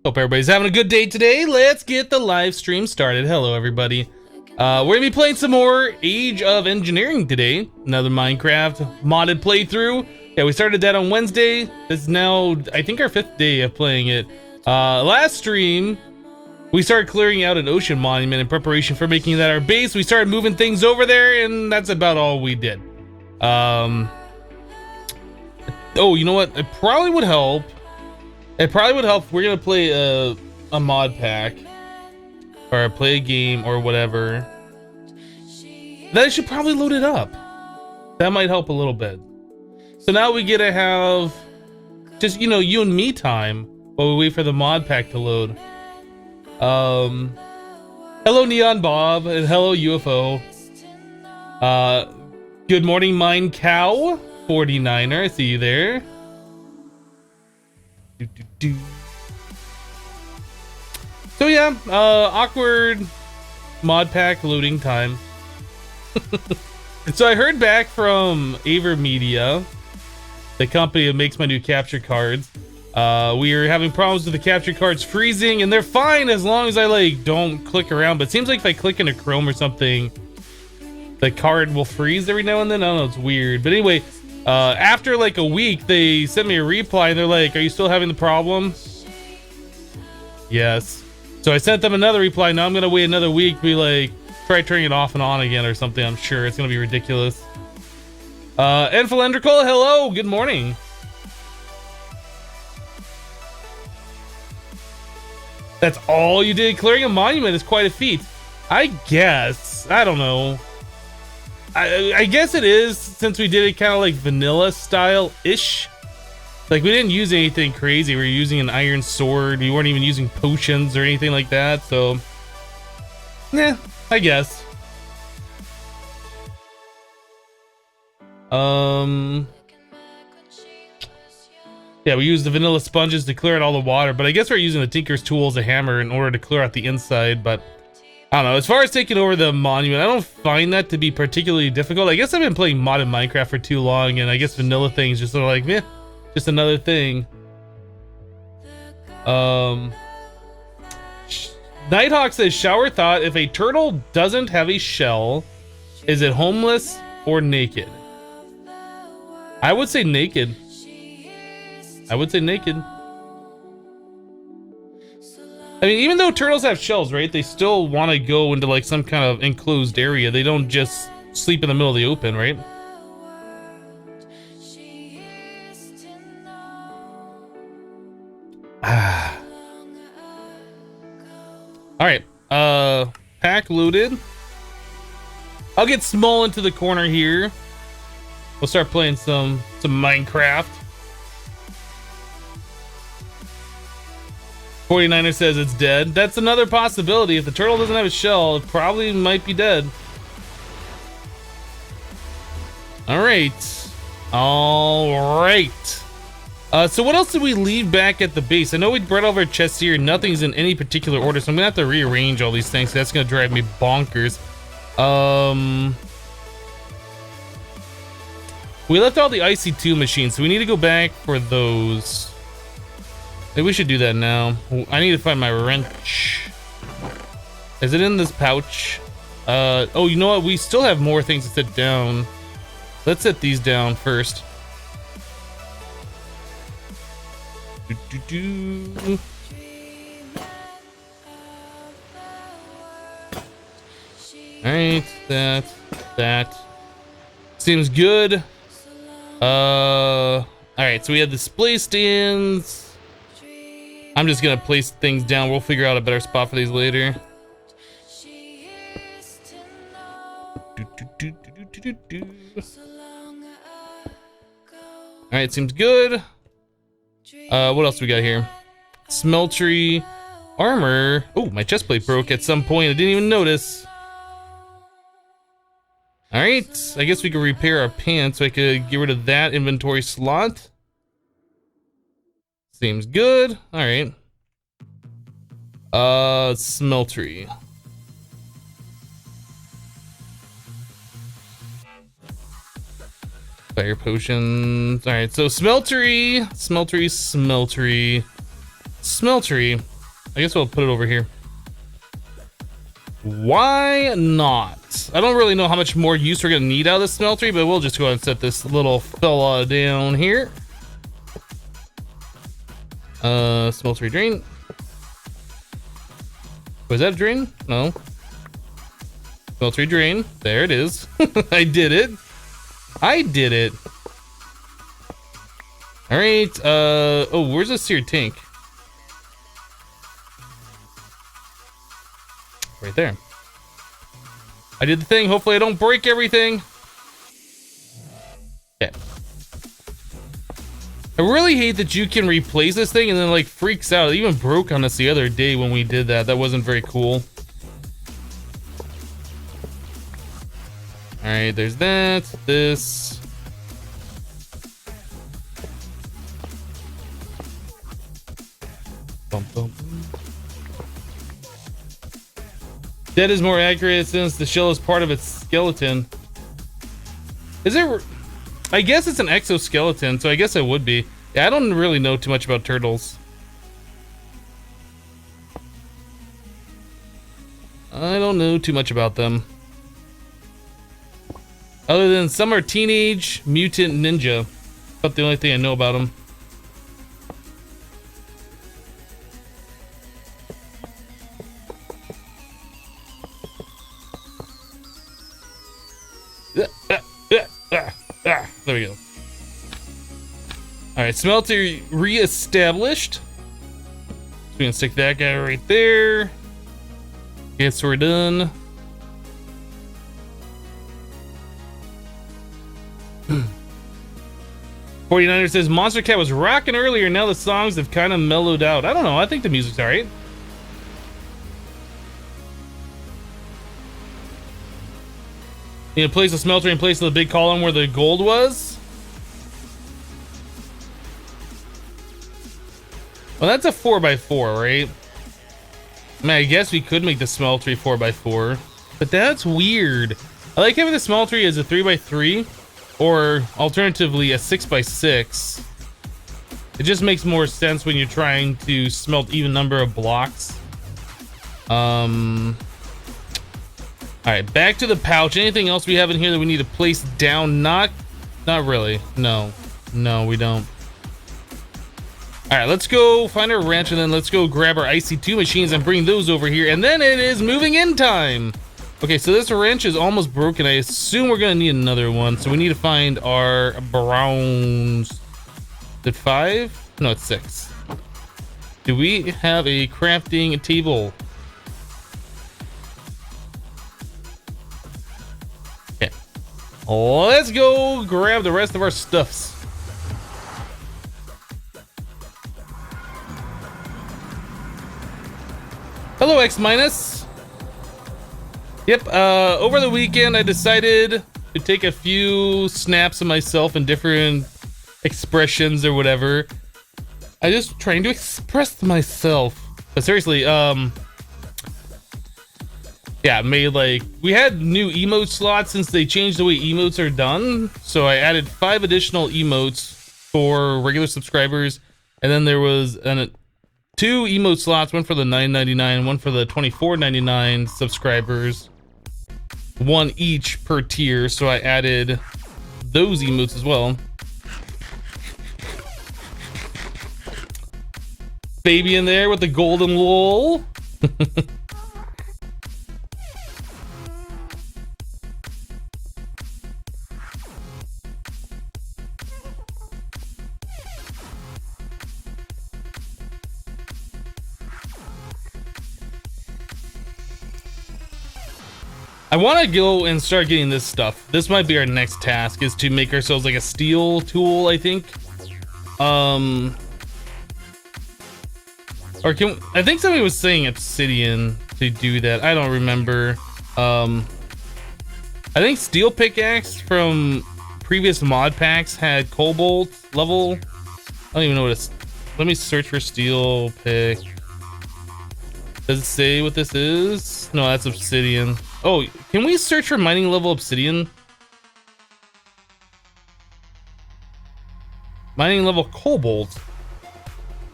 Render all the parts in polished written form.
Hope everybody's having a good day today. Let's get the live stream started. Hello, everybody. We're gonna be playing some more Age of Engineering today. Another Minecraft modded playthrough. Yeah, we started that on Wednesday. This is now, I think, our 5th day of playing it. Last stream, we started clearing out an ocean monument in preparation for making that our base. We started moving things over there, and that's about all we did. Oh, you know what? It probably would help. We're gonna play a mod pack or play a game or whatever. Then I should probably load it up. That might help a little bit. So now we get to have just, you know, you and me time while we wait for the mod pack to load. Hello Neon Bob and hello UFO. Good morning Mine Cow 49er. I see you there. So yeah, awkward mod pack loading time. So I heard back from Aver Media, the company that makes my new capture cards. We are having problems with the capture cards freezing, and they're fine as long as I like don't click around. But it seems like if I click into Chrome or something, the card will freeze every now and then. I don't know, it's weird. But anyway, after like a week, they sent me a reply and they're like, "Are you still having the problem?" Yes. So I sent them another reply. Now I'm gonna wait another week, be like, try turning it off and on again or something. I'm sure it's gonna be ridiculous. Enfilendrical, hello, good morning. That's all you did? Clearing a monument is quite a feat. I guess. I don't know. I guess it is, since we did it kind of like vanilla style-ish. Like, we didn't use anything crazy. We were using an iron sword. We weren't even using potions or anything like that, so... yeah, I guess. Yeah, we used the vanilla sponges to clear out all the water, but I guess we're using the Tinker's tool as a hammer in order to clear out the inside, but... I don't know, as far as taking over the monument, I don't find that to be particularly difficult. I guess I've been playing modded Minecraft for too long, and I guess vanilla things just sort of like, meh, just another thing. Nighthawk says, shower thought, if a turtle doesn't have a shell, is it homeless or naked? I would say naked. I would say naked. I mean, even though turtles have shells, right? They still want to go into like some kind of enclosed area. They don't just sleep in the middle of the open, right? Ah. All right. Pack loaded. I'll get small into the corner here. We'll start playing some Minecraft. 49er says it's dead. That's another possibility. If the turtle doesn't have a shell, it probably might be dead. All right. All right. So what else did we leave back at the base? I know we brought over chests here. Nothing's in any particular order, so I'm gonna have to rearrange all these things. That's gonna drive me bonkers. We left all the IC2 machines, so we need to go back for those. Maybe we should do that now. I need to find my wrench. Is it in this pouch? Oh, you know what? We still have more things to set down. Let's set these down first. Alright, that. Seems good. Alright, so we have display stands. I'm just gonna place things down. We'll figure out a better spot for these later. Alright, seems good. What else we got here? Smeltery, armor. Oh, my chest plate broke at some point. I didn't even notice. Alright, I guess we could repair our pants so I could get rid of that inventory slot. Seems good. Alright. Smeltery. Fire potions. Alright, so smeltery. I guess we'll put it over here. Why not? I don't really know how much more use we're gonna need out of the smeltery, but we'll just go ahead and set this little fella down here. Smeltery drain. Was that a drain? No. Smeltery drain. There it is. I did it. All right. Oh, where's this here tank? Right there. I did the thing. Hopefully I don't break everything. Okay. I really hate that you can replace this thing and then like freaks out. It even broke on us the other day when we did that. That wasn't very cool. All right, there's that. This. Bum, bum. Dead is more accurate since the shell is part of its skeleton. Is it? I guess it's an exoskeleton, so I guess it would be. Yeah, I don't really know too much about turtles. I don't know too much about them. Other than some are teenage mutant ninja. That's the only thing I know about them. There we go. All right, smelter re-established. So we can stick that guy right there. Okay, so we're done. '49er says Monster Cat was rocking earlier. Now the songs have kind of mellowed out. I don't know. I think the music's all right. You know, place the smelter in place of the big column where the gold was. Well, that's a 4x4, right? I mean, I guess we could make the smeltery 4x4, but that's weird. I like having the smeltery as a 3x3, or alternatively a 6x6. It just makes more sense when you're trying to smelt even number of blocks. All right, back to the pouch. Anything else we have in here that we need to place down? Not really. No, we don't. All right, let's go find our wrench, and then let's go grab our IC2 machines and bring those over here, and then it is moving in time. Okay, so this wrench is almost broken. I assume we're gonna need another one, so we need to find our browns. Is it 5? No, it's 6. Do we have a crafting table? Okay, let's go grab the rest of our stuffs. Hello, X minus. Yep, over the weekend I decided to take a few snaps of myself in different expressions or whatever. I just trying to express myself. But seriously, yeah, made like, we had new emote slots since they changed the way emotes are done. So I added 5 additional emotes for regular subscribers. And then there was 2 emote slots, one for the $9.99, one for the $24.99 subscribers. 1 each per tier, so I added those emotes as well. Baby in there with the golden lol. I want to go and start getting this stuff. This might be our next task, is to make ourselves like a steel tool, I think. Or I think somebody was saying obsidian to do that. I don't remember. I think steel pickaxe from previous mod packs had cobalt level. I don't even know what it's. Let me search for steel pick. Does it say what this is? No, that's obsidian. Oh, can we search for mining level obsidian? Mining level cobalt.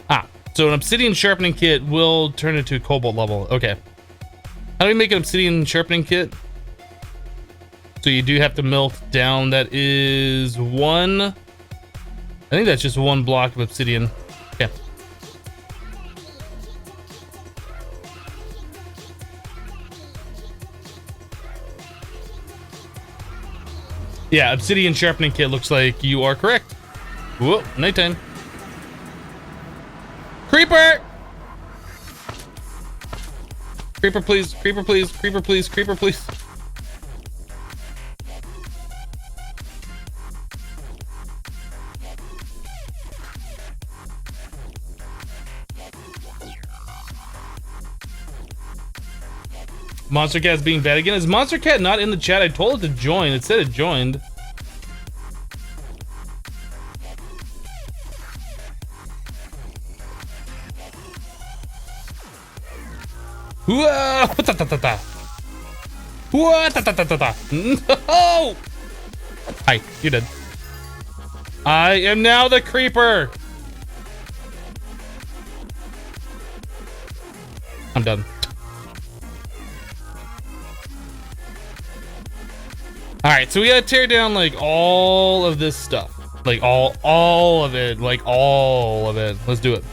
Ah, so an obsidian sharpening kit will turn it to cobalt level. Okay. How do we make an obsidian sharpening kit? So you do have to melt down. That is 1. I think that's just 1 block of obsidian. Okay. Yeah, obsidian sharpening kit looks like you are correct. Whoa, nighttime. Creeper! Creeper, please. Creeper, please. Creeper, please. Creeper, please. Monster Cat's being bad again. Is Monster Cat not in the chat? I told it to join. It said it joined. Whoa! No! Hi, you're dead. I am now the creeper. I'm done. All right, so we gotta tear down like all of this stuff, like all of it, like all of it. Let's do it.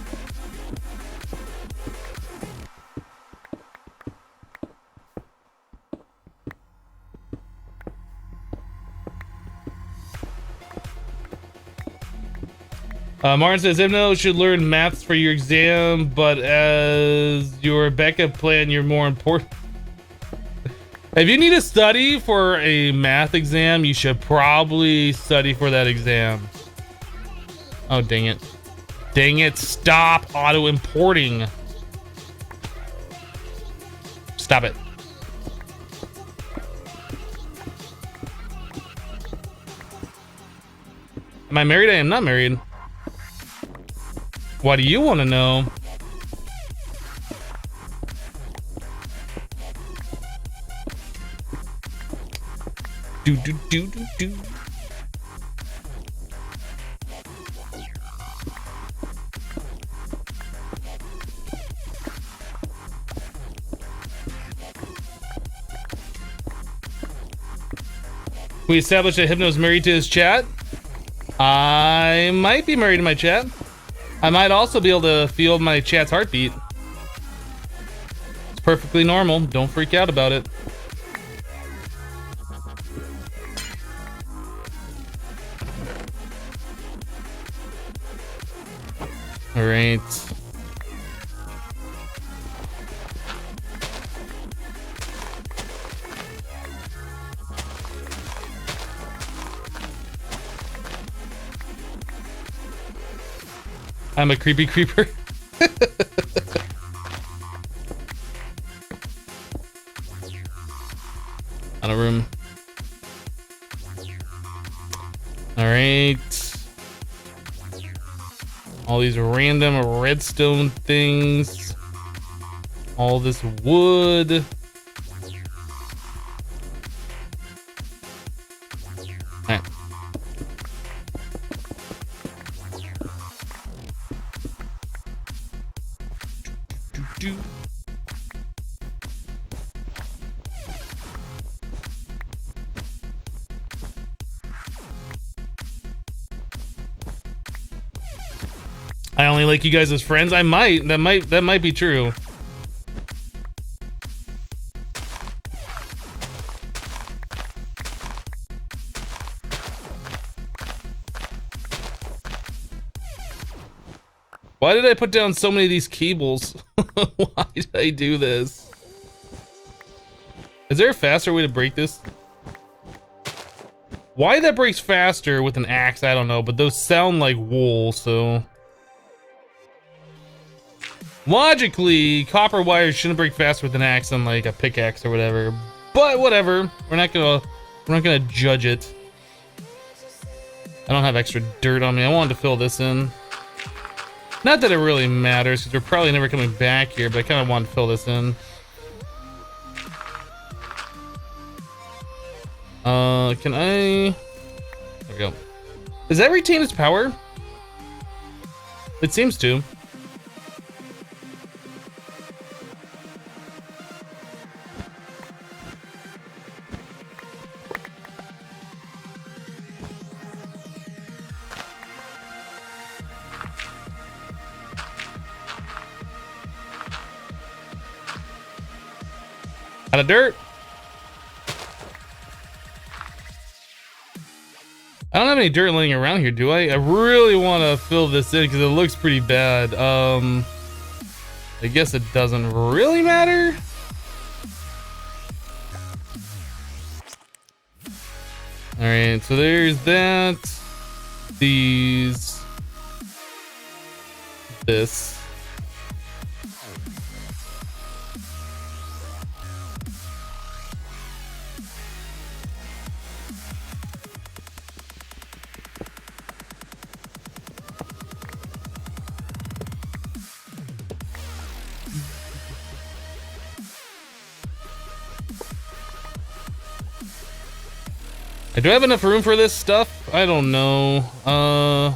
Martin says, Hypno should learn maths for your exam, but as your backup plan, you're more important. If you need to study for a math exam, you should probably study for that exam. Oh, dang it. Dang it, stop auto-importing. Stop it. Am I married? I am not married. Why do you want to know? Do do do do do. We established that Hypno's married to his chat. I might be married to my chat. I might also be able to feel my chat's heartbeat. It's perfectly normal. Don't freak out about it. All right. I'm a creepy creeper. On a room. All right. All these random redstone things. All this wood. All right. I only like you guys as friends. I might. That might be true. Why did I put down so many of these cables? Why did I do this? Is there a faster way to break this? Why that breaks faster with an axe, I don't know, but those sound like wool, so... Logically, copper wires shouldn't break faster with an axe than like a pickaxe or whatever. But whatever, we're not gonna judge it. I don't have extra dirt on me. I wanted to fill this in. Not that it really matters, because we're probably never coming back here, but I kind of want to fill this in. Can I... There we go. Does that retain its power? It seems to. Out of dirt. I don't have any dirt laying around here, do I? I really want to fill this in because it looks pretty bad. I guess it doesn't really matter. All right, so there's that. These. This. Do I have enough room for this stuff? I don't know. I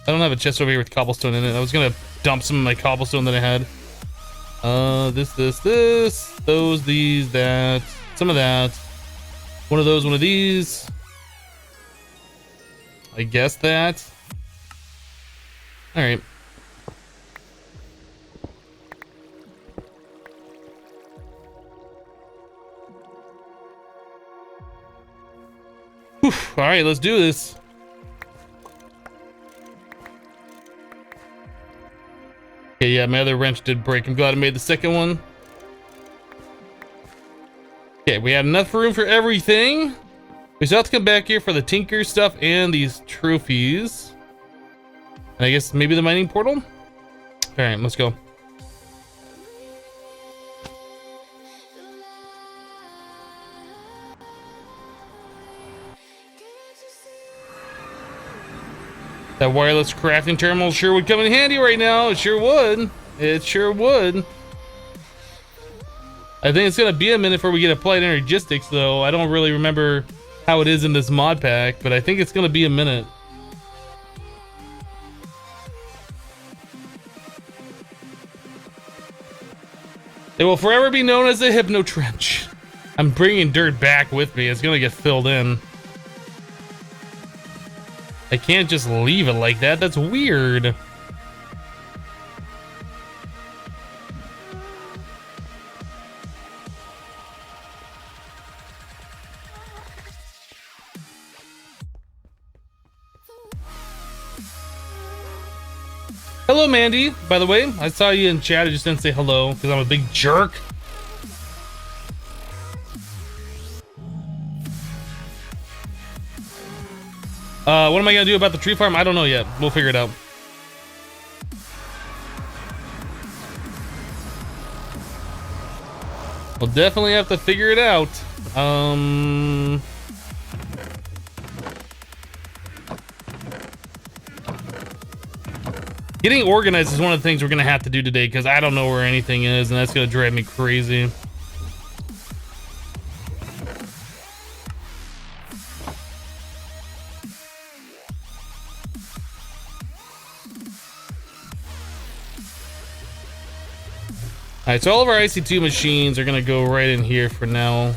don't have a chest over here with cobblestone in it. I was gonna dump some of my cobblestone that I had. This, those, these, that, some of that. One of those, one of these. I guess that. All right. All right, let's do this. Okay, yeah, my other wrench did break. I'm glad I made the second one. Okay, we had enough room for everything. We still have to come back here for the tinker stuff and these trophies. And I guess maybe the mining portal? All right, let's go. That wireless crafting terminal sure would come in handy right now. It sure would. It sure would. I think it's gonna be a minute before we get applied energistics, though. I don't really remember how it is in this mod pack, but I think it's gonna be a minute. It will forever be known as the Hypno Trench. I'm bringing dirt back with me. It's gonna get filled in. I can't just leave it like that. That's weird. Hello, Mandy. By the way, I saw you in chat. I just didn't say hello because I'm a big jerk. What am I gonna do about the tree farm? I don't know yet. We'll figure it out. We'll definitely have to figure it out. Getting organized is one of the things we're gonna have to do today because I don't know where anything is, and that's gonna drive me crazy. All right, so all of our IC2 machines are gonna go right in here for now.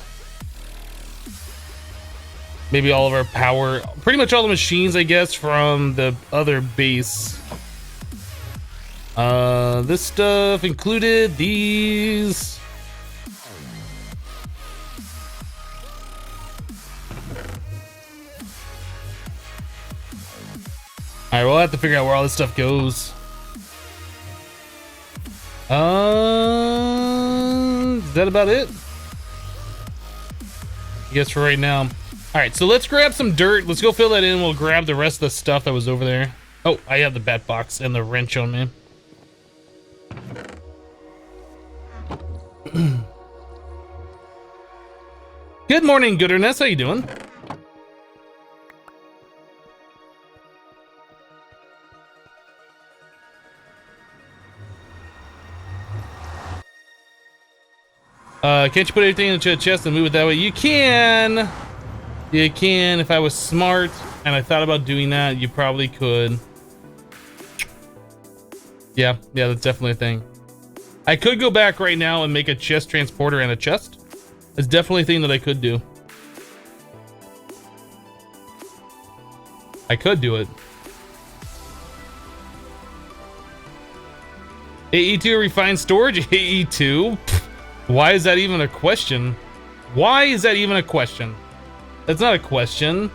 Maybe all of our power, pretty much all the machines, I guess, from the other base. This stuff included these. All right, we'll have to figure out where all this stuff goes. Is that about it? I guess for right now. All right, so let's grab some dirt. Let's go fill that in. We'll grab the rest of the stuff that was over there. Oh, I have the bat box and the wrench on me. Good morning, Gooderness. How you doing? Can't you put everything in the chest and move it that way? You can. You can. If I was smart and I thought about doing that, you probably could. Yeah, that's definitely a thing. I could go back right now and make a chest transporter and a chest. It's definitely a thing that I could do. I could do it. AE2 refined storage? AE2? Why is that even a question? Why is that even a question? That's not a question.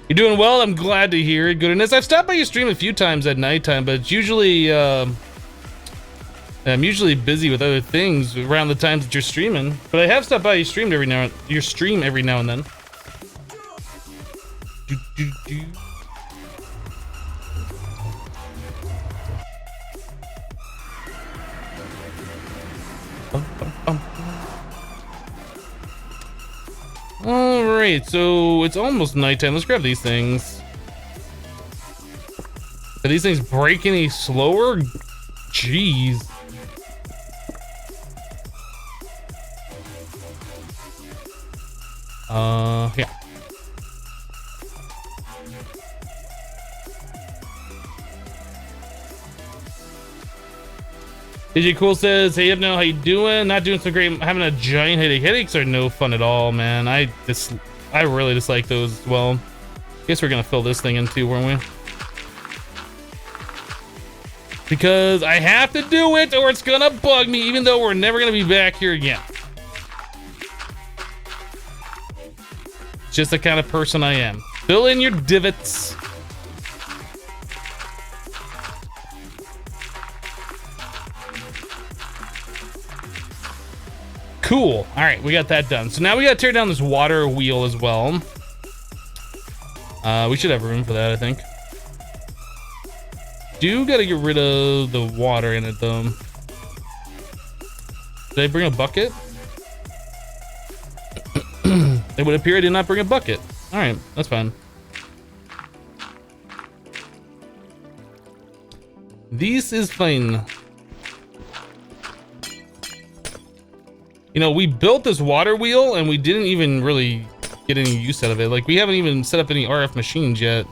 You're doing well. I'm glad to hear it. Goodness, I've stopped by your stream a few times at nighttime, but it's usually I'm usually busy with other things around the times that you're streaming. But I have stopped by your stream every now and then. All right, so it's almost nighttime. Let's grab these things. Are these things break any slower? Jeez. Yeah. DJ Cool says, hey Hypno, how you doing? Not doing so great. I'm having a giant headache. Headaches are no fun at all, man. I really dislike those as well. Guess we're gonna fill this thing in too, weren't we? Because I have to do it or it's gonna bug me, even though we're never gonna be back here again. Just the kind of person I am. Fill in your divots. Cool. All right, we got that done. So now we got to tear down this water wheel as well. We should have room for that, I think. Do got to get rid of the water in it, though. Did I bring a bucket? It would appear I did not bring a bucket. All right, that's fine. This is fine. You know, we built this water wheel and we didn't even really get any use out of it. Like, we haven't even set up any RF machines yet.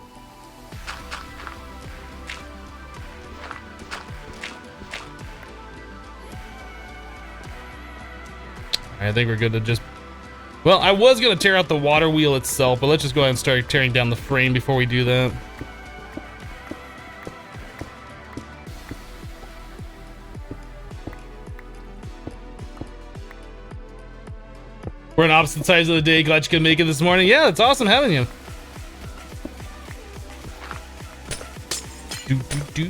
I think we're good to just... Well, I was going to tear out the water wheel itself, but let's just go ahead and start tearing down the frame before we do that. We're on opposite sides of the day. Glad you could make it this morning. Yeah, it's awesome having you. Do.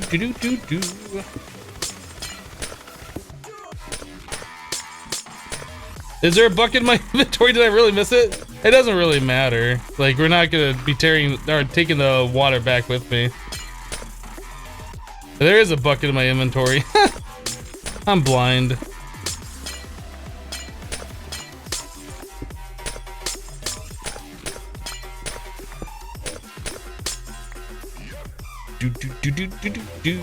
Is there a bucket in my inventory? Did I really miss it? It doesn't really matter. Like, we're not gonna be tearing or taking the water back with me. There is a bucket in my inventory. I'm blind. Do.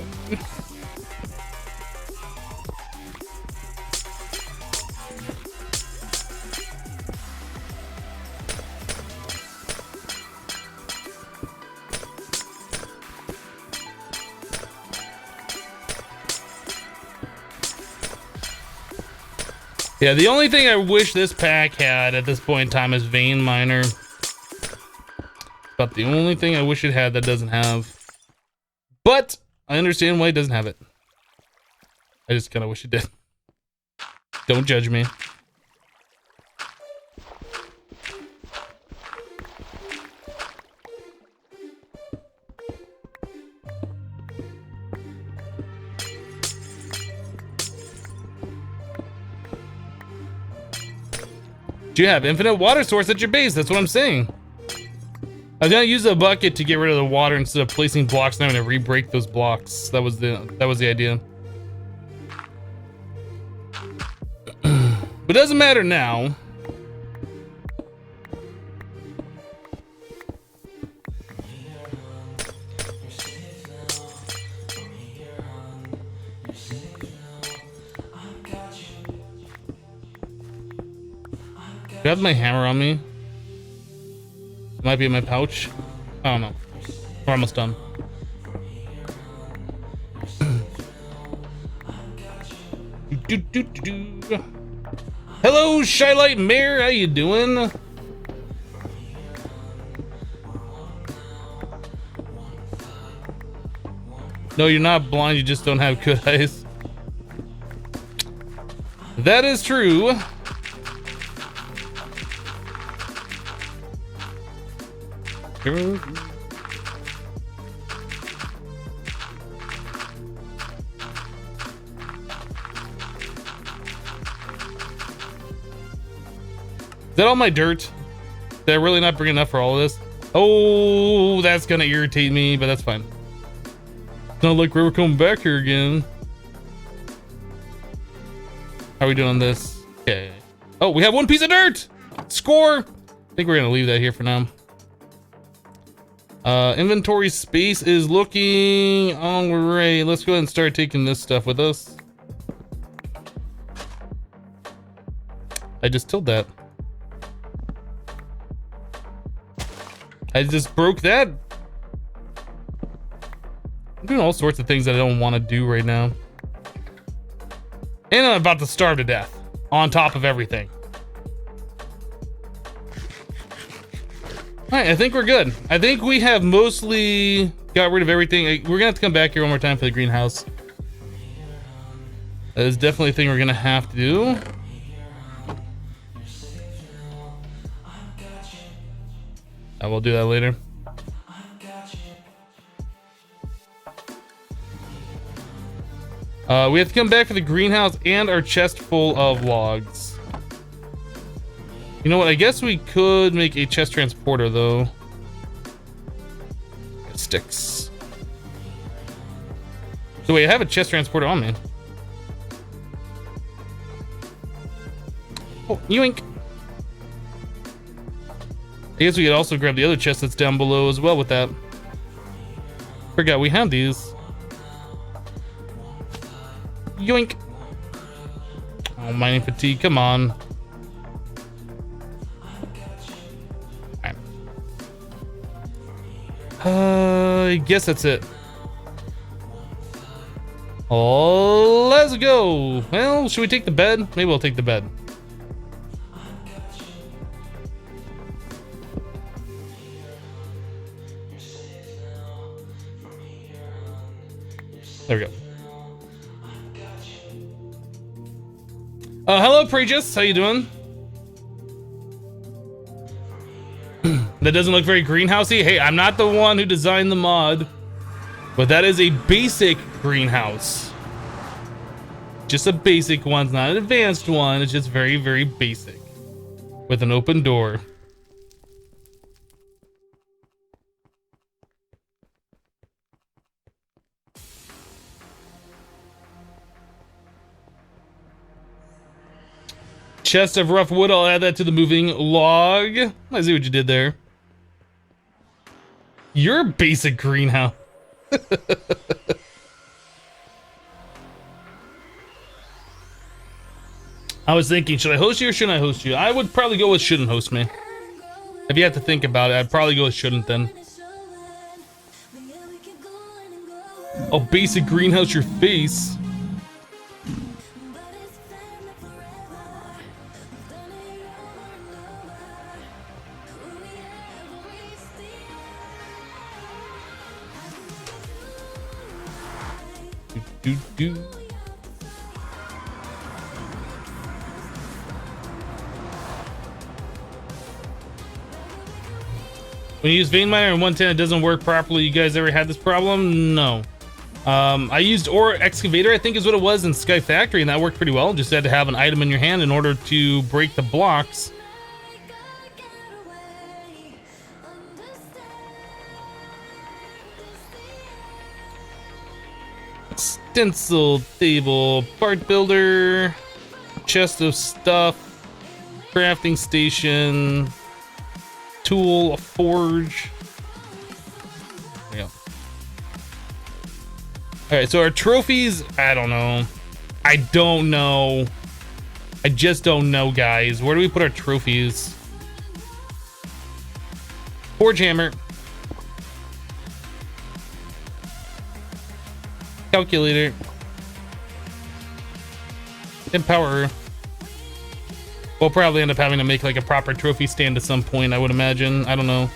Yeah, the only thing I wish this pack had at this point in time is Vein Miner. About the only thing I wish it had that doesn't have. But I understand why it doesn't have it. I just kind of wish it did. Don't judge me. Do you have infinite water source at your base? That's what I'm saying. I was gonna use a bucket to get rid of the water instead of placing blocks and having to re-break those blocks. That was the idea. But it doesn't matter now. Do I have my hammer on me? It might be in my pouch. I don't know. We're almost done. Hello, Shylight Mare. How you doing? No, you're not blind. You just don't have good eyes. That is true. Is that all my dirt? Did I really not bring enough for all of this? Oh, that's gonna irritate me, but that's fine. It's not like we're coming back here again. How are we doing on this? Okay. Oh, we have one piece of dirt! Score! I think we're gonna leave that here for now. Inventory space is looking alright. Let's go ahead and start taking this stuff with us. I just tilled that. I just broke that. I'm doing all sorts of things that I don't want to do right now. And I'm about to starve to death on top of everything. All right, I think we're good. I think we have mostly got rid of everything. We're gonna have to come back here one more time for the greenhouse. That is definitely a thing we're gonna have to do. I will do that later. We have to come back for the greenhouse and our chest full of logs. You know what? I guess we could make a chest transporter though. Sticks. So wait, I have a chest transporter on me. Oh, yoink. I guess we could also grab the other chest that's down below as well with that. Forgot we have these. Yoink. Oh, mining fatigue, come on. I guess that's it. Oh, let's go. Well, should we take the bed? Maybe we'll take the bed. There we go. Hello, Pregus. How you doing? That doesn't look very greenhousey. Hey, I'm not the one who designed the mod, but that is a basic greenhouse. Just a basic one. It's not an advanced one. It's just very, very basic with an open door. Chest of rough wood. I'll add that to the moving log. I see what you did there. You're a basic greenhouse. I was thinking, should I host you or shouldn't I host you? I would probably go with shouldn't host me. If you have to think about it, I'd probably go with shouldn't then. Oh, basic greenhouse your face. Do. When you use vein miner in 110 it doesn't work properly. You guys ever had this problem? No. I used ore excavator, I think is what it was, in Sky Factory, and that worked pretty well. Just had to have an item in your hand in order to break the blocks. Stencil table, part builder, chest of stuff, crafting station, tool, a forge. There we go. Alright, so our trophies, I don't know. I don't know. I just don't know, guys. Where do we put our trophies? Forge hammer. Calculator. Empower. We'll probably end up having to make like a proper trophy stand at some point, I would imagine. I don't know.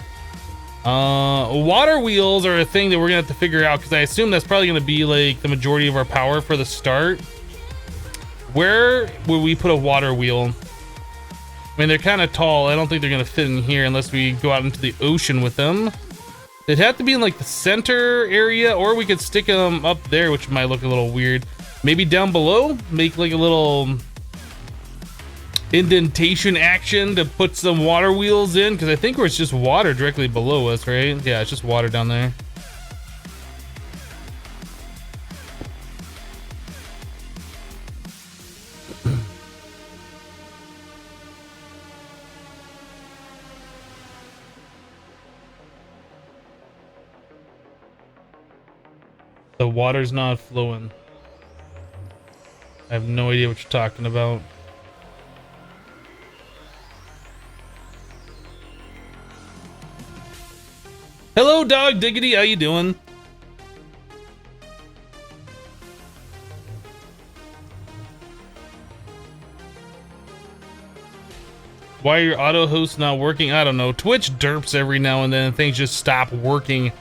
Water wheels are a thing that we're gonna have to figure out, because I assume that's probably gonna be like the majority of our power for the start. Where would we put a water wheel? I mean, they're kind of tall. I don't think they're gonna fit in here unless we go out into the ocean with them. They'd have to be in like the center area, or we could stick them up there, which might look a little weird. Maybe down below, make like a little indentation action to put some water wheels in, because I think where it's just water directly below us, right? Yeah, it's just water down there. The water's not flowing. I have no idea what you're talking about. Hello, Dog Diggity. How you doing? Why are your auto hosts not working? I don't know. Twitch derps every now and then and things just stop working.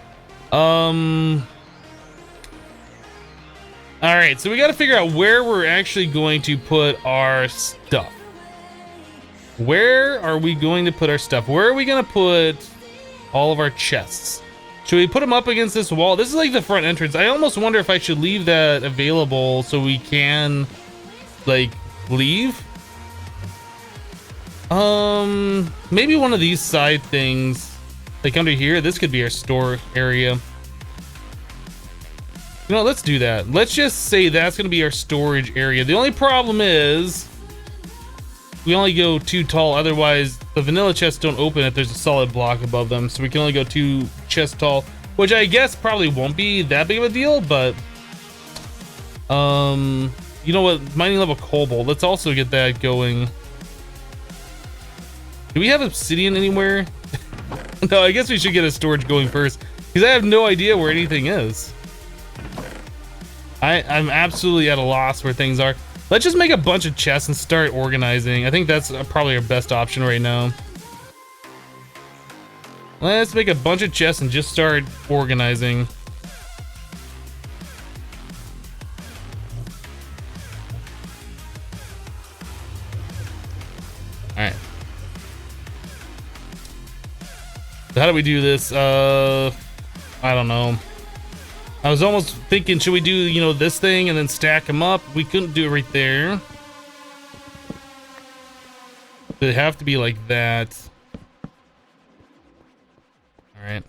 Alright, so we got to figure out where we're actually going to put our stuff. Where are we going to put our stuff? Where are we going to put all of our chests? Should we put them up against this wall? This is like the front entrance. I almost wonder if I should leave that available so we can, like, leave. Maybe one of these side things, like under here. This could be our store area. You know, let's do that. Let's just say that's gonna be our storage area. The only problem is we only go too tall. Otherwise, the vanilla chests don't open if there's a solid block above them. So we can only go 2 chests tall, which I guess probably won't be that big of a deal. But you know what? Mining level cobalt. Let's also get that going. Do we have obsidian anywhere? No, I guess we should get a storage going first, because I have no idea where anything is. I'm absolutely at a loss where things are. Let's just make a bunch of chests and start organizing. I think that's probably our best option right now. Let's make a bunch of chests and just start organizing. How do we do this? I don't know. I was almost thinking, should we do, you know, this thing and then stack them up? We couldn't do it right there. They have to be like that. All right.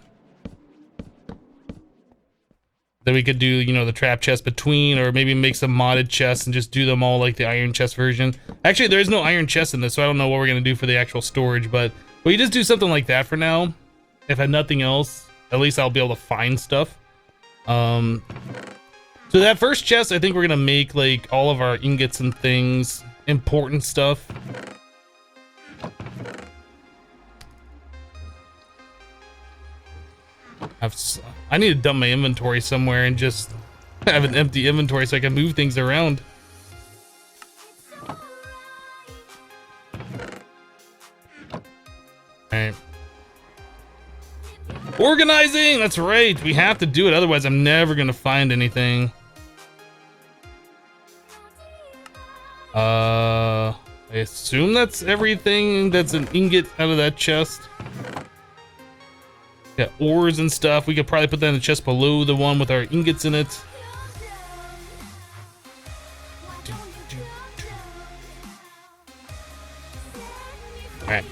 Then we could do, you know, the trap chest between, or maybe make some modded chests and just do them all like the iron chest version. Actually, there is no iron chest in this, so I don't know what we're gonna do for the actual storage, but we just do something like that for now. If I had nothing else, at least I'll be able to find stuff. So that first chest, I think we're gonna make like all of our ingots and things, important stuff. I need to dump my inventory somewhere and just have an empty inventory so I can move things around. Alright. Organizing! That's right, we have to do it, otherwise I'm never gonna find anything. I assume that's everything that's an ingot out of that chest. Got ores and stuff. We could probably put that in the chest below the one with our ingots in it. Alright.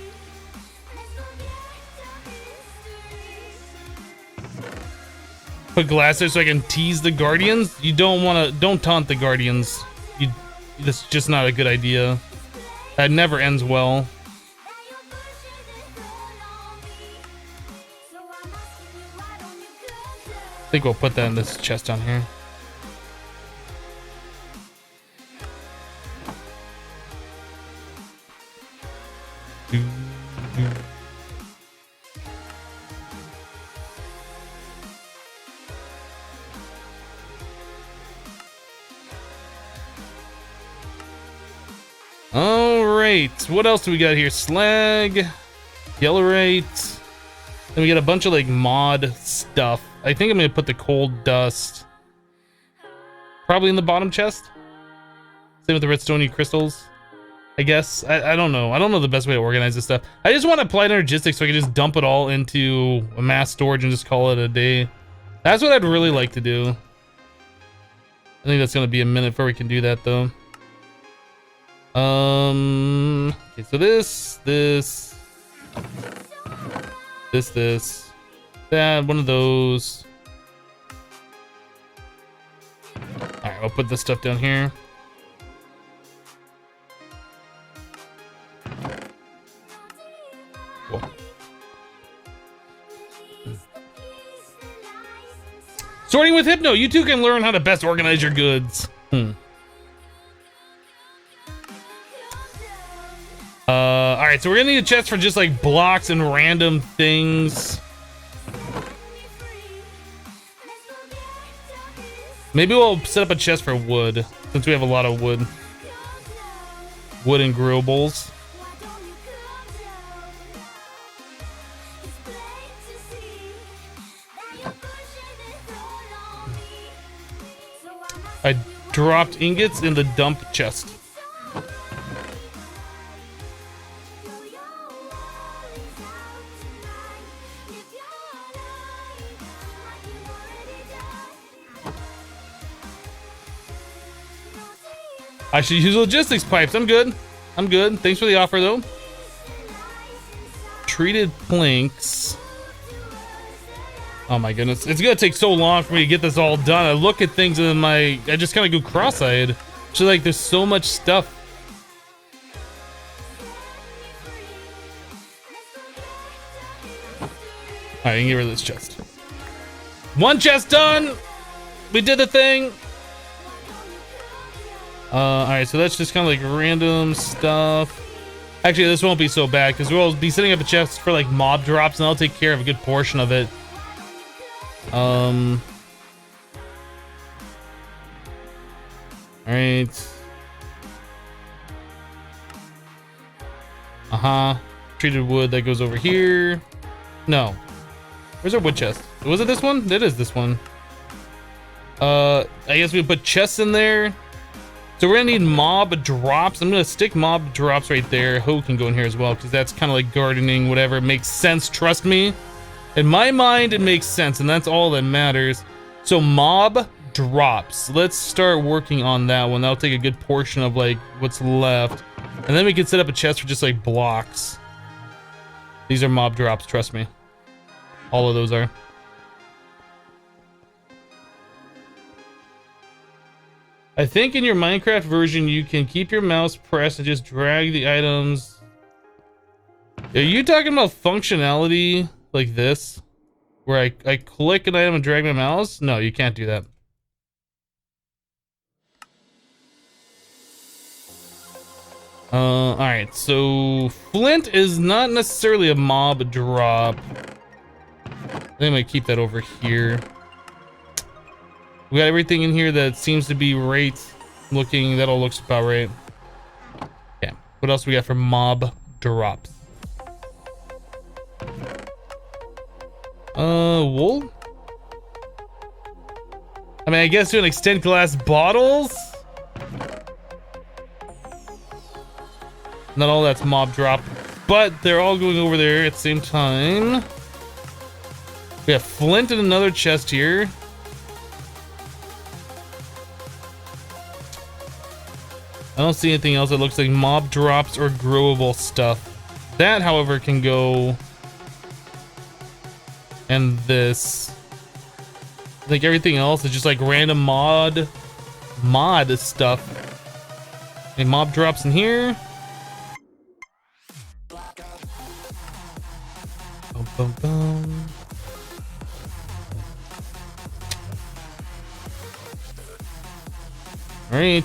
Put glass there so I can tease the guardians. You don't taunt the guardians. That's just not a good idea. That never ends well. I think we'll put that in this chest down here. Alright, what else do we got here? Slag, yellowite. Then we got a bunch of like mod stuff. I think I'm gonna put the cold dust probably in the bottom chest. Same with the redstone crystals, I guess. I don't know. I don't know the best way to organize this stuff. I just want applied energistics so I can just dump it all into a mass storage and just call it a day. That's what I'd really like to do. I think that's gonna be a minute before we can do that though. Okay, so this, that, one of those. Alright, I'll put this stuff down here. Cool. Sorting with Hypno, you too can learn how to best organize your goods. Alright, so we're gonna need a chest for just like blocks and random things. Maybe we'll set up a chest for wood, since we have a lot of wood. Wood and grillables. I dropped ingots in the dump chest. I should use logistics pipes. I'm good. I'm good. Thanks for the offer, though. Treated planks. Oh my goodness. It's gonna take so long for me to get this all done. I look at things and I just kind of go cross-eyed. Just like there's so much stuff. Alright, I can get rid of this chest. One chest done! We did the thing! Alright, so that's just kind of like random stuff. Actually, this won't be so bad because we'll be setting up a chest for like mob drops and I'll take care of a good portion of it. Alright. Treated wood, that goes over here. No. Where's our wood chest? Was it this one? It is this one. I guess we put chests in there. So we're gonna need mob drops. I'm gonna stick mob drops right there. Ho can go in here as well because that's kind of like gardening, whatever. It makes sense, trust me. In my mind, it makes sense, and that's all that matters. So mob drops. Let's start working on that one. That'll take a good portion of like what's left. And then we can set up a chest for just like blocks. These are mob drops, trust me. All of those are. I think in your Minecraft version, you can keep your mouse pressed and just drag the items. Are you talking about functionality like this? Where I click an item and drag my mouse? No, you can't do that. Alright, so flint is not necessarily a mob drop. I think I might keep that over here. We got everything in here that seems to be right looking. That all looks about right. Yeah. What else we got for mob drops? Wool? I mean, I guess to an extent glass bottles? Not all that's mob drop, but they're all going over there at the same time. We have flint in another chest here. I don't see anything else that looks like mob drops or growable stuff. That, however, can go... And this. I think everything else is just like random mod stuff. Any mob drops in here? Bum, bum, bum. All right.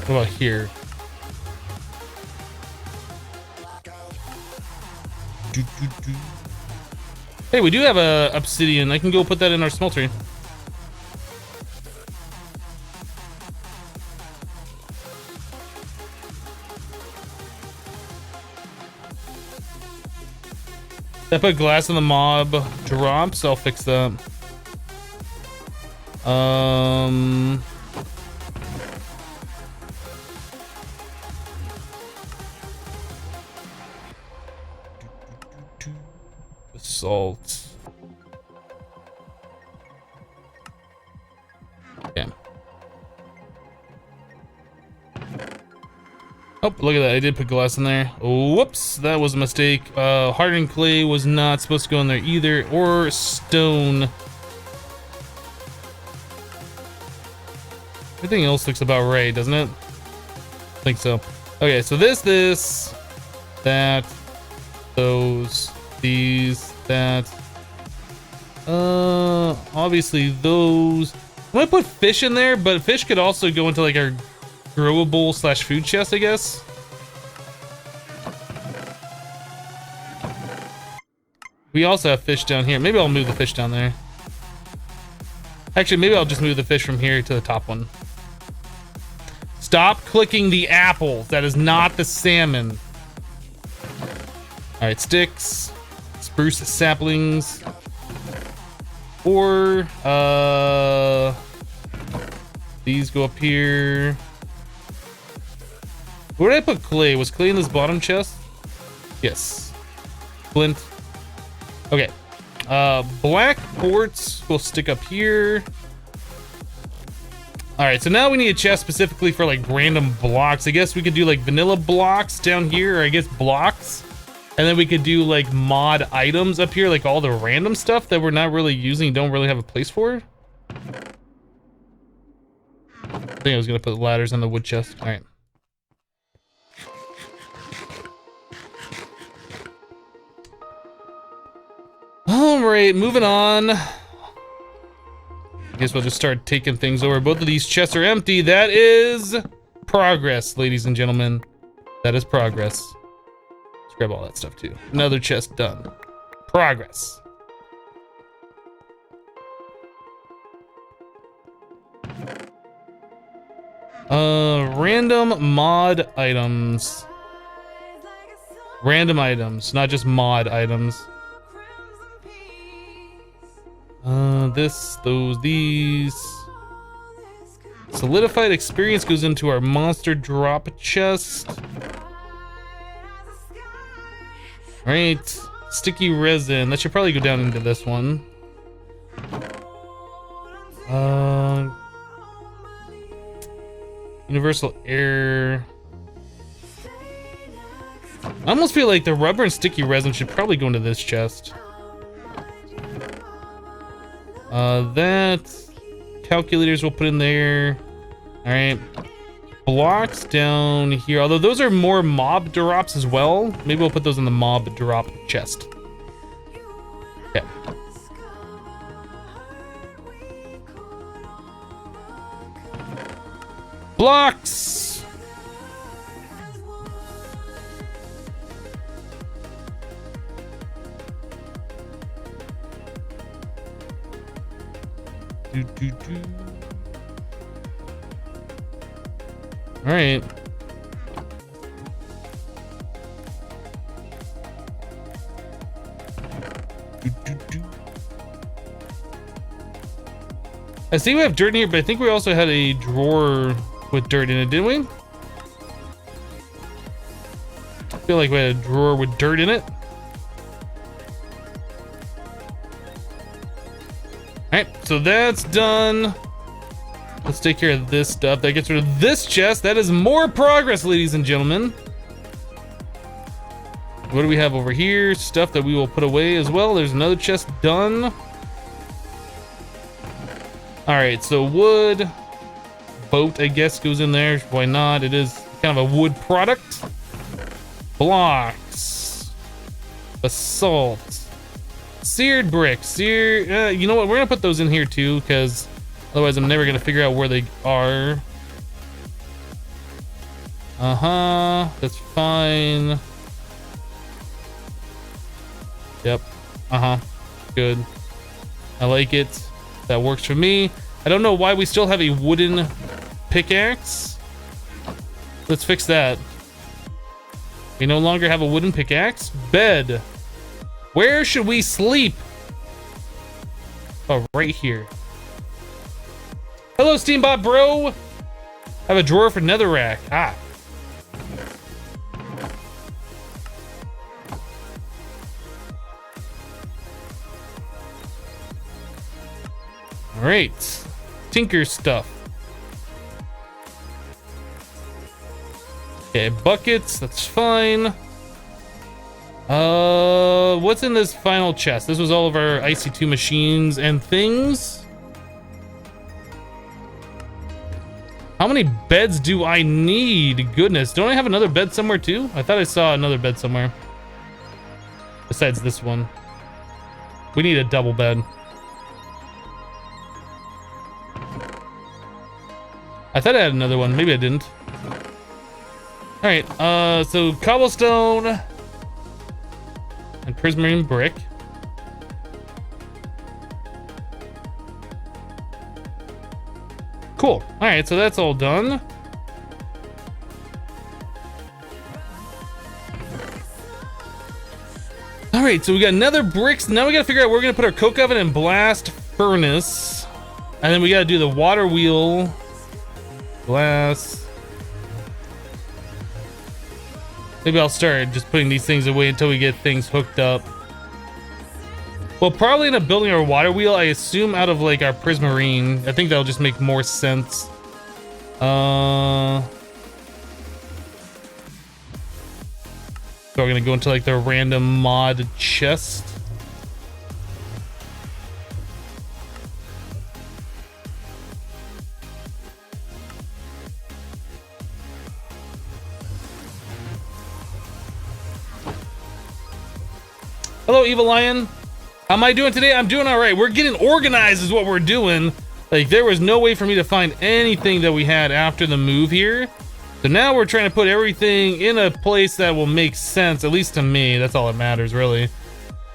What about here? Hey, we do have a obsidian. I can go put that in our smeltery. If I put glass in the mob drops, I'll fix that. Salt. Yeah. Oh, look at that. I did put glass in there. Whoops, that was a mistake. Hardened clay was not supposed to go in there either, or stone. Everything else looks about right, doesn't it? I think so. Okay, so this, that, those, these, that. Obviously those. I'm gonna put fish in there, but fish could also go into like our growable / food chest, I guess. We also have fish down here. Maybe I'll move the fish down there. Actually, maybe I'll just move the fish from here to the top one. Stop clicking the apples. That is not the salmon. All right, sticks, spruce saplings, or these go up here. Where did I put clay? Was clay in this bottom chest? Yes. Flint. Okay. Black quartz will stick up here. All right, so now we need a chest specifically for like random blocks. I guess we could do like vanilla blocks down here, or I guess blocks. And then we could do like mod items up here, like all the random stuff that we're not really using, don't really have a place for. I think I was gonna put ladders on the wood chest. All right. All right, moving on. I guess we'll just start taking things over. Both of these chests are empty. That is progress, ladies and gentlemen. That is progress. Let's grab all that stuff too. Another chest done. Progress. Random mod items. Random items, not just mod items. This, those, these. Solidified experience goes into our monster drop chest. Right. Sticky resin. That should probably go down into this one. Universal air. I almost feel like the rubber and sticky resin should probably go into this chest. That calculators we'll put in there. All right. Blocks down here, although those are more mob drops as well. Maybe we'll put those in the mob drop chest. Okay. Blocks. All right. I see we have dirt in here, but I think we also had a drawer with dirt in it, didn't we? I feel like we had a drawer with dirt in it. Alright, so that's done. Let's take care of this stuff. That gets rid of this chest. That is more progress, ladies and gentlemen. What do we have over here? Stuff that we will put away as well. There's another chest done. Alright, so wood. Boat, I guess, goes in there. Why not? It is kind of a wood product. Blocks. Basalt. Seared bricks. You know what? We're gonna put those in here too, because otherwise I'm never gonna figure out where they are. That's fine. Yep. Good. I like it. That works for me. I don't know why we still have a wooden pickaxe. Let's fix that. We no longer have a wooden pickaxe. Bed. Where should we sleep? Oh, right here. Hello, Steambot bro. I have a drawer for netherrack. Ah. All right. Tinker stuff. Okay, buckets, that's fine. What's in this final chest? This was all of our IC2 machines and things. How many beds do I need? Goodness, don't I have another bed somewhere too? I thought I saw another bed somewhere. Besides this one. We need a double bed. I thought I had another one. Maybe I didn't. All right. So cobblestone and prismarine brick. Cool. All right. So that's all done. All right. So we got nether bricks. Now we got to figure out where we're gonna put our coke oven and blast furnace, and then we got to do the water wheel. Glass. Maybe I'll start just putting these things away until we get things hooked up. We'll probably end up building our water wheel, I assume, out of like our prismarine. I think that'll just make more sense. So we're gonna go into like the random mod chest. Hello, Evil Lion. How am I doing today? I'm doing all right. We're getting organized is what we're doing. Like, there was no way for me to find anything that we had after the move here. So now we're trying to put everything in a place that will make sense, at least to me. That's all that matters, really.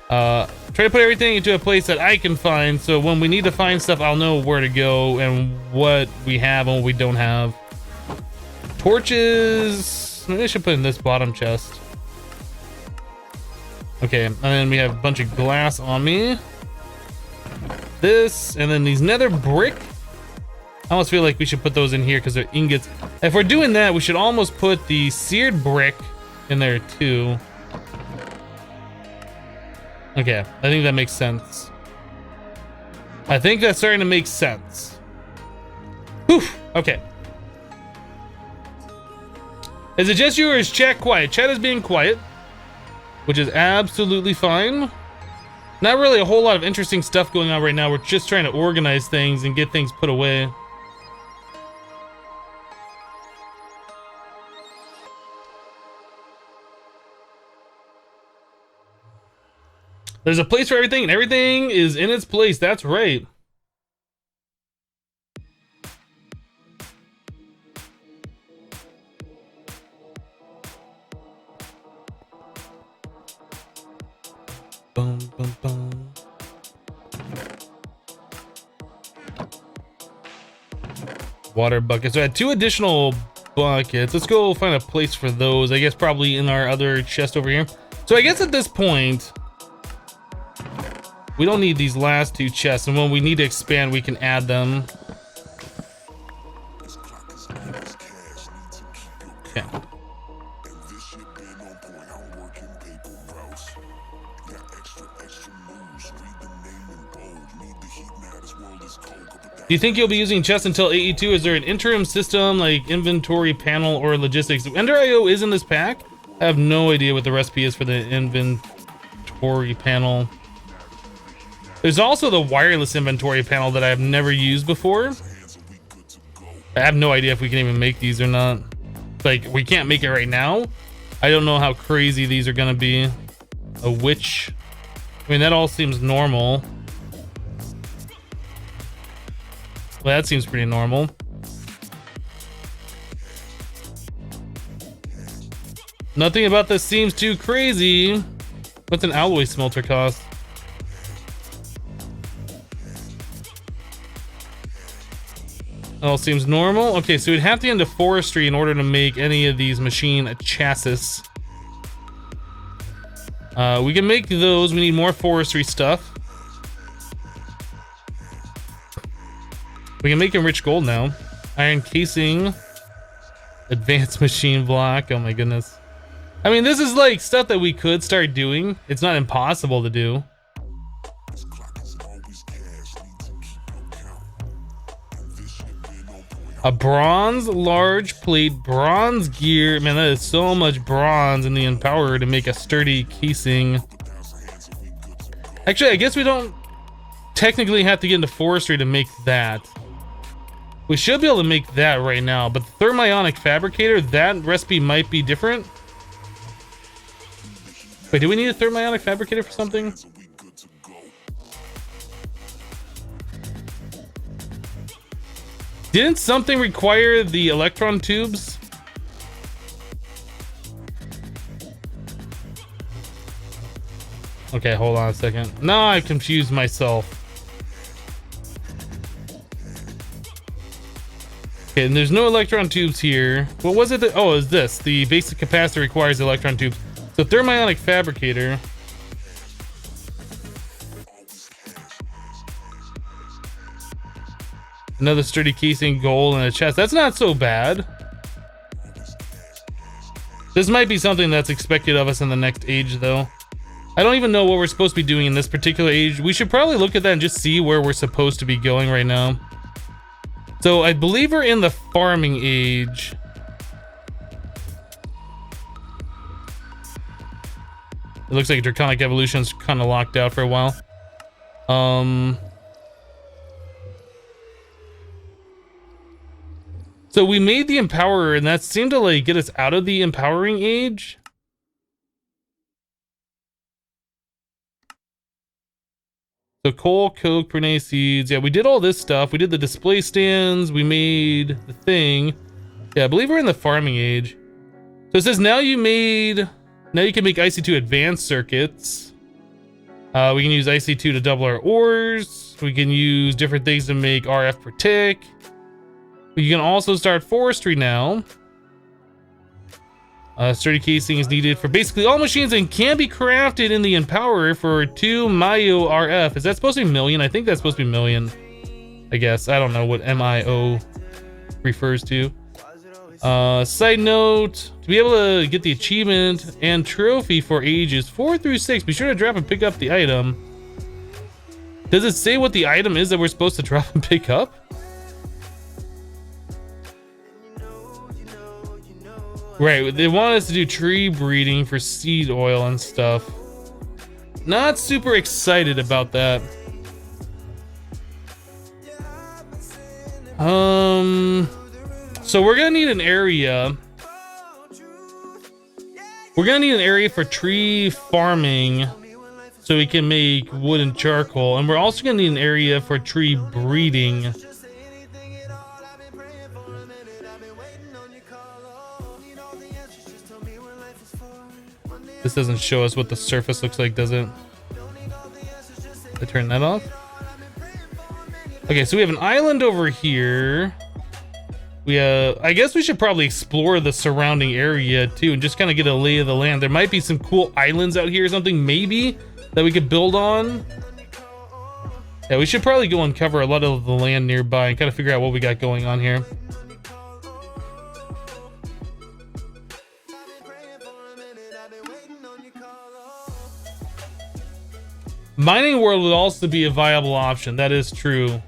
Try to put everything into a place that I can find, so when we need to find stuff, I'll know where to go and what we have and what we don't have. Torches. Maybe I should put in this bottom chest. Okay, and then we have a bunch of glass on me. This, and then these nether brick. I almost feel like we should put those in here because they're ingots. If we're doing that, we should almost put the seared brick in there too. Okay, I think that makes sense. I think that's starting to make sense. Whew, okay. Is it just you or is chat quiet? Chat is being quiet, which is absolutely fine. Not really a whole lot of interesting stuff going on right now. We're just trying to organize things and get things put away. There's a place for everything, and everything is in its place. That's right. Boom, boom, boom. Water buckets. So I had 2 additional buckets. Let's go find a place for those. I guess probably in our other chest over here. So I guess at this point, we don't need these last 2 chests, and when we need to expand, we can add them. Okay. Do you think you'll be using chests until AE2? Is there an interim system like inventory panel or logistics? Ender.io is in this pack. I have no idea what the recipe is for the inventory panel. There's also the wireless inventory panel that I have never used before. I have no idea if we can even make these or not. Like, we can't make it right now. I don't know how crazy these are gonna be. A witch. I mean, that all seems normal. Well, that seems pretty normal. Nothing about this seems too crazy. What's an alloy smelter cost? All seems normal. Okay, so we'd have to get into forestry in order to make any of these machine chassis. We can make those. We need more forestry stuff. We can make enriched gold now. Iron casing. Advanced machine block. Oh my goodness. I mean, this is like stuff that we could start doing. It's not impossible to do. A bronze large plate, bronze gear. Man, that is so much bronze in the Empower to make a sturdy casing. Actually, I guess we don't technically have to get into forestry to make that. We should be able to make that right now, but the thermionic fabricator, that recipe might be different. Wait, do we need a thermionic fabricator for something? Didn't something require the electron tubes? Okay, hold on a second. No, I confused myself. Okay, and there's no electron tubes here. What was it that, oh, is this? The basic capacitor requires electron tubes. So thermionic fabricator. Another sturdy casing, gold, and a chest. That's not so bad. This might be something that's expected of us in the next age, though. I don't even know what we're supposed to be doing in this particular age. We should probably look at that and just see where we're supposed to be going right now. So I believe we're in the farming age. It looks like Draconic Evolution's kind of locked out for a while. So we made the Empowerer, and that seemed to like get us out of the empowering age. So coal, coke, Pernay seeds. Yeah, we did all this stuff. We did the display stands. We made the thing. Yeah, I believe we're in the farming age. So it says now you can make IC2 advanced circuits. We can use IC2 to double our ores. We can use different things to make RF per tick. You can also start forestry now. Sturdy casing is needed for basically all machines and can be crafted in the Empower for 2 MIO RF. Is that supposed to be million? I think that's supposed to be million. I guess. I don't know what MIO refers to. Side note, to be able to get the achievement and trophy for ages 4 through 6, be sure to drop and pick up the item. Does it say what the item is that we're supposed to drop and pick up? Right, they want us to do tree breeding for seed oil and stuff. Not super excited about that. So we're gonna need an area. We're gonna need an area for tree farming so we can make wood and charcoal. And we're also gonna need an area for tree breeding. This doesn't show us what the surface looks like, does it? I turn that off. Okay, so we have an island over here. I guess we should probably explore the surrounding area too and just kind of get a lay of the land. There might be some cool islands out here or something, maybe, that we could build on. Yeah, we should probably go and cover a lot of the land nearby and kind of figure out what we got going on here. Mining world would also be a viable option. That is true.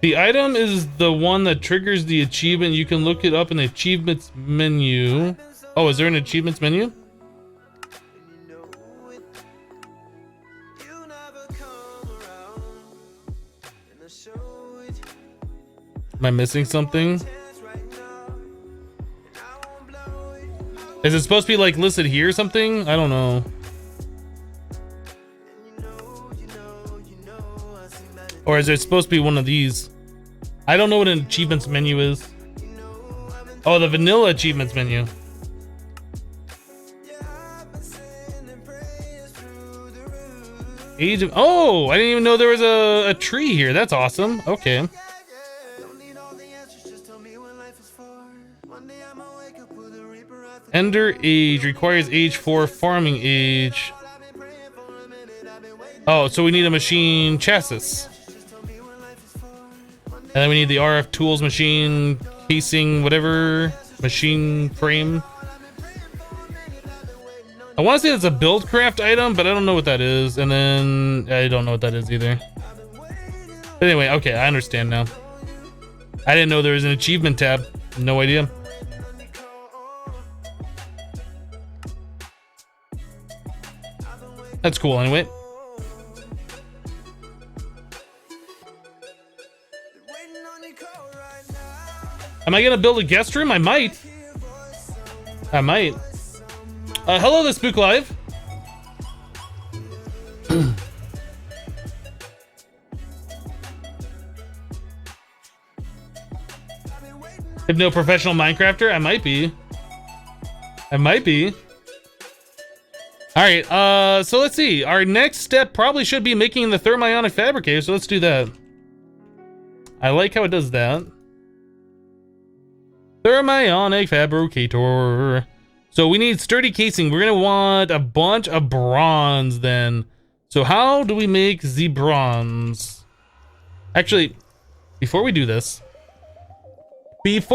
The item is the one that triggers the achievement. You can look it up in the achievements menu. Oh, is there an achievements menu? Am I missing something? Is it supposed to be like listed here or something? I don't know. Or is it supposed to be one of these? I don't know what an achievements menu is. Oh, the vanilla achievements menu. Age of... Oh, I didn't even know there was a tree here. That's awesome. Okay. Ender age requires age 4 farming age. Oh, so we need a machine chassis. And then we need the RF tools machine casing, whatever, machine frame. I want to say it's a build craft item, but I don't know what that is. And then I don't know what that is either. But anyway, okay, I understand now. I didn't know there was an achievement tab. No idea. That's cool anyway. Am I gonna build a guest room? I might. Hello, the Spook Live. If no professional Minecrafter, I might be. All right, so let's see. Our next step probably should be making the thermionic fabricator, so let's do that. I like how it does that. Thermionic fabricator. So we need sturdy casing. We're gonna want a bunch of bronze then. So how do we make the bronze? Actually, before we do this, let's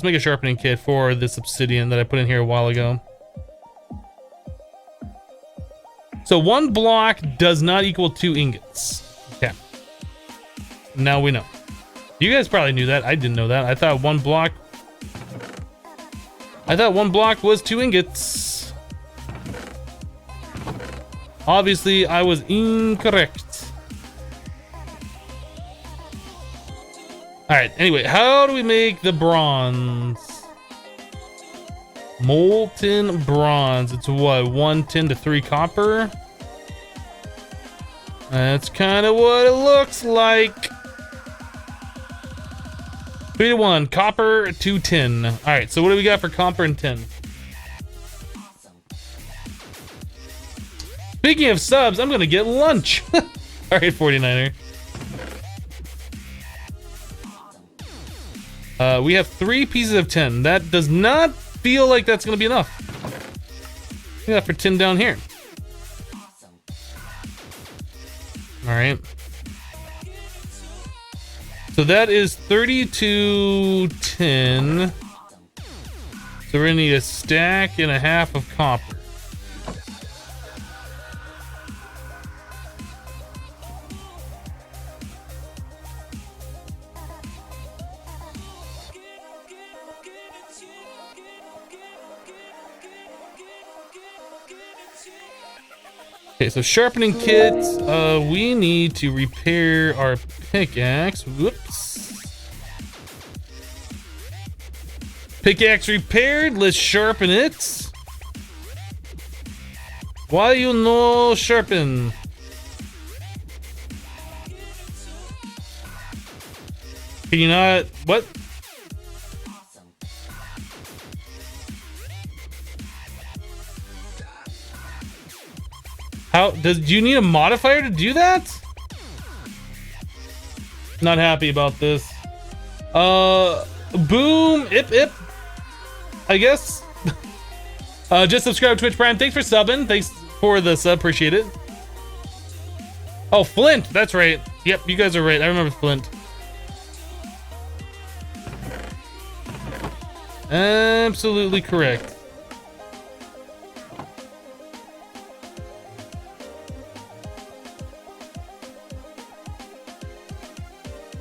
make a sharpening kit for this obsidian that I put in here a while ago. So 1 block does not equal 2 ingots. Okay. Now we know. You guys probably knew that. I didn't know that. I thought one block was 2 ingots. Obviously, I was incorrect. Alright, anyway, how do we make the bronze? Molten bronze. It's what, 1 tin to 3 copper? That's kind of what it looks like. 3 to 1, copper to tin. Alright, so what do we got for copper and tin? Speaking of subs, I'm gonna get lunch. All right, 49er. We have 3 pieces of tin. That does not feel like that's gonna be enough. We got for tin down here. All right. So that is 32 tin. So we're gonna need a stack and a half of copper. Okay, so sharpening kit, we need to repair our pickaxe. Whoops. Pickaxe repaired, let's sharpen it. Why you no sharpen? Can you not, what? How do you need a modifier to do that? Not happy about this. Boom, ip. I guess. Just subscribe to Twitch Prime. Thanks for subbing. Thanks for the sub. Appreciate it. Oh, Flint. That's right. Yep, you guys are right. I remember Flint. Absolutely correct.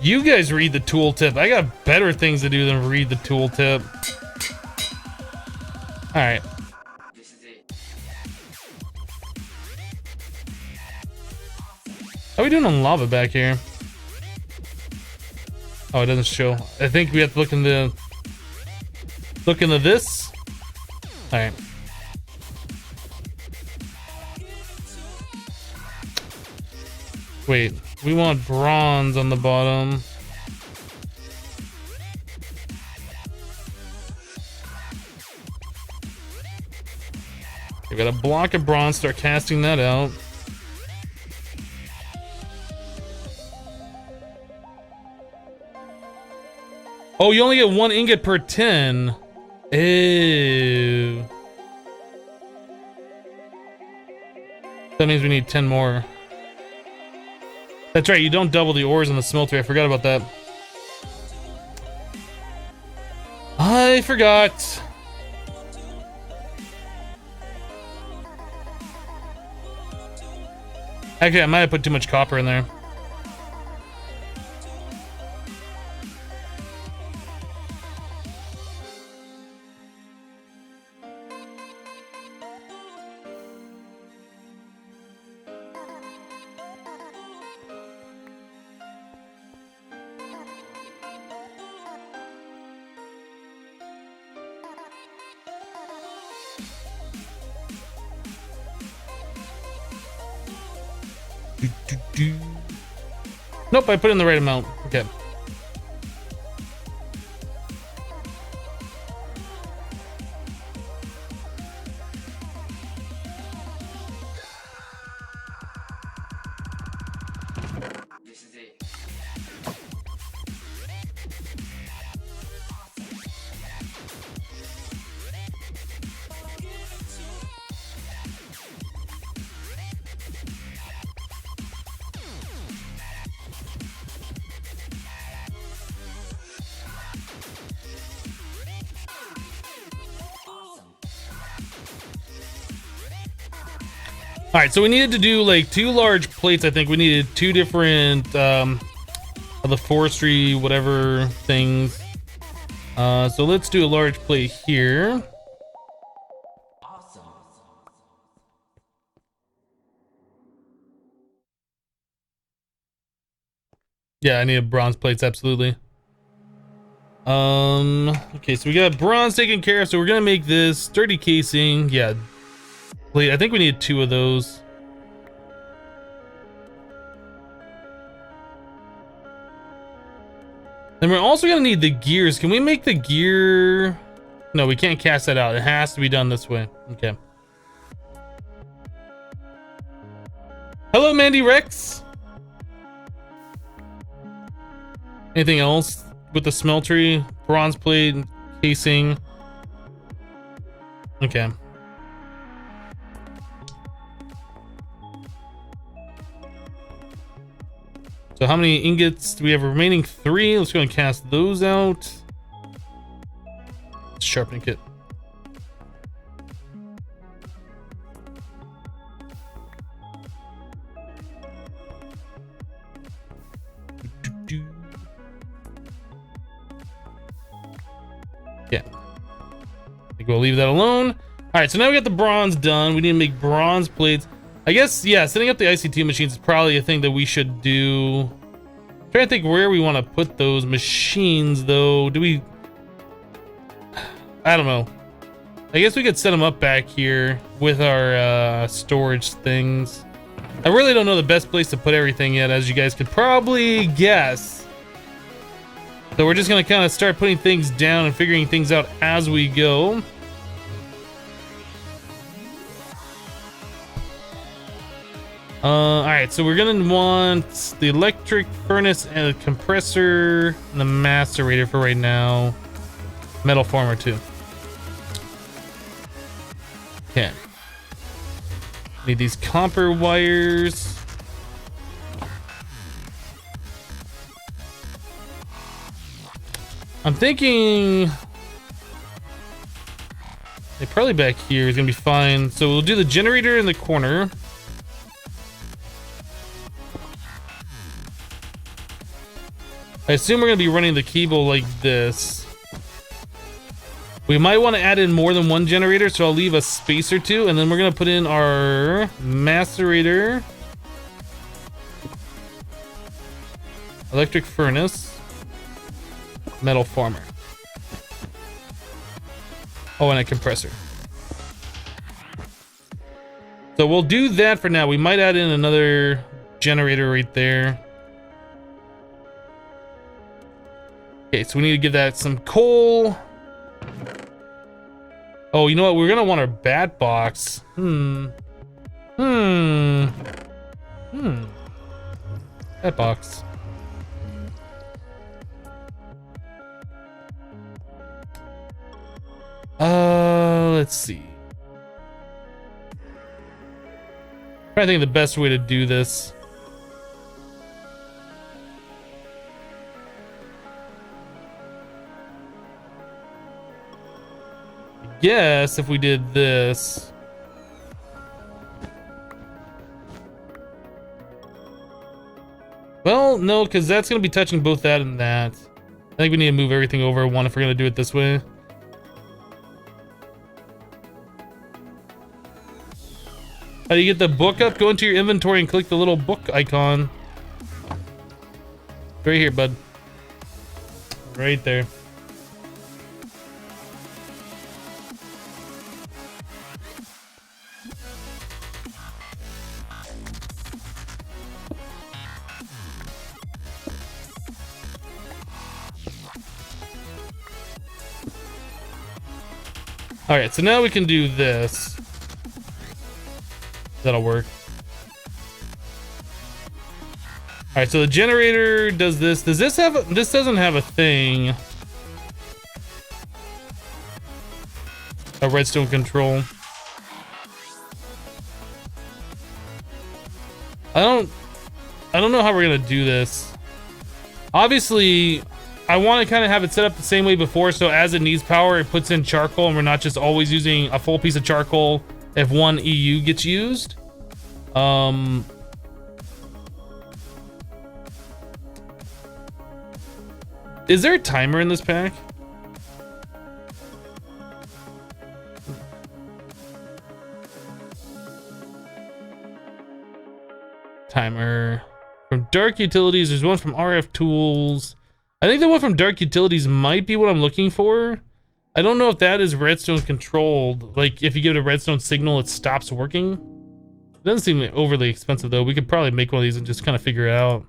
You guys read the tooltip. I got better things to do than read the tooltip. All right. How are we doing on lava back here? Oh, it doesn't show. I think we have to look into this. All right. Wait, we want bronze on the bottom. We got a block of bronze, start casting that out. Oh, you only get 1 ingot per 10. Ew. That means we need 10 more. That's right, you don't double the ores in the smelter. I forgot about that. I forgot. Actually, I might have put too much copper in there. Nope, I put in the right amount. Okay. All right, so we needed to do like 2 large plates. I think we needed 2 different of the forestry whatever things. So let's do a large plate here. Awesome. Yeah, I need bronze plates, absolutely. Okay, so we got bronze taken care of, so we're gonna make this sturdy casing. Yeah. I think we need 2 of those. Then we're also gonna need the gears. Can we make the gear? No, we can't cast that out. It has to be done this way. Okay. Hello, Mandy Rex. Anything else with the smeltery? Bronze plate, casing. Okay. So how many ingots do we have remaining? 3. Let's go and cast those out. Sharpening kit. Yeah. I think we'll leave that alone. All right, so now we got the bronze done. We need to make bronze plates. I guess, yeah, setting up the IC2 machines is probably a thing that we should do. I'm trying to think where we want to put those machines, though. Do we... I don't know. I guess we could set them up back here with our storage things. I really don't know the best place to put everything yet, as you guys could probably guess. So we're just going to kind of start putting things down and figuring things out as we go. Alright, so we're gonna want the electric furnace and the compressor and the macerator for right now. Metal former too. Okay. Need these copper wires. I'm thinking... probably back here is gonna be fine. So we'll do the generator in the corner. I assume we're going to be running the cable like this. We might want to add in more than one generator, so I'll leave a space or two, and then we're going to put in our macerator, electric furnace, metal former. Oh, and a compressor. So we'll do that for now. We might add in another generator right there. Okay, so we need to give that some coal. Oh, you know what? We're gonna want our bat box. Bat box. Let's see. I think the best way to do this. Yes, if we did this. Well, no, because that's going to be touching both that and that. I think we need to move everything over one if we're going to do it this way. How do you get the book up? Go into your inventory and click the little book icon. Right here, bud. Right there. All right, so now we can do this. That'll work. All right, so the generator does this. Does this have a, this doesn't have a thing. A redstone control. I don't know how we're gonna do this. Obviously, I want to kind of have it set up the same way before, so as it needs power, it puts in charcoal, and we're not just always using a full piece of charcoal if one EU gets used. Is there a timer in this pack? Timer. From Dark Utilities, there's one from RF Tools. I think the one from Dark Utilities might be what I'm looking for. I don't know if that is redstone controlled. Like, if you give it a redstone signal, it stops working. It doesn't seem overly expensive, though. We could probably make one of these and just kind of figure it out.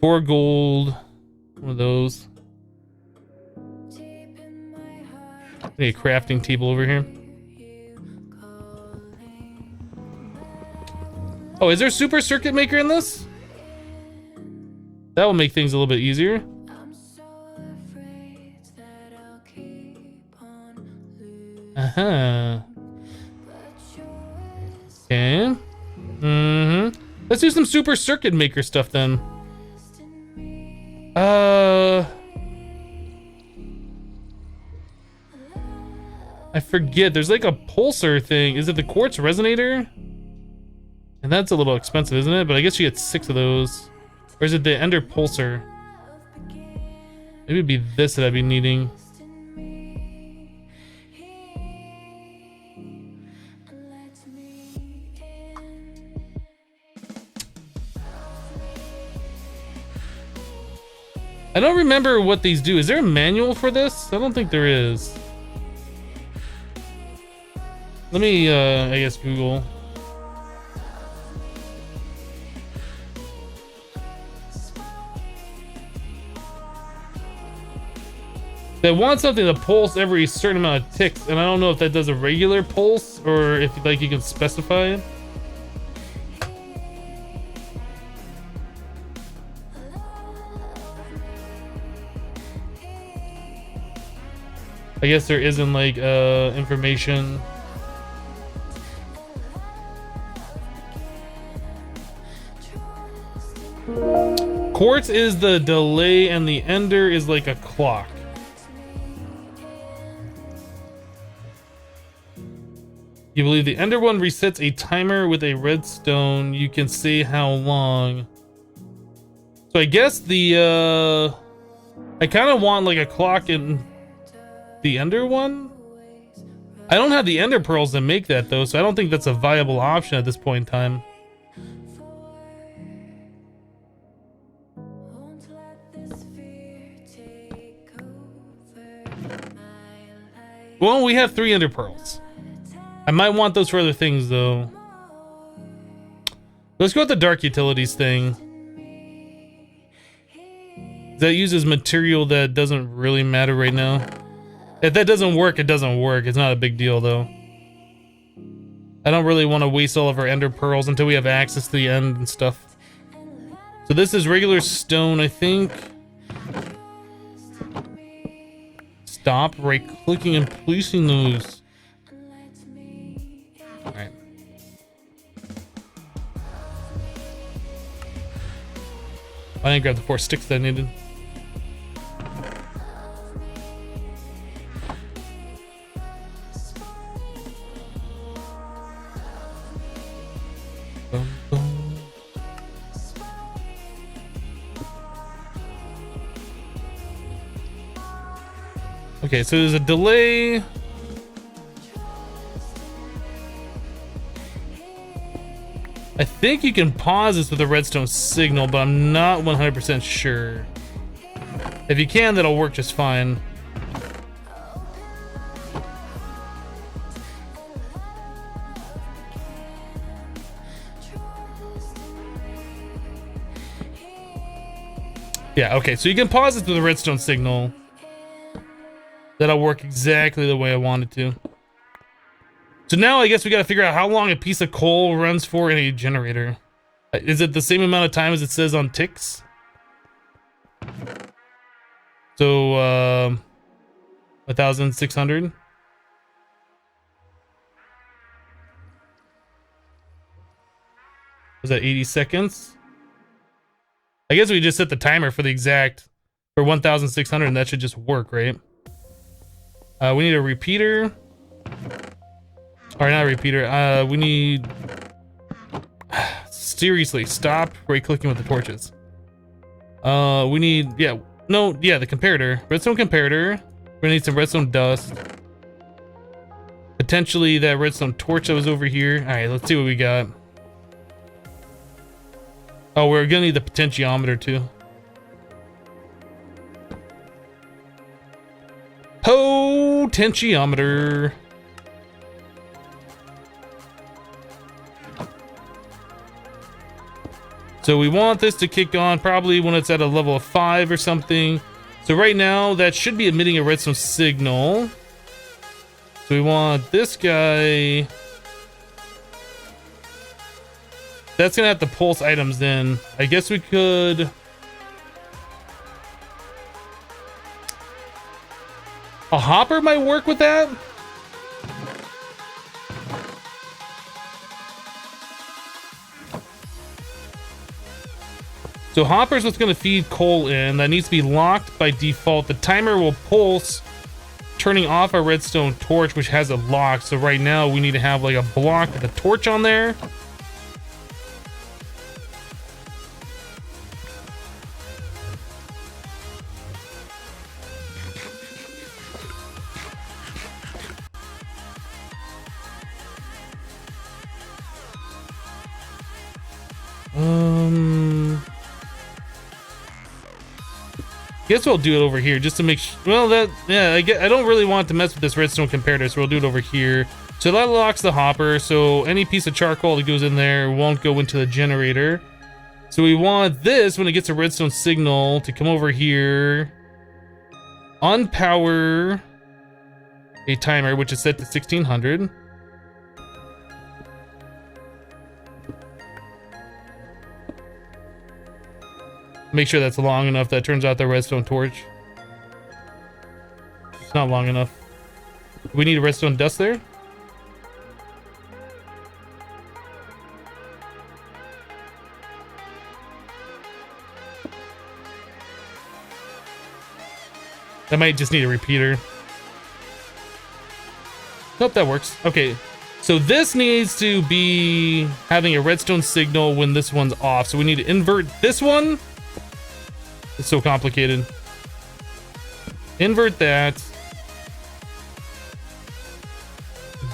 4 gold. One of those. Need a crafting table over here. Oh, is there a super circuit maker in this? That will make things a little bit easier. Uh-huh. Okay. Let's do some super circuit maker stuff then. I forget. There's like a pulsar thing. Is it the quartz resonator? And that's a little expensive, isn't it? But I guess you get 6 of those. Or is it the ender pulsar? Maybe it'd be this that I'd be needing. I don't remember what these do. Is there a manual for this? I don't think there is. Let me, I guess, Google. They want something to pulse every certain amount of ticks, and I don't know if that does a regular pulse or if like you can specify it. I guess there isn't like information. Quartz is the delay and the ender is like a clock. You believe the ender one resets a timer with a redstone. You can say how long. So I guess the I kind of want like a clock in the ender one. I don't have the ender pearls to make that though, so I don't think that's a viable option at this point in time. Well, we have 3 ender pearls. I might want those for other things though. Let's go with the dark utilities thing. That uses material that doesn't really matter right now. If that doesn't work, it doesn't work. It's not a big deal though. I don't really want to waste all of our ender pearls until we have access to the end and stuff. So this is regular stone, I think. Stop right-clicking and placing those. Alright. I didn't grab the 4 sticks that I needed. Okay, so there's a delay. I think you can pause this with a redstone signal, but I'm not 100% sure. If you can, that'll work just fine. Yeah, okay, so you can pause this with a redstone signal. That'll work exactly the way I want it to. So now I guess we gotta figure out how long a piece of coal runs for in a generator. Is it the same amount of time as it says on ticks? So, 1,600? Was that 80 seconds? I guess we just set the timer for the exact, for 1,600 and that should just work, right? We need a repeater. Or not a repeater. We need... Seriously, stop right-clicking with the torches. We need... Yeah, no, yeah, the comparator. Redstone comparator. We're gonna need some redstone dust. Potentially that redstone torch that was over here. Alright, let's see what we got. Oh, we're gonna need the potentiometer too. Potentiometer. So we want this to kick on probably when it's at a level of 5 or something. So right now that should be emitting a redstone signal. So we want this guy. That's gonna have to pulse items in. I guess we could A hopper might work with that. So hopper's what's going to feed coal in. That needs to be locked by default. The timer will pulse, turning off our redstone torch, which has a lock. So right now we need to have like a block with a torch on there. Guess we'll do it over here just to make sure. Well, I don't really want to mess with this redstone comparator, so we'll do it over here. So that locks the hopper, so any piece of charcoal that goes in there won't go into the generator. So we want this, when it gets a redstone signal, to come over here, unpower a timer, which is set to 1600. Make sure that's long enough that turns out the redstone torch. It's not long enough. Do we need a redstone dust there? That might just need a repeater. Nope, that works. Okay, so this needs to be having a redstone signal when this one's off. So we need to invert this one. It's so complicated. Invert that.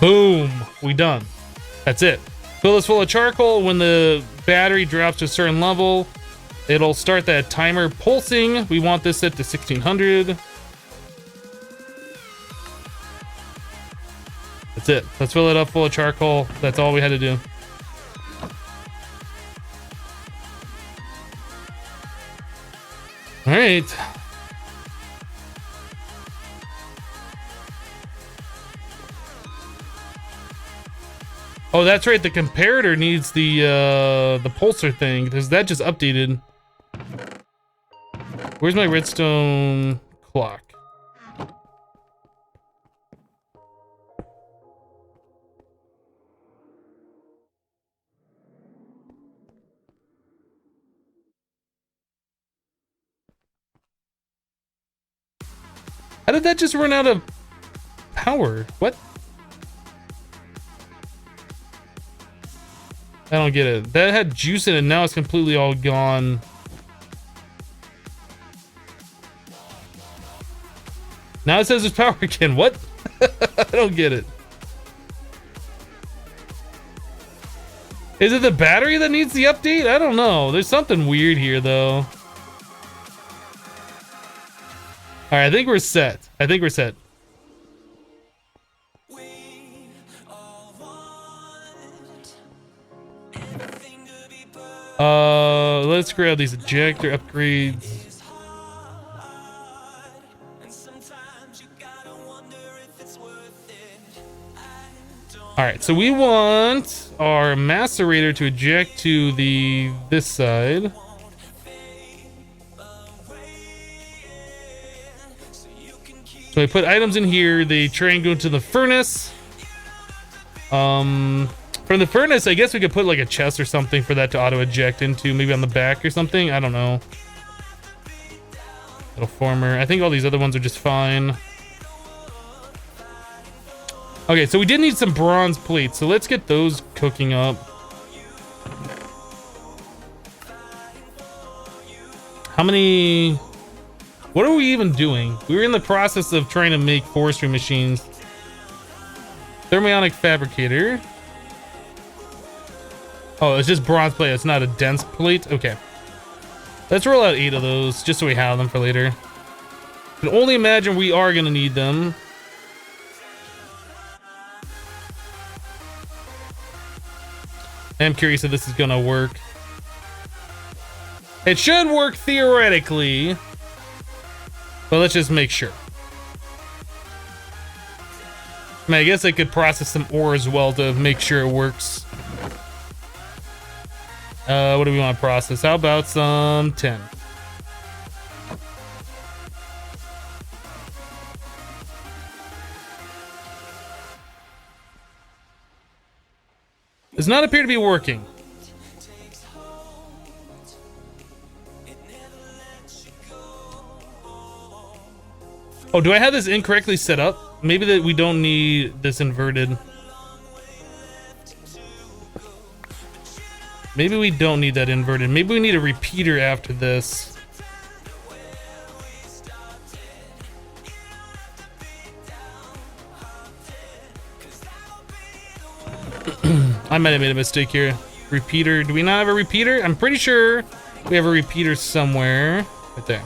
Boom. We done. That's it. Fill this full of charcoal. When the battery drops to a certain level, it'll start that timer pulsing. We want this set to 1600. That's it. Let's fill it up full of charcoal. That's all we had to do. All right. Oh, that's right. The comparator needs the pulsar thing because that just updated. Where's my redstone clock? How did that just run out of power? What? I don't get it. That had juice in it, now it's completely all gone. Now it says there's power again. What? I don't get it. Is it the battery that needs the update? I don't know. There's something weird here, though. All right, I think we're set. I think we're set. Let's grab these ejector upgrades. All right, so we want our macerator to eject to this side. So I put items in here, they try and go to the furnace. From the furnace, I guess we could put like a chest or something for that to auto-eject into, maybe on the back or something, I don't know. Little former, I think all these other ones are just fine. Okay, so we did need some bronze plates, so let's get those cooking up. How many... What are we even doing? We were in the process of trying to make forestry machines. Thermionic fabricator. Oh, it's just bronze plate. It's not a dense plate. Okay. Let's roll out 8 of those just so we have them for later. I can only imagine we are going to need them. I'm curious if this is going to work. It should work theoretically. But let's just make sure. I mean, I guess I could process some ore as well to make sure it works. What do we want to process? How about some tin? Does not appear to be working. Oh, do I have this incorrectly set up? Maybe that we don't need this inverted. Maybe we don't need that inverted. Maybe we need a repeater after this. I might have made a mistake here. Repeater. Do we not have a repeater? I'm pretty sure we have a repeater somewhere. Right there.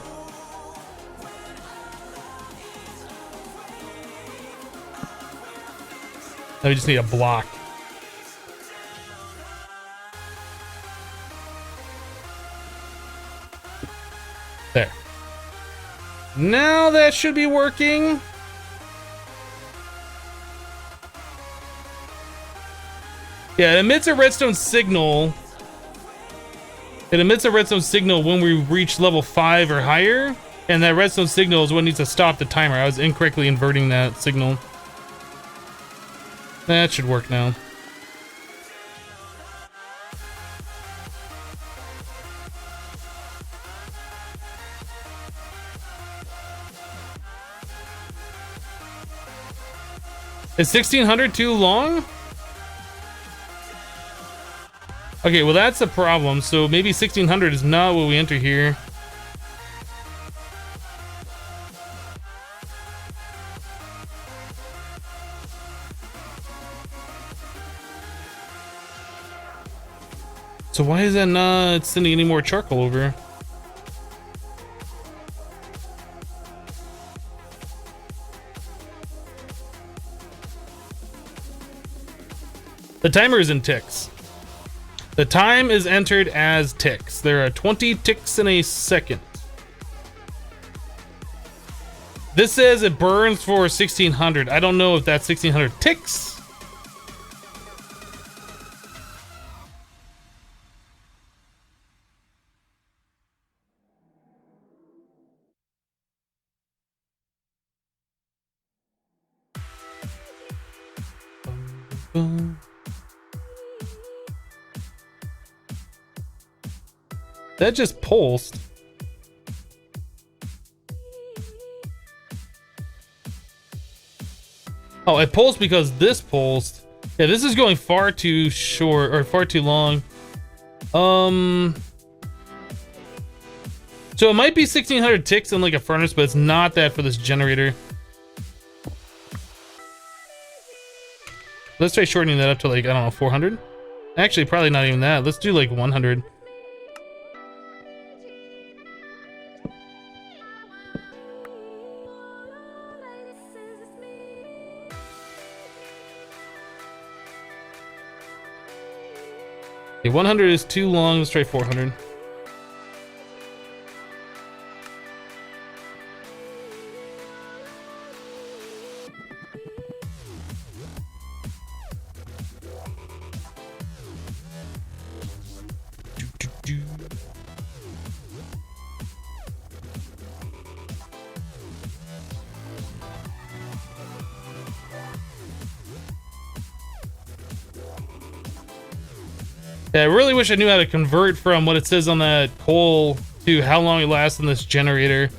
Now we just need a block. There. Now that should be working. Yeah, it emits a redstone signal. It emits a redstone signal when we reach level 5 or higher. And that redstone signal is what needs to stop the timer. I was incorrectly inverting that signal. That should work now. Is 1600 too long? Okay, well that's a problem. So maybe 1600 is not what we enter here. So why is that not sending any more charcoal over? The timer is in ticks. The time is entered as ticks. There are 20 ticks in a second. This says it burns for 1600. I don't know if that's 1600 ticks. That just pulsed. Oh, it pulsed because this pulsed. Yeah, this is going far too short or far too long. So it might be 1600 ticks in like a furnace, but it's not that for this generator. Let's try shortening that up to like, I don't know, 400? Actually, probably not even that. Let's do like 100. Okay, 100 is too long. Let's try 400. Yeah, I really wish I knew how to convert from what it says on that coal to how long it lasts in this generator.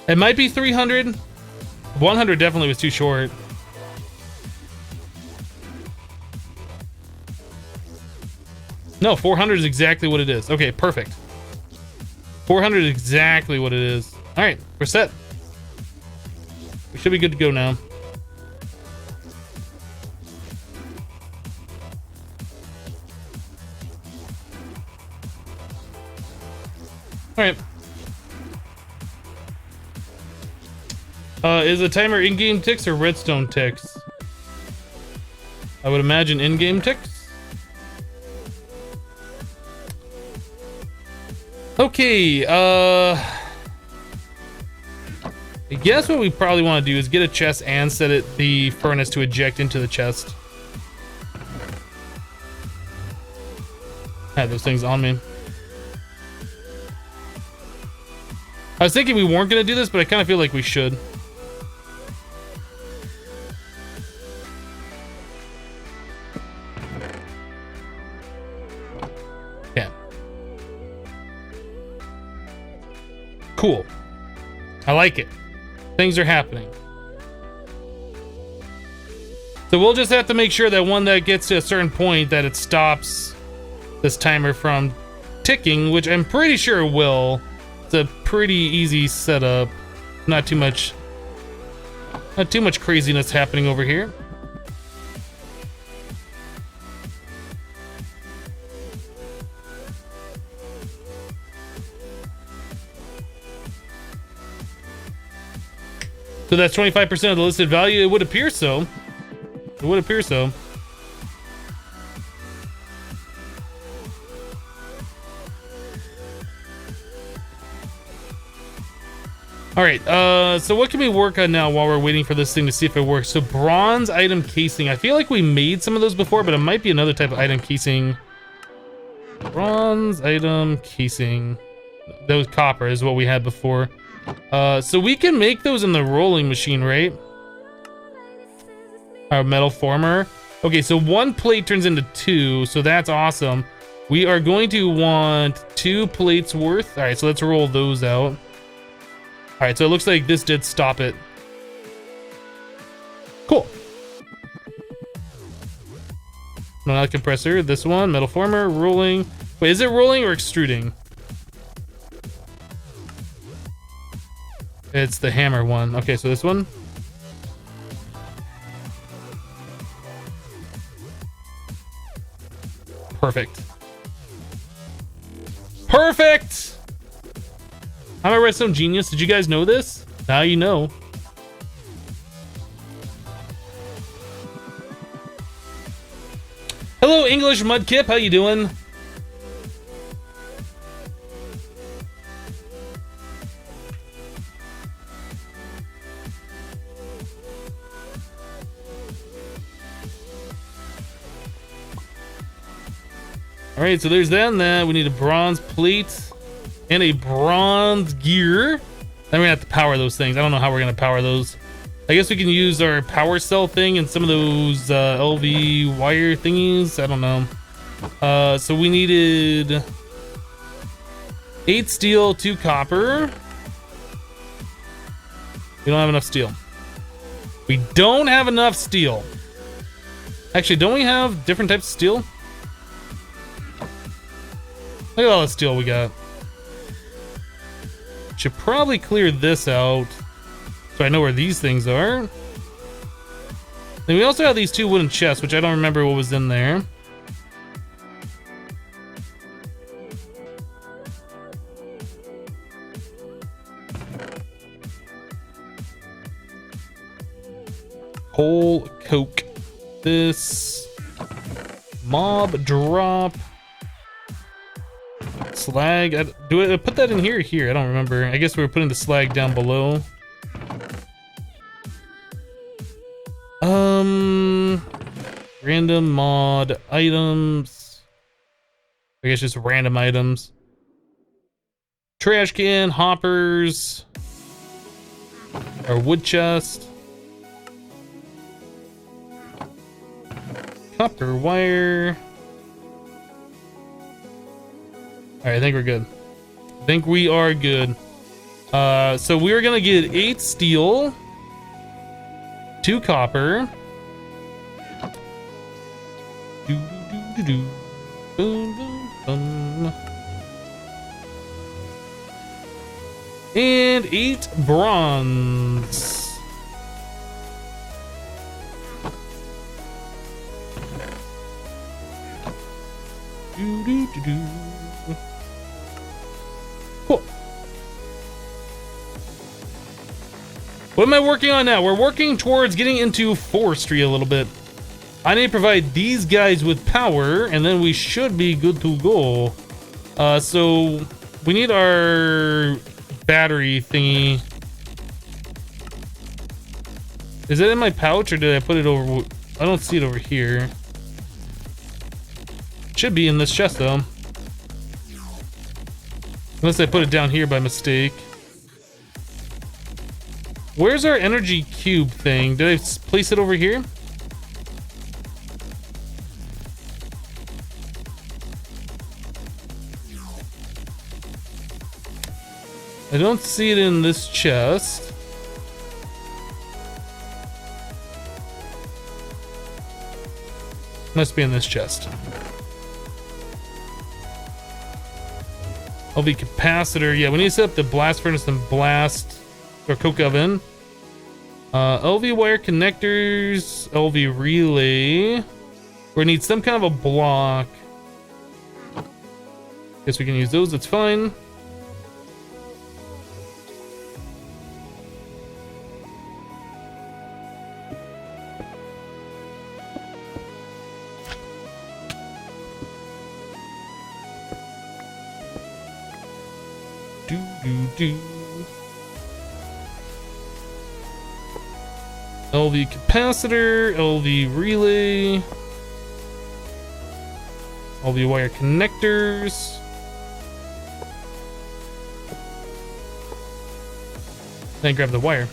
It might be 300. 100 definitely was too short. No, 400 is exactly what it is. Okay, perfect. 400 is exactly what it is. All right, we're set. We should be good to go now. All right. Is the timer in-game ticks or redstone ticks? I would imagine in-game ticks. Okay, I guess what we probably want to do is get a chest and set the furnace to eject into the chest. I had those things on me. I was thinking we weren't going to do this, but I kind of feel like we should. Cool. I like it. Things are happening. So we'll just have to make sure that one that gets to a certain point that it stops this timer from ticking, which I'm pretty sure it will. It's a pretty easy setup. Not too much craziness happening over here. So that's 25% of the listed value. It would appear so. It would appear so. All right, so what can we work on now while we're waiting for this thing to see if it works? So bronze item casing. I feel like we made some of those before, but it might be another type of item casing. Bronze item casing. Those copper is what we had before. So we can make those in the rolling machine, right? Our metal former. Okay, so one plate turns into two, so that's awesome. We are going to want 2 plates worth. All right, so let's roll those out. All right, so it looks like this did stop it. Cool. No, not compressor. This one, metal former, rolling. Wait, is it rolling or extruding? It's the hammer one. Okay, so this one. Perfect. Perfect! I'm a redstone genius. Did you guys know this? Now you know. Hello, English Mudkip. How you doing? All right, so there's that and that. We need a bronze plate and a bronze gear. Then we have to power those things. I don't know how we're gonna power those. I guess we can use our power cell thing and some of those LV wire thingies. I don't know. So we needed 8 steel, 2 copper. We don't have enough steel. We don't have enough steel. Actually, don't we have different types of steel? Look at all the steel we got. Should probably clear this out so I know where these things are. Then we also have these 2 wooden chests, which I don't remember what was in there. Whole coke. This mob drop. Slag. Do I put that in here or here? I don't remember. I guess we were putting the slag down below. Random mod items. I guess just random items. Trash can, hoppers. Our wood chest. Copper wire. All right, I think we're good. I think we are good. So we're gonna get 8 steel, 2 copper, and 8 bronze. Cool. What am I working on now? We're working towards getting into forestry a little bit. I need to provide these guys with power, and then we should be good to go. So we need our battery thingy. Is it in my pouch, or did I put it over? I don't see it over here. Should be in this chest though. Unless I put it down here by mistake. Where's our energy cube thing? Did I place it over here? I don't see it in this chest. Must be in this chest. LV capacitor. Yeah, we need to set up the blast furnace and blast or coke oven. LV wire connectors, LV relay. We need some kind of a block. Guess we can use those, that's fine. LV capacitor, LV relay, LV wire connectors. Then grab the wire.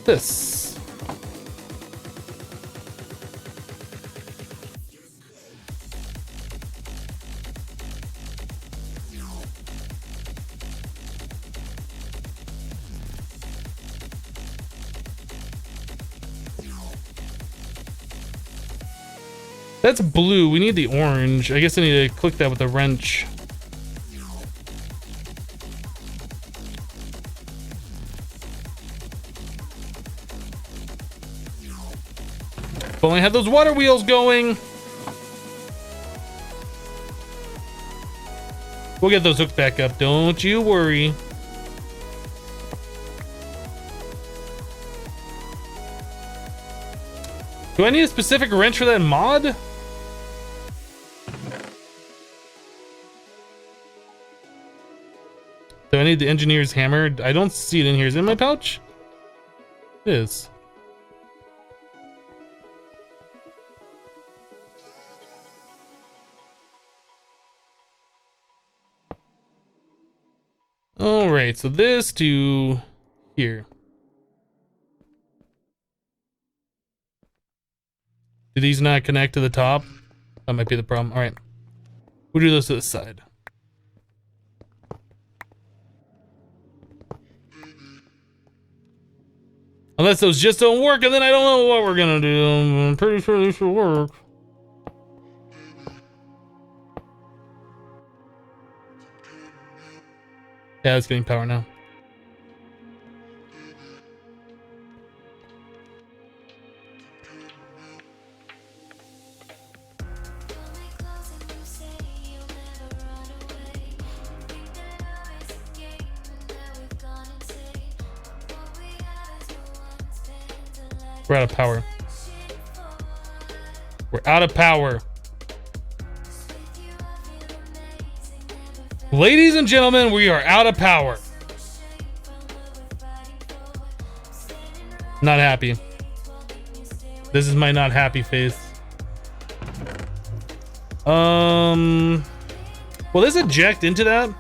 This. That's blue. We need the orange. I guess I need to click that with a wrench. If only I had those water wheels going. We'll get those hooked back up. Don't you worry. Do I need a specific wrench for that mod? Do I need the engineer's hammer? I don't see it in here. Is it in my pouch? It is. Alright, so this to here. Do these not connect to the top? That might be the problem. Alright. We'll do this to the side. Unless those just don't work, and then I don't know what we're gonna do. I'm pretty sure they should work. Yeah, it's getting power now. We're out of power. We're out of power. Ladies and gentlemen, we are out of power. Not happy. This is my not happy face. Will this eject into that?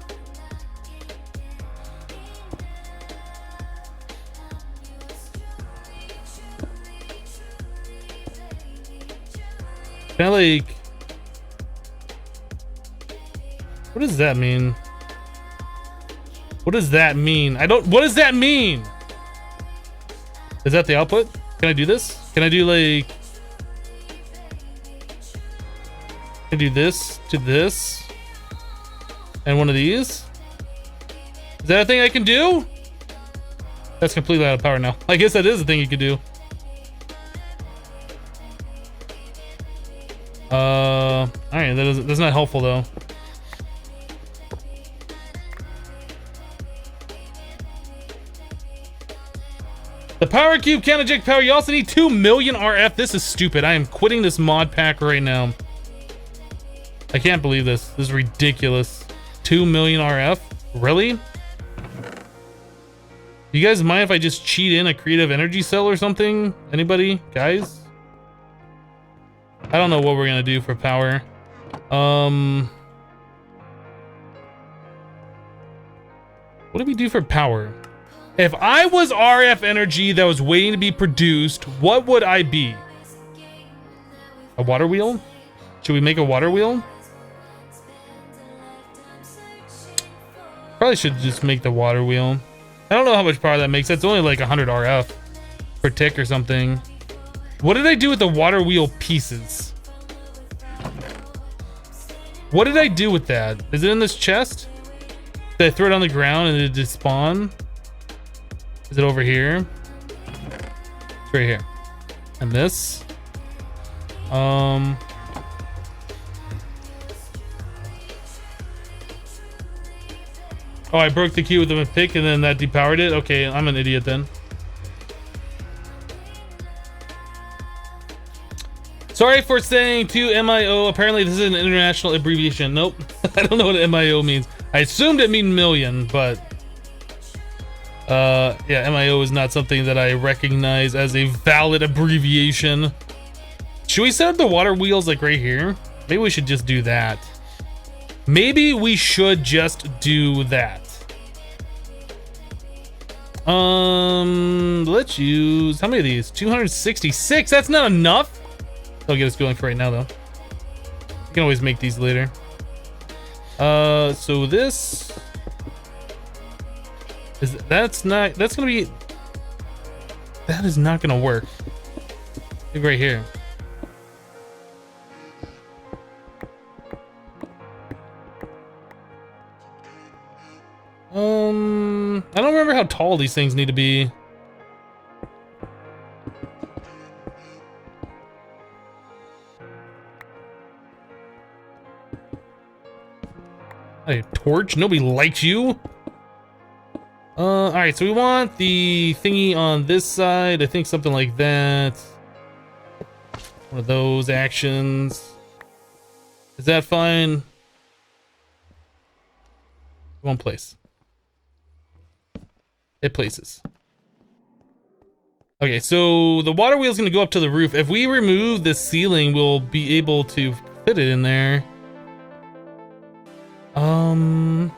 Can I like... What does that mean? What does that mean? What does that mean? Is that the output? Can I do this? Can I do like... Can I do this to this? And one of these? Is that a thing I can do? That's completely out of power now. I guess that is a thing you could do. Alright, that's not helpful though. The power cube can't eject power. You also need 2 million RF. This is stupid. I am quitting this mod pack right now. I can't believe this. This is ridiculous. 2 million RF? Really? You guys mind if I just cheat in a creative energy cell or something? Anybody? Guys? I don't know what we're gonna do for power. What do we do for power? If I was RF energy that was waiting to be produced, what would I be? A water wheel? Should we make a water wheel? Probably should just make the water wheel. I don't know how much power that makes. That's only like 100 RF per tick or something. What did I do with the water wheel pieces? What did I do with that? Is it in this chest? Did I throw it on the ground and it just spawn? Is it over here? It's right here. And this? Oh, I broke the key with a pick and then that depowered it? Okay, I'm an idiot then. Sorry for saying to MIO. Apparently this is an international abbreviation. Nope. I don't know what MIO means. I assumed it mean million, but yeah, MIO is not something that I recognize as a valid abbreviation. Should we set up the water wheels like right here? Maybe we should just do that. Maybe we should just do that. Let's use, how many of these? 266. That's not enough. I'll get us going for right now though. You can always make these later. So this is, that's not, that's gonna be, that is not gonna work. Look right here. I don't remember how tall these things need to be. A torch? Nobody likes you. All right, so we want the thingy on this side. I think something like that. One of those actions. Is that fine? One place. It places. Okay, so the water wheel is going to go up to the roof. If we remove the ceiling, we'll be able to fit it in there. I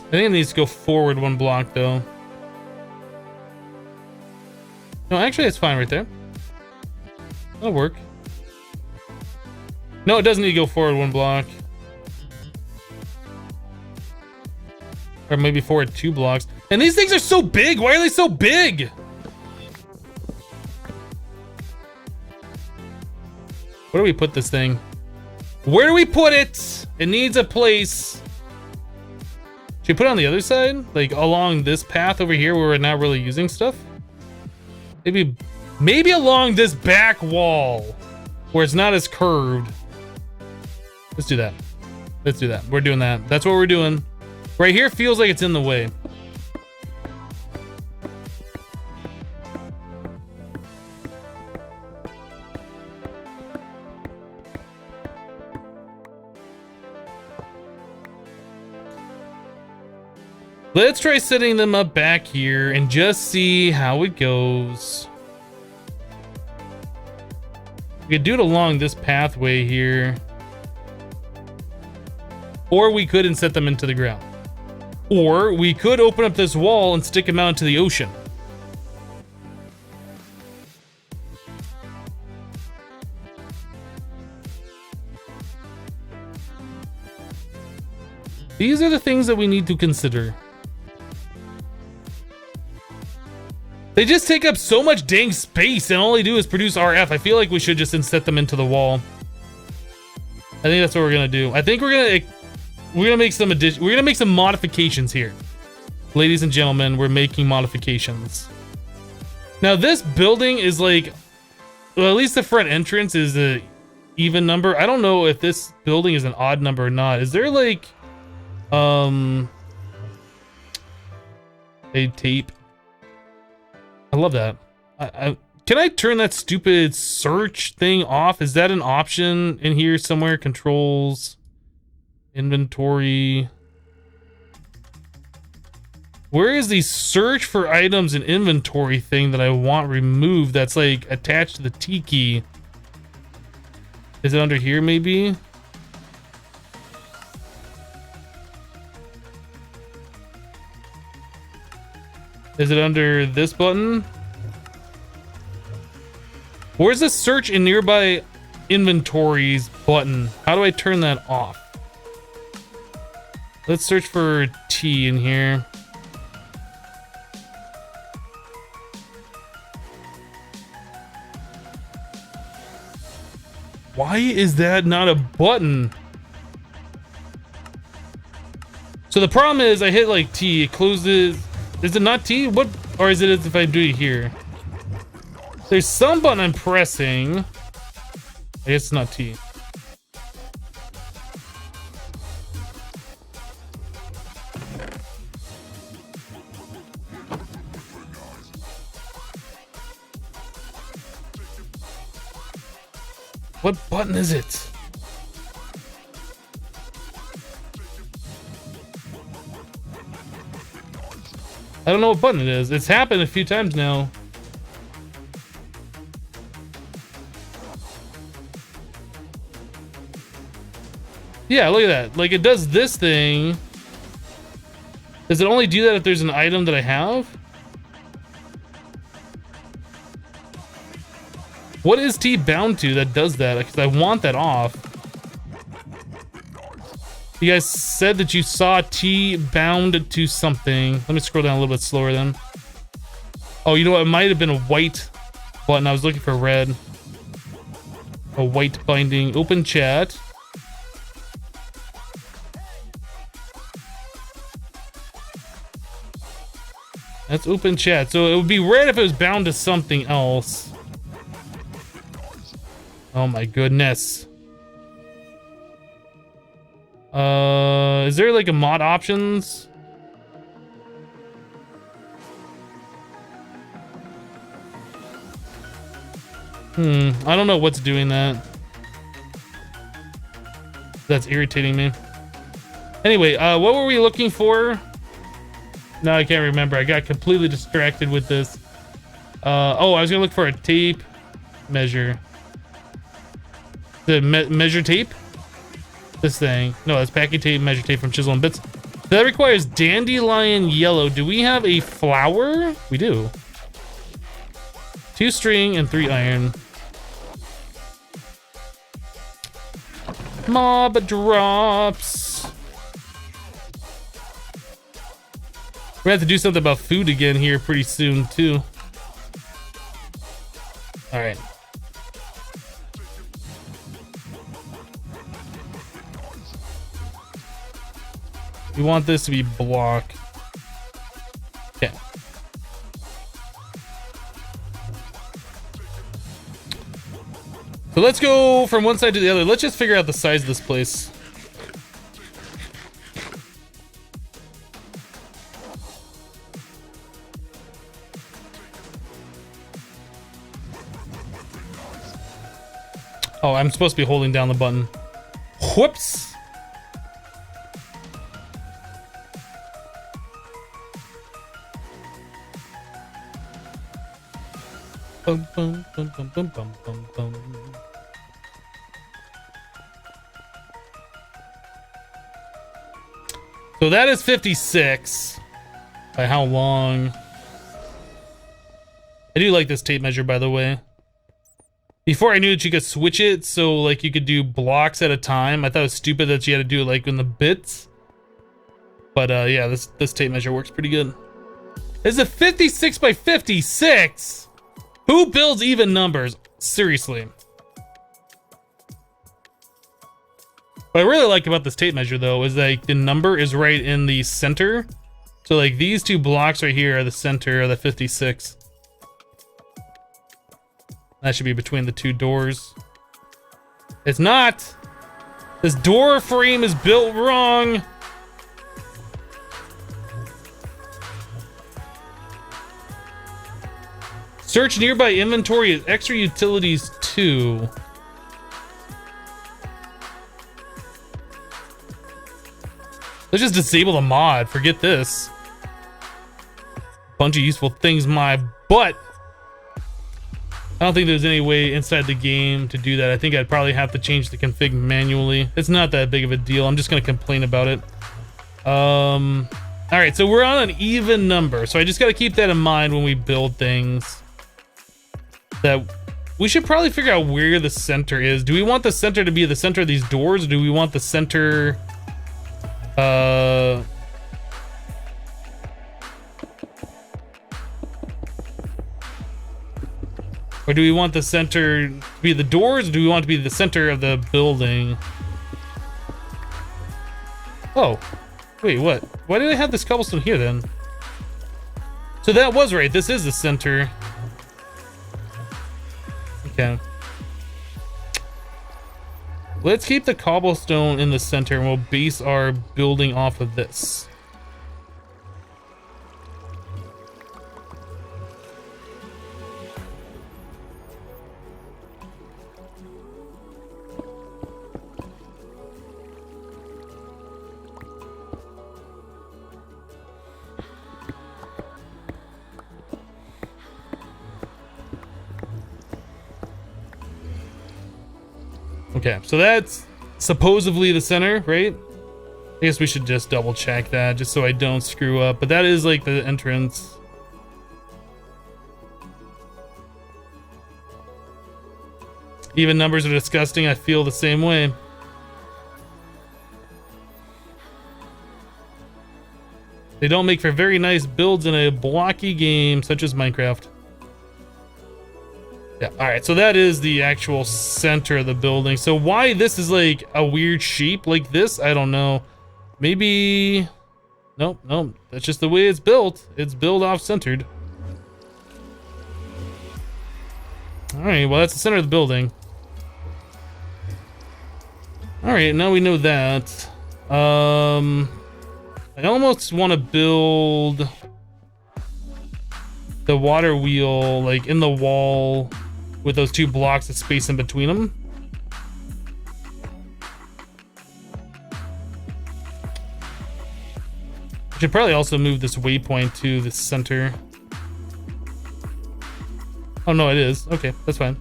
think it needs to go forward one block, though. No, actually, it's fine right there. That'll work. No, it doesn't need to go forward one block. Or maybe forward 2 blocks. And these things are so big. Why are they so big? Where do we put this thing? Where do we put it? It needs a place. Should we put it on the other side? Like along this path over here where we're not really using stuff? Maybe along this back wall where it's not as curved. Let's do that. Let's do that. We're doing that. That's what we're doing. Right here feels like it's in the way. Let's try setting them up back here and just see how it goes. We could do it along this pathway here. Or we could set them into the ground. Or we could open up this wall and stick them out into the ocean. These are the things that we need to consider. They just take up so much dang space and all they do is produce RF. I feel like we should just set them into the wall. I think that's what we're gonna do. I think we're gonna make some we're gonna make some modifications here. Ladies and gentlemen, we're making modifications. Now this building is like, well, at least the front entrance is a even number. I don't know if this building is an odd number or not. Is there like a tape? I love that. Can I turn that stupid search thing off? Is that an option in here somewhere? Controls, inventory. Where is the search for items and inventory thing that I want removed that's like attached to the T key? Is it under here maybe? Is it under this button? Where's the search in nearby inventories button? How do I turn that off? Let's search for T in here. Why is that not a button? So the problem is I hit like T, it closes. Is it not T? What, or is it if I do it here? There's some button I'm pressing. I guess it's not T. What button is it? I don't know what button it is. It's happened a few times now. Yeah, look at that. Like, it does this thing. Does it only do that if there's an item that I have? What is T bound to that does that? Because I want that off. You guys said that you saw T bound to something. Let me scroll down a little bit slower then. Oh, you know what? It might have been a white button. I was looking for red. A white binding. Open chat. That's open chat. So it would be red if it was bound to something else. Oh my goodness. Is there like a mod options? I don't know what's doing that. That's irritating me. Anyway, what were we looking for? No, I can't remember. I got completely distracted with this. Oh, I was gonna look for a tape measure. The measure tape? This thing. No, that's packing tape, measure tape from Chisel and Bits. That requires dandelion yellow. Do we have a flower? We do. 2 string and 3 iron. Mob drops. We're gonna have to do something about food again here pretty soon too. All right. We want this to be block. Okay. So let's go from one side to the other. Let's just figure out the size of this place. Oh, I'm supposed to be holding down the button. Whoops. Bum, bum, bum, bum, bum, bum, bum, bum. So that is 56. By how long? I do like this tape measure, by the way. Before I knew that you could switch it, so like you could do blocks at a time. I thought it was stupid that you had to do it like in the bits. But yeah, this tape measure works pretty good. It's a 56 by 56. Who builds even numbers? Seriously. What I really like about this tape measure though is like the number is right in the center. So like these 2 blocks right here are the center of the 56. That should be between the 2 doors. It's not. This door frame is built wrong. Search nearby inventory as extra utilities 2. Let's just disable the mod. Forget this. Bunch of useful things, my butt. I don't think there's any way inside the game to do that. I think I'd probably have to change the config manually. It's not that big of a deal. I'm just gonna complain about it. All right, so we're on an even number. So I just gotta keep that in mind when we build things. That we should probably figure out where the center is. Do we want the center to be the center of these doors? Or do we want the center... Or do we want the center to be the doors? Or do we want it to be the center of the building? Oh, wait, what? Why did I have this cobblestone here then? So that was right. This is the center. Okay. Let's keep the cobblestone in the center and we'll base our building off of this. Okay, so that's supposedly the center, right? I guess we should just double check that just so I don't screw up, but that is like the entrance. Even numbers are disgusting. I feel the same way. They don't make for very nice builds in a blocky game such as Minecraft. Yeah, alright, so that is the actual center of the building. So why this is like a weird shape like this, I don't know. Maybe... Nope, that's just the way it's built. It's built off-centered. Alright, well that's the center of the building. Alright, now we know that. I almost want to build the water wheel like in the wall with those two blocks of space in between them. I should probably also move this waypoint to the center. Oh no, it is. Okay, that's fine.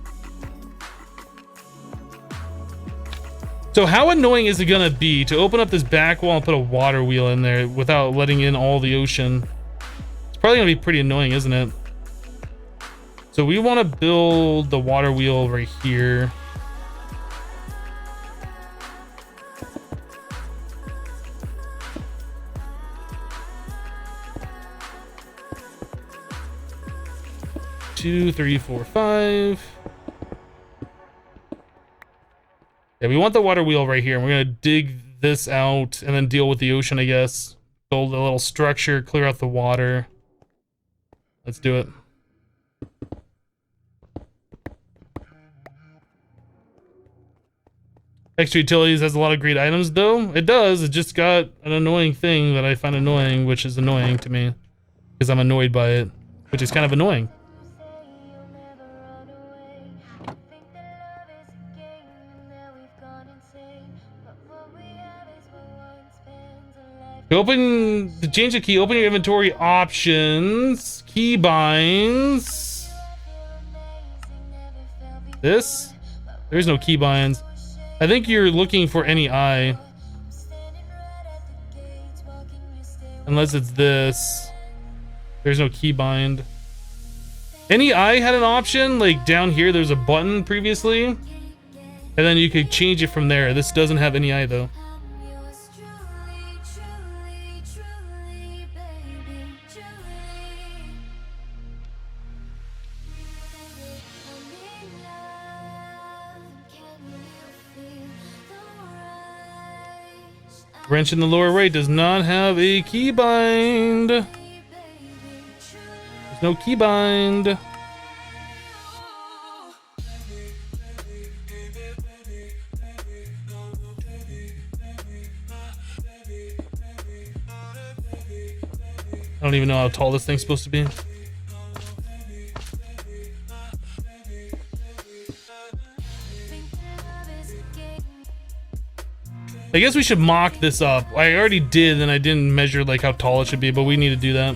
So how annoying is it gonna be to open up this back wall and put a water wheel in there without letting in all the ocean? It's probably gonna be pretty annoying, isn't it? So we want to build the water wheel right here. Two, three, four, five. Yeah, we want the water wheel right here. And we're gonna dig this out and then deal with the ocean, I guess. Build a little structure, clear out the water. Let's do it. FTB Utilities has a lot of great items, though. It does. It just got an annoying thing that I find annoying, which is annoying to me. Because I'm annoyed by it, which is kind of annoying. To change the key, open your inventory options, key binds. This? There's no key binds. I think you're looking for any eye. Unless it's this. There's no keybind. Any eye had an option, like down here there's a button previously. And then you could change it from there. This doesn't have any eye though. Wrench in the lower right does not have a keybind. There's no keybind. I don't even know how tall this thing's supposed to be. I guess we should mock this up. I already did, and I didn't measure like how tall it should be, but we need to do that.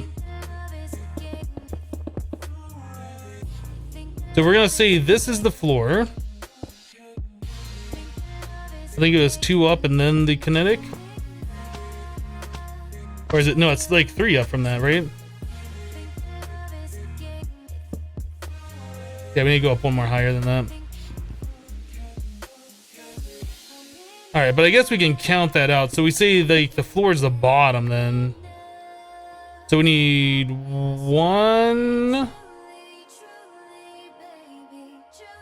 So we're gonna say this is the floor. I think it was 2 up and then the kinetic. Or is it? No, it's like 3 up from that, right? Yeah, we need to go up one more higher than that. All right, but I guess we can count that out. So we say the floor is the bottom then. So we need 1,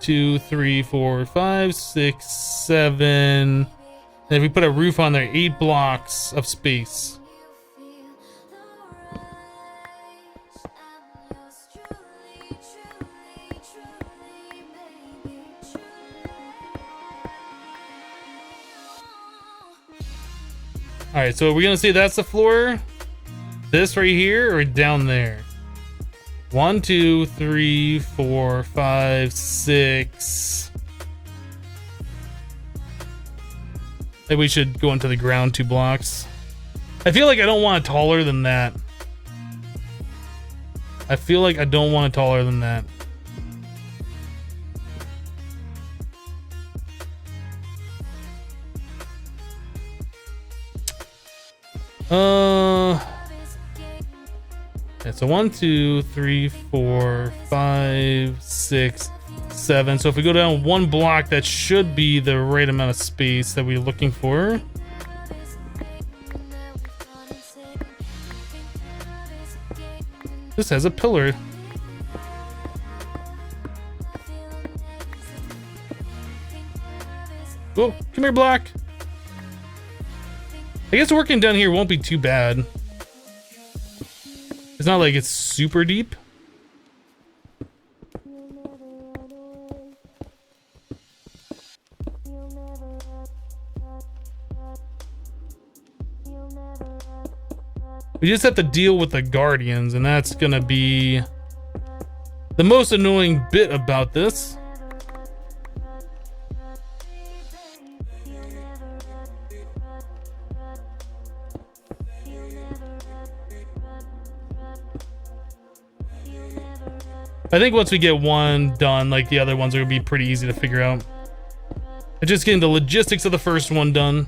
2, 3, 4, 5, 6, 7. And if we put a roof on there, 8 blocks of space. All right, so are we gonna say that's the floor? This right here or down there? 1, 2, 3, 4, 5, 6. Maybe we should go into the ground 2 blocks. I feel like I don't want it taller than that. I feel like I don't want it taller than that. Yeah, so 1, 2, 3, 4, 5, 6, 7. So if we go down 1 block, that should be the right amount of space that we're looking for. This has a pillar. Whoa, come here, block. I guess working down here won't be too bad. It's not like it's super deep. We just have to deal with the guardians, and that's gonna be the most annoying bit about this. I think once we get one done, like the other ones are gonna be pretty easy to figure out. It's just getting the logistics of the first one done.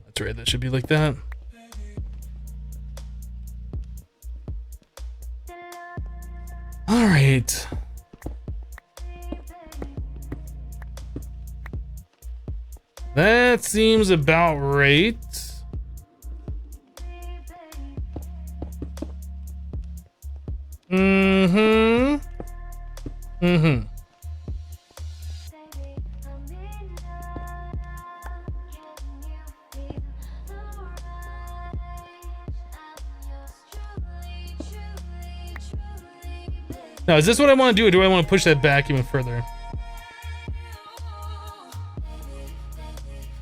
That's right, that should be like that. All right. That seems about right. Now, is this what I want to do, or do I want to push that back even further?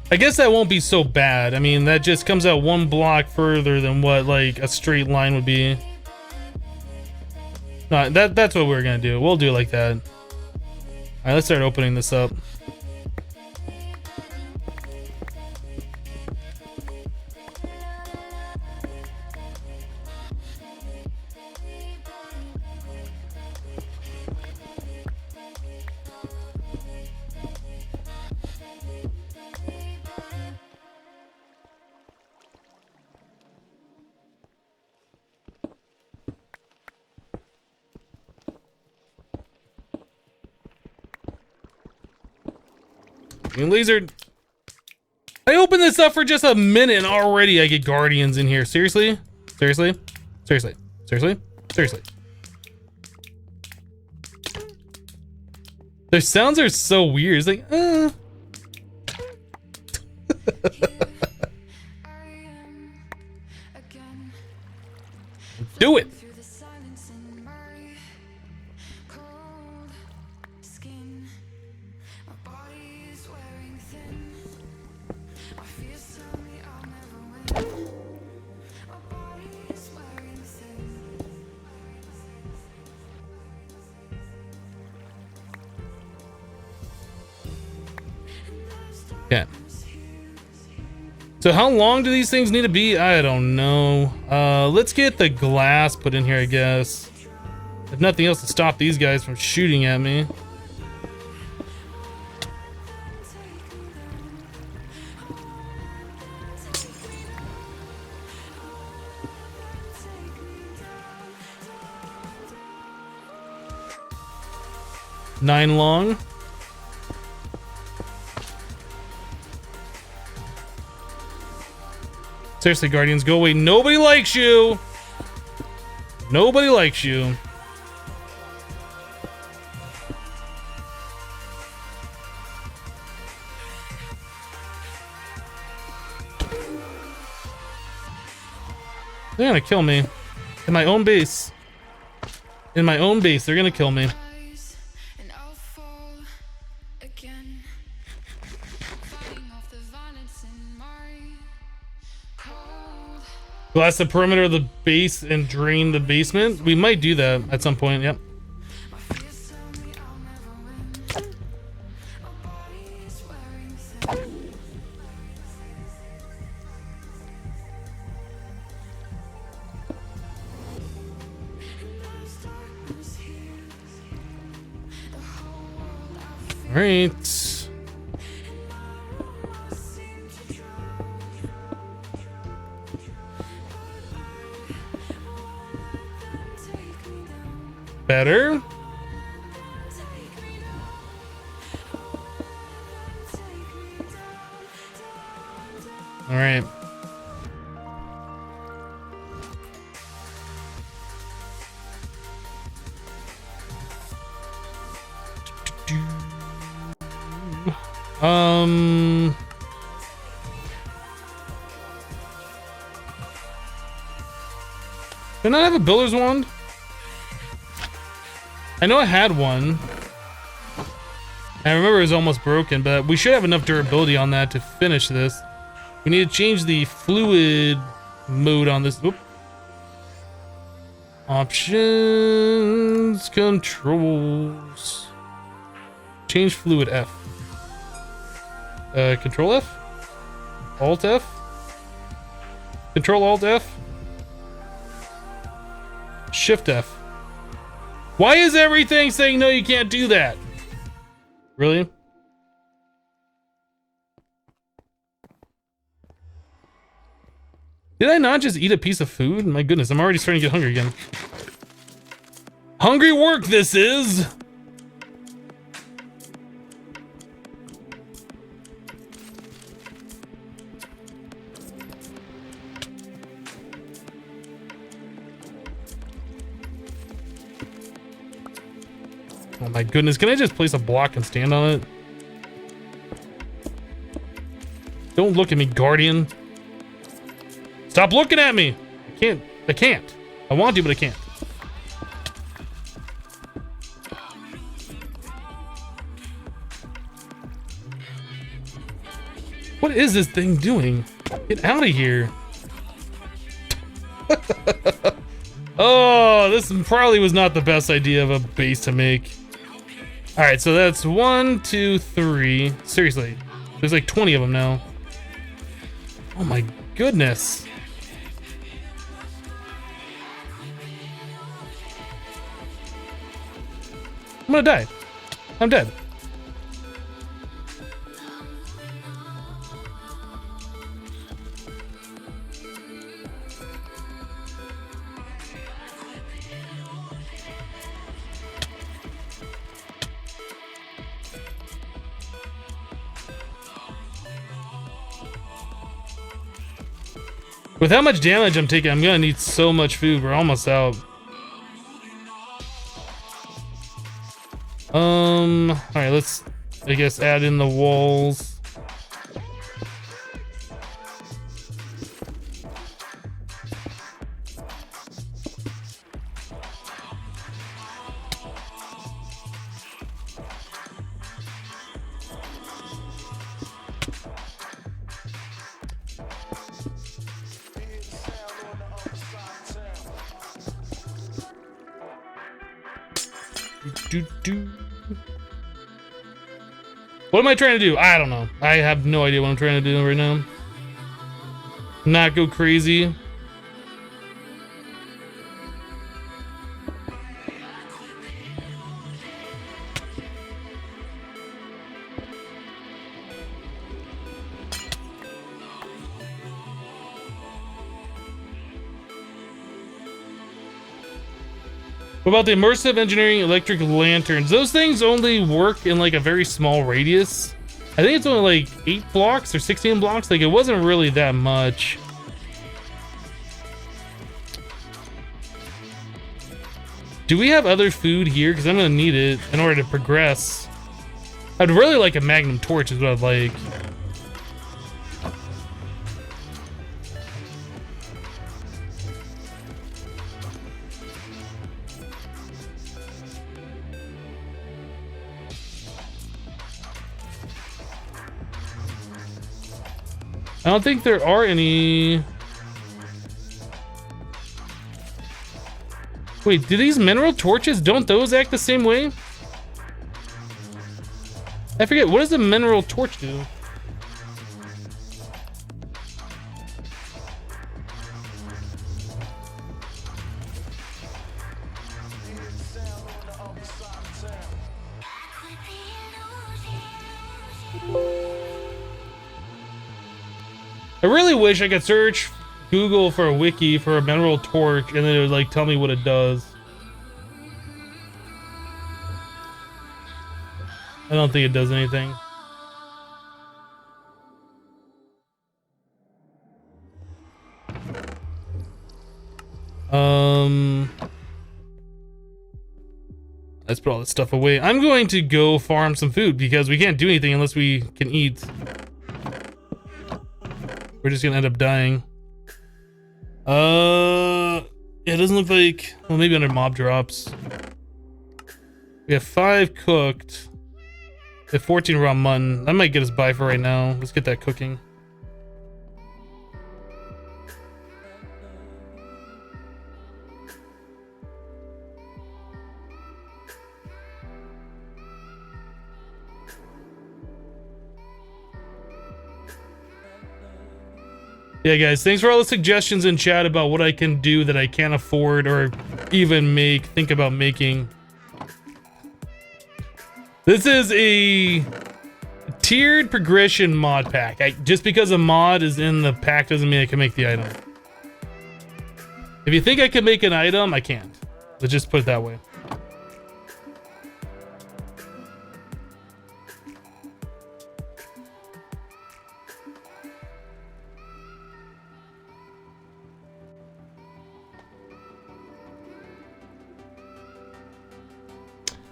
I guess that won't be so bad. I mean, that just comes out 1 block further than what, like, a straight line would be. No, that's what we're gonna do. We'll do it like that. All right, let's start opening this up. Laser. I opened this up for just a minute and already I get guardians in here. Seriously? Seriously? Seriously? Seriously? Seriously? Their sounds are so weird. It's like, Do it! Okay. So how long do these things need to be? I don't know. Let's get the glass put in here, I guess. If nothing else to stop these guys from shooting at me. 9 long. Seriously, Guardians, go away. Nobody likes you. Nobody likes you. They're gonna kill me. In my own base. In my own base, they're gonna kill me. Glass the perimeter of the base and drain the basement. We might do that at some point, yep. All right. Better. All right. Did I not have a builder's wand? I know I had one. I remember it was almost broken, but we should have enough durability on that to finish this. We need to change the fluid mode on this. Oop. Options, controls. Change fluid F. Control F? Alt F? Control Alt F? Shift F. Why is everything saying no, you can't do that? Really? Did I not just eat a piece of food? My goodness, I'm already starting to get hungry again. Hungry work this is! Oh my goodness, can I just place a block and stand on it? Don't look at me, Guardian. Stop looking at me! I can't. I want to, but I can't. What is this thing doing? Get out of here. Oh, this probably was not the best idea of a base to make. All right, so that's 1, 2, 3. Seriously, there's like 20 of them now. Oh my goodness. I'm gonna die. I'm dead. With how much damage I'm taking, I'm gonna need so much food. We're almost out. Alright, let's, I guess, add in the walls. What am I trying to do? I don't know. I have no idea what I'm trying to do right now. Not go crazy. What about the immersive engineering electric lanterns? Those things only work in like a very small radius. I think it's only like 8 blocks or 16 blocks. Like it wasn't really that much. Do we have other food here? Because I'm gonna need it in order to progress. I'd really like a magnum torch is what I'd like. I don't think there are any. Wait, do these mineral torches, don't those act the same way? I forget, what does the mineral torch do? I really wish I could search Google for a wiki for a mineral torch and then it would like tell me what it does. I don't think it does anything. Let's put all this stuff away. I'm going to go farm some food because we can't do anything unless we can eat. We're just gonna end up dying. It doesn't look like, well, maybe under mob drops. We have 5 cooked. We have 14 raw mutton. That might get us by for right now. Let's get that cooking. Yeah, guys, thanks for all the suggestions in chat about what I can do that I can't afford or even think about making. This is a tiered progression mod pack. Just because a mod is in the pack doesn't mean I can make the item. If you think I can make an item, I can't. Let's just put it that way.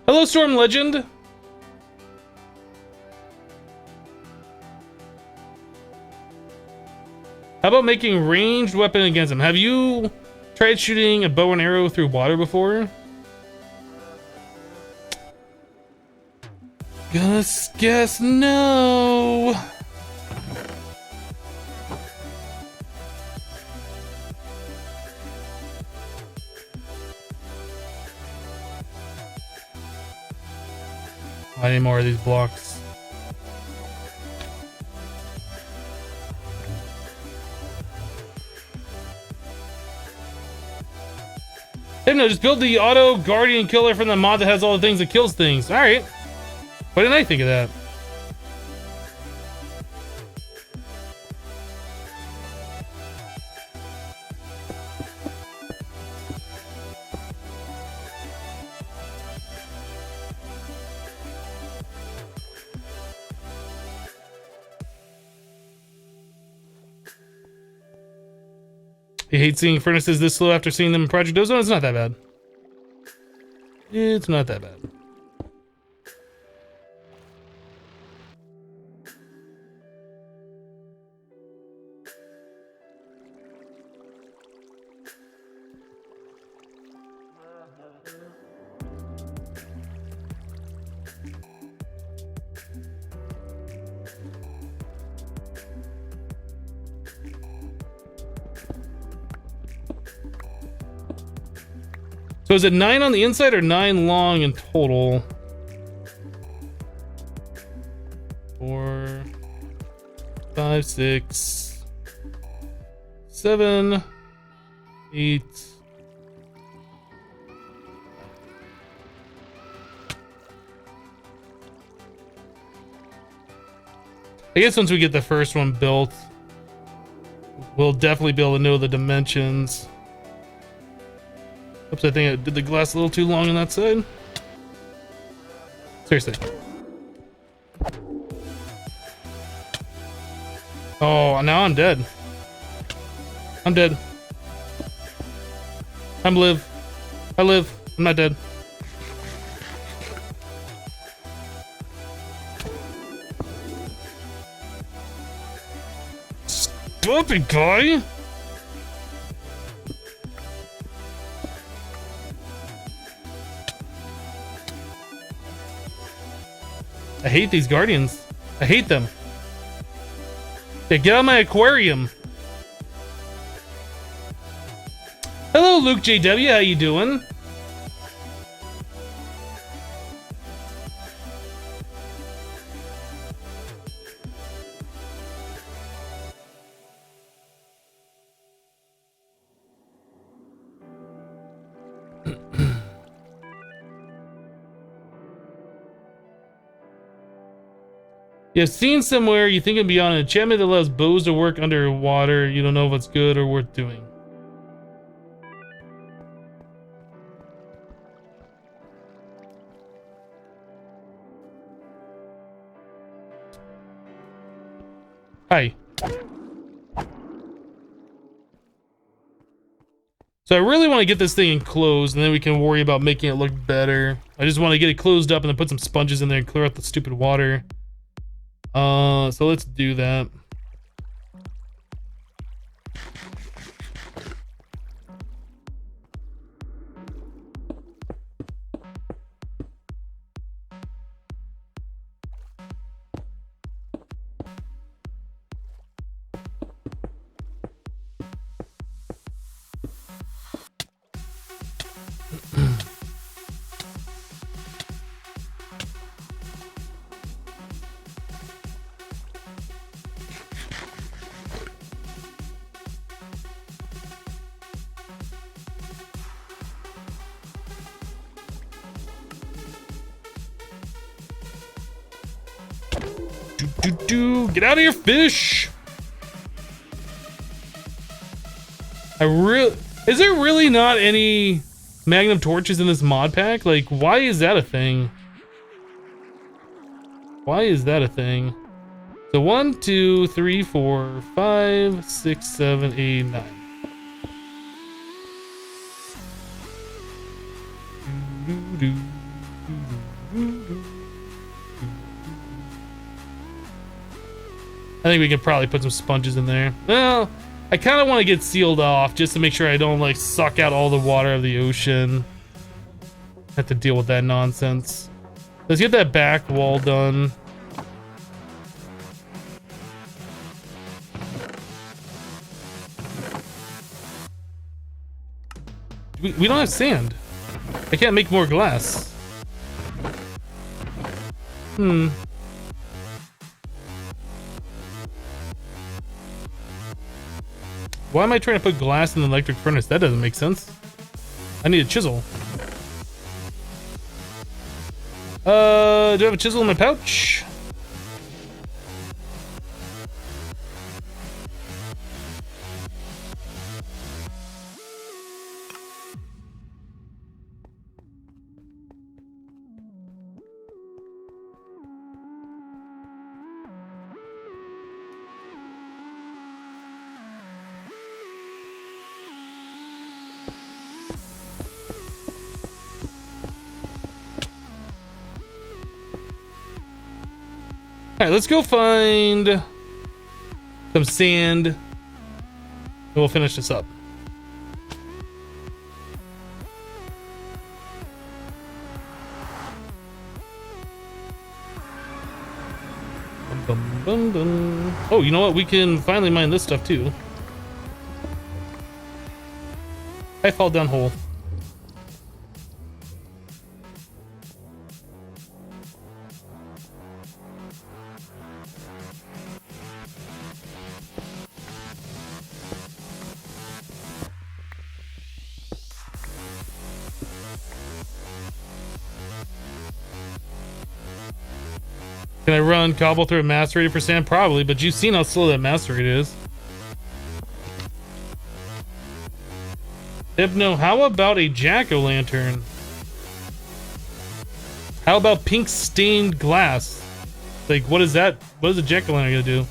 Hello, Storm Legend. How about making ranged weapon against him? Have you tried shooting a bow and arrow through water before? Guess no. I need more of these blocks. Hey, no, just build the auto guardian killer from the mod that has all the things that kills things. All right. Why didn't I think of that? You hate seeing furnaces this slow after seeing them in Project Ozone? It's not that bad. It's not that bad. So is it 9 on the inside or 9 long in total? 4, 5, 6, 7, 8. I guess once we get the first one built, we'll definitely be able to know the dimensions. Oops, I think I did the glass a little too long on that side. Seriously. Oh, now I'm dead. I'm dead. I live. I'm not dead. Stop it, guy! I hate these guardians. I hate them. Yeah, get out of my aquarium. Hello, Luke JW. How you doing? You've seen somewhere you think it'd be on an enchantment that allows bows to work underwater. You don't know if it's good or worth doing. Hi. So I really want to get this thing enclosed, and then we can worry about making it look better. I just want to get it closed up and then put some sponges in there and clear out the stupid water. So let's do that. Get out of here, fish! Is there really not any magnum torches in this mod pack? Like, why is that a thing? Why is that a thing? So 1, 2, 3, 4, 5, 6, 7, 8, 9. I think we could probably put some sponges in there. Well, I kind of want to get sealed off just to make sure I don't like suck out all the water of the ocean. Have to deal with that nonsense. Let's get that back wall done. We don't have sand. I can't make more glass. Why am I trying to put glass in the electric furnace? That doesn't make sense. I need a chisel. Do I have a chisel in my pouch? Alright, let's go find some sand, and we'll finish this up. Bum, bum, bum. Oh, you know what? We can finally mine this stuff too. I fall down hole. Can I run cobble through a macerator for sand? Probably, but you've seen how slow that macerator is. Hypno, how about a jack-o'-lantern? How about pink stained glass? Like, what is that? What is a jack-o'-lantern gonna do?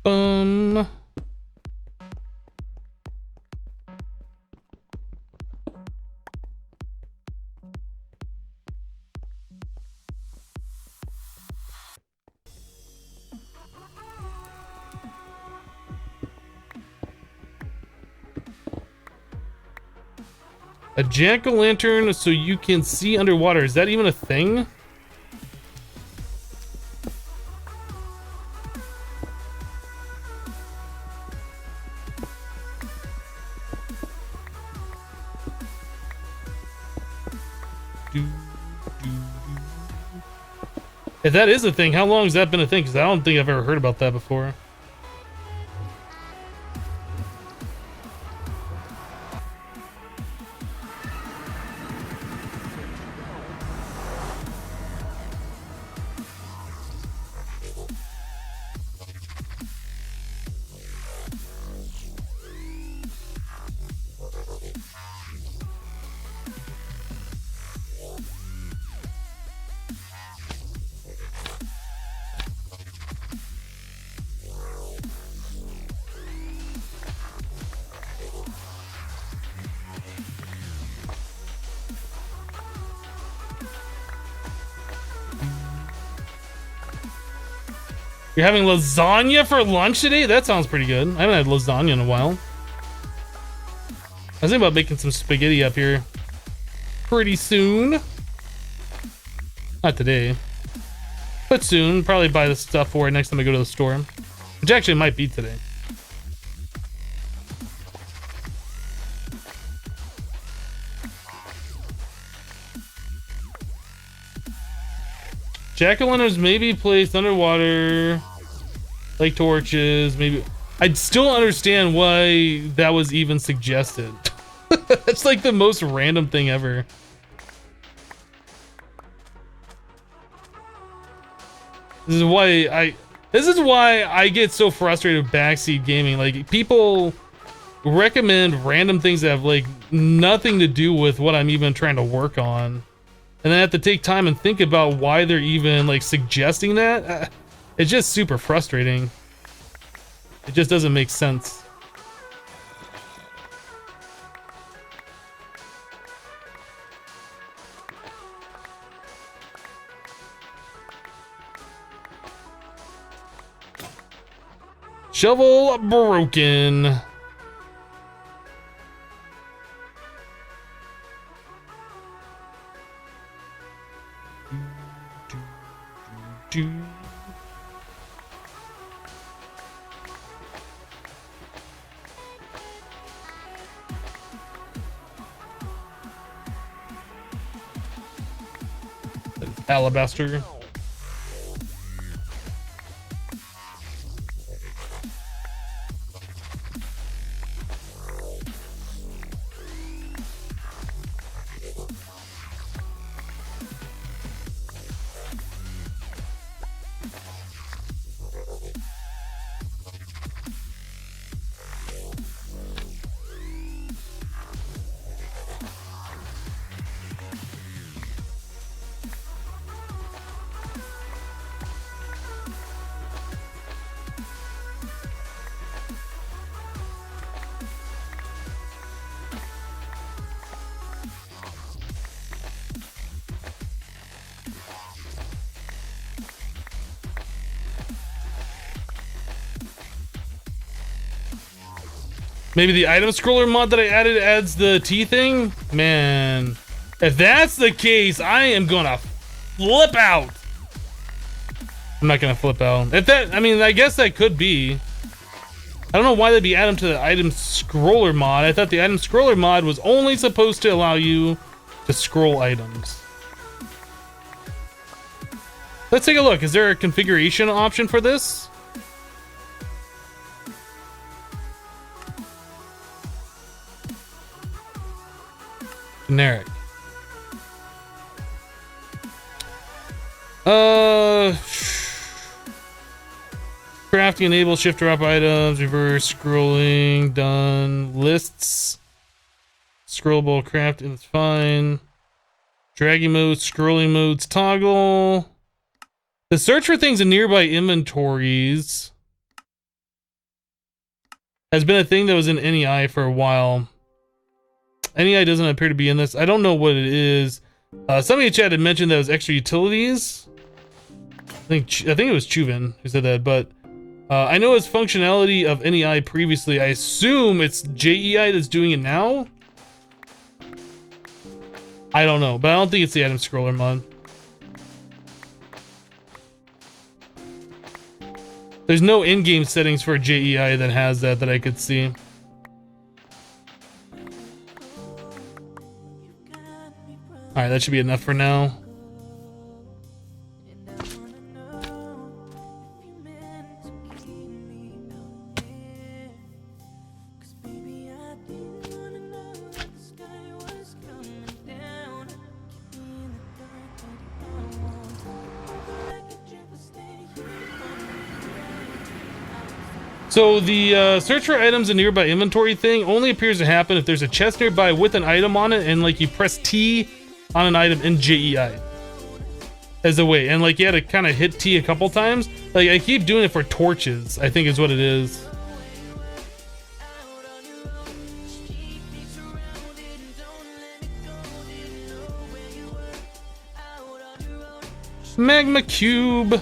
Bum. A jack-o'-lantern so you can see underwater. Is that even a thing? If that is a thing, how long has that been a thing? Because I don't think I've ever heard about that before. You're having lasagna for lunch today? That sounds pretty good. I haven't had lasagna in a while. I was thinking about making some spaghetti up here pretty soon. Not today, but soon. Probably buy the stuff for it next time I go to the store, which actually might be today. Jack-o'-lanterns may be placed underwater, like torches, maybe. I'd still understand why that was even suggested. That's like the most random thing ever. This is why I get so frustrated with backseat gaming. Like, people recommend random things that have like nothing to do with what I'm even trying to work on. And then I have to take time and think about why they're even like suggesting that. It's just super frustrating. It just doesn't make sense. Shovel broken. Alabaster. Maybe the item scroller mod that I added adds the T thing? Man, if that's the case, I am gonna flip out. I'm not gonna flip out. If that, I mean, I guess that could be. I don't know why they'd be adding to the item scroller mod. I thought the item scroller mod was only supposed to allow you to scroll items. Let's take a look. Is there a configuration option for this? Generic. Crafting enable shift drop items, reverse scrolling, done. Lists. Scrollable crafting, that's fine. Dragging modes, scrolling modes, toggle. The search for things in nearby inventories has been a thing that was in NEI for a while. NEI doesn't appear to be in this. I don't know what it is. Somebody in chat had mentioned that it was extra utilities. I think it was Chuven who said that, but I know it's functionality of NEI previously. I assume it's JEI that's doing it now. I don't know, but I don't think it's the item scroller mod. There's no in-game settings for JEI that has that I could see. Alright, that should be enough for now. So the search for items in nearby inventory thing only appears to happen if there's a chest nearby with an item on it and like you press T on an item in JEI as a way, and like you had to kind of hit T a couple times. Like I keep doing it for torches, I think is what it is. Magma cube.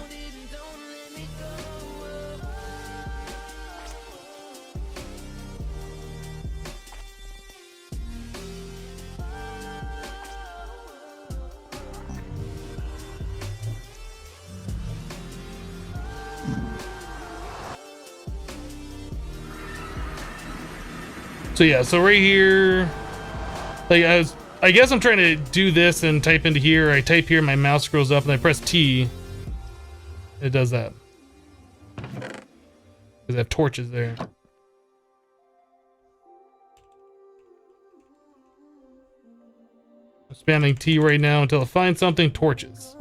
So yeah, so right here, like I guess I'm trying to do this and type into here. I type here, my mouse scrolls up, and I press T. It does that. Because I have torches there. I'm spamming T right now until I find something. Torches.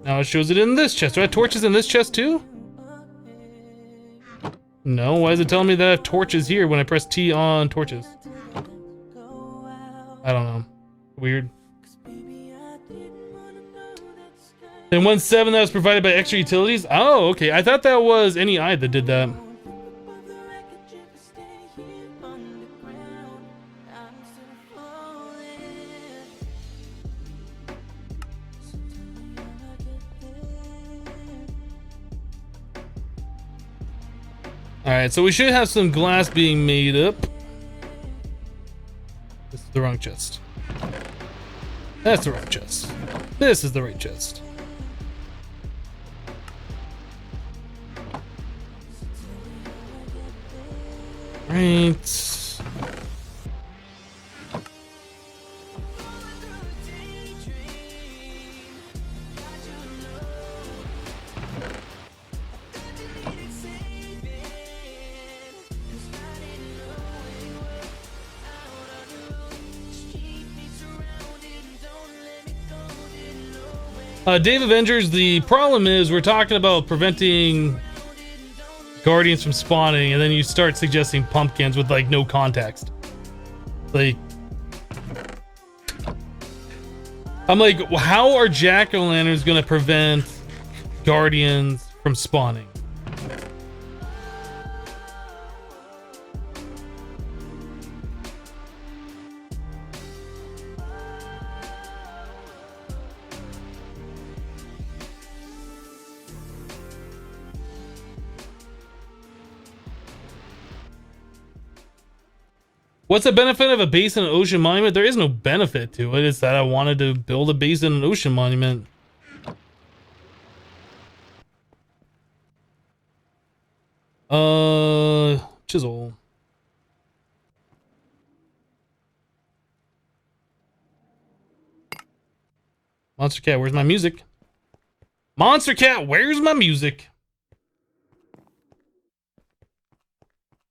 Now it shows it in this chest. Do I have torches in this chest too? No, why is it telling me that I have torches here when I press T on torches? I don't know. Weird. Then 1.7 that was provided by extra utilities? Oh, okay. I thought that was NEI that did that. Alright, so we should have some glass being made up. This is the wrong chest. That's the right chest. This is the right chest. Right. Dave Avengers, the problem is we're talking about preventing guardians from spawning, and then you start suggesting pumpkins with like no context. Like, I'm like, how are jack-o'-lanterns gonna prevent guardians from spawning? What's the benefit of a base in an ocean monument? There is no benefit to it. It's that I wanted to build a base in an ocean monument. Chisel. Monster Cat, where's my music? Monster Cat, where's my music?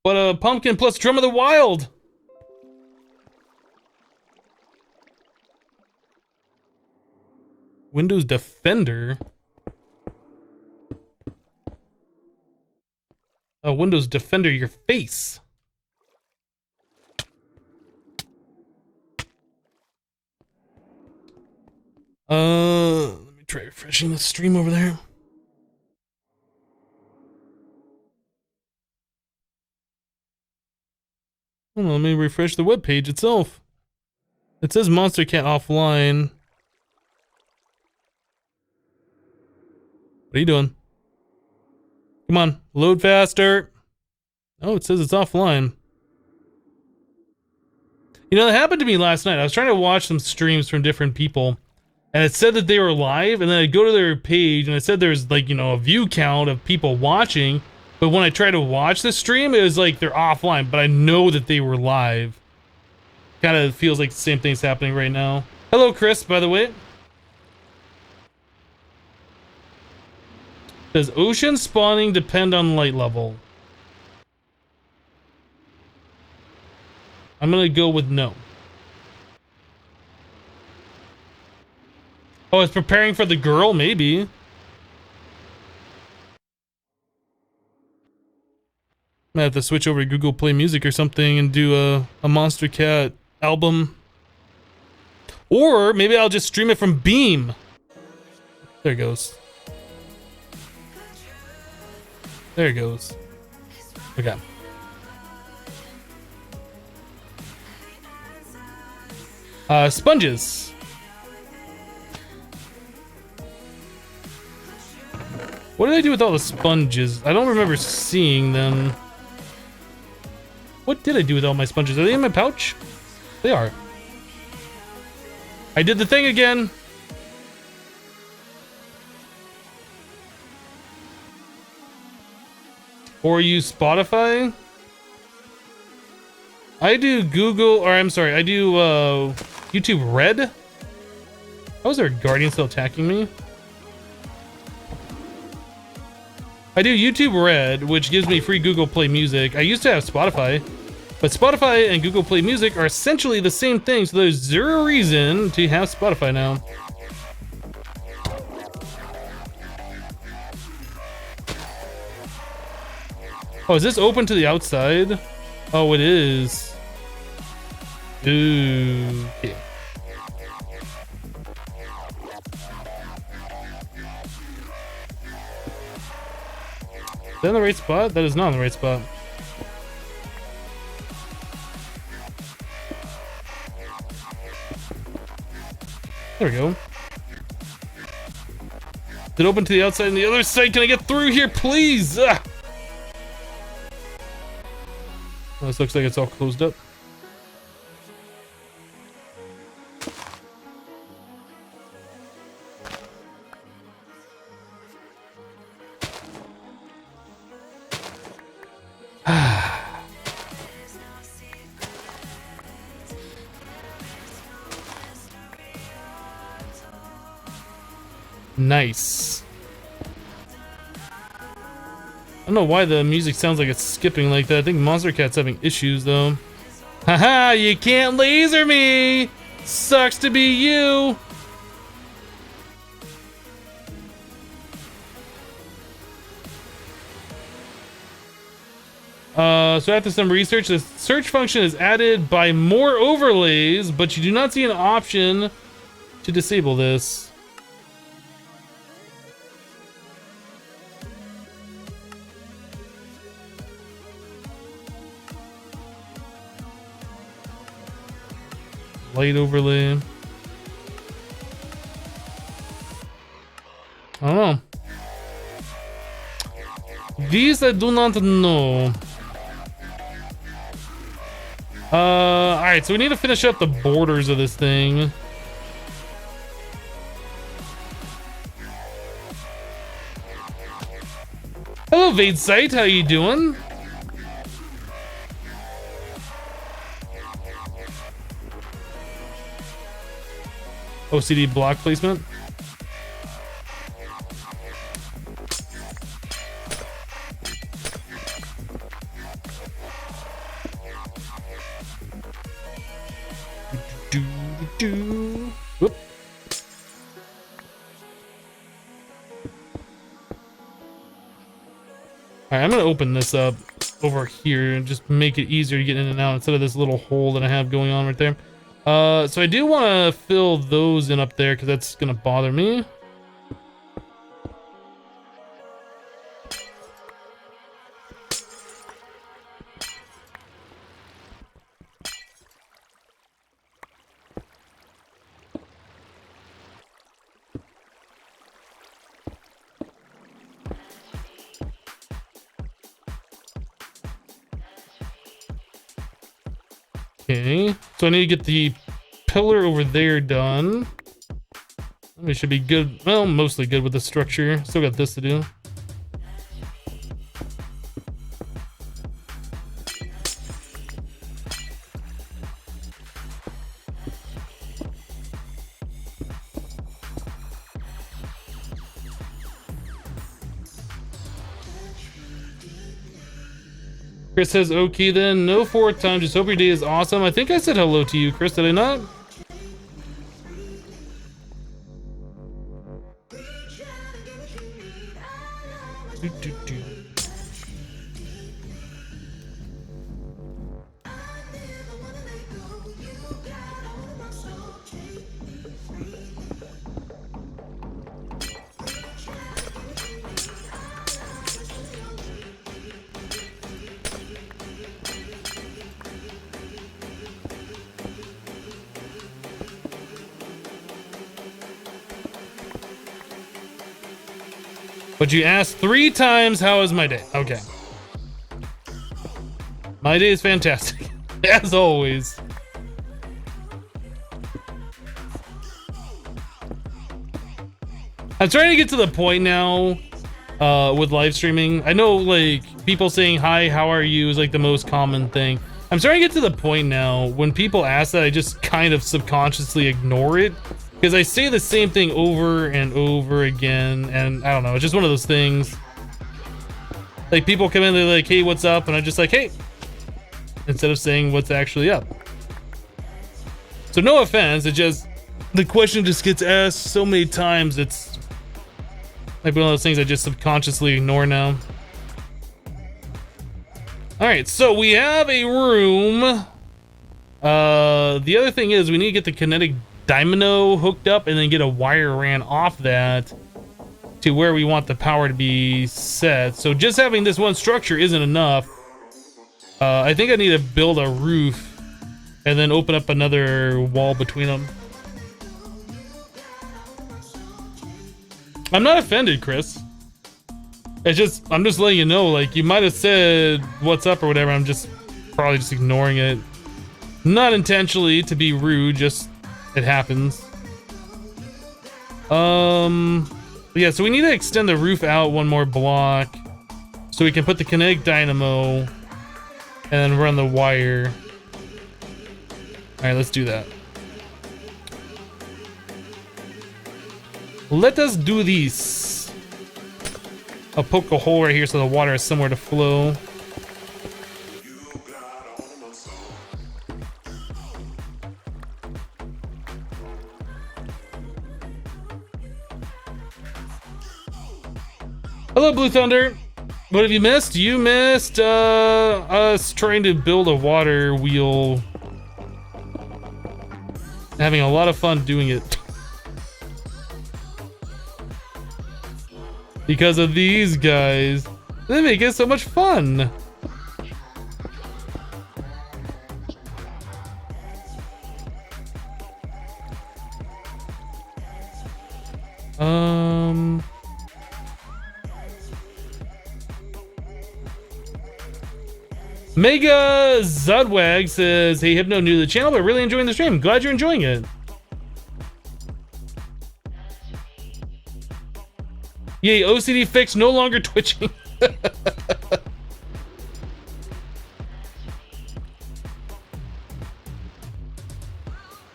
What a pumpkin plus Drum of the Wild. Windows Defender. Windows Defender your face. Let me try refreshing the stream over there. Hold on, let me refresh the web page itself. It says Monster Cat offline. What are you doing? Come on, load faster. Oh, it says it's offline. You know, that happened to me last night. I was trying to watch some streams from different people, and it said that they were live, and then I'd go to their page, and it said there's, like, you know, a view count of people watching, but when I try to watch the stream, it was like they're offline, but I know that they were live. Kind of feels like the same thing's happening right now. Hello, Chris, by the way. Does ocean spawning depend on light level? I'm gonna go with no. Oh, it's preparing for the girl? Maybe. I might have to switch over to Google Play Music or something and do a Monster Cat album. Or maybe I'll just stream it from Beam. There it goes. There it goes. Okay. Sponges. What did I do with all the sponges? I don't remember seeing them. What did I do with all my sponges? Are they in my pouch? They are. I did the thing again. Or use Spotify? I do Google, or I'm sorry, I do YouTube Red. How is there a guardian still attacking me? I do YouTube Red, which gives me free Google Play Music. I used to have Spotify, but Spotify and Google Play Music are essentially the same thing, so there's zero reason to have Spotify now. Oh, is this open to the outside? Oh, it is. Ooh. Okay. Is that in the right spot? That is not in the right spot. There we go. Is it open to the outside and the other side? Can I get through here, please? Ah! Well, this looks like it's all closed up. Nice. I don't know why the music sounds like it's skipping like that. I think Monster Cat's having issues though. Haha, you can't laser me! Sucks to be you! So after some research, the search function is added by more overlays, but you do not see an option to disable this. Light overlay. I don't know. These I do not know. Alright, so we need to finish up the borders of this thing. Hello, Vade Site, how you doing? OCD block placement. Whoop. Alright, I'm gonna open this up over here and just make it easier to get in and out instead of this little hole that I have going on right there. So I do want to fill those in up there because that's gonna bother me. Okay, so I need to get the pillar over there done. We should be good, well, mostly good with the structure. Still got this to do. Chris says, okay then, no fourth time, just hope your day is awesome. I think I said hello to you, Chris, did I not? But you asked 3 times, how is my day? Okay. My day is fantastic, as always. I'm trying to get to the point now with live streaming. I know, like, people saying, hi, how are you is like the most common thing. I'm starting to get to the point now when people ask that, I just kind of subconsciously ignore it. Because I say the same thing over and over again, and I don't know, it's just one of those things. Like, people come in, they're like, hey, what's up? And I'm just like, hey, instead of saying what's actually up. So no offense, it just, the question just gets asked so many times, it's like one of those things I just subconsciously ignore now. Alright, so we have a room. The other thing is we need to get the kinetic dynamo hooked up and then get a wire ran off that to where we want the power to be set. So just having this one structure isn't enough. I think I need to build a roof and then open up another wall between them. I'm not offended, Chris. It's just, I'm just letting you know, like, you might have said what's up or whatever. I'm just probably just ignoring it. Not intentionally to be rude, just it happens. Yeah, so we need to extend the roof out one more block so we can put the kinetic dynamo and then run the wire. All right, let's do that. Let us do this. I'll poke a hole right here so the water has somewhere to flow. Hello, Blue Thunder. What have you missed? You missed us trying to build a water wheel. Having a lot of fun doing it. Because of these guys. They make it so much fun. Mega Zudwag says, hey, Hypno, new to the channel, but really enjoying the stream. Glad you're enjoying it. Yay, OCD fix, no longer twitching.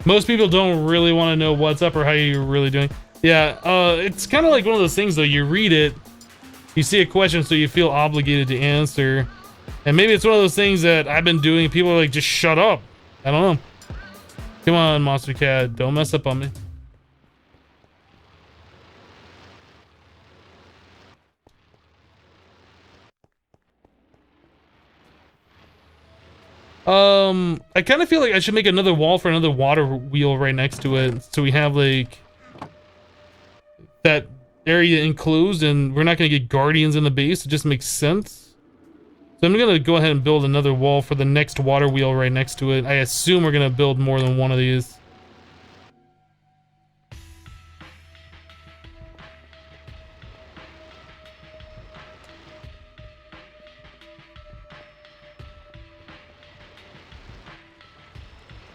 Most people don't really want to know what's up or how you're really doing. Yeah, it's kind of like one of those things, though. You read it, you see a question, so you feel obligated to answer. And maybe it's one of those things that I've been doing. People are like, just shut up. I don't know. Come on, monster cat. Don't mess up on me. I kind of feel like I should make another wall for another water wheel right next to it, so we have like that area enclosed, and we're not gonna get guardians in the base. It just makes sense. So I'm gonna go ahead and build another wall for the next water wheel right next to it. I assume we're gonna build more than one of these.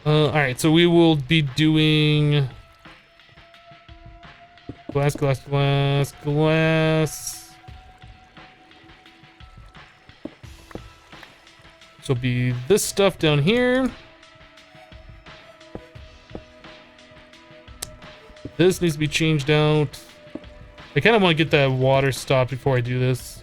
Alright, so we will be doing glass, glass, glass, glass. So it'll be this stuff down here. This needs to be changed out. I kind of want to get that water stopped before I do this.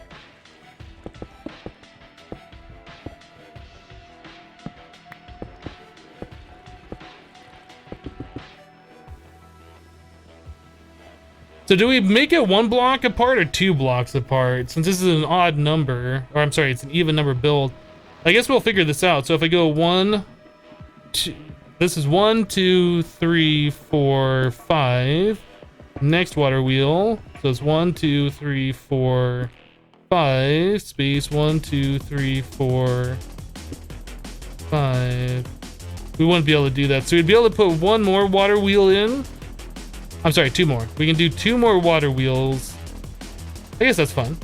So do we make it 1 block apart or 2 blocks apart? Since this is an odd number, or I'm sorry, it's an even number build. I guess we'll figure this out. So if I go 1, 2, this is 1, 2, 3, 4, 5. Next water wheel. So it's 1, 2, 3, 4, 5. Space 1, 2, 3, 4, 5. We wouldn't be able to do that. So we'd be able to put 1 more water wheel in. I'm sorry, 2 more. We can do 2 more water wheels. I guess that's fun.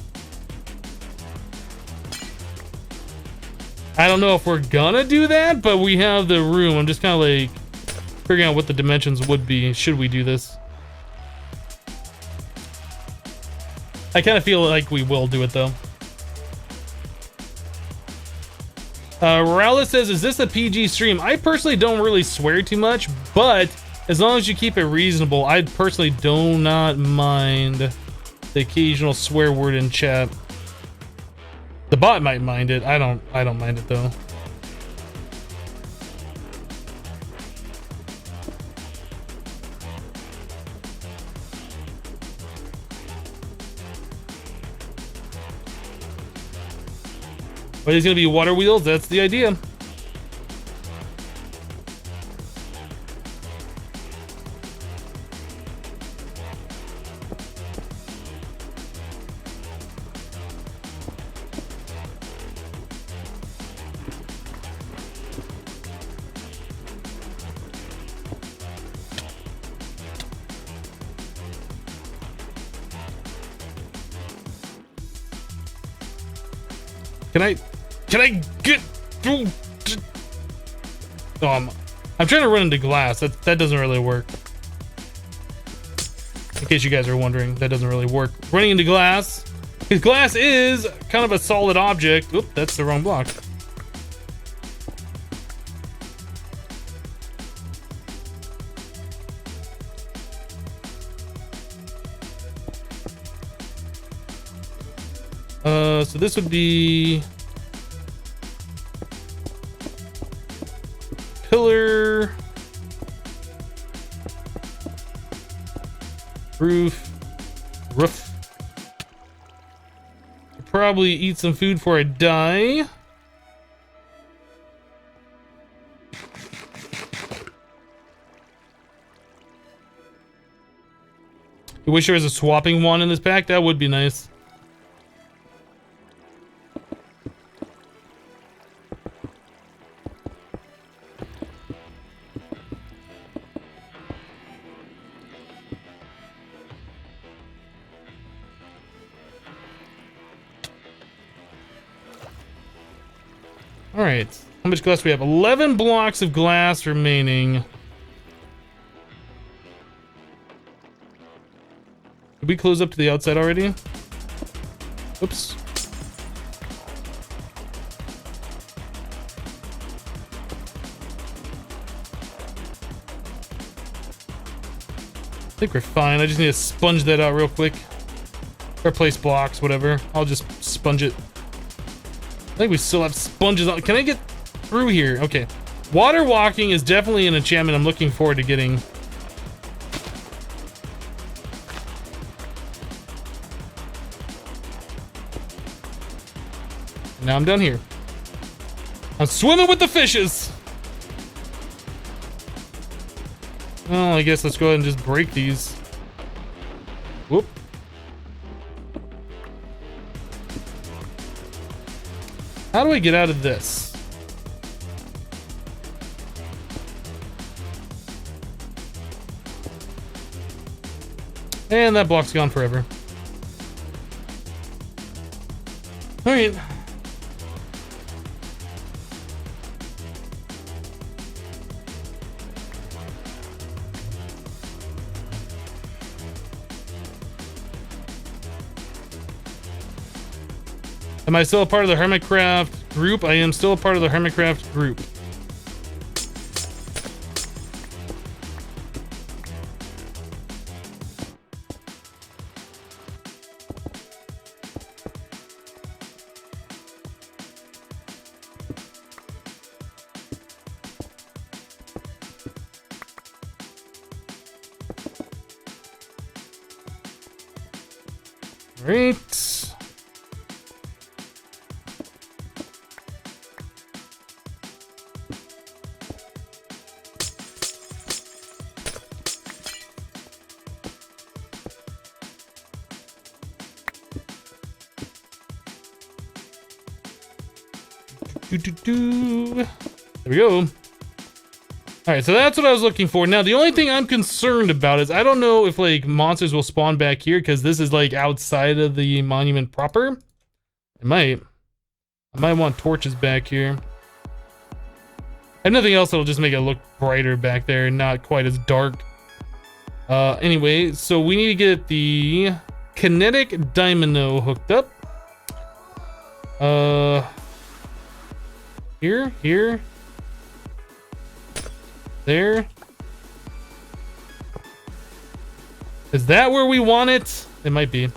I don't know if we're gonna do that, but we have the room. I'm just kind of like figuring out what the dimensions would be should we do this. I kind of feel like we will do it though. Rowlett says, is this a PG stream? I personally don't really swear too much, but as long as you keep it reasonable, I personally do not mind the occasional swear word in chat. The bot might mind it. I don't mind it though. But there's gonna be water wheels. That's the idea. Can I get through? I'm trying to run into glass. That doesn't really work. In case you guys are wondering, that doesn't really work. Running into glass, because glass is kind of a solid object. Oop, that's the wrong block. So this would be pillar, roof. Probably eat some food before I die. You wish there was a swapping wand in this pack? That would be nice. Alright, how much glass do we have? 11 blocks of glass remaining. Did we close up to the outside already? Oops. I think we're fine. I just need to sponge that out real quick. Or place blocks, whatever. I'll just sponge it. I think we still have sponges on. Can I get through here? Okay. Water walking is definitely an enchantment I'm looking forward to getting. Now I'm done here. I'm swimming with the fishes. Well, I guess let's go ahead and just break these. Whoop. How do I get out of this? And that block's gone forever. All right. Am I still a part of the Hermitcraft group? I am still a part of the Hermitcraft group. Right. There we go. All right, so that's what I was looking for. Now, the only thing I'm concerned about is I don't know if like monsters will spawn back here because this is like outside of the monument proper. It might. I might want torches back here. And nothing else that'll just make it look brighter back there, not quite as dark. Anyway, so we need to get the kinetic dynamo hooked up. Here. There. Is that where we want it? It might be.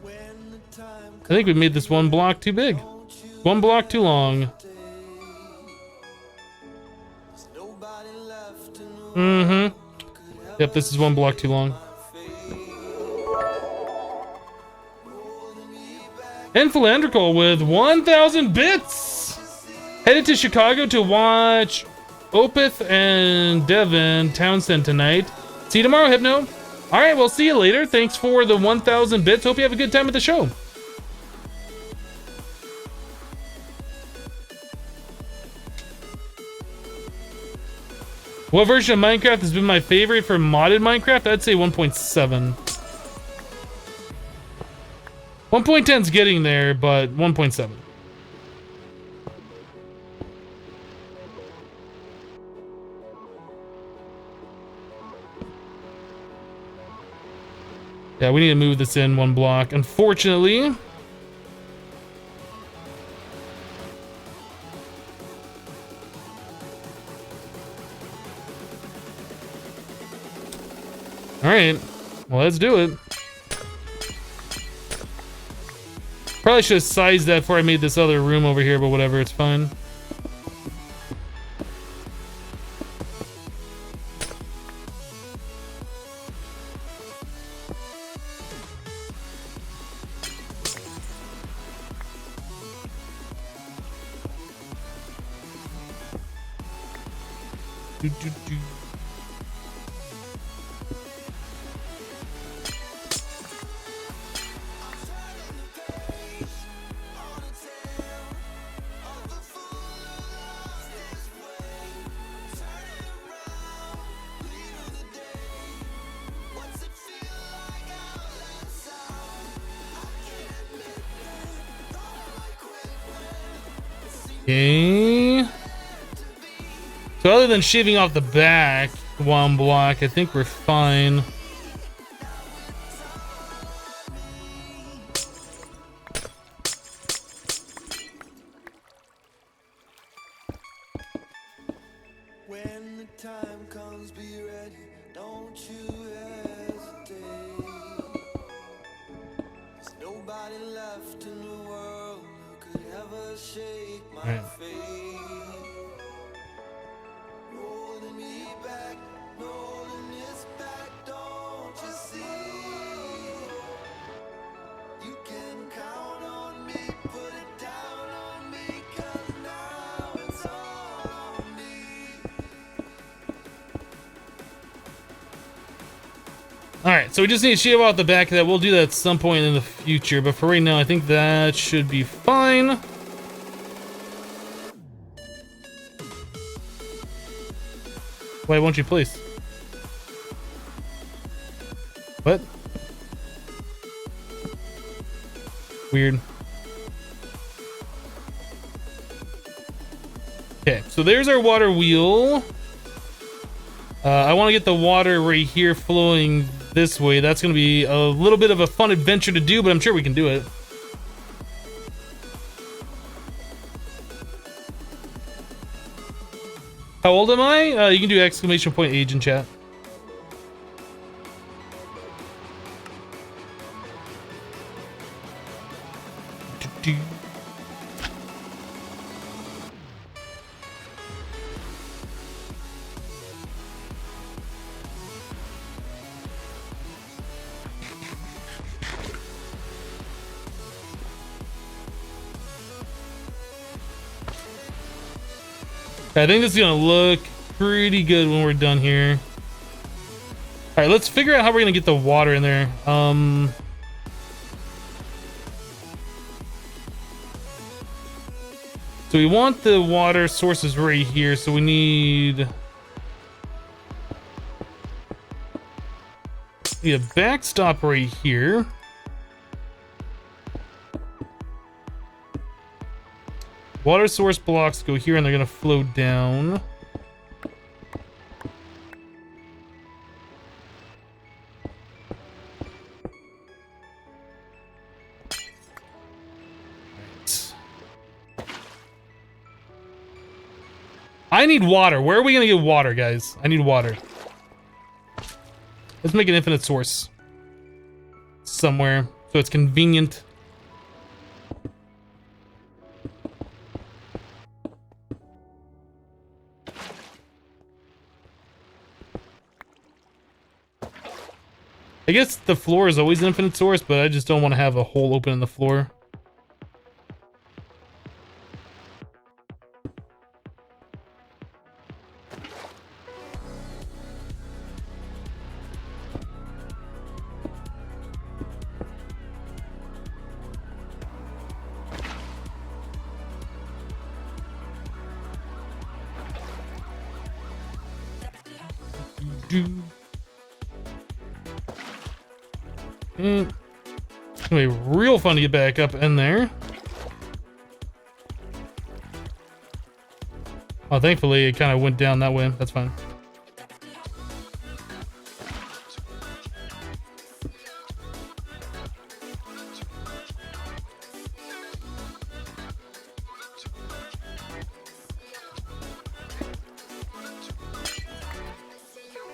I think we made this one block too big. One block too long. Mm-hmm. Yep, this is one block too long. And Philandrical with 1,000 bits! Headed to Chicago to watch Opeth and Devin Townsend tonight. See you tomorrow, Hypno. Alright, we'll see you later. Thanks for the 1,000 bits. Hope you have a good time at the show. What version of Minecraft has been my favorite for modded Minecraft? I'd say 1.7. 1.10's getting there, but 1.7. Yeah, we need to move this in one block, unfortunately. All right, well, let's do it. Probably should have sized that before I made this other room over here, but whatever, it's fine. Okay. So other than shaving off the back one block, I think we're fine. When the time comes, be ready. Don't you hesitate. There's nobody left in the world who never shake my All right. faith. Holding me back, holding this back, don't you see? You can count on me, put it down on me, 'cause now it's all on me. Alright, so we just need to shave out the back of that. We'll do that at some point in the future, but for right now, I think that should be fine. Why won't you please? What? Weird. Okay, so there's our water wheel. I want to get the water right here flowing this way. That's going to be a little bit of a fun adventure to do, but I'm sure we can do it. How old am I? You can do exclamation point age in chat. I think this is gonna look pretty good when we're done here. All right, let's figure out how we're gonna get the water in there. So we want the water sources right here, so we need a backstop right here. Water source blocks go here and they're gonna flow down. Right. I need water. Where are we gonna get water, guys? I need water. Let's make an infinite source somewhere so it's convenient. I guess the floor is always an infinite source, but I just don't want to have a hole open in the floor. It's gonna be real fun to get back up in there. Oh, thankfully it kind of went down that way. That's fine.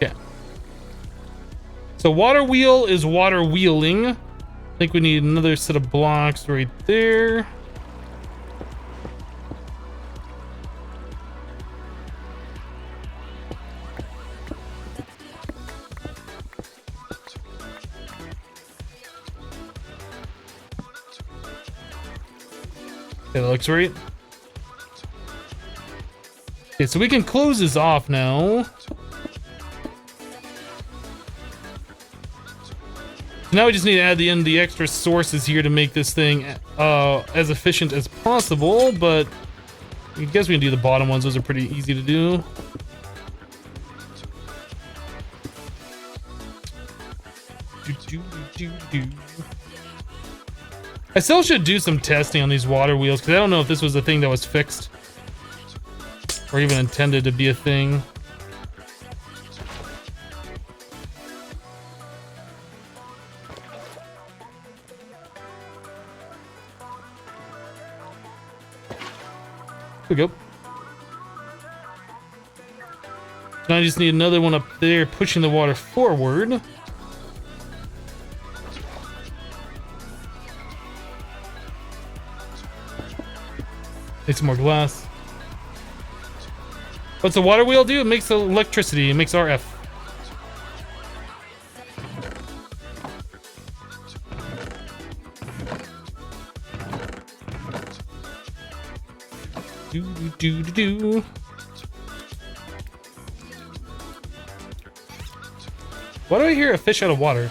Yeah. So water wheel is water wheeling. I think we need another set of blocks right there. Okay, that looks right. Okay, so we can close this off now. Now we just need to add the extra sources here to make this thing as efficient as possible, but I guess we can do the bottom ones. Those are pretty easy to do. I still should do some testing on these water wheels because I don't know if this was a thing that was fixed or even intended to be a thing. There we go. Now I just need another one up there pushing the water forward. Make some more glass. What's the water wheel do? It makes electricity. It makes RF. Do. Why do I hear a fish out of water?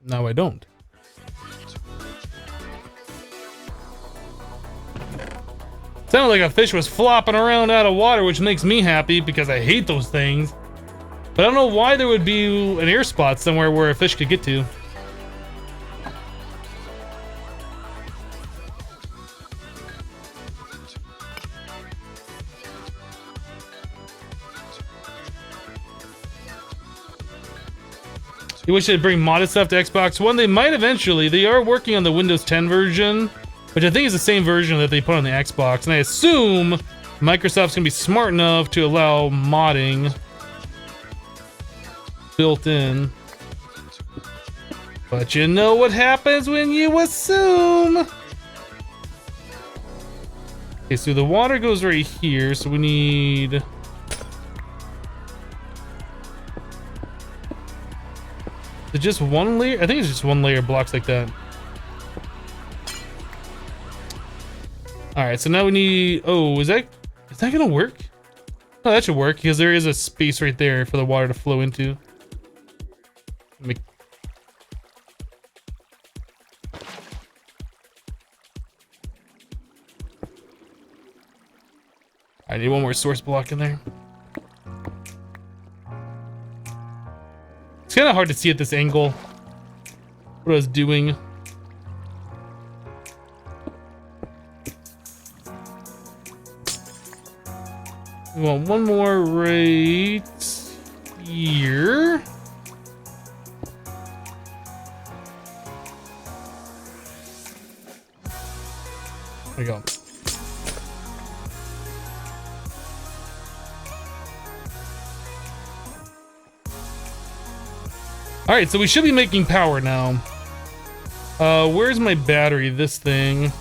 No, I don't. Sounded like a fish was flopping around out of water, which makes me happy because I hate those things. But I don't know why there would be an air spot somewhere where a fish could get to. You wish they'd bring modded stuff to Xbox One? They might eventually. They are working on the Windows 10 version, which I think is the same version that they put on the Xbox. And I assume Microsoft's gonna be smart enough to allow modding built in. But you know what happens when you assume. Okay, so the water goes right here, so we need... Is it just one layer? I think it's just one layer of blocks like that. Alright, so now we need... Oh, is that gonna work? Oh, that should work, because there is a space right there for the water to flow into. I need one more source block in there. It's kind of hard to see at this angle what I was doing. We want one more right here. There we go. All right, so we should be making power now. Where's my battery? This thing.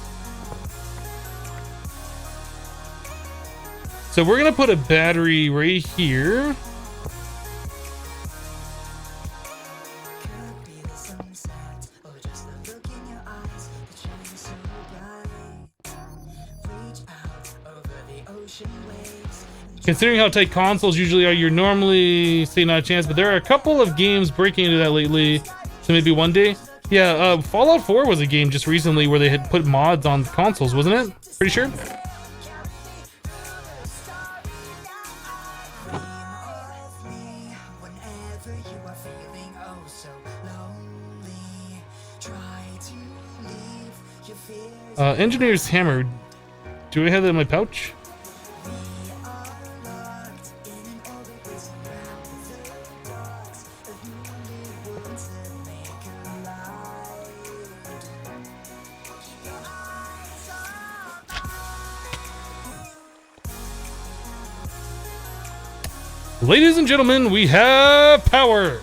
So we're gonna put a battery right here. Considering how tight consoles usually are, you're normally say not a chance, but there are a couple of games breaking into that lately. So maybe one day. Yeah, Fallout 4 was a game just recently where they had put mods on consoles, wasn't it? Pretty sure. Engineer's hammer. Do I have that in my pouch? Ladies and gentlemen, we have power.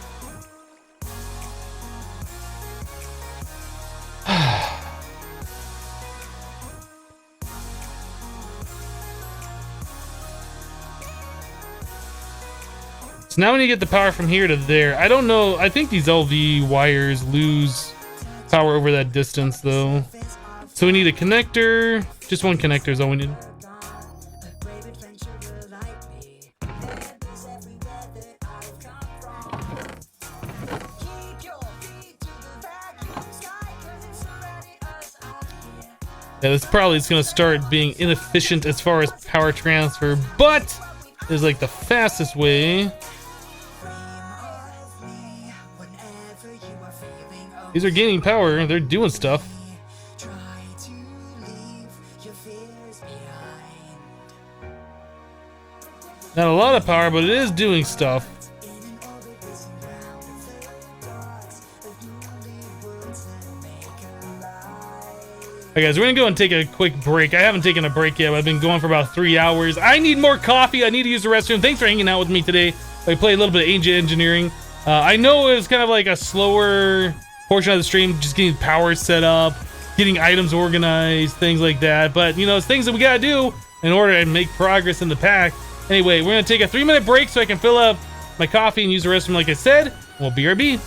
So now we need to get the power from here to there. I don't know. I think these LV wires lose power over that distance though. So we need a connector. Just one connector is all we need. Yeah, this probably is going to start being inefficient as far as power transfer, but it's like the fastest way. These are gaining power, they're doing stuff. Not a lot of power, but it is doing stuff. Alright guys, we're gonna go and take a quick break. I haven't taken a break yet. I've been going for about 3 hours. I need more coffee. I need to use the restroom. Thanks for hanging out with me today. I played a little bit of Ancient Engineering. I know it was kind of like a slower portion of the stream, just getting power set up, getting items organized, things like that. But, you know, it's things that we gotta do in order to make progress in the pack. Anyway, we're gonna take a 3-minute break so I can fill up my coffee and use the restroom like I said. We'll BRB.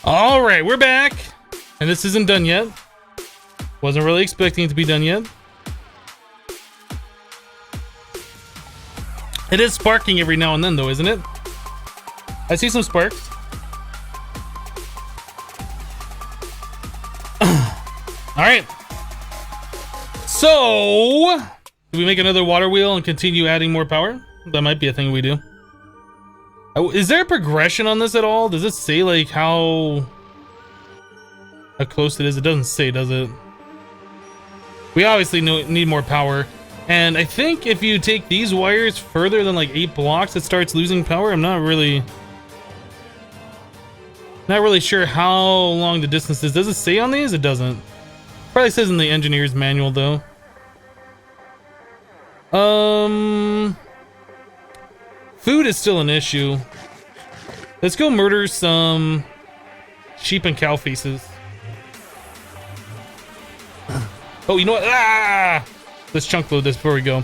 All right, we're back, and this isn't done yet. Wasn't really expecting it to be done yet. It is sparking every now and then, though, isn't it? I see some sparks. All right. So, do we make another water wheel and continue adding more power? That might be a thing we do. Is there a progression on this at all? Does it say like how close it is? It doesn't say, does it? We obviously need more power. And I think if you take these wires further than like 8 blocks, it starts losing power. I'm not Not really sure how long the distance is. Does it say on these? It doesn't. Probably says in the engineer's manual though. Food is still an issue. Let's go murder some sheep and cow faces. Oh, you know what? Ah! Let's chunk load this before we go.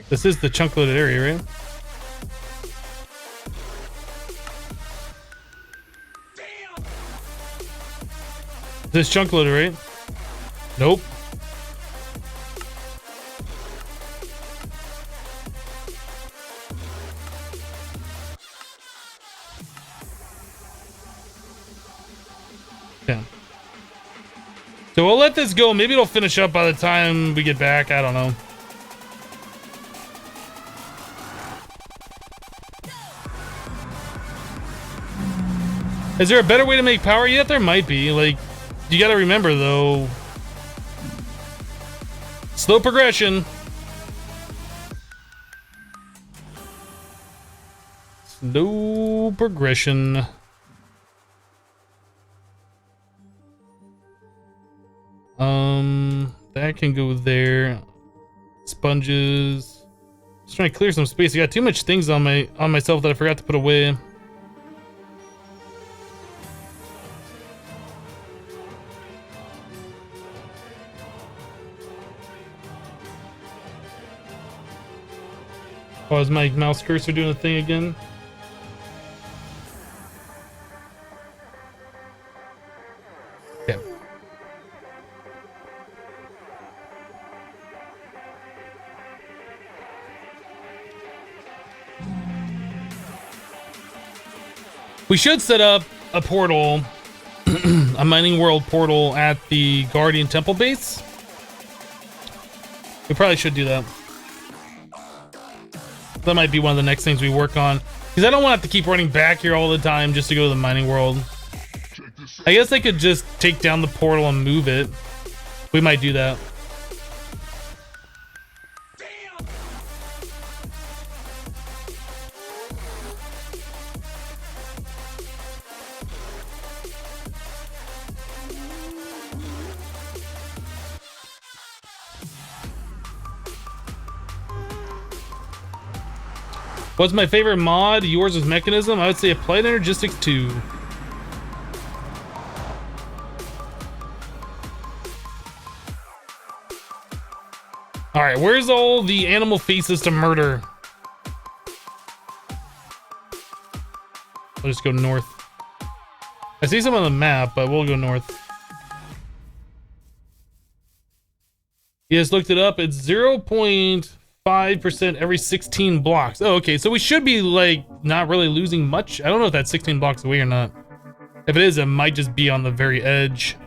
This is the chunk loaded area, right? This chunk loaded, right? Nope. Yeah. So we'll let this go. Maybe it'll finish up by the time we get back. I don't know. Is there a better way to make power yet? There might be. Like, you gotta remember though, slow progression. Slow progression. That can go there. Sponges. Just trying to clear some space. I got too much things on myself that I forgot to put away. Oh, is my mouse cursor doing the thing again? Yeah. We should set up a portal, a mining world portal at the Guardian Temple base. We probably should do that. That might be one of the next things we work on, because I don't want to have to keep running back here all the time just to go to the mining world. I guess I could just take down the portal and move it. We might do that. What's my favorite mod? Yours is Mechanism. I would say Applied Energistics 2. Alright, where's all the animal faces to murder? I'll just go north. I see some on the map, but we'll go north. You just looked it up. It's 0.5% every 16 blocks. Oh, okay. So we should be like not really losing much. I don't know if that's 16 blocks away or not. If it is, it might just be on the very edge.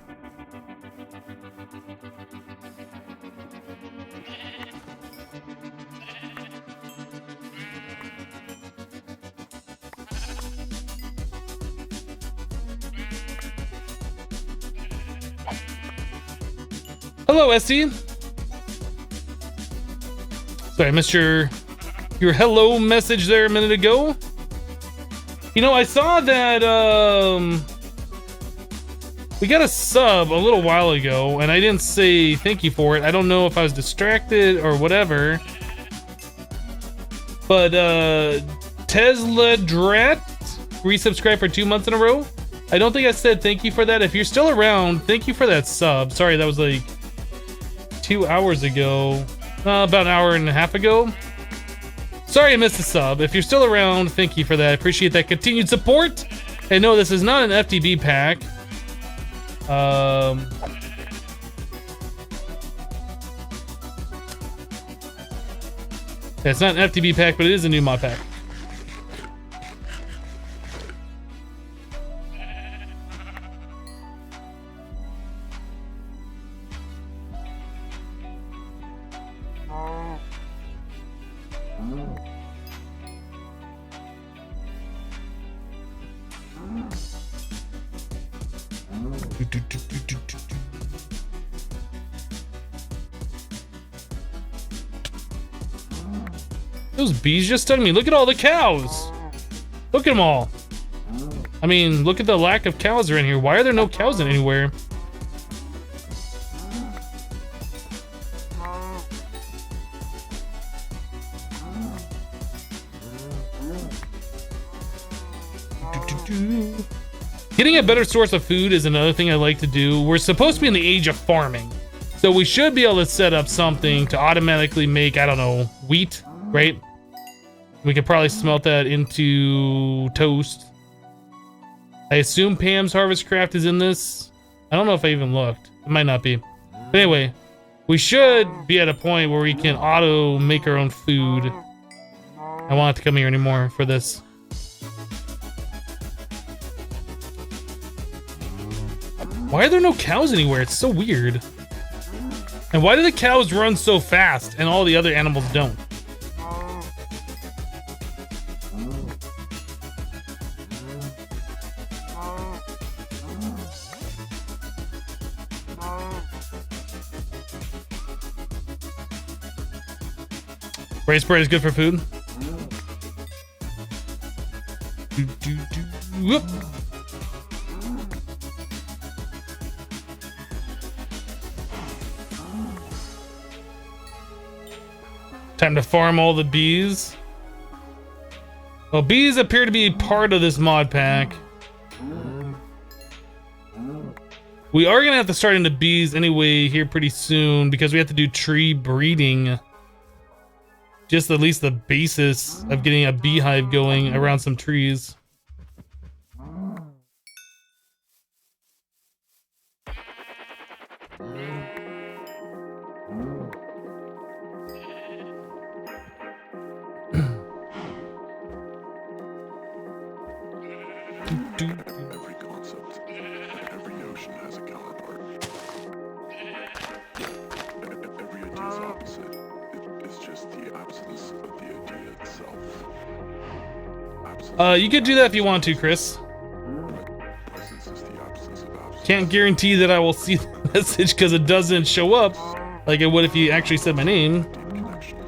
Hello, SC. Sorry, I missed your hello message there a minute ago. You know, I saw that we got a sub a little while ago, and I didn't say thank you for it. I don't know if I was distracted or whatever. But Tesla Drat resubscribed for 2 months in a row. I don't think I said thank you for that. If you're still around, thank you for that sub. Sorry, that was like 2 hours ago. About an hour and a half ago. Sorry I missed the sub. If you're still around, thank you for that. I appreciate that continued support. And no, this is not an FTB pack. It's not an FTB pack, but it is a new mod pack. Those bees just stung me. Look at all the cows. Look at them all. I mean, look at the lack of cows around here. Why are there no cows anywhere? Getting a better source of food is another thing I like to do. We're supposed to be in the age of farming, so we should be able to set up something to automatically make, I don't know, wheat, right? We could probably smelt that into toast. I assume Pam's Harvest Craft is in this. I don't know if I even looked. It might not be. But anyway, we should be at a point where we can auto make our own food. I won't have to come here anymore for this. Why are there no cows anywhere? It's so weird. And why do the cows run so fast and all the other animals don't? Spray spray is good for food. Whoop. Time to farm all the bees. Well, bees appear to be part of this mod pack. We are gonna have to start into bees anyway here pretty soon because we have to do tree breeding. Just at least the basis of getting a beehive going around some trees. Every concept, every notion has a counterpart. Every idea's opposite. It's just the absence of the idea itself. You could do that if you want to, Chris. Presence is the absence of absence. Can't guarantee that I will see the message because it doesn't show up like it would if you actually said my name. Deep connection.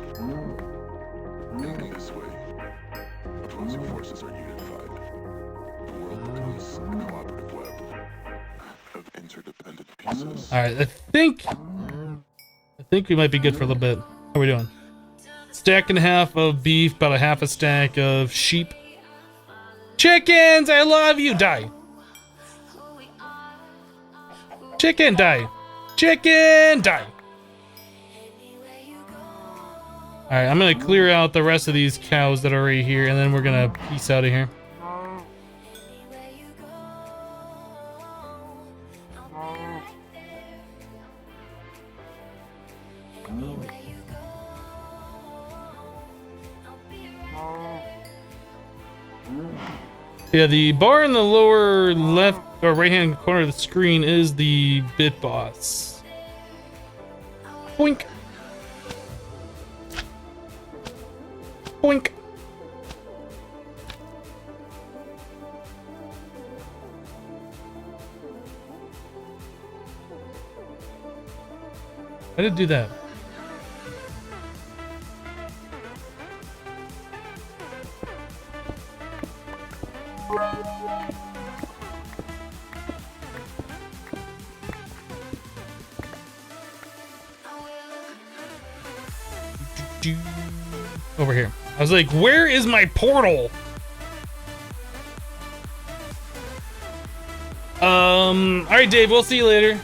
In this way, once your forces are unified, the world becomes a collaborative web of interdependent pieces. All right, I think we might be good for a little bit. How are we doing? Stack and a half of beef, about a half a stack of sheep. Chickens, I love you. Die. Chicken, die. Chicken, die. All right, I'm gonna clear out the rest of these cows that are right here, and then we're gonna peace out of here. Yeah, the bar in the lower left or right hand corner of the screen is the bit boss. Boink. Boink. I did do that. Over here. I was like, where is my portal? All right, Dave, we'll see you later.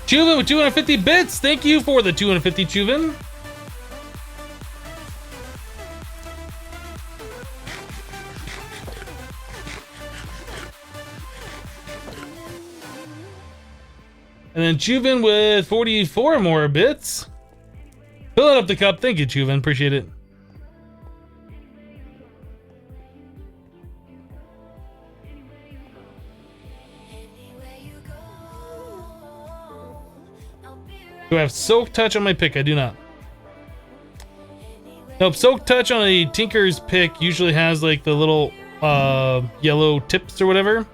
Chuvin with 250 bits. Thank you for the 250, Chuvin. And then Chuvin with 44 more bits. Filling up the cup. Thank you, Chuvin. Appreciate it. Do I have Silk Touch on my pick? I do not. Nope, Silk Touch on a Tinker's pick usually has like the little yellow tips or whatever.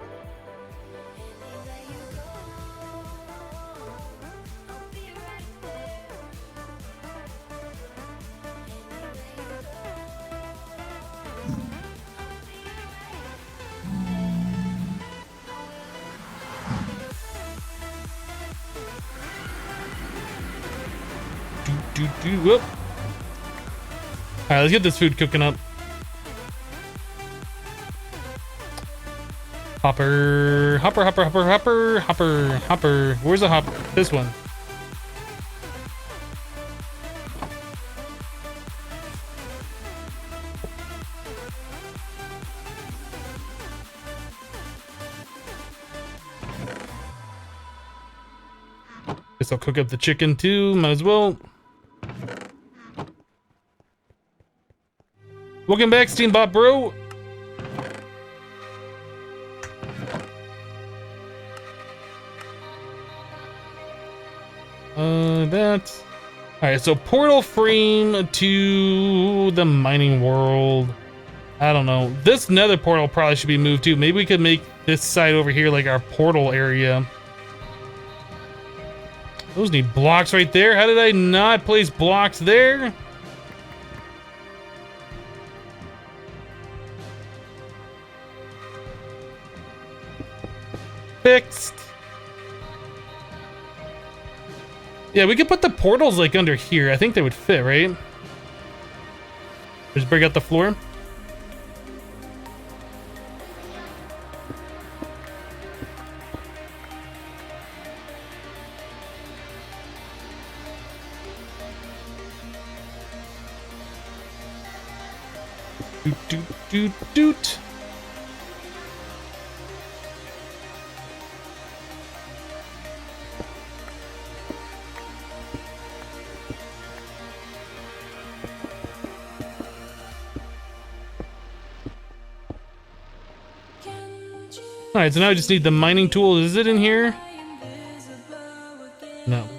Whoop. Alright, let's get this food cooking up. Hopper. Where's the hopper? This one. Guess I'll cook up the chicken too, might as well. Welcome back, Steambot bro. That. Alright, so portal frame to the mining world. I don't know. This nether portal probably should be moved too. Maybe we could make this side over here like our portal area. Those need blocks right there. How did I not place blocks there? Fixed. Yeah, we could put the portals like under here. I think they would fit, right? Just break out the floor. Doot. Alright, so now I just need the mining tool. Is it in here? No.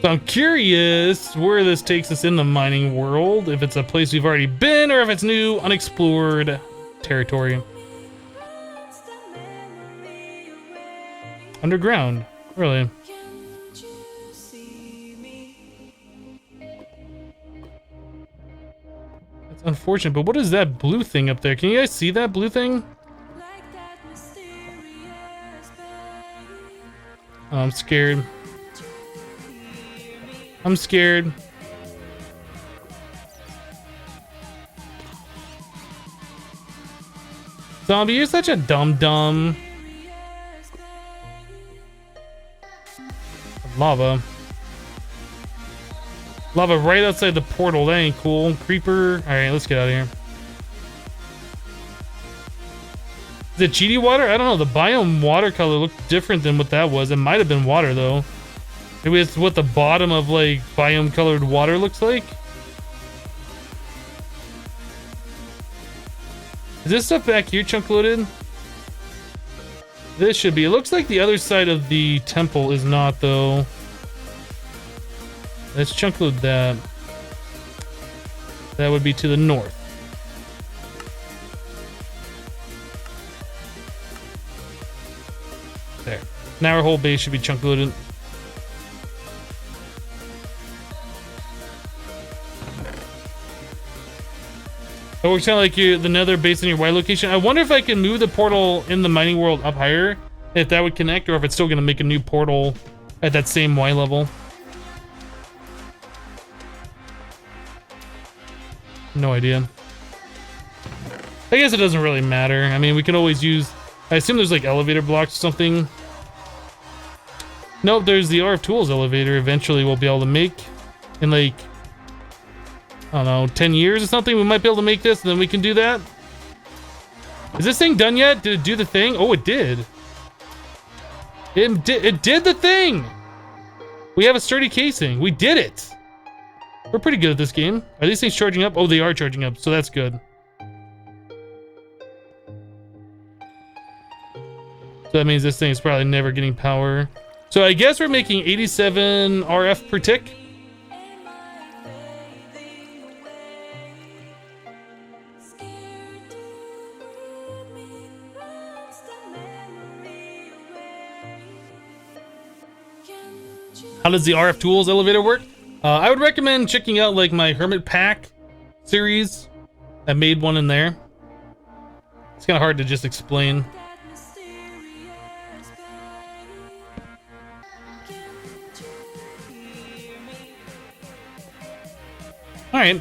So I'm curious where this takes us in the mining world. If it's a place we've already been or if it's new, unexplored territory. Underground, really. That's unfortunate, but what is that blue thing up there? Can you guys see that blue thing? Oh, I'm scared. I'm scared. Zombie, you're such a dum-dum. Lava. Lava right outside the portal. That ain't cool. Creeper. Alright, let's get out of here. Is it cheaty water? I don't know. The biome water color looked different than what that was. It might have been water, though. Maybe it's what the bottom of, like, biome colored water looks like. Is this stuff back here chunk loaded? This should be. It looks like the other side of the temple is not, though. Let's chunk load that. That would be to the north. There. Now our whole base should be chunk loaded. It works kind of like the nether base in your Y location. I wonder if I can move the portal in the mining world up higher, if that would connect, or if it's still going to make a new portal at that same Y level. No idea. I guess it doesn't really matter. I mean, we can always use... I assume there's like elevator blocks or something. Nope, there's the RF Tools elevator eventually we'll be able to make in like... I don't know, 10 years or something. We might be able to make this and then we can do that. Is this thing done yet? Did it do the thing? Oh, it did. It did the thing! We have a sturdy casing. We did it! We're pretty good at this game. Are these things charging up? Oh, they are charging up, so that's good. So that means this thing is probably never getting power. So I guess we're making 87 RF per tick. How does the RF Tools elevator work? I would recommend checking out like my Hermit Pack series. I made one in there. It's kind of hard to just explain. Alright,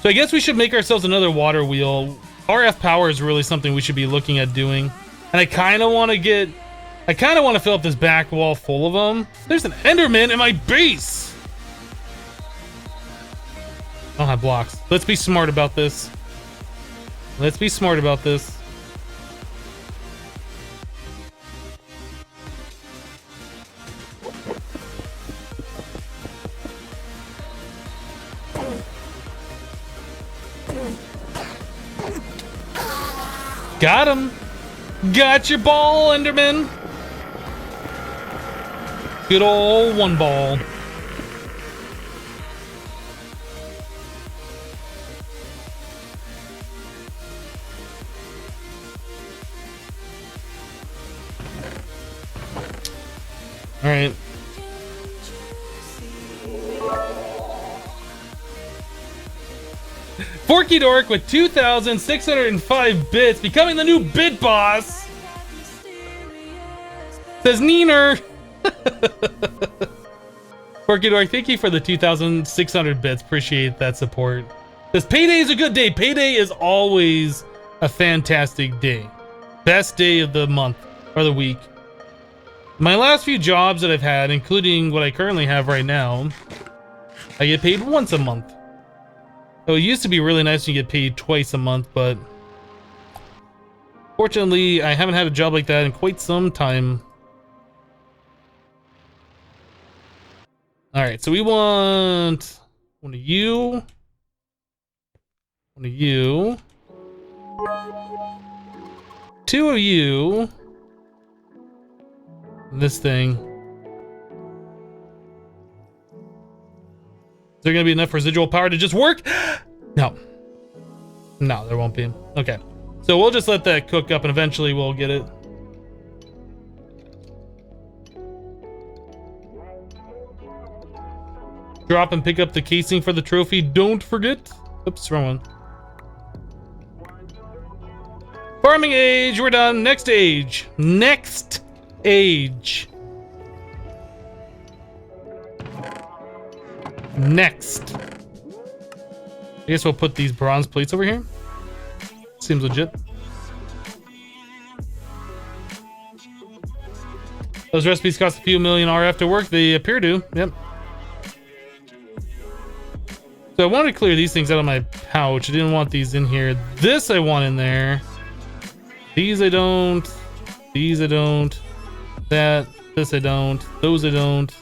so I guess we should make ourselves another water wheel. RF power is really something we should be looking at doing. And I kind of want to fill up this back wall full of them. There's an Enderman in my base! I don't have blocks. Let's be smart about this. Let's be smart about this. Got him. Got your ball, Enderman. Good old one ball. All right. Forky Dork with 2,605 bits, becoming the new bit boss. Says Neener. Forky Dork, thank you for the 2,600 bits. Appreciate that support. Says payday is a good day. Payday is always a fantastic day. Best day of the month or the week. My last few jobs that I've had, including what I currently have right now, I get paid once a month. So it used to be really nice to get paid twice a month, but fortunately, I haven't had a job like that in quite some time. All right, so we want one of you, two of you, this thing. Is there gonna be enough residual power to just work? No. No, there won't be. Okay. So we'll just let that cook up and eventually we'll get it. Drop and pick up the casing for the trophy. Don't forget. Oops, wrong one. Farming age, we're done. Next age. Next age. Next. I guess we'll put these bronze plates over here. Seems legit. Those recipes cost a few million RF to work. They appear to. Yep. So I wanted to clear these things out of my pouch. I didn't want these in here. This I want in there. These I don't. These I don't. That. This I don't. Those I don't.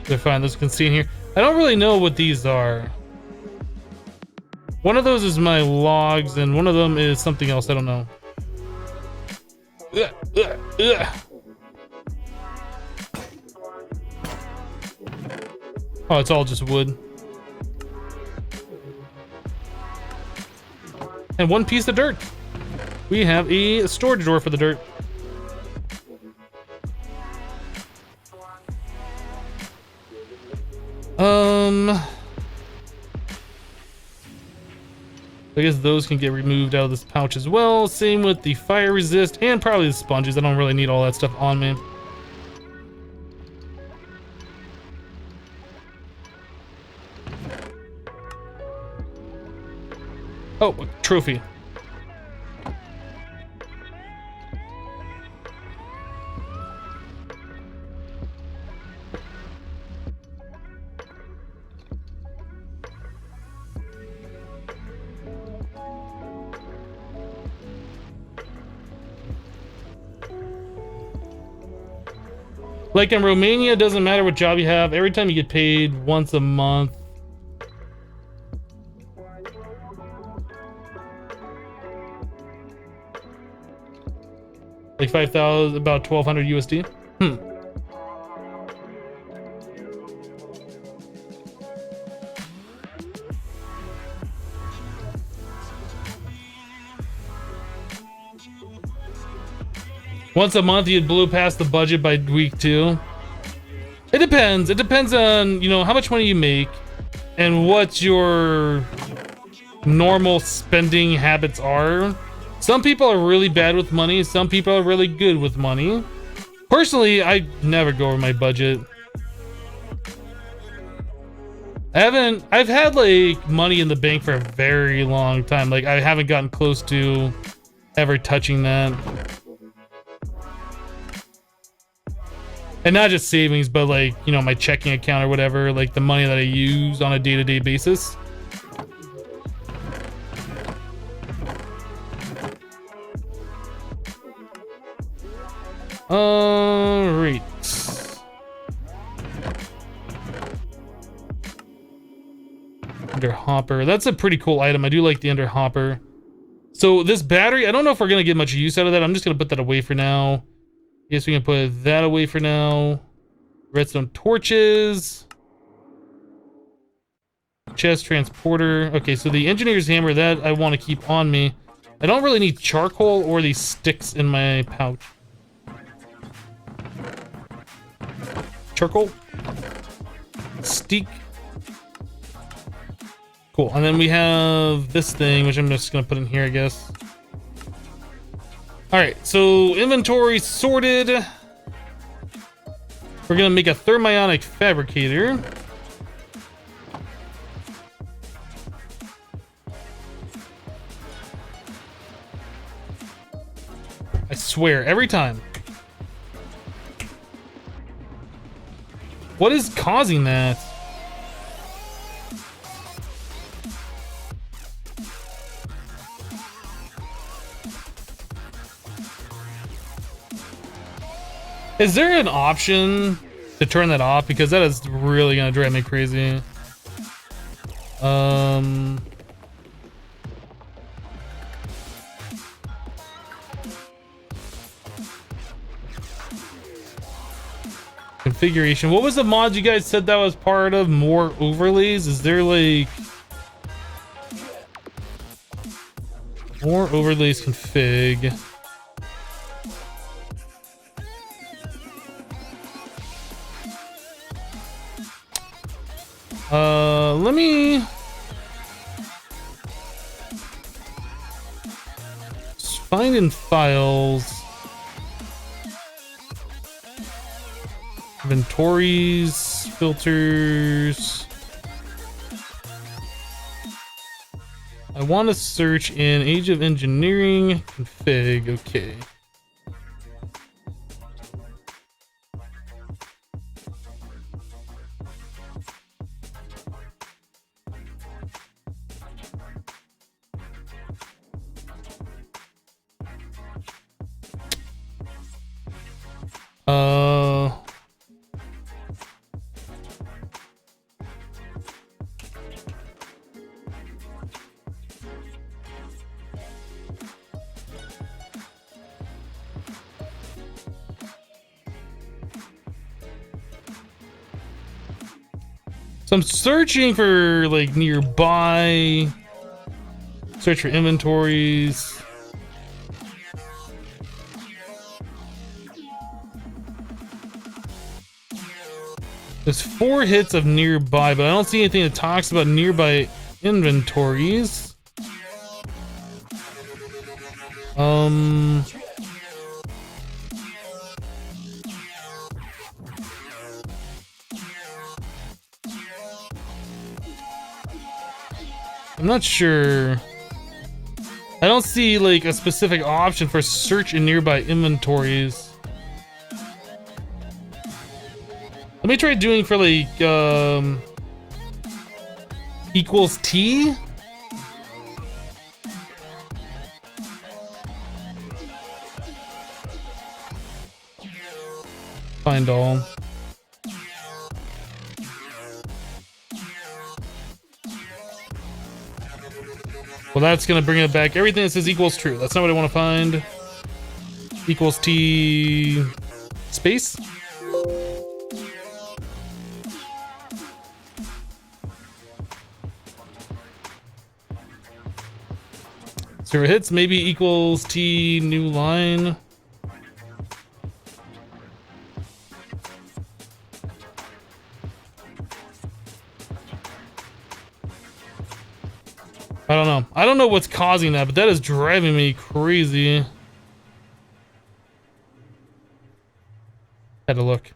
They're fine. Those can see in here. I don't really know what these are. One of those is my logs, and one of them is something else. I don't know. Oh, it's all just wood. And one piece of dirt. We have a storage door for the dirt. I guess those can get removed out of this pouch as well. Same with the fire resist and probably the sponges. I don't really need all that stuff on me. Oh, a trophy. Like in Romania, it doesn't matter what job you have. Every time you get paid once a month. Like 5,000, about 1,200 USD. Once a month, you'd blow past the budget by week 2. It depends. It depends on, you know, how much money you make and what your normal spending habits are. Some people are really bad with money. Some people are really good with money. Personally, I never go over my budget. I've had like money in the bank for a very long time. Like I haven't gotten close to ever touching that. And not just savings, but like, you know, my checking account or whatever, like the money that I use on a day-to-day basis. Alright. Under hopper. That's a pretty cool item. I do like the under hopper. So this battery, I don't know if we're going to get much use out of that. I'm just going to put that away for now. Yes, we can put that away for now. Redstone torches. Chest transporter. Okay, so the engineer's hammer, that I want to keep on me. I don't really need charcoal or these sticks in my pouch. Charcoal. Steak. Cool, and then we have this thing, which I'm just going to put in here, I guess. Alright, so inventory sorted. We're gonna make a thermionic fabricator. I swear, every time. What is causing that? Is there an option to turn that off? Because that is really gonna drive me crazy. Configuration. What was the mod you guys said that was part of? More overlays? Is there like more overlays config? Let me find in files, inventories, filters. I want to search in Age of Engineering config. Okay. So I'm searching for like nearby. Search for inventories. There's 4 hits of nearby, but I don't see anything that talks about nearby inventories. I'm not sure. I don't see like a specific option for search in nearby inventories. Let me try doing for like equals T. Find all. Well, that's gonna bring it back. Everything that says equals true. That's not what I want to find. equals T space. Server hits maybe equals T new line. I don't know. I don't know what's causing that, but that is driving me crazy. Had to look.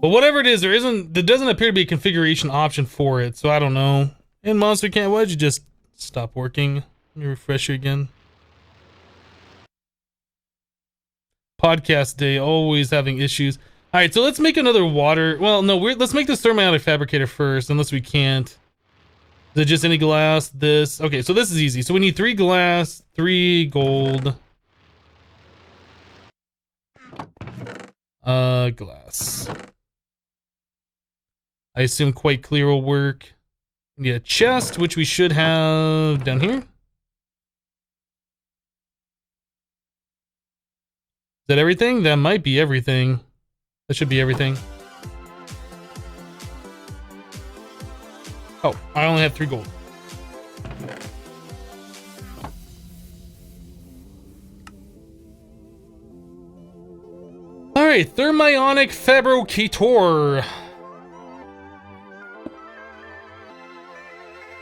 But whatever it is, there doesn't appear to be a configuration option for it, so I don't know. And Monster Can't, why'd you just stop working? Let me refresh you again. Podcast day, always having issues. All right, so let's make another water. Well, no, let's make this thermiotic fabricator first, unless we can't. Is it just any glass? This. Okay, so this is easy. So we need 3 glass, 3 gold. Glass. I assume quite clear will work. We need a chest, which we should have down here. Is that everything? That might be everything. That should be everything. Oh, I only have 3 gold. Alright, thermionic fabricator.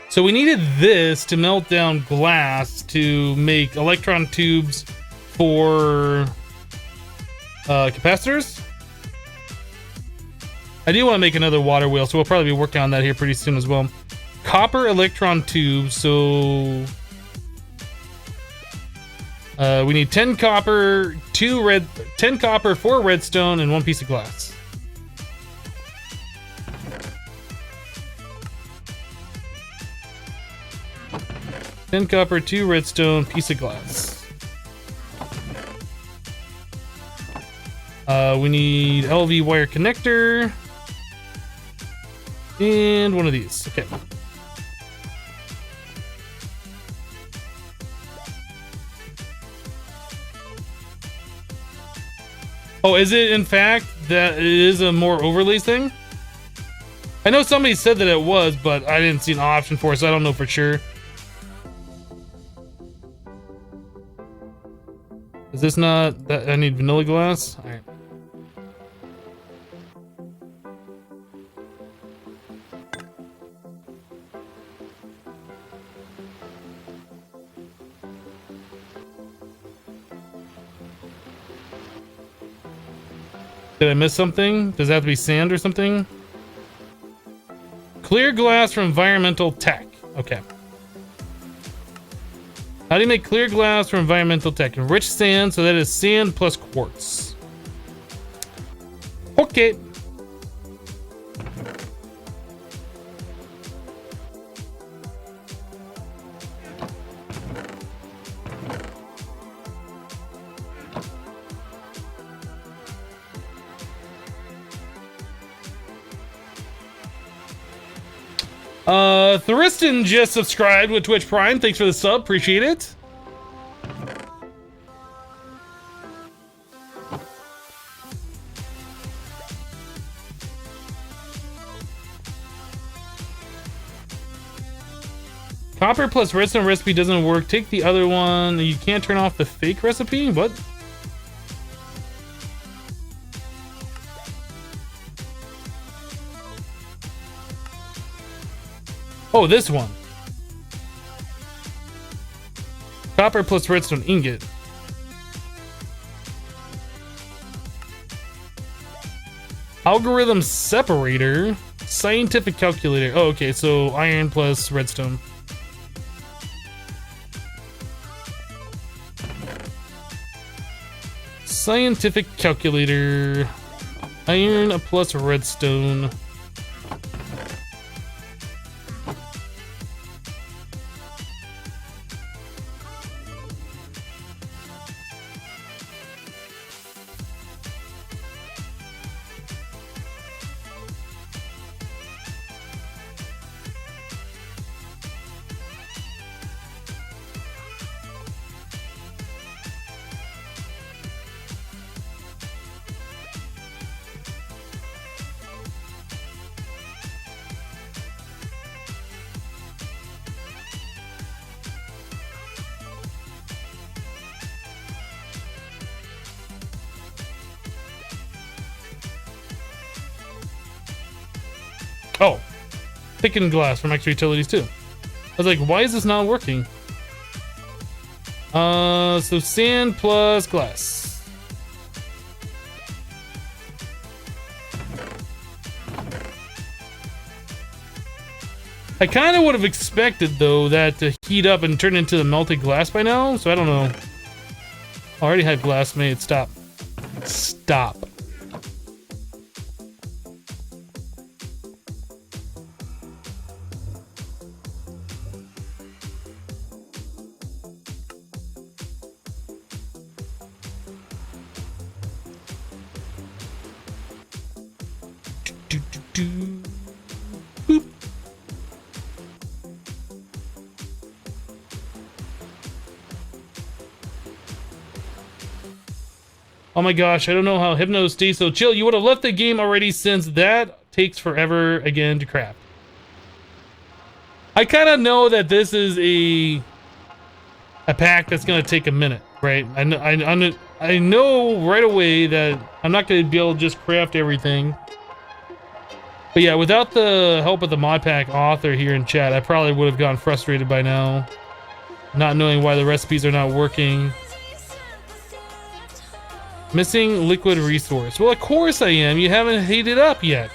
So we needed this to melt down glass to make electron tubes for capacitors. I do want to make another water wheel, so we'll probably be working on that here pretty soon as well. Copper electron tubes, so we need 10 copper, 10 copper, 4 redstone, and 1 piece of glass. Ten copper, 2 redstone, piece of glass. We need LV wire connector. And one of these. Okay. Oh, is it in fact that it is a more overlays thing? I know somebody said that it was, but I didn't see an option for it, so I don't know for sure. Is this not that I need vanilla glass? All right. Did I miss something? Does it have to be sand or something? Clear glass for environmental tech. Okay. How do you make clear glass for environmental tech? Enriched sand, so that is sand plus quartz. Okay. Thuriston just subscribed with Twitch Prime. Thanks for the sub. Appreciate it. Copper plus redstone recipe doesn't work. Take the other one. You can't turn off the fake recipe? What? Oh, this one. Copper plus redstone ingot. Algorithm separator. Scientific calculator. Oh, okay. So iron plus redstone. Scientific calculator. Iron plus redstone. Oh, thickened glass from extra utilities too. I was like, why is this not working? So sand plus glass. I kind of would have expected, though, that to heat up and turn into the melted glass by now, so I don't know. I already had glass made. Stop. Stop. Boop. Oh my gosh, I don't know how Hypno stays so chill. You would have left the game already, since that takes forever again to craft. I kind of know that this is a pack that's going to take a minute, right? I know right away that I'm not going to be able to just craft everything. But yeah, without the help of the modpack author here in chat, I probably would have gotten frustrated by now, not knowing why the recipes are not working. Missing liquid resource. Well, of course I am. You haven't heated up yet.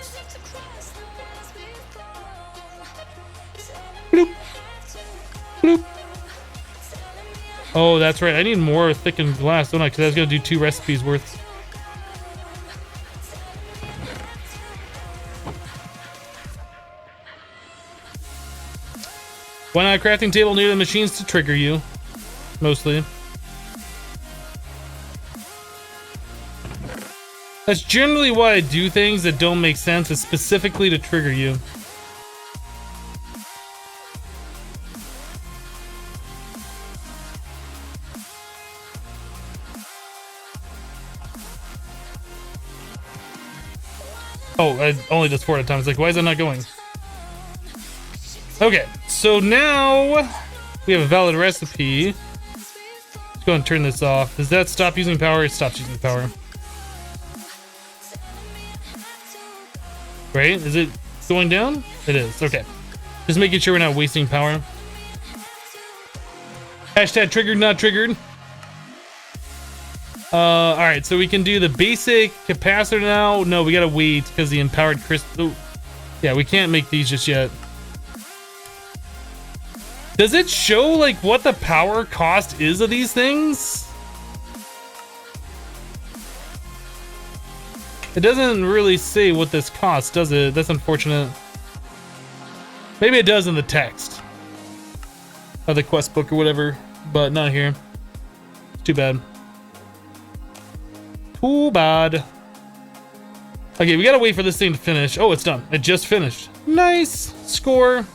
Bloop. Bloop. Oh, that's right. I need more thickened glass, don't I? Because I was going to do 2 recipes worth. Why not a crafting table near the machines to trigger you? Mostly. That's generally why I do things that don't make sense, is specifically to trigger you. Oh, I only just 4 at a time. It's like, why is that not going? Okay, so now we have a valid recipe. Let's go and turn this off. Does that stop using power? It stops using power. Right? Is it going down? It is. Okay. Just making sure we're not wasting power. Hashtag triggered, not triggered. Alright, so we can do the basic capacitor now. No, we gotta wait because the empowered crystal. Oh, yeah, we can't make these just yet. Does it show like what the power cost is of these things? It doesn't really say what this costs, does it? That's unfortunate. Maybe it does in the text of the quest book or whatever, but not here. Too bad. Too bad. Okay, we gotta wait for this thing to finish. Oh, it's done. It just finished. Nice score.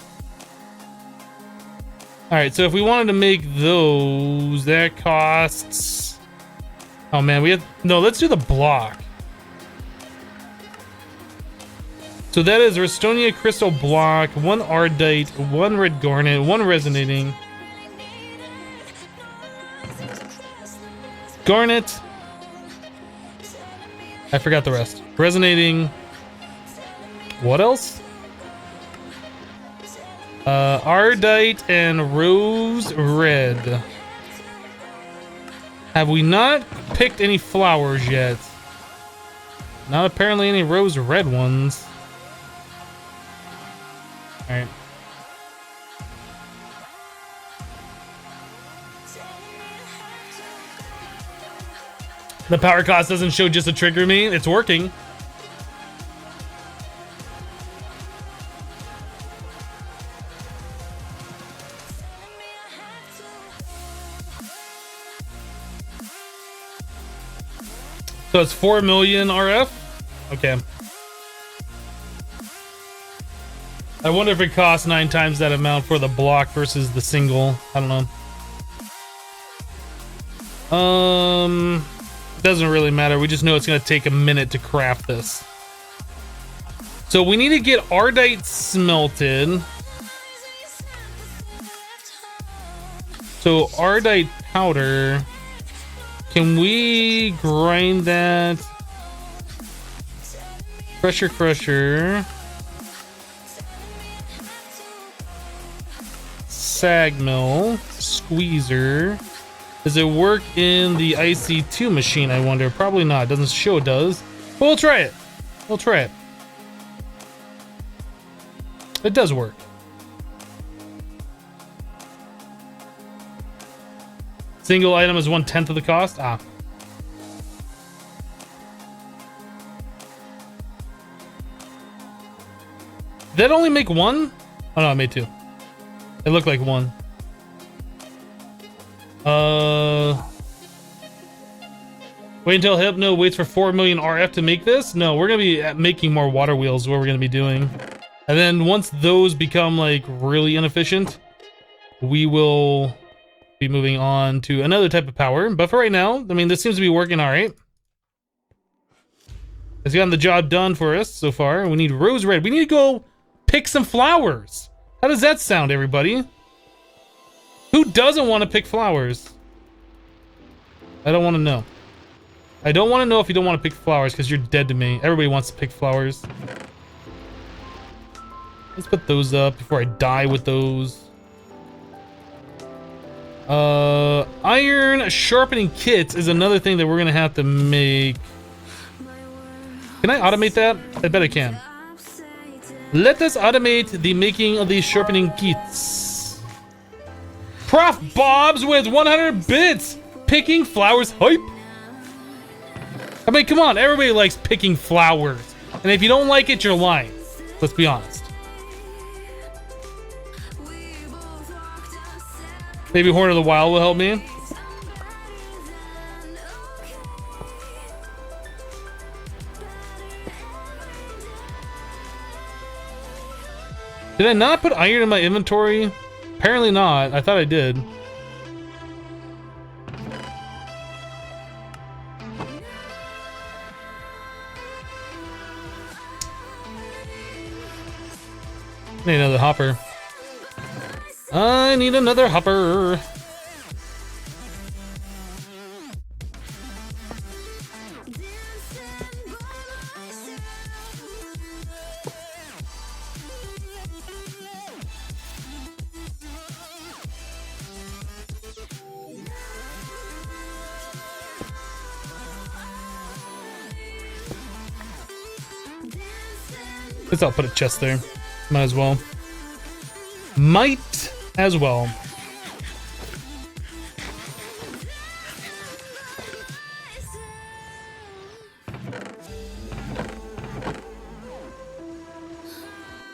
All right, so if we wanted to make those, that costs. Oh man, we have no. Let's do the block. So that is Restonia Crystal Block, 1 Ardite, 1 Red Garnet, 1 Resonating. Garnet. I forgot the rest. Resonating. What else? Ardite and Rose Red. Have we not picked any flowers yet? Not apparently any Rose Red ones. Alright. The power cost doesn't show just to trigger me. It's working. So it's 4 million RF? Okay. I wonder if it costs 9 times that amount for the block versus the single. I don't know. Doesn't really matter. We just know it's going to take a minute to craft this. So we need to get Ardite smelted. So Ardite powder. Can we grind that? Crusher. sag mill, squeezer. Does it work in the IC2 machine, I wonder? Probably not. It doesn't show it does. But we'll try it. We'll try it. It does work. Single item is 1/10 of the cost. Ah. Did that only make one? Oh no, I made two. It looked like one. Wait until Hypno waits for 4 million RF to make this? No, we're gonna be making more water wheels, what we're gonna be doing. And then once those become like really inefficient, we will be moving on to another type of power. But for right now, I mean, this seems to be working all right. It's gotten the job done for us so far. We need rose red. We need to go pick some flowers. How does that sound, everybody? Who doesn't want to pick flowers? I don't want to know. I don't want to know if you don't want to pick flowers because you're dead to me. Everybody wants to pick flowers. Let's put those up before I die with those. Iron sharpening kits is another thing that we're gonna have to make. Can I automate that? I bet I can. Let us automate the making of these sharpening kits. Prof Bob's with 100 bits! Picking flowers hype! I mean, come on, everybody likes picking flowers. And if you don't like it, you're lying. Let's be honest. Maybe Horn of the Wild will help me. Did I not put iron in my inventory? Apparently not. I thought I did. Need another hopper. I need another hopper. Guess I'll put a chest there. Might as well. Might as well.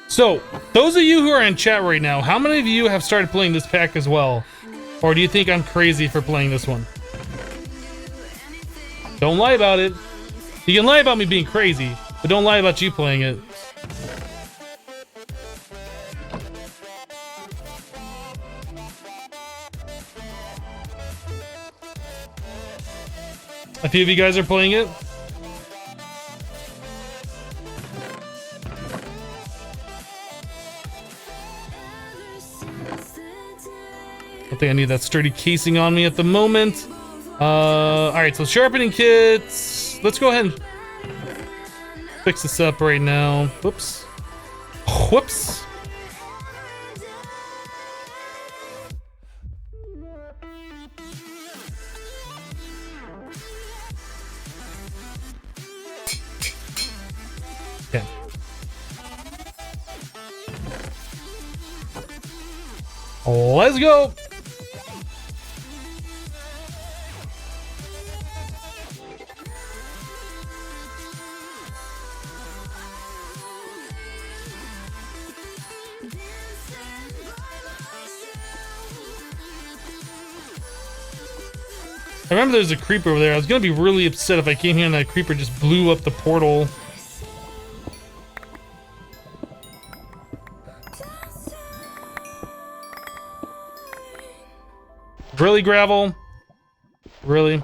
So, those of you who are in chat right now, how many of you have started playing this pack as well? Or do you think I'm crazy for playing this one? Don't lie about it. You can lie about me being crazy, but don't lie about you playing it. A few of you guys are playing it. I think I need that sturdy casing on me at the moment. Alright, so sharpening kits. Let's go ahead and fix this up right now. Whoops. Whoops. Okay. Let's go. I remember there's a creeper over there. I was gonna be really upset if I came here and that creeper just blew up the portal. Really, gravel? Really?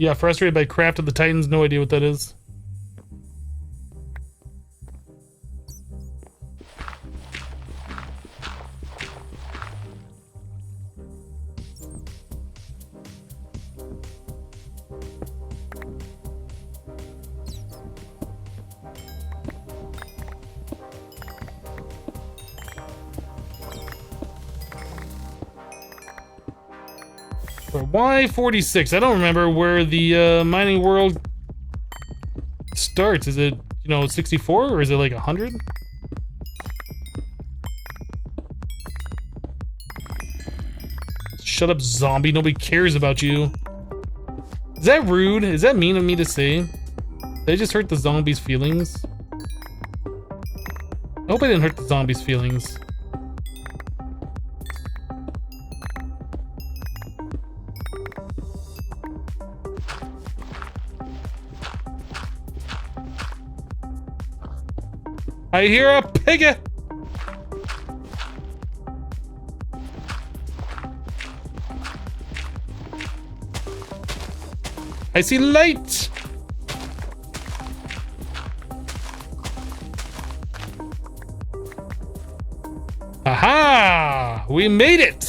Yeah, frustrated by Craft of the Titans. No idea what that is. Why 46? I don't remember where the mining world starts. Is it, 64 or is it like 100? Shut up, zombie. Nobody cares about you. Is that rude? Is that mean of me to say? Did I just hurt the zombies' feelings? I hope I didn't hurt the zombies' feelings. I hear a piggy! I see light! Aha! We made it!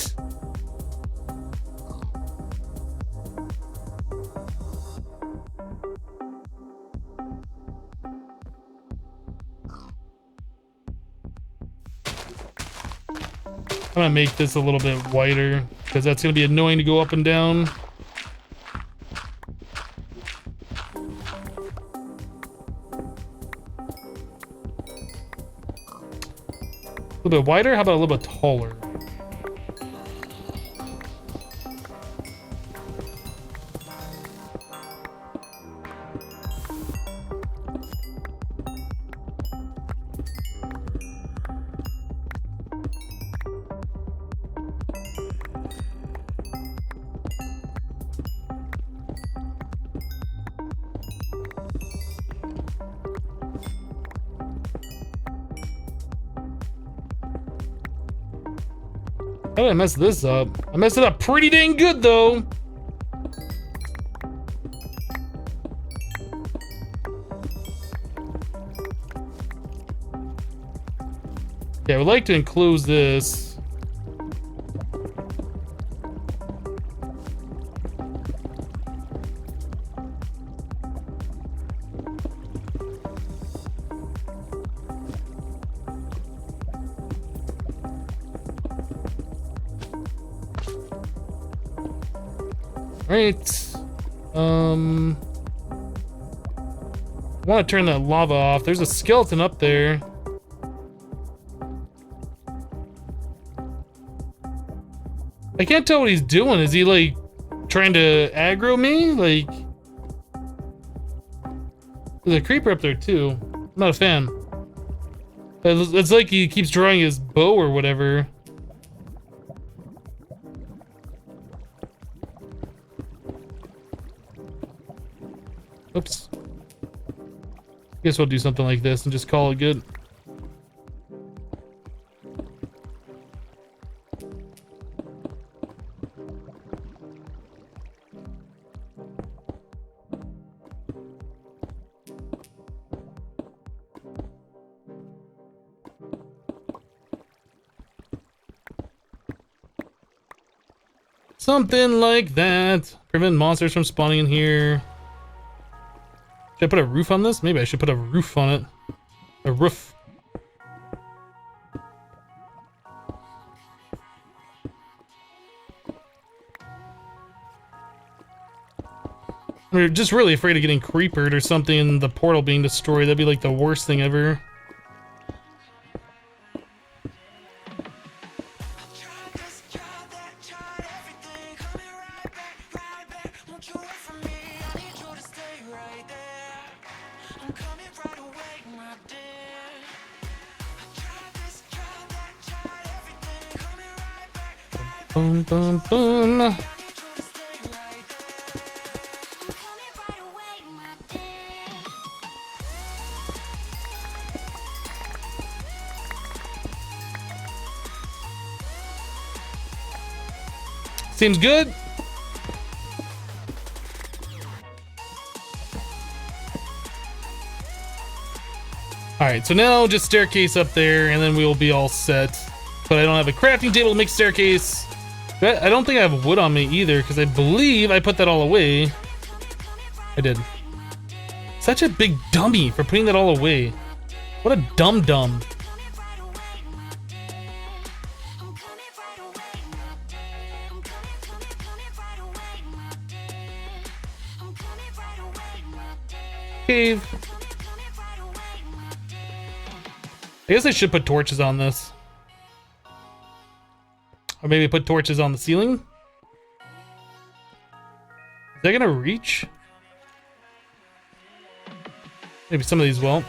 I'm gonna make this a little bit wider because that's gonna be annoying to go up and down. A little bit wider? How about a little bit taller? How did I mess this up? I messed it up pretty dang good, though. Yeah, I would like to enclose this. Right. I want to turn that lava off. There's a skeleton up there. I can't tell what he's doing. Is he like trying to aggro me? Like, there's a creeper up there too. I'm not a fan. It's like he keeps drawing his bow or whatever. Oops. Guess we'll do something like this and just call it good. Something like that. Prevent monsters from spawning in here. Should I put a roof on this? Maybe I should put a roof on it. A roof. I'm just really afraid of getting creepered or something and the portal being destroyed. That'd be like the worst thing ever. Boom, boom, boom. Seems good. Alright, so now just staircase up there, and then we'll be all set. But I don't have a crafting table to make staircase. I don't think I have wood on me either, because I believe I put that all away. I did. Such a big dummy for putting that all away. What a dum-dum. Cave. I guess I should put torches on this. Or maybe put torches on the ceiling. Is that gonna reach? Maybe some of these won't.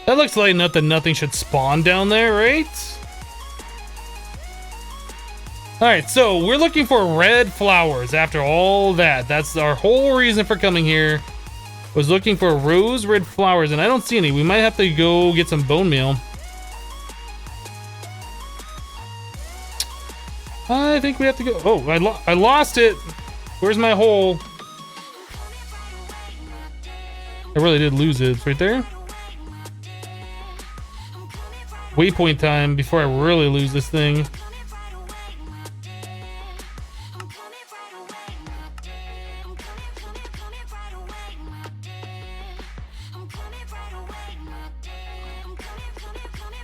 That looks like enough that nothing should spawn down there, right? Alright, so we're looking for red flowers after all that. That's our whole reason for coming here. Was looking for rose red flowers, and I don't see any. We might have to go get some bone meal. I think we have to go. Oh, I lost it. Where's my hole? I really did lose it. It's right there. Waypoint time before I really lose this thing.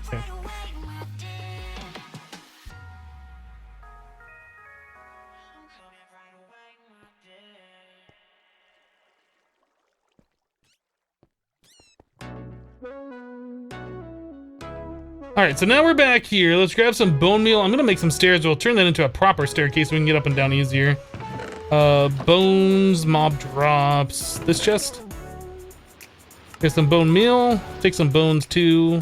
Okay. Alright, so now we're back here. Let's grab some bone meal. I'm gonna make some stairs. We'll turn that into a proper staircase so we can get up and down easier. Bones, mob drops. This chest. Get some bone meal. Take some bones too.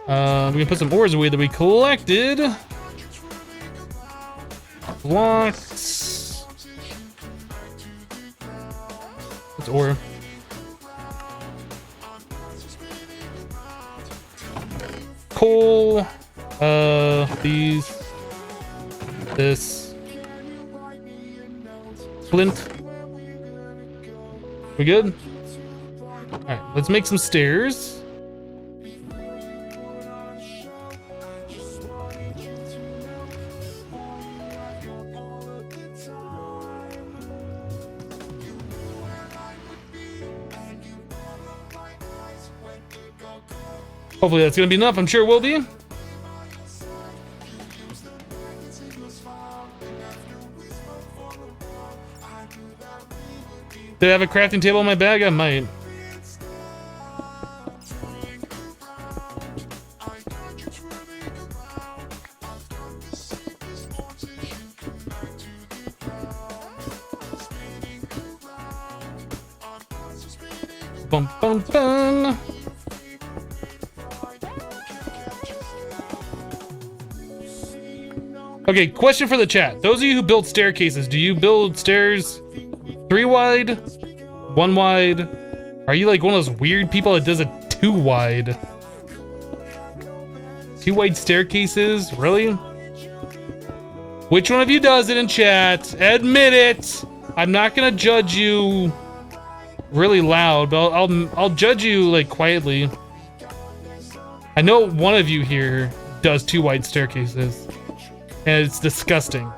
We can put some ores away that we collected. Blocks. What's ore? Coal, these, this, flint. We good? All right, let's make some stairs. Hopefully that's gonna be enough. I'm sure it will be. Did I have a crafting table in my bag? I might. Bum bum bum. Okay, question for the chat. Those of you who build staircases, do you build stairs 3 wide, 1 wide? Are you like one of those weird people that does it 2 wide? 2 wide staircases? Really? Which one of you does it in chat? Admit it! I'm not gonna judge you really loud, but I'll judge you like quietly. I know one of you here does 2 wide staircases. And it's disgusting.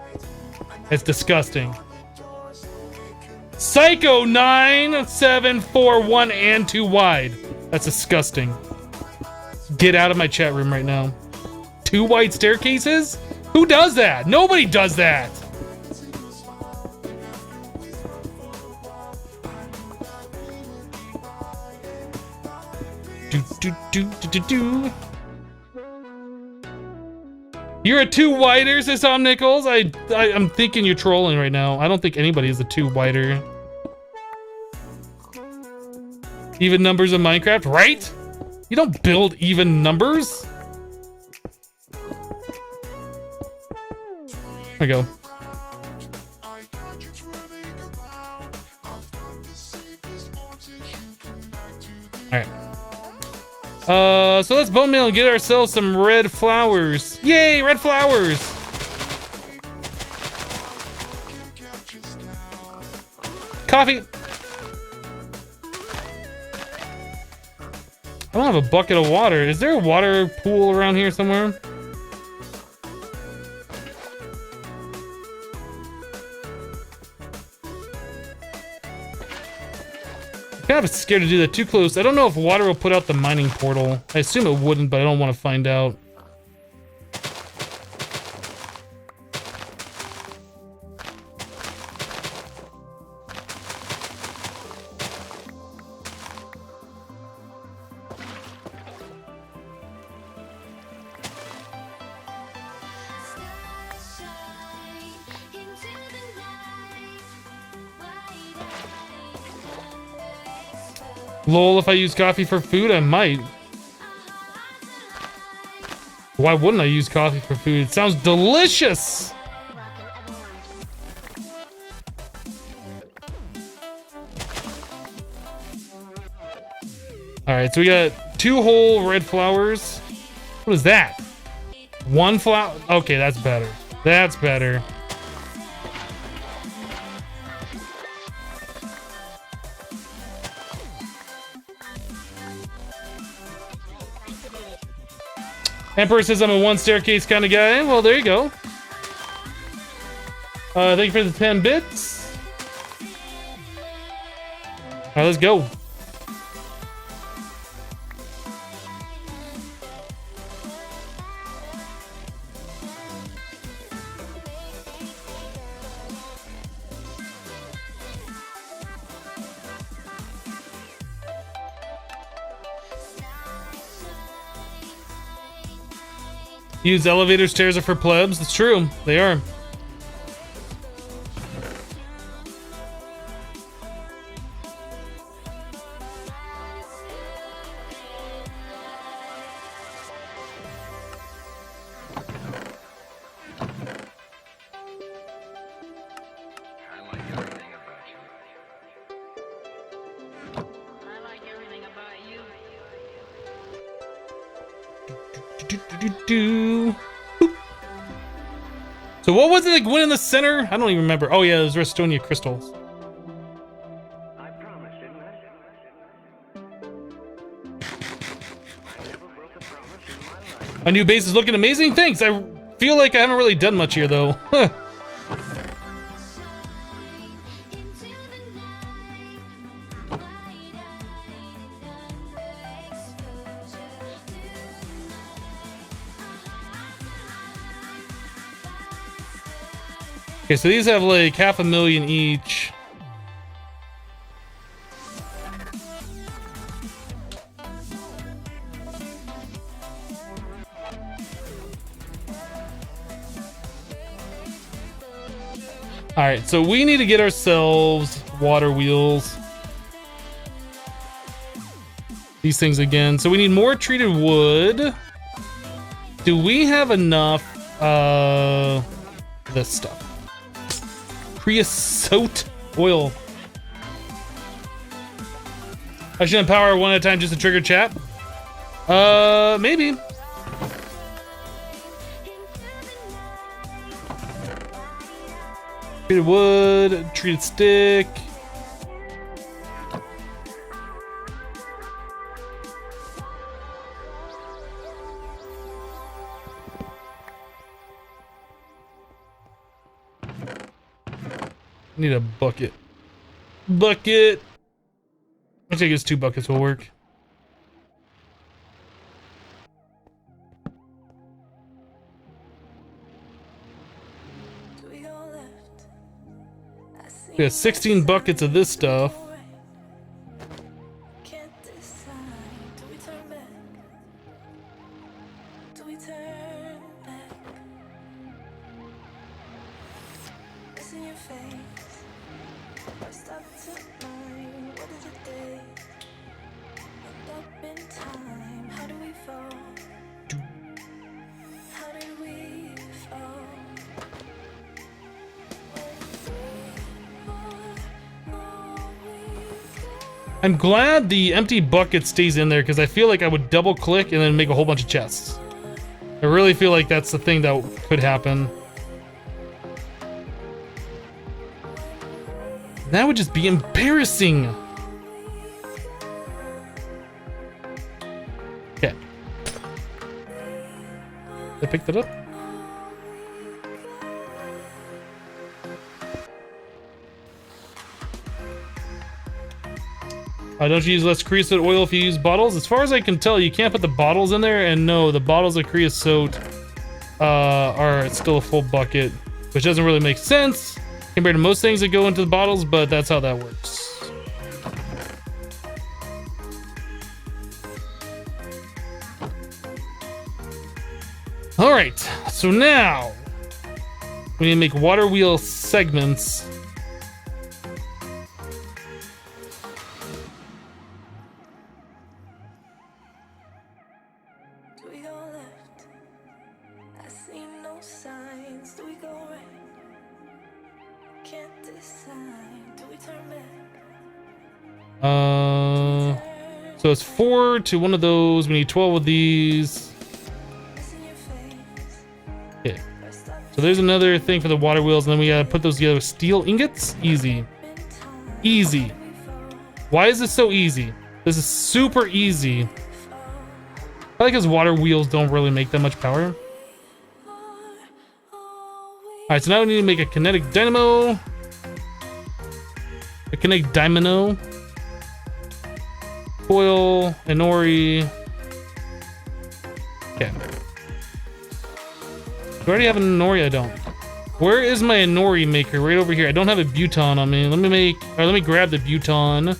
It's disgusting. Psycho 9741 and 2 wide. That's disgusting. Get out of my chat room right now. 2 wide staircases? Who does that? Nobody does that. Do. You're a 2 wider, says Tom Nichols. I'm thinking you're trolling right now. I don't think anybody is a 2 wider. Even numbers in Minecraft, right? You don't build even numbers. There we go. Alright. So let's bone meal and get ourselves some red flowers. Yay, red flowers! Coffee! I don't have a bucket of water. Is there a water pool around here somewhere? Kind of scared to do that too close. I don't know if water will put out the mining portal. I assume it wouldn't, but I don't want to find out. Lol, if I use coffee for food, I might. Why wouldn't I use coffee for food? It sounds delicious! Alright, so we got 2 whole red flowers. What is that? 1 flower? Okay, that's better. That's better. Emperor says I'm a 1 staircase kind of guy. Well, there you go. Thank you for the 10 bits. All right, let's go. Use elevator stairs are for plebs. It's true. They are. So what was it like went in the center? I don't even remember. Oh yeah, those Restonia crystals. I promised, didn't I? I never broke a promise in my life. My new base is looking amazing. Thanks. I feel like I haven't really done much here though. Okay, so these have like 500,000 each. All right, so we need to get ourselves water wheels. These things again. So we need more treated wood. Do we have enough this stuff? Creosote oil. I should empower one at a time just to trigger chat. Maybe. Treated wood, treated stick. Need a bucket. Bucket. I think it's 2 buckets will work. We got 16 buckets of this stuff. I'm glad the empty bucket stays in there because I feel like I would double click and then make a whole bunch of chests. I really feel like that's the thing that could happen. That would just be embarrassing. Okay. I picked it up. Don't you use less creosote oil if you use bottles? As far as I can tell, you can't put the bottles in there, and no, the bottles of creosote are still a full bucket, which doesn't really make sense compared to most things that go into the bottles, but that's how that works. All right, so now we need to make water wheel segments. Do we go left? I see no signs. Do we go right? Can't decide. Do we turn back? So it's 4 to one of those. We need 12 of these. Missing your face. Okay. First I've So there's another thing for the water wheels, and then we gotta put those together with steel ingots. Easy. been time. Easy. Why is this so easy? This is super easy. Probably because water wheels don't really make that much power. Alright, so now we need to make a kinetic dynamo. A kinetic dynamo. Coil, Inori. Okay. Do I already have an Inori? I don't. Where is my Inori maker? Right over here. I don't have a buton on me. Let me grab the buton.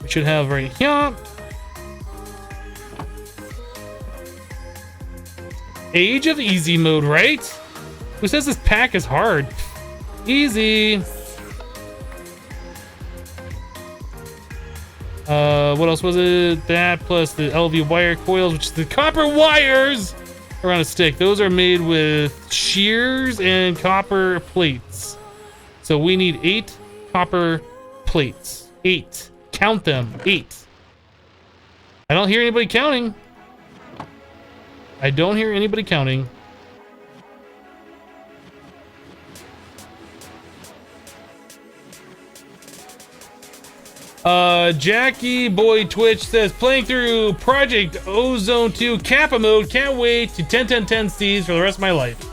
We should have right here. Age of easy mode, right? Who says this pack is hard? Easy. What else was it? That plus the LV wire coils, which is the copper wires around a stick. Those are made with shears and copper plates. So we need 8 copper plates. 8. Count them. 8. I don't hear anybody counting. I don't hear anybody counting. Jackie Boy Twitch says playing through Project Ozone 2 Kappa mode. Can't wait to 10 C's for the rest of my life.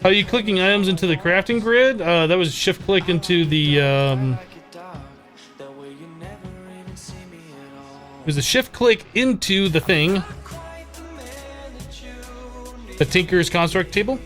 How are you clicking items into the crafting grid? That was shift click into the there's a shift click into the thing. The Tinker's construct table.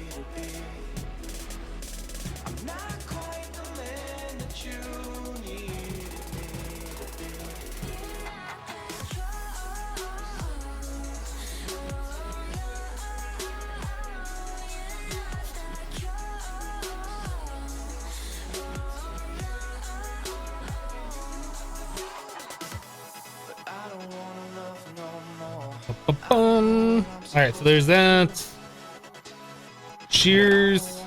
Alright, so there's that. Shears.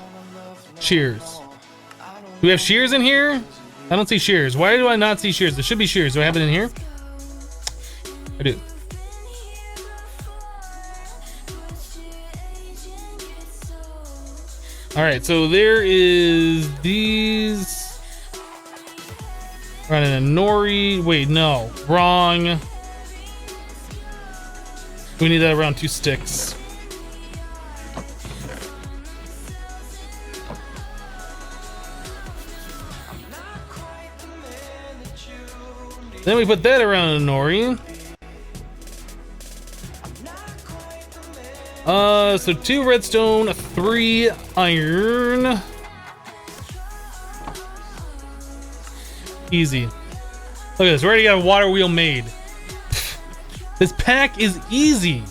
Shears. Do we have shears in here? I don't see shears. Why do I not see shears? There should be shears. Do I have it in here? I do. Alright, so there is these. Running a nori. Wait, no. Wrong. We need that around 2 sticks. Then we put that around a nori. So 2 redstone, 3 iron. Easy. Look at this, we already got a water wheel made. This pack is easy.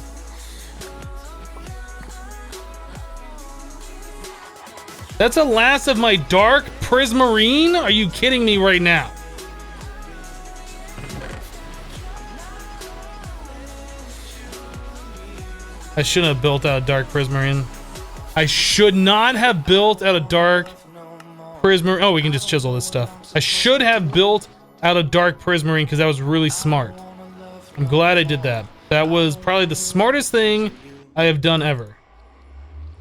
That's the last of my dark prismarine? Are you kidding me right now? I shouldn't have built out a dark prismarine. I should not have built out a dark prismarine. Oh, we can just chisel this stuff. I should have built out a dark prismarine because that was really smart. I'm glad I did that. That was probably the smartest thing I have done ever.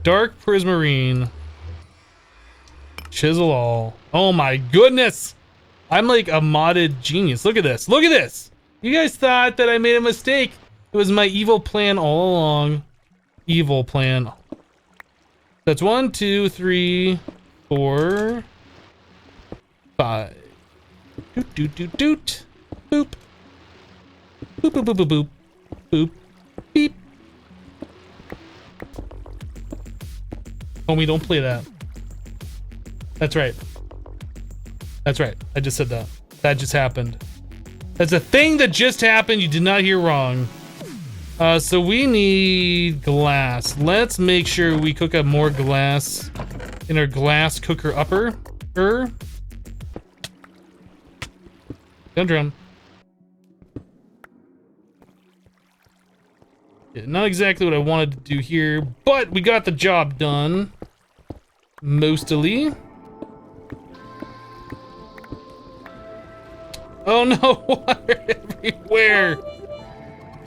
Dark prismarine. Chisel all. Oh my goodness. I'm like a modded genius. Look at this. Look at this. You guys thought that I made a mistake. It was my evil plan all along. Evil plan. That's 1, 2, 3, 4, 5. Doot, doot, doot, doot. Boop. Boop, boop, boop, boop, boop. Boop. Beep. Homie, don't play that. That's right. That's right. I just said that. That just happened. That's a thing that just happened. You did not hear wrong. So we need glass. Let's make sure we cook up more glass in our glass cooker upper. Don't drown. Yeah, not exactly what I wanted to do here, but we got the job done. Mostly. Oh no, water everywhere.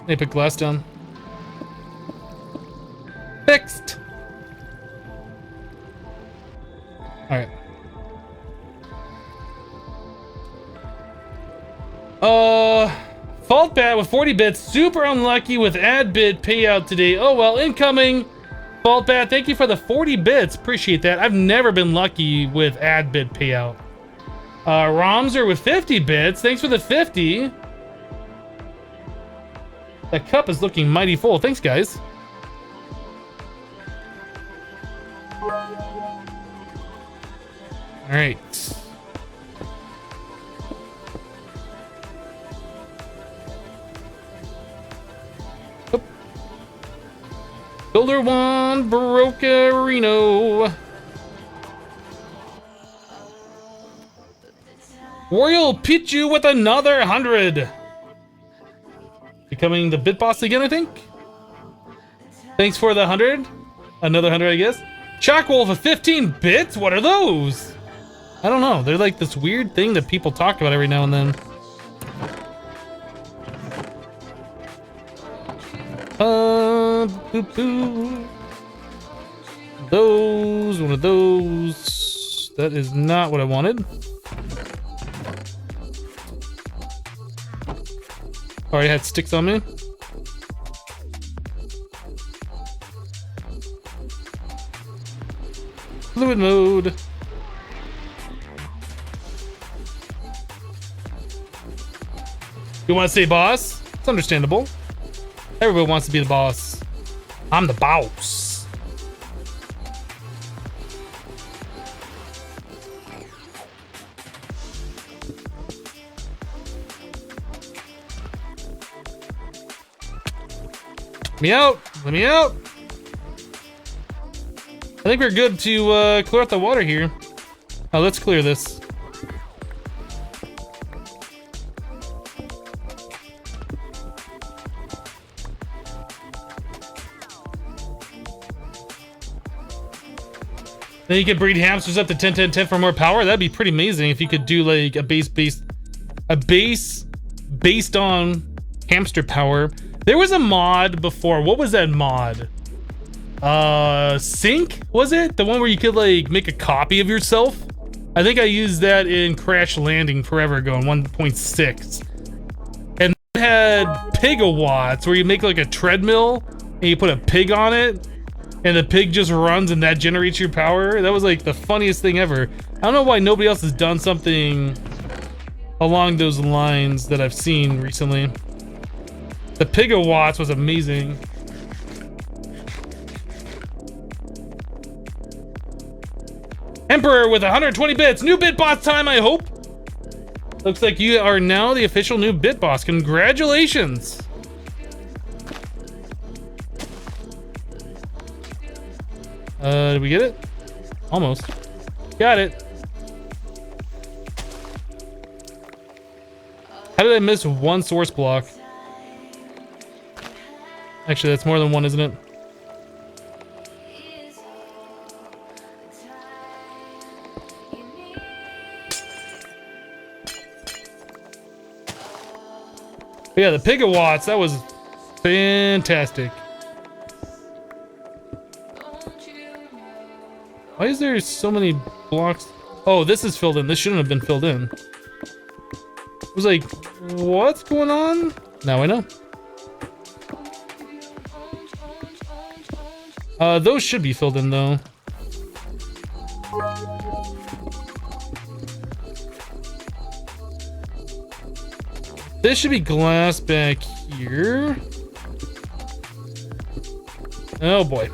They put glass down. Fixed. All right. Fault bat with 40 bits. Super unlucky with ad bit payout today. Oh well, incoming. Fault bat, thank you for the 40 bits. Appreciate that. I've never been lucky with ad bit payout. Romser with 50 bits. Thanks for the 50. That cup is looking mighty full. Thanks, guys. All right. Oop. Builder 1, Brocarino. Royal Pichu with another 100. Becoming the bit boss again, I think. Thanks for the 100. Another 100, I guess. Chalkwolf of 15 bits? What are those? I don't know. They're like this weird thing that people talk about every now and then. Boop, boop. Those, one of those. That is not what I wanted. Already had sticks on me. Fluid mode. You want to say boss? It's understandable. Everybody wants to be the boss. I'm the boss. Let me out. Let me out. I think we're good to clear out the water here. Oh, let's clear this. Then you could breed hamsters up to 10, 10, 10 for more power. That'd be pretty amazing if you could do like a base based on hamster power. There was a mod before. What was that mod? Sync, was it? The one where you could like make a copy of yourself? I think I used that in Crash Landing forever ago in 1.6. And it had pigawatts where you make like a treadmill and you put a pig on it and the pig just runs and that generates your power. That was like the funniest thing ever. I don't know why nobody else has done something along those lines that I've seen recently. The pigawatts was amazing. Emperor with 120 bits. New bit boss time, I hope. Looks like you are now the official new bit boss. Congratulations. Did we get it? Almost. Got it. How did I miss one source block? Actually, that's more than one, isn't it? But yeah, the gigawatts, that was fantastic. Why is there so many blocks? Oh, this is filled in. This shouldn't have been filled in. I was like, what's going on? Now I know. Those should be filled in though. This should be glass back here. Oh boy.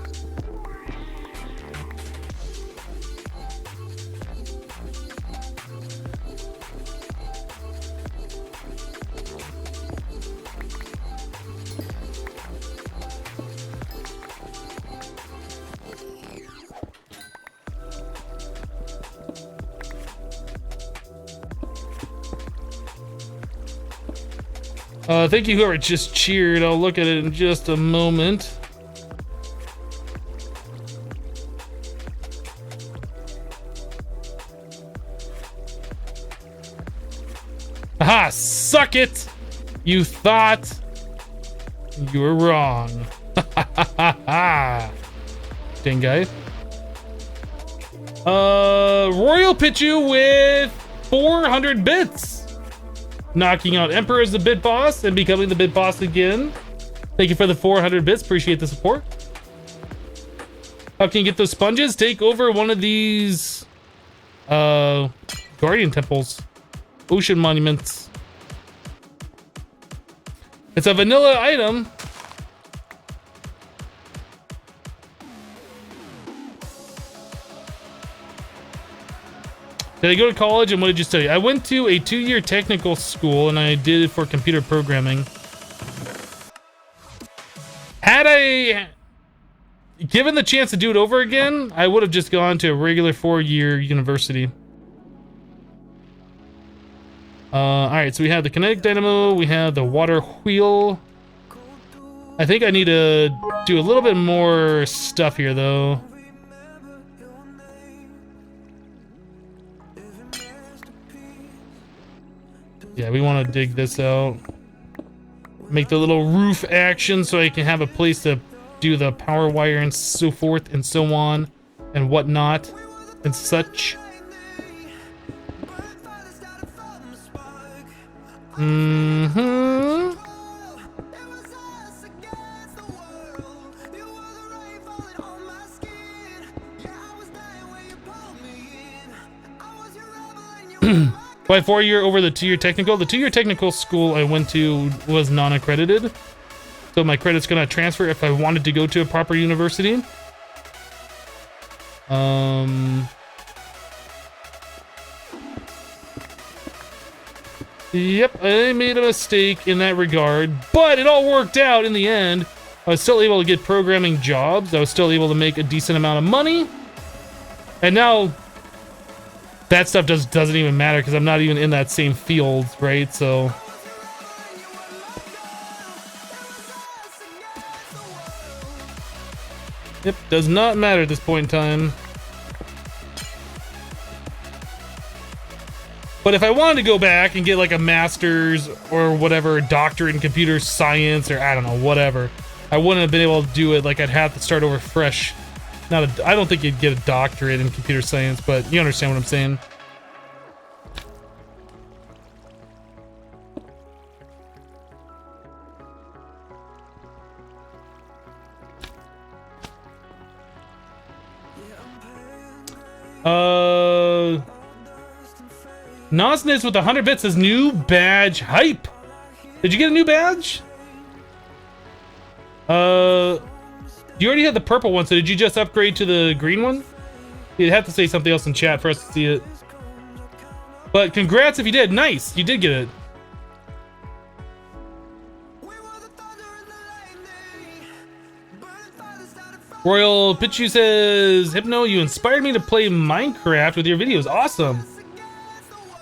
Thank you whoever just cheered. I'll look at it in just a moment. Aha! Suck it! You thought you were wrong. Dang guy. Royal Pichu with 400 bits. Knocking out Emperor as the bit boss and becoming the bit boss again. Thank you for the 400 bits. Appreciate the support. How can you get those sponges? Take over one of these guardian temples. Ocean monuments. It's a vanilla item. Did I go to college and what did you study? I went to a 2-year technical school and I did it for computer programming. Had I given the chance to do it over again, I would have just gone to a regular 4-year university. Alright, so we have the kinetic dynamo, we have the water wheel. I think I need to do a little bit more stuff here though. Yeah, we want to dig this out. Make the little roof action so I can have a place to do the power wire and so forth and so on and whatnot and such. Mm-hmm. By 4-year over the 2-year technical. The 2-year technical school I went to was non-accredited. So my credit's gonna transfer if I wanted to go to a proper university. Yep, I made a mistake in that regard, but it all worked out in the end. I was still able to get programming jobs. I was still able to make a decent amount of money. And now that stuff doesn't even matter because I'm not even in that same field, right? So yep, does not matter at this point in time. But if I wanted to go back and get like a master's or whatever, doctorate in computer science or I don't know, whatever, I wouldn't have been able to do it. Like I'd have to start over fresh. I don't think you'd get a doctorate in computer science, but you understand what I'm saying. Nosness with 100 bits says new badge hype. Did you get a new badge? You already had the purple one, so did you just upgrade to the green one? You'd have to say something else in chat for us to see it. But congrats if you did. Nice, you did get it. Royal Pichu says, Hypno, you inspired me to play Minecraft with your videos. Awesome.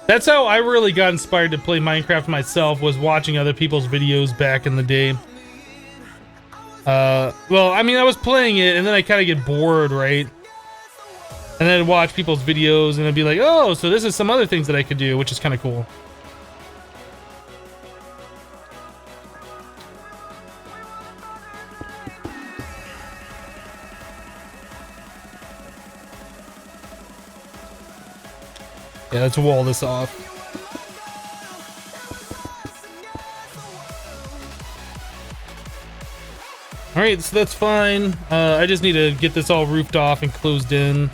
That's how I really got inspired to play Minecraft myself, was watching other people's videos back in the day. Well, I mean, I was playing it and then I kind of get bored, right? And then I'd watch people's videos and I'd be like, oh, so this is some other things that I could do, which is kind of cool. Yeah, let's wall this off. Alright, so that's fine. I just need to get this all roofed off and closed in.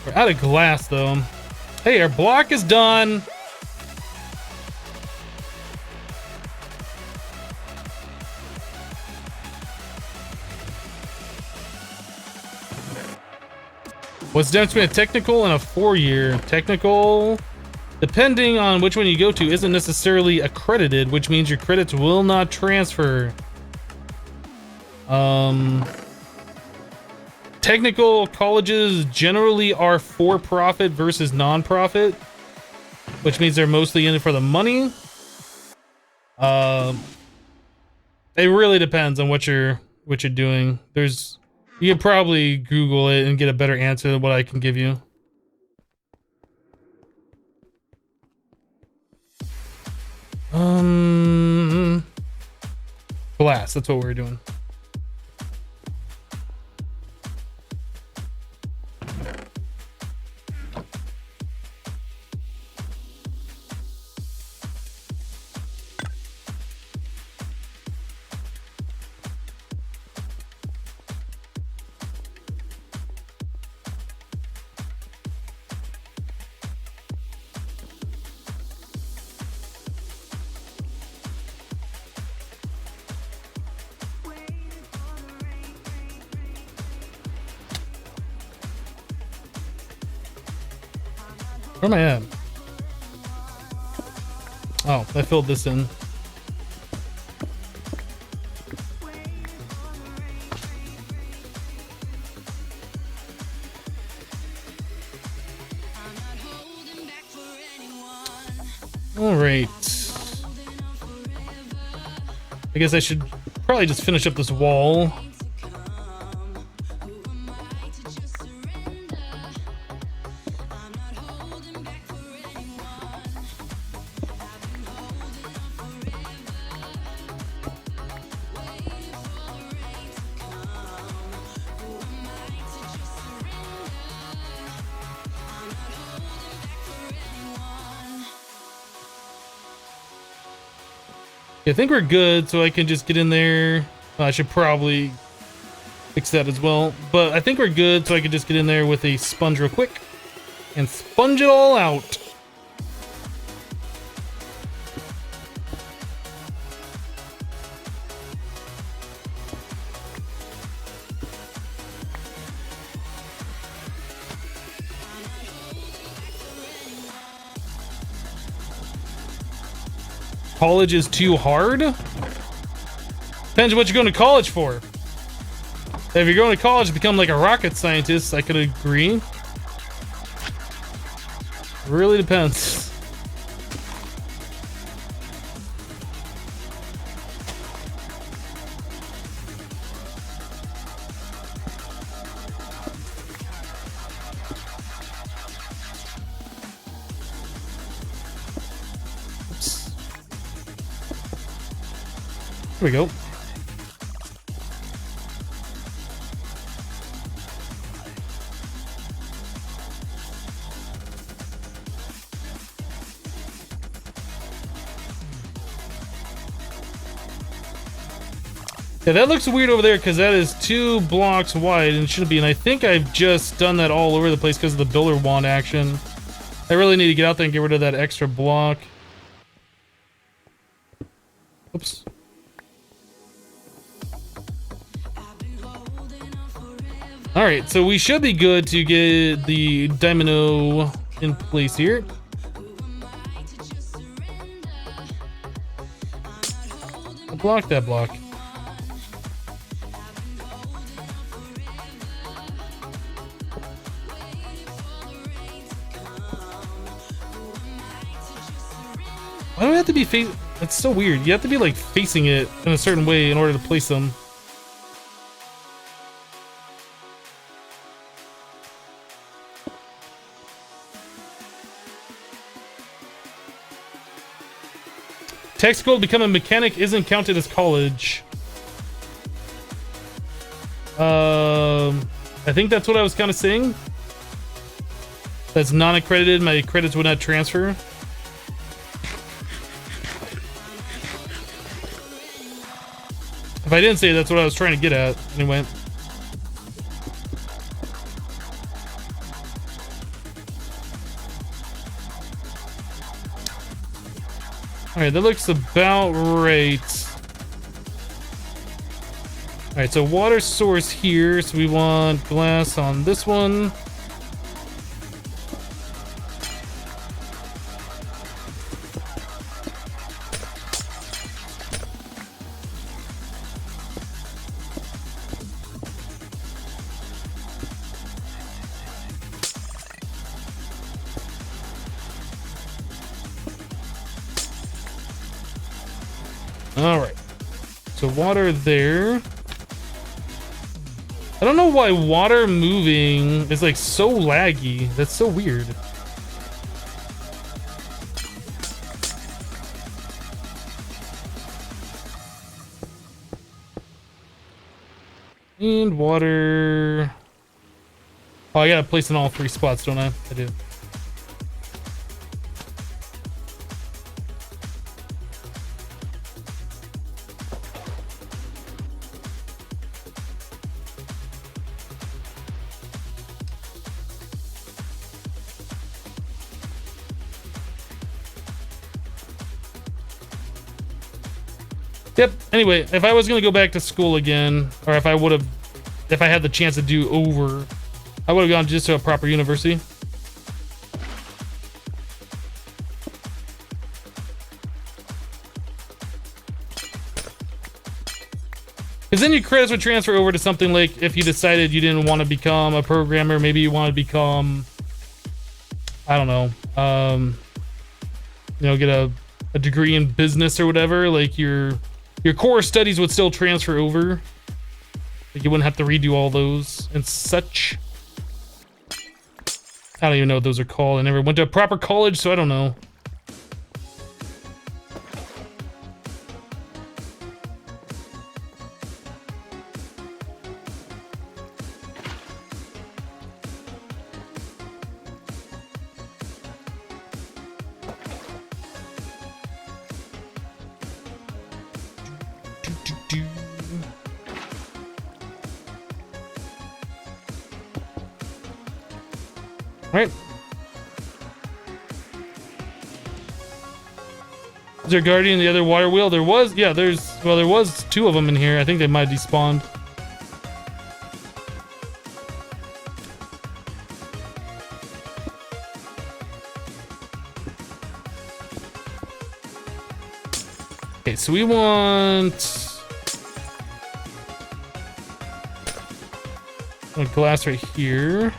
We're out of glass, though. Hey, our block is done. What's the difference between a technical and a 4-year? Technical, depending on which one you go to, isn't necessarily accredited, which means your credits will not transfer. Technical colleges generally are for-profit versus non-profit, which means they're mostly in it for the money. It really depends on what you're doing. You can probably Google it and get a better answer than what I can give you. Glass, that's what we're doing. Where am I at? Oh, I filled this in. All right. I guess I should probably just finish up this wall. I think we're good, so I can just get in there. I should probably fix that as well, but I think we're good, so I can just get in there with a sponge real quick and sponge it all out. College is too hard? Depends on what you're going to college for. If you're going to college to become like a rocket scientist, I could agree. Really depends. Here we go. Yeah, that looks weird over there because that is 2 blocks wide and it shouldn't be. And I think I've just done that all over the place because of the builder wand action. I really need to get out there and get rid of that extra block. Oops. Alright, so we should be good to get the domino in place here. I'll block that block. Why do I have to be face? That's so weird. You have to be like facing it in a certain way in order to place them. Tech school to become a mechanic isn't counted as college. I think that's what I was kind of saying. That's non-accredited. My credits would not transfer. If I didn't say, that's what I was trying to get at. Anyway. Alright, that looks about right. Alright, so water source here. So we want glass on this one. Alright, so water there. I don't know why water moving is like so laggy. That's so weird. And water. Oh, I gotta place in all three spots, don't I? I do. Yep. Anyway, if I was gonna go back to school again, or if I had the chance to do over, I would have gone just to a proper university. Because then your credits would transfer over to something like if you decided you didn't want to become a programmer, maybe you want to become, I don't know, you know, get a degree in business or whatever. Like your core studies would still transfer over. Like you wouldn't have to redo all those and such. I don't even know what those are called. I never went to a proper college, so I don't know. Right. Is there a guardian in the other water wheel? There was, yeah, there was two of them in here. I think they might have despawned. Okay, so we want a glass right here.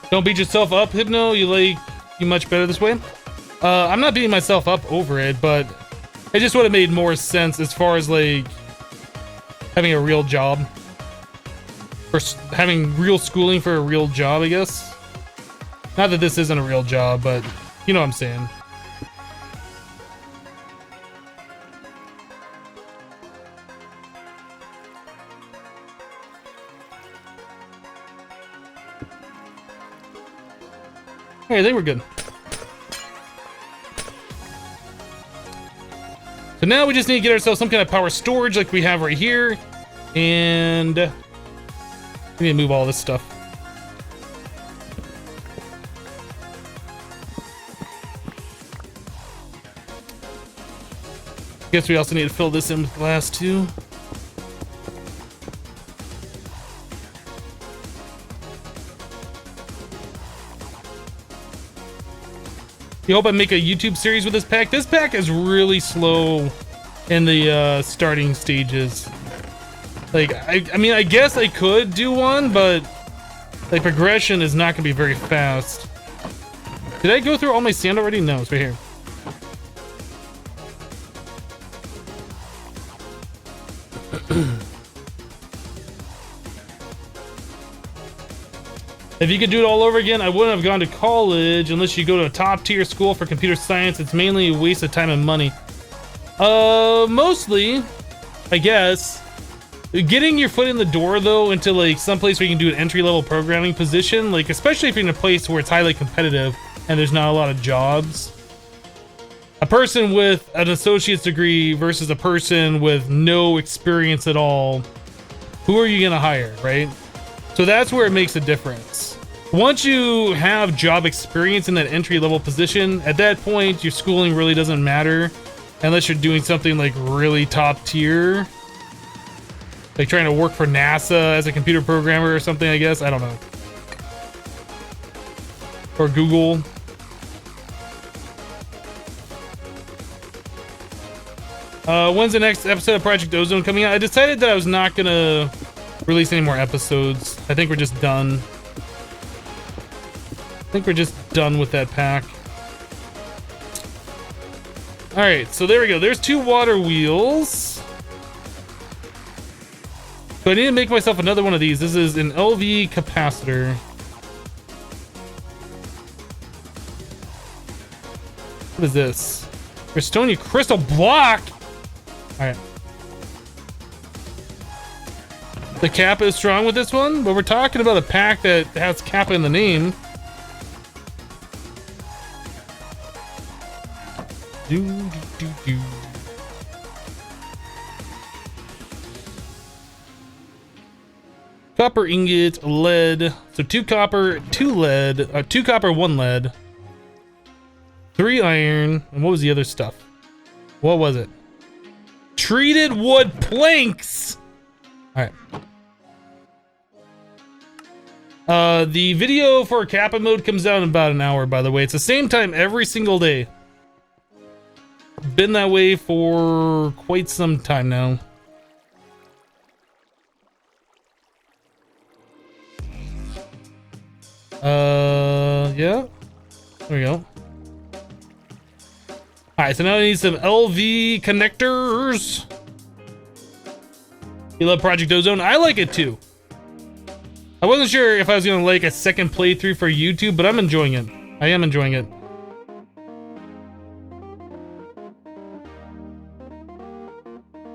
Don't beat yourself up, Hypno. You much better this way. I'm not beating myself up over it, but it just would have made more sense as far as like having a real job or having real schooling for a real job, I guess. Not that this isn't a real job, but you know what I'm saying. Hey, they were good. So now we just need to get ourselves some kind of power storage like we have right here. And we need to move all this stuff. Guess we also need to fill this in with glass too. You hope I make a YouTube series with this pack. This pack is really slow in the starting stages. Like, I mean, I guess I could do one, but like progression is not gonna be very fast. Did I go through all my sand already? No, it's right here. If you could do it all over again, I wouldn't have gone to college unless you go to a top tier school for computer science. It's mainly a waste of time and money. Mostly, I guess. Getting your foot in the door though into like some place where you can do an entry-level programming position, like especially if you're in a place where it's highly competitive and there's not a lot of jobs. A person with an associate's degree versus a person with no experience at all, who are you gonna hire, right? So that's where it makes a difference. Once you have job experience in that entry-level position, at that point your schooling really doesn't matter unless you're doing something like really top tier. Like trying to work for NASA as a computer programmer or something, I guess. I don't know. Or Google. When's the next episode of Project Ozone coming out? I decided that I was not gonna release any more episodes. I think we're just done. I think we're just done with that pack. Alright, so there we go. There's 2 water wheels. So I need to make myself another one of these. This is an LV capacitor. What is this? Restonia crystal block. All right. The Kappa is strong with this one, but we're talking about a pack that has Kappa in the name. Do. Copper ingot, lead. So 2 copper, 2 lead, 2 copper, 1 lead, 3 iron, and what was the other stuff? What was it? Treated wood planks. All right. The video for Kappa mode comes out in about an hour, by the way. It's the same time every single day. Been that way for quite some time now. Yeah. There we go. Alright, so now I need some LV connectors. You love Project Ozone? I like it too. I wasn't sure if I was gonna like a second playthrough for YouTube, but I'm enjoying it. I am enjoying it.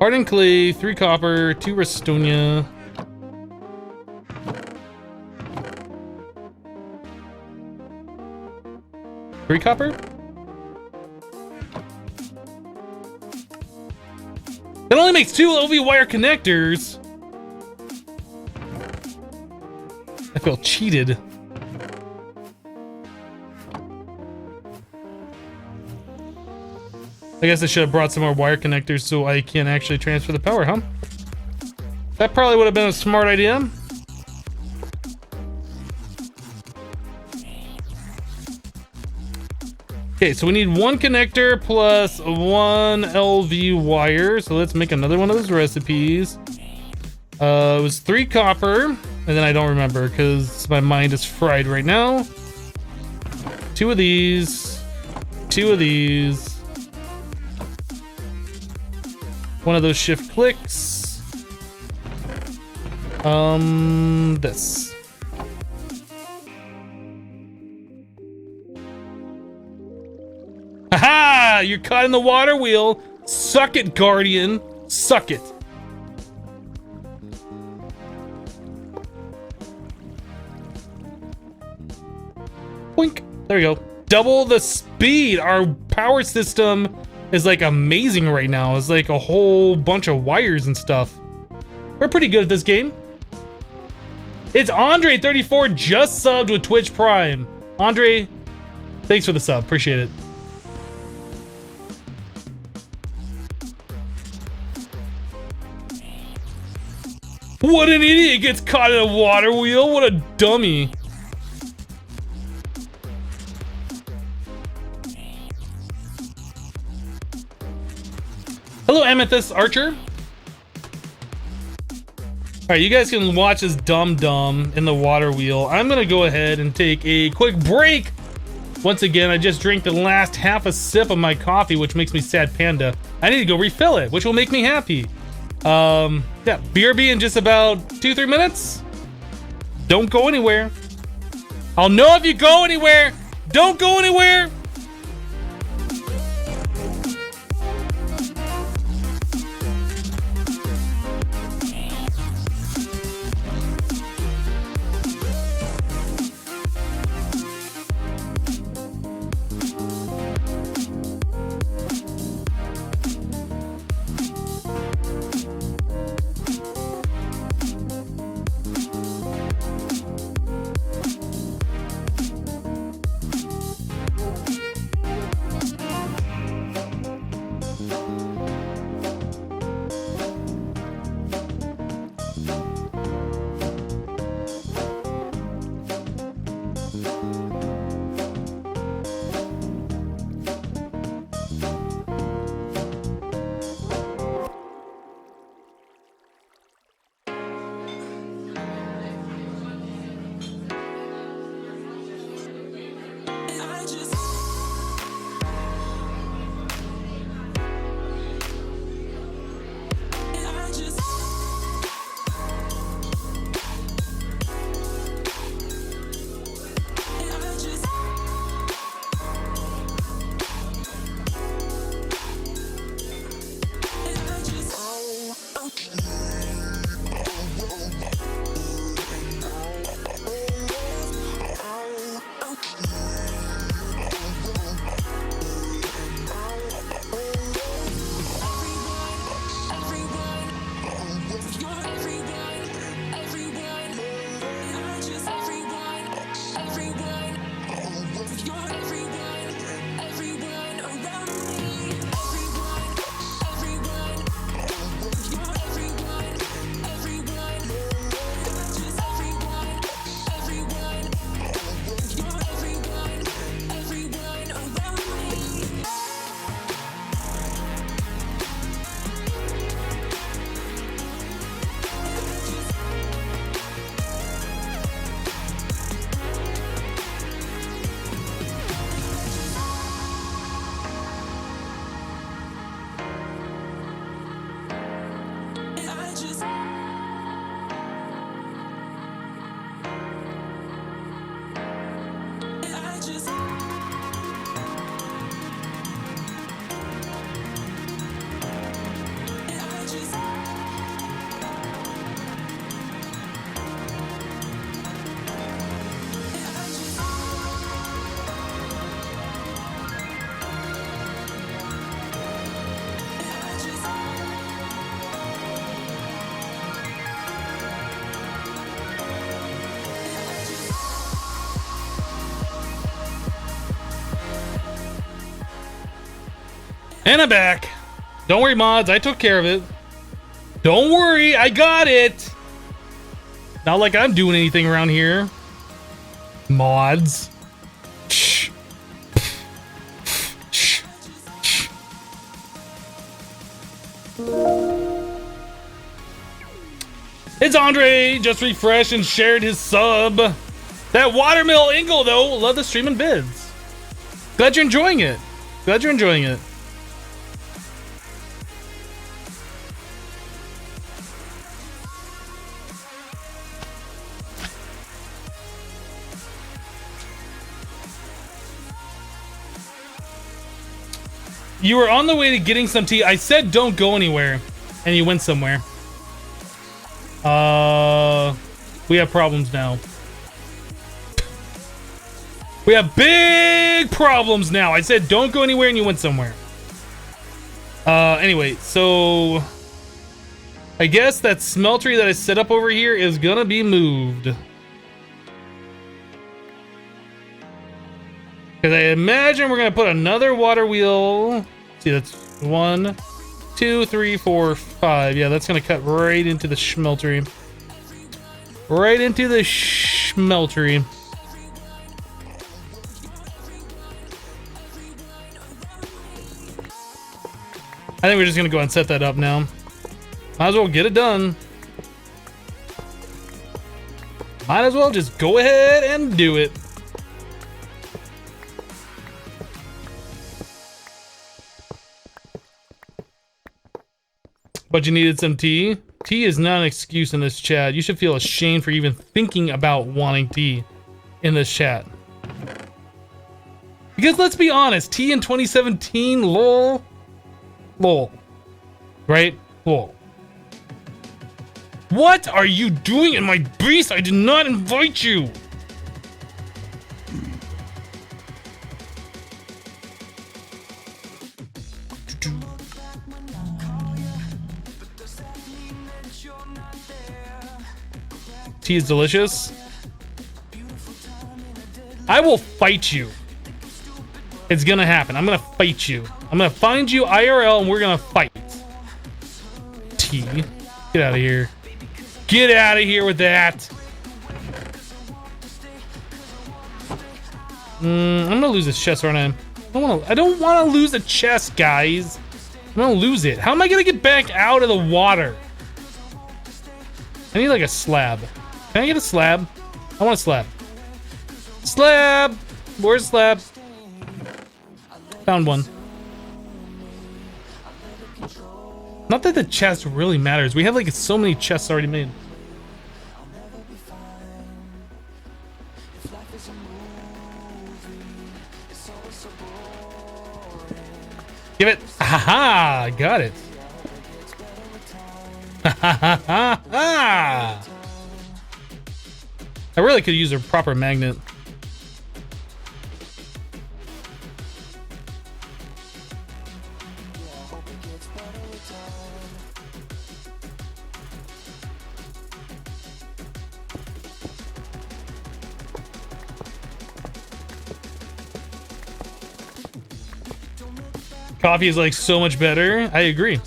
Hardened clay, 3 copper, 2 restonia. 3 copper? That only makes 2 LV wire connectors. I feel cheated. I guess I should have brought some more wire connectors so I can actually transfer the power, huh? That probably would have been a smart idea. Okay, so we need 1 connector plus 1 LV wire. So let's make another one of those recipes. It was 3 copper, and then I don't remember because my mind is fried right now. 2 of these, 2 of these. 1 of those shift clicks. This. Haha! You're caught in the water wheel. Suck it, Guardian. Suck it. Boink. There we go. Double the speed. Our power system is like amazing right now. It's like a whole bunch of wires and stuff. We're pretty good at this game. It's Andre34 just subbed with Twitch Prime. Andre, thanks for the sub. Appreciate it. What an idiot gets caught in a water wheel. What a dummy. Hello, Amethyst Archer. All right, you guys can watch this dum-dum in the water wheel. I'm gonna go ahead and take a quick break. Once again, I just drank the last half a sip of my coffee, which makes me sad panda. I need to go refill it, which will make me happy. Yeah, BRB in just about 2-3 minutes. Don't go anywhere. I'll know if you go anywhere. Don't go anywhere. And I'm back. Don't worry, mods. I took care of it. Don't worry. I got it. Not like I'm doing anything around here. Mods. It's Andre. Just refreshed and shared his sub. That watermill Ingle, though. Love the stream and bids. Glad you're enjoying it. Glad you're enjoying it. You were on the way to getting some tea. I said don't go anywhere, and you went somewhere. We have problems now. We have big problems now. I said don't go anywhere, and you went somewhere. Anyway, so I guess that smeltery that I set up over here is gonna be moved. Because I imagine we're going to put another water wheel. See, that's 1, 2, 3, 4, 5. Yeah, that's going to cut right into the smeltery. Right into the smeltery. I think we're just gonna go and set that up now. Might as well get it done. Might as well just go ahead and do it. But you needed some tea? Tea is not an excuse in this chat. You should feel ashamed for even thinking about wanting tea in this chat. Because let's be honest, tea in 2017, lol. Lol. Right? Lol. What are you doing in my base? I did not invite you. Tea is delicious. I will fight you. It's gonna happen. I'm gonna fight you. I'm gonna find you IRL and we're gonna fight. Tea. Get out of here. Get out of here with that. I'm gonna lose this chest, aren't I? I don't wanna lose a chest, guys. I'm gonna lose it. How am I gonna get back out of the water? I need like a slab. Can I get a slab? I want a slab. Slab! Where's slab? Found one. Not that the chest really matters. We have like so many chests already made. Give it. Ha got it. Ha. I really could use a proper magnet. Coffee is like so much better. I agree.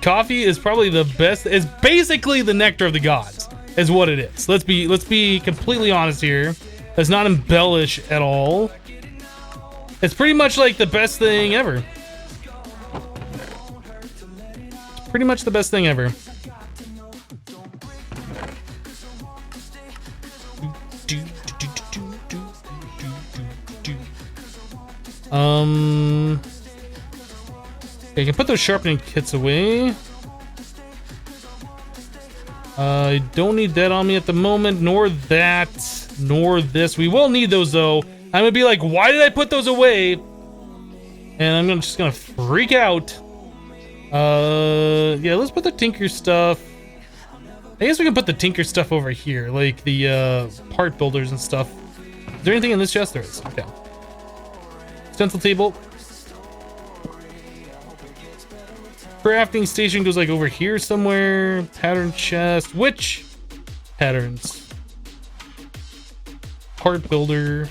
Coffee is probably the best. It's basically the nectar of the gods, is what it is. Let's be completely honest here. Let's not embellish at all. It's pretty much like the best thing ever. It's pretty much the best thing ever. Okay, you can put those sharpening kits away. I don't need that on me at the moment, nor that, nor this. We will need those though. I'm gonna be like, why did I put those away? And I'm just gonna freak out. Yeah, let's put the tinker stuff. I guess we can put the tinker stuff over here, like the part builders and stuff. Is there anything in this chest? There is. Okay. Stencil table. Crafting station goes like over here somewhere. Pattern chest. Which patterns? Part builder.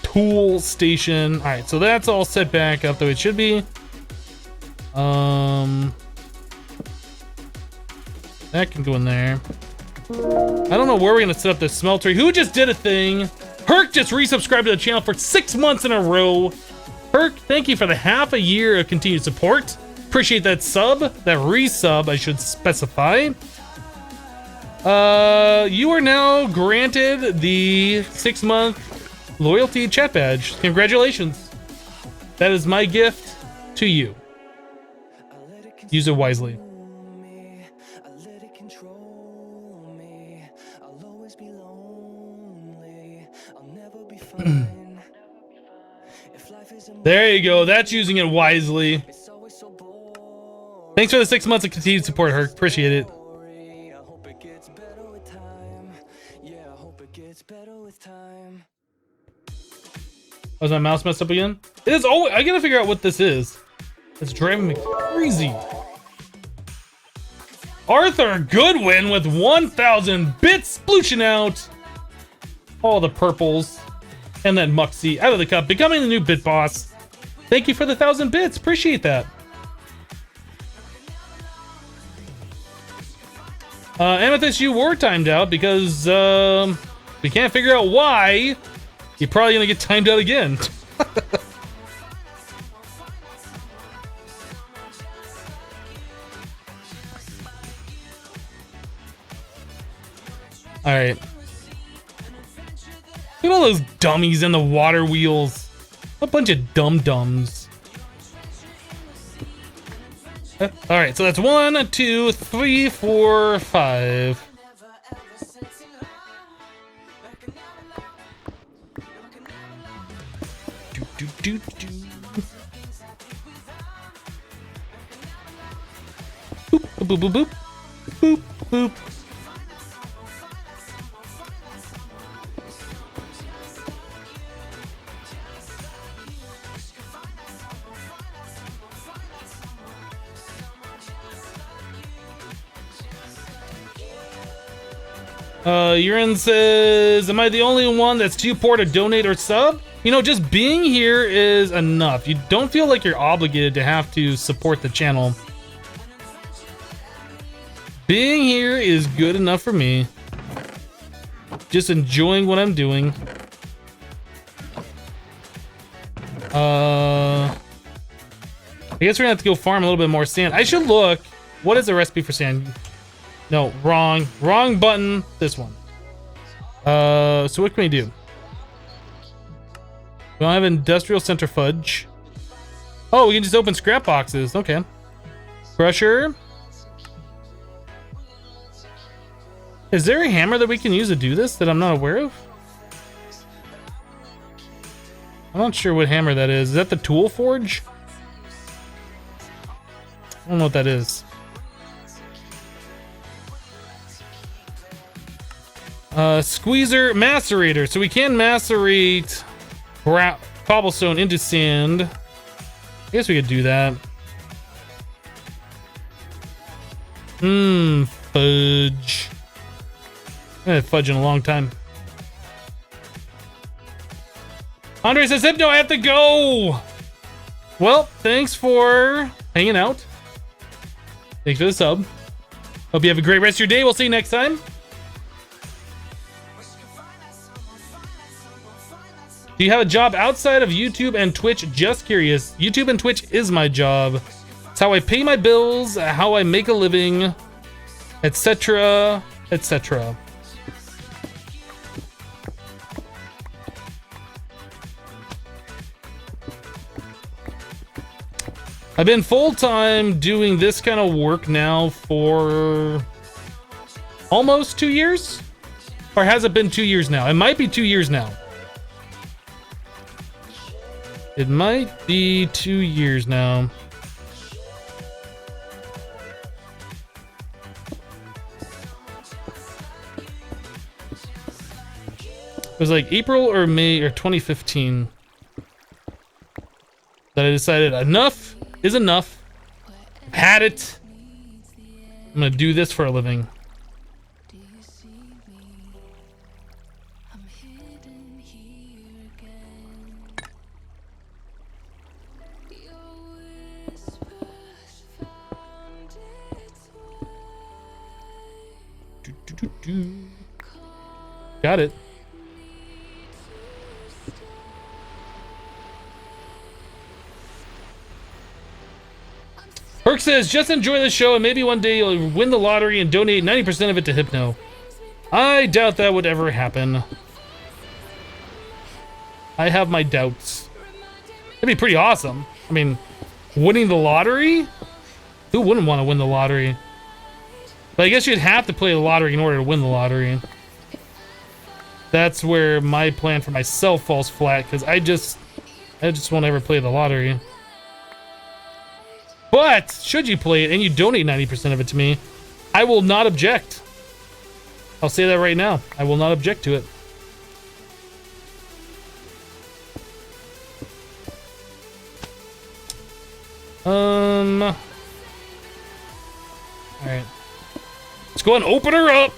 Tool station. All right, so that's all set back up the way it should be. That can go in there. I don't know where we're gonna set up this smeltery. Who just did a thing? Herc just resubscribed to the channel for 6 months in a row. Herc, thank you for the half a year of continued support. Appreciate that sub, that resub, I should specify. You are now granted the 6-month loyalty chat badge. Congratulations. That is my gift to you. Use it wisely. There you go. That's using it wisely. Thanks for the 6 months of continued support, Herc. Appreciate it. Was my mouse messed up again? It is always. I gotta figure out what this is. It's driving me crazy. Arthur Goodwin with 1,000 bits splooshing out. All the purples. And then Muxie out of the cup, becoming the new bit boss. Thank you for the 1,000 bits. Appreciate that. Amethyst, you were timed out because we can't figure out why. You're probably gonna get timed out again. All right. Look at all those dummies in the water wheels. A bunch of dum-dums. All right, so that's 1, 2, 3, 4, 5. Do, do, do. Boop, boop, boop, boop. Boop, boop. Urine says, am I the only one that's too poor to donate or sub? You know, just being here is enough. You don't feel like you're obligated to have to support the channel. Being here is good enough for me. Just enjoying what I'm doing. I guess we're gonna have to go farm a little bit more sand. I should look. What is the recipe for sand? No, wrong button. This one. So what can we do? We don't have industrial centrifuge. Oh, we can just open scrap boxes. Okay. Crusher. Is there a hammer that we can use to do this that I'm not aware of? I'm not sure what hammer that is. Is that the tool forge? I don't know what that is. Squeezer macerator. So we can macerate cobblestone into sand. I guess we could do that. Fudge. I haven't had fudge in a long time. Andre says, Hypno, I have to go. Well, thanks for hanging out. Thanks for the sub. Hope you have a great rest of your day. We'll see you next time. Do you have a job outside of YouTube and Twitch? Just curious. YouTube and Twitch is my job. It's how I pay my bills, how I make a living, etc., etc. I've been full-time doing this kind of work now for almost 2 years? Or has it been 2 years now? It might be 2 years now. It might be 2 years now. It was like April or May or 2015 that I decided enough is enough. I've had it. I'm gonna do this for a living. Got it. Perk says, just enjoy the show and maybe one day you'll win the lottery and donate 90% of it to Hypno. I doubt that would ever happen. I have my doubts. That'd be pretty awesome. I mean, winning the lottery? Who wouldn't want to win the lottery? But I guess you'd have to play the lottery in order to win the lottery. That's where my plan for myself falls flat, because I just won't ever play the lottery. But should you play it and you donate 90% of it to me, I will not object. I'll say that right now. I will not object to it. All right. Let's go and open her up.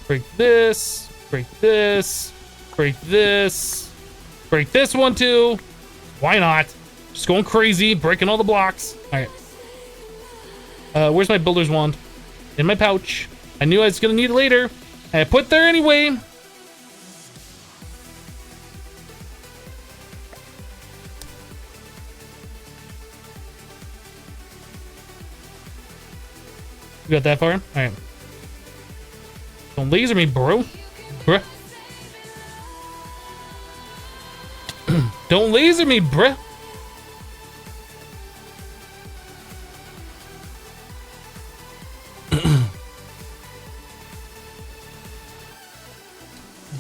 Break this. Break this. Break this. Break this one too. Why not? Just going crazy, breaking all the blocks. All right. Where's my builder's wand? In my pouch. I knew I was gonna need it later. I put there anyway. You got that far? All right. Don't laser me, bro. Bruh. Don't laser me, bruh.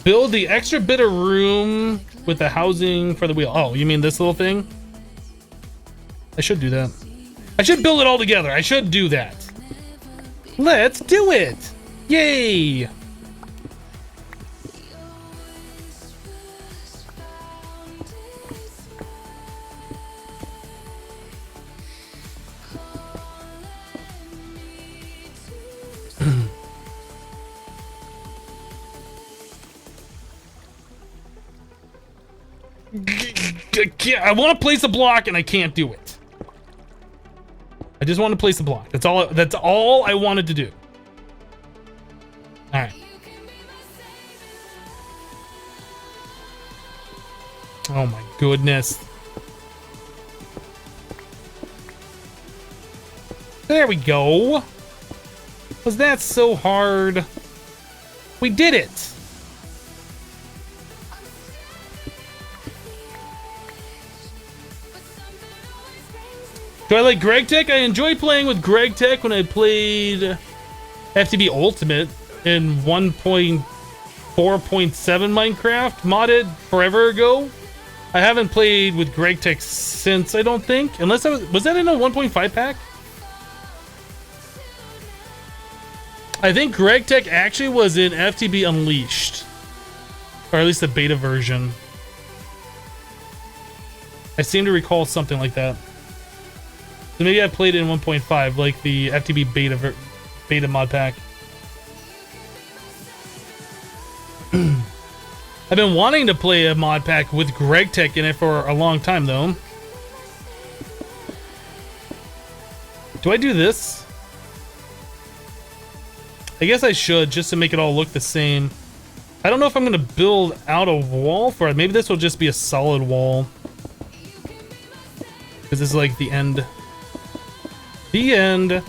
Build the extra bit of room with the housing for the wheel. Oh, you mean this little thing? I should do that. I should build it all together. I should do that. Let's do it. Yay. I want to place a block and I can't do it. I just want to place a block. That's all I wanted to do. All right. Oh my goodness. There we go. Was that so hard? We did it. Do I like Greg Tech? I enjoy playing with Greg Tech when I played FTB Ultimate in 1.4.7 Minecraft, modded forever ago. I haven't played with Greg Tech since, I don't think. Unless was that in a 1.5 pack? I think Greg Tech actually was in FTB Unleashed. Or at least the beta version. I seem to recall something like that. So maybe I played it in 1.5, like the FTB beta mod pack. I've been wanting to play a mod pack with Greg Tech in it for a long time, though. Do I do this? I guess I should, just to make it all look the same. I don't know if I'm going to build out a wall for it. Maybe this will just be a solid wall. Because this is like the end. The end.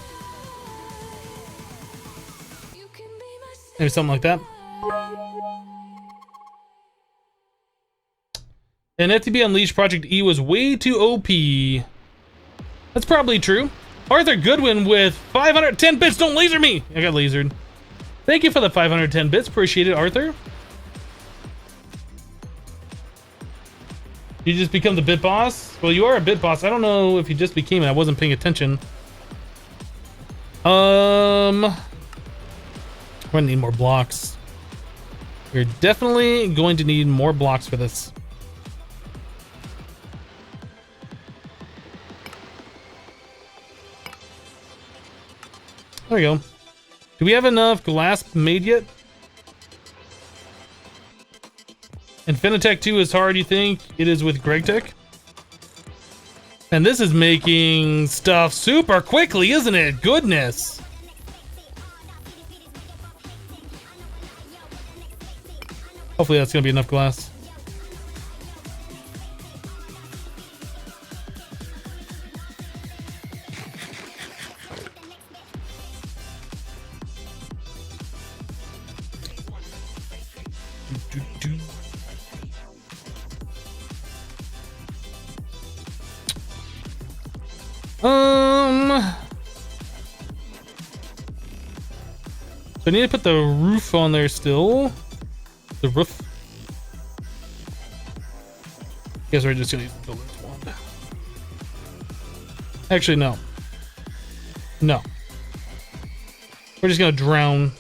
Maybe something like that. And FTB Unleashed Project E was way too OP. That's probably true. Arthur Goodwin with 510 bits. Don't laser me. I got lasered. Thank you for the 510 bits. Appreciate it, Arthur. You just become the bit boss? Well, you are a bit boss. I don't know if you just became it. I wasn't paying attention. We're gonna need more blocks. You're definitely going to need more blocks for this. There we go. Do we have enough glass made yet? Infinitech 2 is hard, you think? It is with Greg Tech? And this is making stuff super quickly, isn't it? Goodness. Hopefully that's gonna be enough glass. So I need to put the roof on there still. The roof. Guess we're just gonna use the builder's wand. Actually, no. No. We're just gonna drown.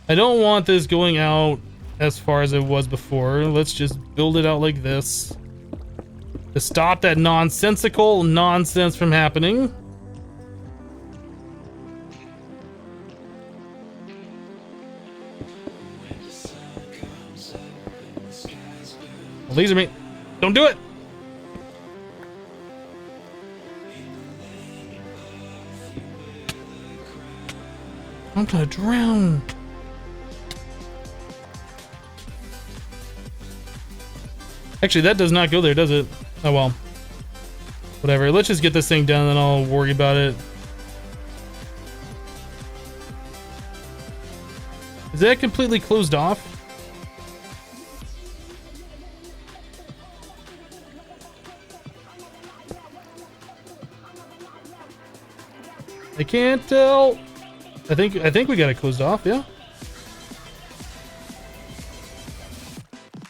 I don't want this going out as far as it was before. Let's just build it out like this. To stop that nonsensical nonsense from happening. Laser me. Don't do it. I'm gonna drown. Actually, that does not go there, does it? Oh well. Whatever. Let's just get this thing done and then I'll worry about it Is that completely closed off? I can't tell. I think we got it closed off, yeah.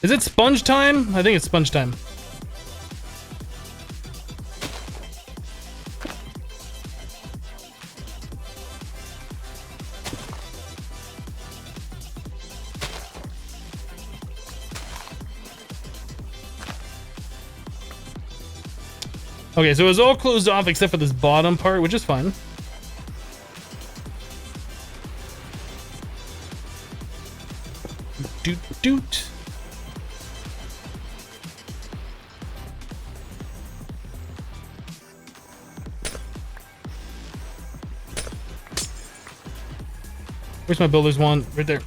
Is it sponge time? I think it's sponge time. Okay, so it was all closed off except for this bottom part, which is fine. Doot doot. Where's my builder's one? Right there.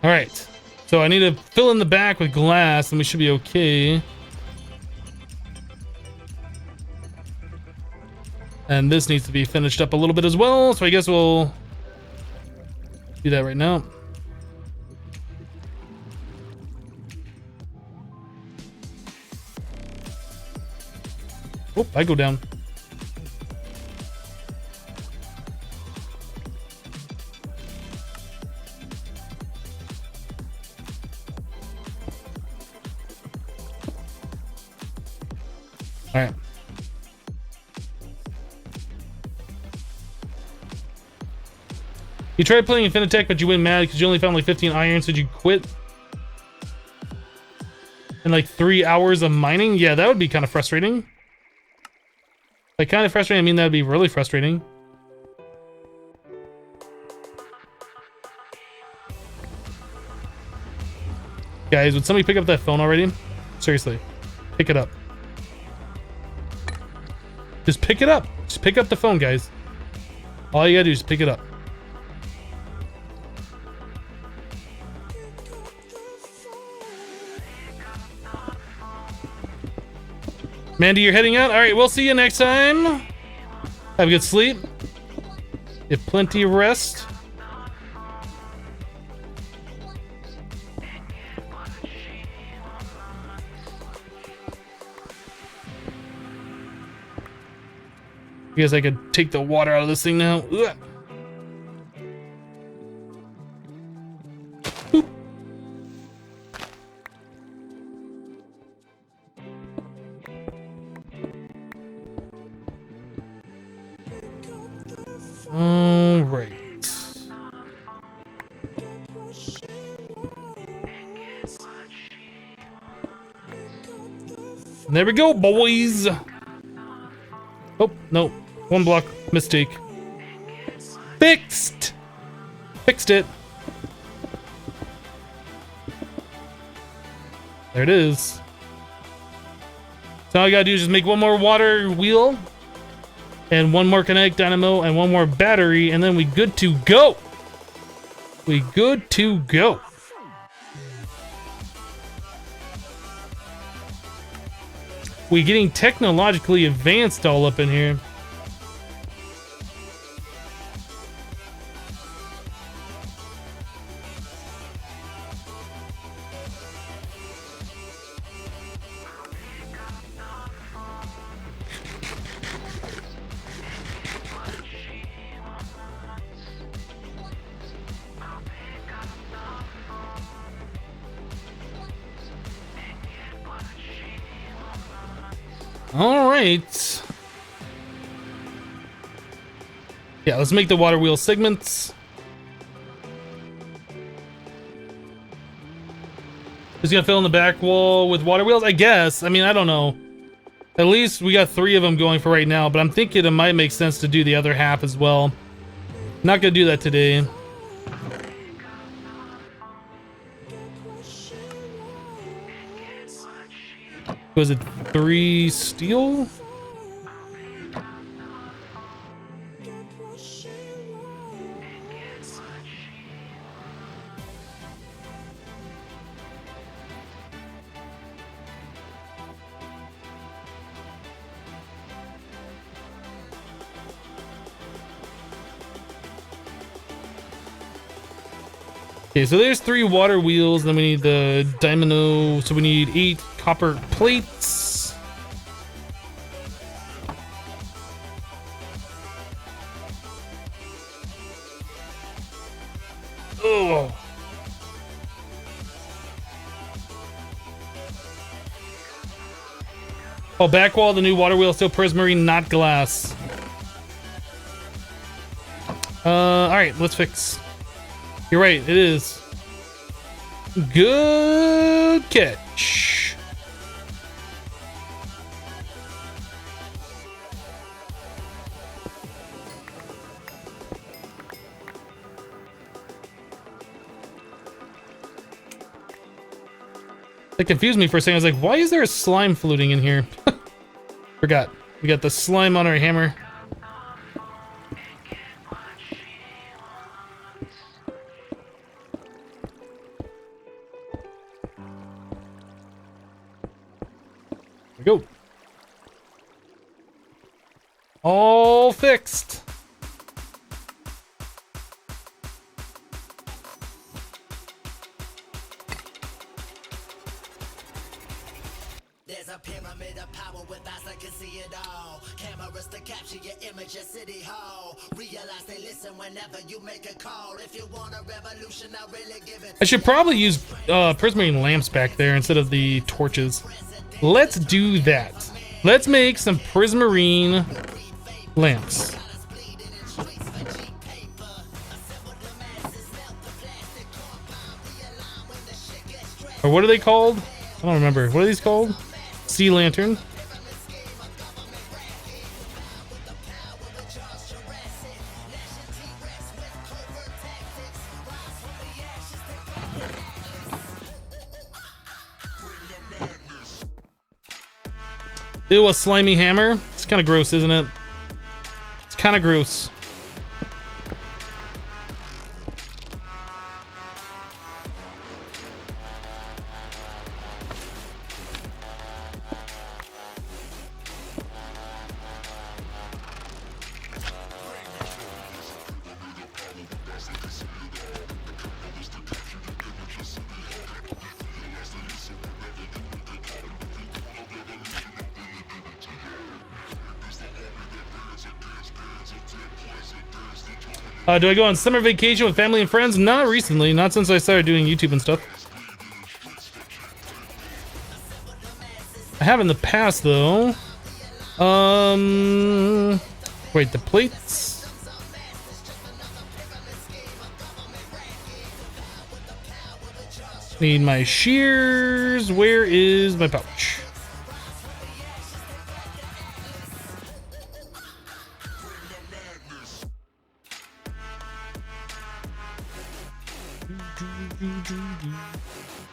All right, so I need to fill in the back with glass and we should be okay. And this needs to be finished up a little bit as well, so I guess we'll do that right now. Oh, I go down. All right. You tried playing Infinitech, but you went mad because you only found like 15 iron, so did you quit? In like 3 hours of mining? Yeah, that would be kind of frustrating. Like, kind of frustrating, I mean, that would be really frustrating. Guys, would somebody pick up that phone already? Seriously, pick it up. Just pick it up. Just pick up the phone, guys. All you gotta do is pick it up. Mandy, you're heading out? All right, we'll see you next time. Have a good sleep. Get plenty of rest. I guess I could take the water out of this thing now. Ugh. Boop. All right. There we go, boys. Oh, no. One block mistake. Fixed! Fixed it. There it is. So all I gotta do is just make one more water wheel and one more kinetic dynamo and one more battery, and then we good to go. We good to go. We getting technologically advanced all up in here. All right. Yeah, let's make the water wheel segments. Just gonna fill in the back wall with water wheels, I guess. I mean, I don't know. At least we got 3 of them going for right now, but I'm thinking it might make sense to do the other half as well. Not gonna do that today. Was it 3 steel? Okay, so there's 3 water wheels, then we need the domino, so we need 8 copper plates. Oh. Oh, back wall, the new water wheel, still prismarine, not glass. Alright, let's fix. You're right, it is. Good catch. That confused me for a second. I was like, why is there a slime floating in here? Forgot. We got the slime on our hammer. There we go. All fixed. There's a pyramid of power with eyes that can see it all. Cameras to capture your image at City Hall. Realize they listen whenever you make a call. If you want a revolution, I really give it. I should probably use prismarine lamps back there instead of the torches. Let's do that. Let's make some prismarine lamps. Or what are they called? I don't remember. What are these called? Sea lantern. Ew, a slimy hammer. It's kind of gross, isn't it? It's kind of gross. Do I go on summer vacation with family and friends? Not recently, not since I started doing YouTube and stuff. I have in the past though. Wait, the plates. Need my shears. Where is my pouch?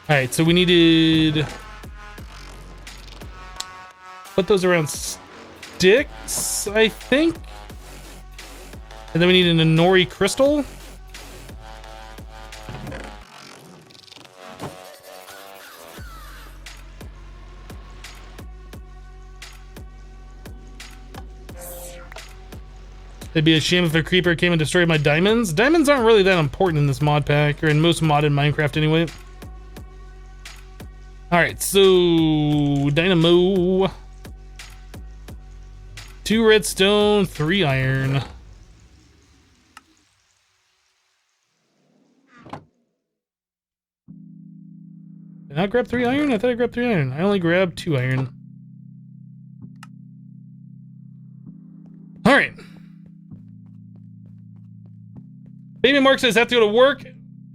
Alright, so we needed... put those around sticks, I think? And then we need an Inori crystal. It'd be a shame if a creeper came and destroyed my diamonds. Diamonds aren't really that important in this mod pack, or in most modded Minecraft anyway. Alright, so... dynamo. 2 redstone, 3 iron. Did I grab 3 iron? I thought I grabbed 3 iron. I only grabbed 2 iron. Alright. Baby Mark says, have to go to work.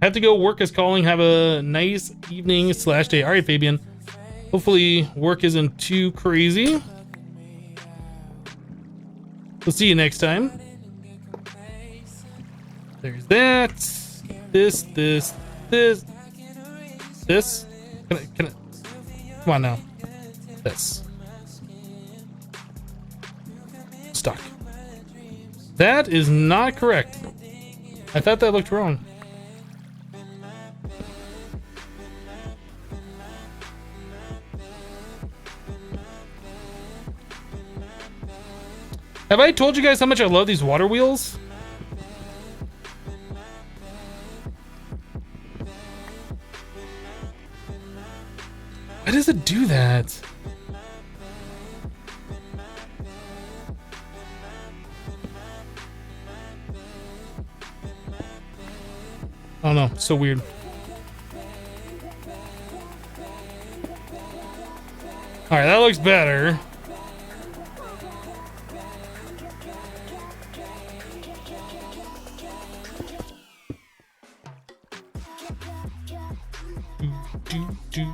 Have to go, work is calling. Have a nice evening / day. All right, Fabian. Hopefully work isn't too crazy. We'll see you next time. There's that. This. Can I? Come on now. This. Stuck. That is not correct. I thought that looked wrong. Have I told you guys how much I love these water wheels? does it do that? I don't know. So weird. All right, that looks better. Do.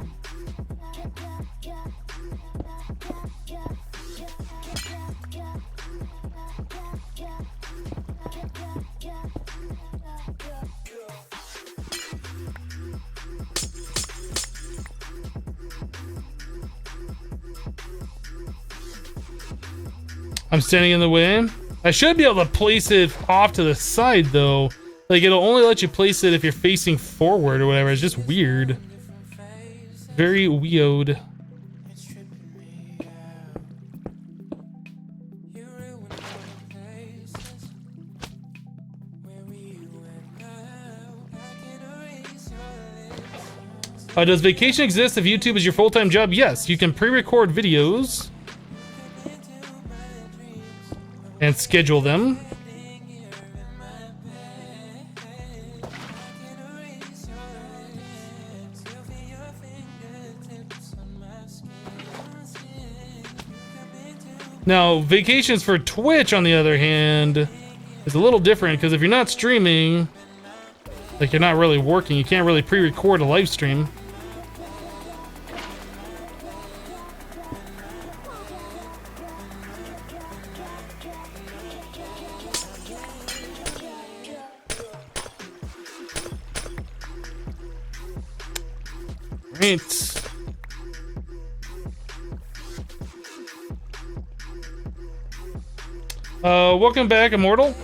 I'm standing in the way. I should be able to place it off to the side though. Like it'll only let you place it if you're facing forward or whatever. It's just weird. Very weird. Does vacation exist if YouTube is your full-time job? Yes, you can pre-record videos and schedule them. Now, vacations for Twitch, on the other hand, is a little different because if you're not streaming, like you're not really working, you can't really pre-record a live stream. Right. Welcome back, Immortal.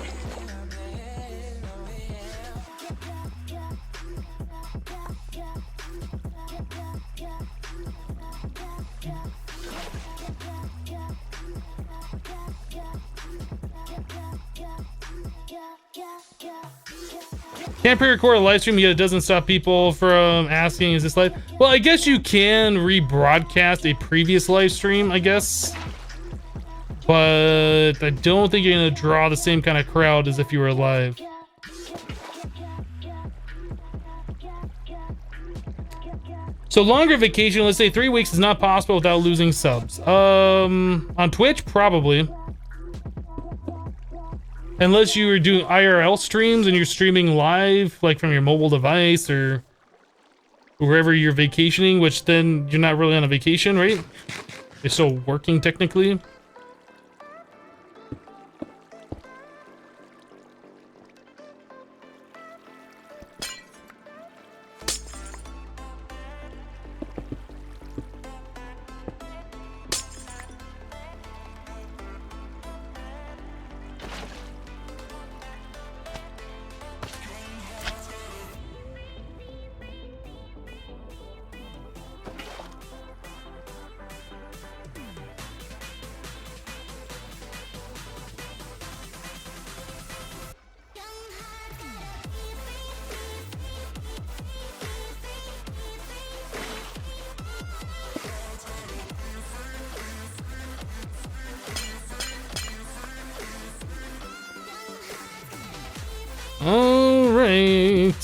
Can't pre-record a live stream, yet it doesn't stop people from asking, is this live? Well, I guess you can rebroadcast a previous live stream, I guess. But I don't think you're gonna draw the same kind of crowd as if you were live. So longer vacation, let's say 3 weeks, is not possible without losing subs. On Twitch, probably. Unless you were doing IRL streams and you're streaming live, like from your mobile device or wherever you're vacationing, which then you're not really on a vacation, right? You're still working technically. All right.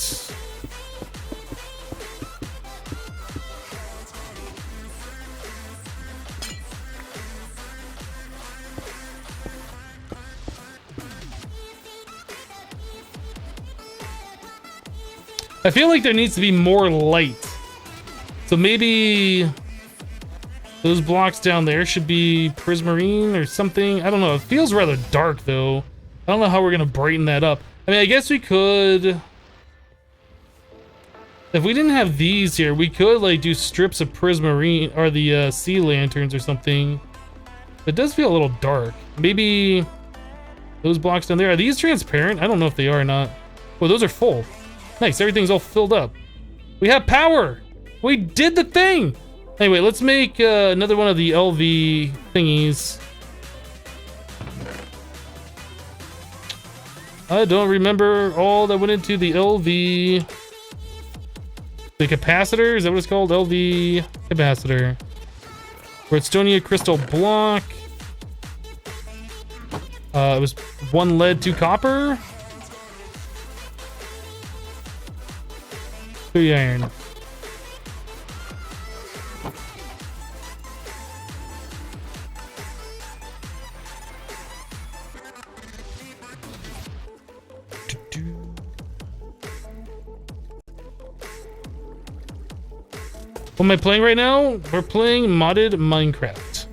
I feel like there needs to be more light. So maybe those blocks down there should be prismarine or something. I don't know. It feels rather dark though. I don't know how we're gonna brighten that up. I mean, I guess we could, if we didn't have these here, we could like do strips of prismarine or the sea lanterns or something. It does feel a little dark. Maybe those blocks down there, are these transparent? I don't know if they are or not. Well, those are full. Nice, everything's all filled up. We have power. We did the thing. Anyway, let's make another one of the LV thingies. I don't remember all that went into the LV. The capacitor, is that what it's called? LV capacitor. Redstonia crystal block. It was 1 lead, 2 copper. 3 iron. What am I playing right now? We're playing modded Minecraft.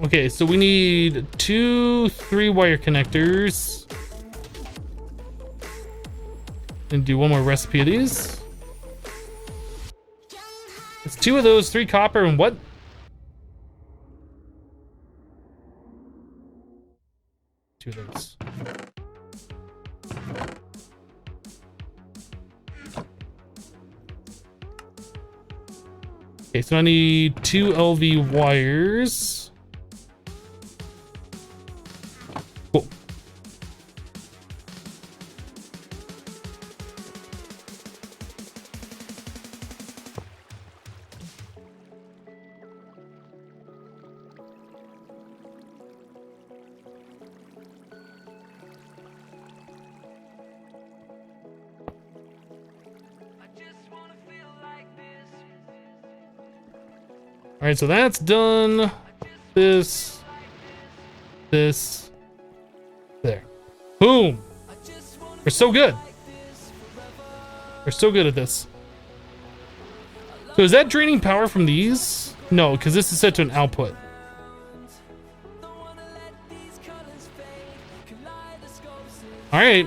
Okay, so we need 2 3-wire connectors. And do 1 more recipe of these. It's 2 of those, 3 copper, and what? 2 of those. Okay, so I need 2 LV wires. Cool. All right, so that's done. This, there. Boom. We're so good. We're so good at this. So is that draining power from these? No, because this is set to an output. All right.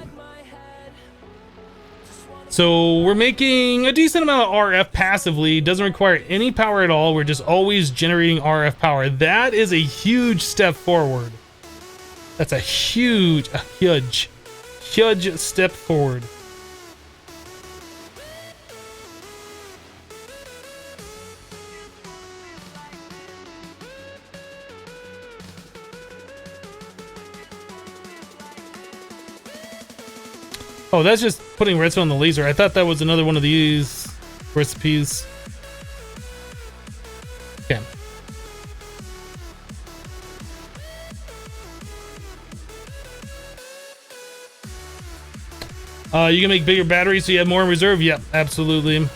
So we're making a decent amount of RF passively. Doesn't require any power at all. We're just always generating RF power. That is a huge step forward. That's a huge step forward. Oh, that's just putting redstone on the laser. I thought that was another one of these recipes. Okay. You can make bigger batteries so you have more in reserve? Yep, absolutely.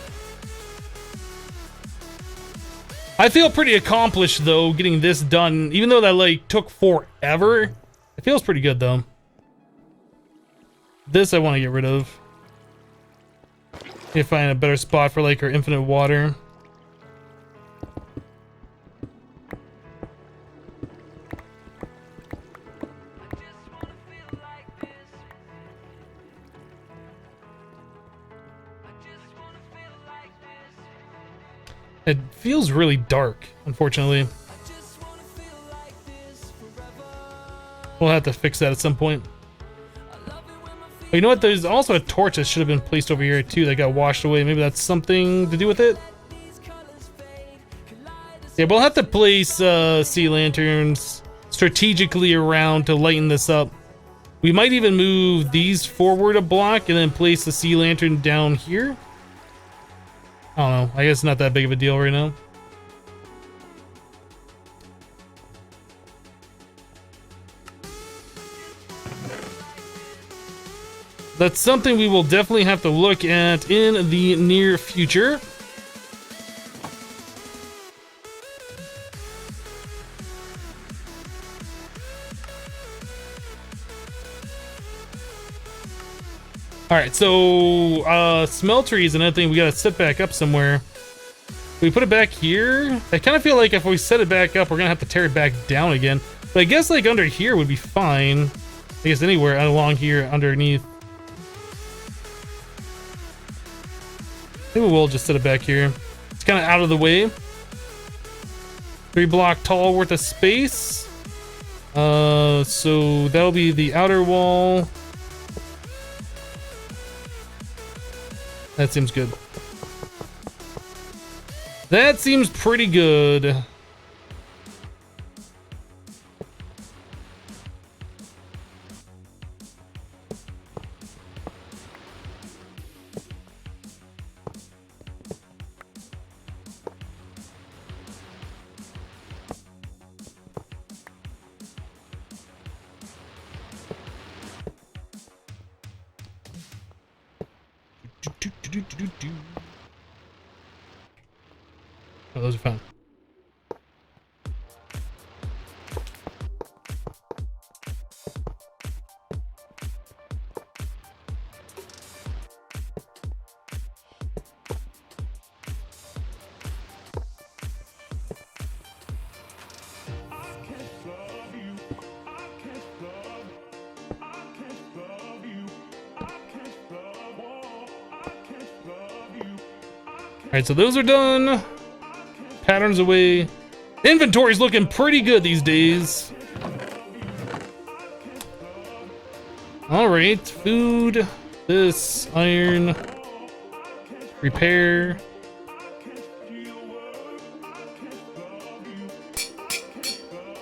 I feel pretty accomplished though, getting this done. Even though that like took forever, it feels pretty good though. This I want to get rid of. Need to find a better spot for like our infinite water. It feels really dark, unfortunately. We'll have to fix that at some point. Oh, you know what? There's also a torch that should have been placed over here too that got washed away. Maybe that's something to do with it. Yeah, we'll have to place sea lanterns strategically around to lighten this up. We might even move these forward a block and then place the sea lantern down here. I don't know. I guess it's not that big of a deal right now. That's something we will definitely have to look at in the near future. All right, so smeltery is another thing we gotta set back up somewhere. We put it back here. I kind of feel like if we set it back up, we're gonna have to tear it back down again. But I guess like under here would be fine. I guess anywhere along here underneath. Maybe we'll just set it back here. It's kind of out of the way. 3 block tall worth of space. So that'll be the outer wall. That seems good. That seems pretty good. Oh, those are fun. All right, so those are done. Patterns away. Inventory's looking pretty good these days. All right, food, this, iron, repair.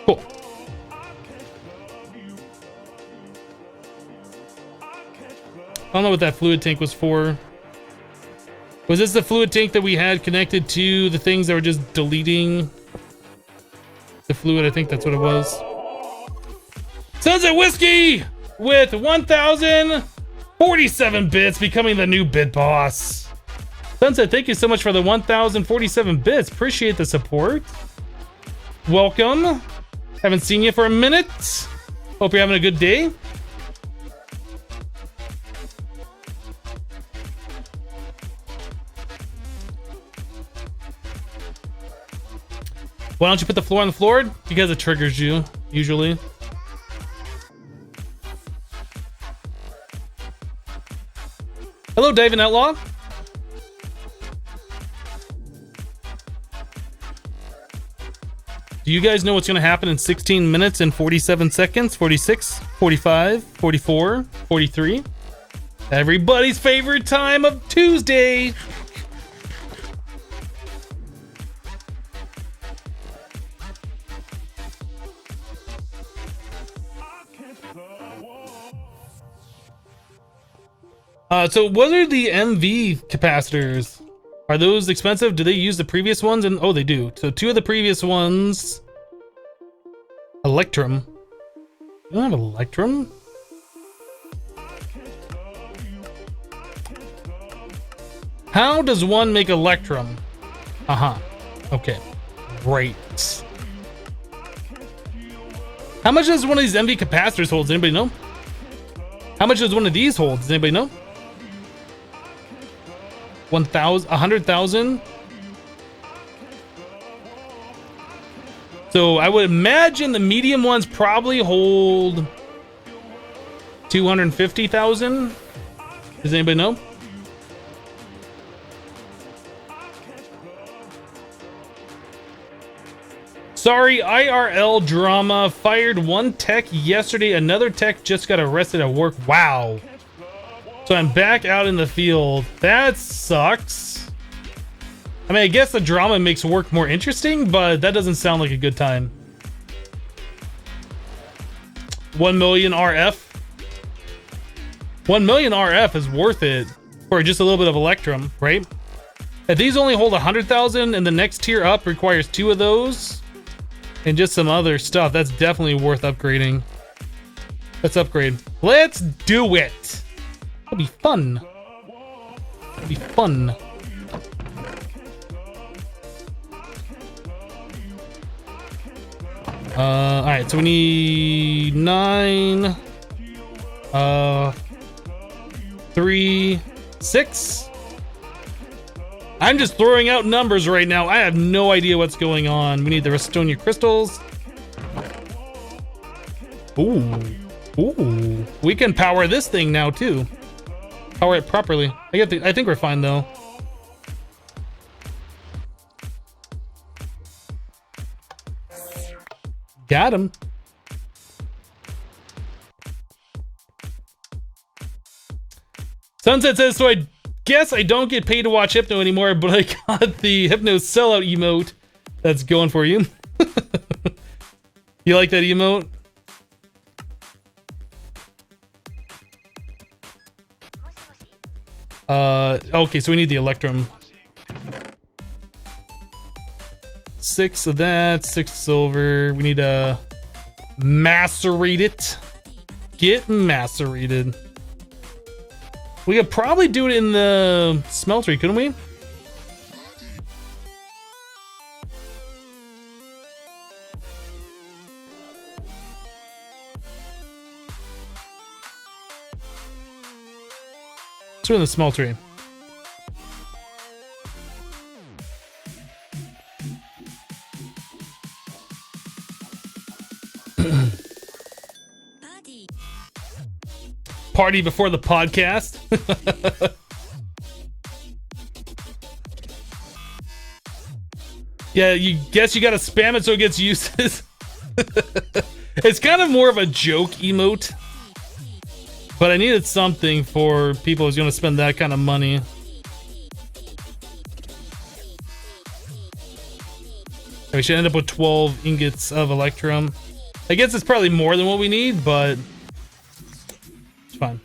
Cool. I don't know what that fluid tank was for. Was this the fluid tank that we had connected to the things that were just deleting the fluid? I think that's what it was. Sunset Whiskey with 1,047 bits, becoming the new bit boss. Sunset, thank you so much for the 1,047 bits. Appreciate the support. Welcome. Haven't seen you for a minute. Hope you're having a good day. Why don't you put the floor on the floor? Because it triggers you, usually. Hello, Dave and Outlaw. Do you guys know what's going to happen in 16 minutes and 47 seconds? 46, 45, 44, 43. Everybody's favorite time of Tuesday. So what are the MV capacitors? Are those expensive? Do they use the previous ones? And oh, they do. So 2 of the previous ones. Electrum. You don't have Electrum? How does one make Electrum? Uh-huh. Okay. Great. How much does one of these MV capacitors hold? Does anybody know? How much does one of these hold? Does anybody know? 1,000, 100,000. So I would imagine the medium ones probably hold 250,000. Does anybody know? Sorry, IRL drama. Fired one tech yesterday. Another tech just got arrested at work. Wow. So I'm back out in the field. That sucks. I mean, I guess the drama makes work more interesting, but that doesn't sound like a good time. 1 million RF. 1 million RF is worth it for just a little bit of Electrum, right? If these only hold 100,000 and the next tier up requires 2 of those and just some other stuff, that's definitely worth upgrading. Let's upgrade. Let's do it. It'll be fun. It'll be fun. Alright, so we need 9, 3, 6. I'm just throwing out numbers right now. I have no idea what's going on. We need the Restonia crystals. Ooh. Ooh. We can power this thing now too. Power it properly. I think we're fine though. Got him. Sunset says, so I guess I don't get paid to watch Hypno anymore, but I got the Hypno sellout emote that's going for you. You like that emote? Okay, so we need the Electrum. 6 of that, 6 silver. We need to macerate it. Get macerated. We could probably do it in the smeltery, couldn't we? Let's do it in the smeltery. Party before the podcast. Yeah, you guess you gotta spam it so it gets uses. It's kind of more of a joke emote, but I needed something for people who's gonna spend that kind of money. We should end up with 12 ingots of Electrum. I guess it's probably more than what we need, but it's fine.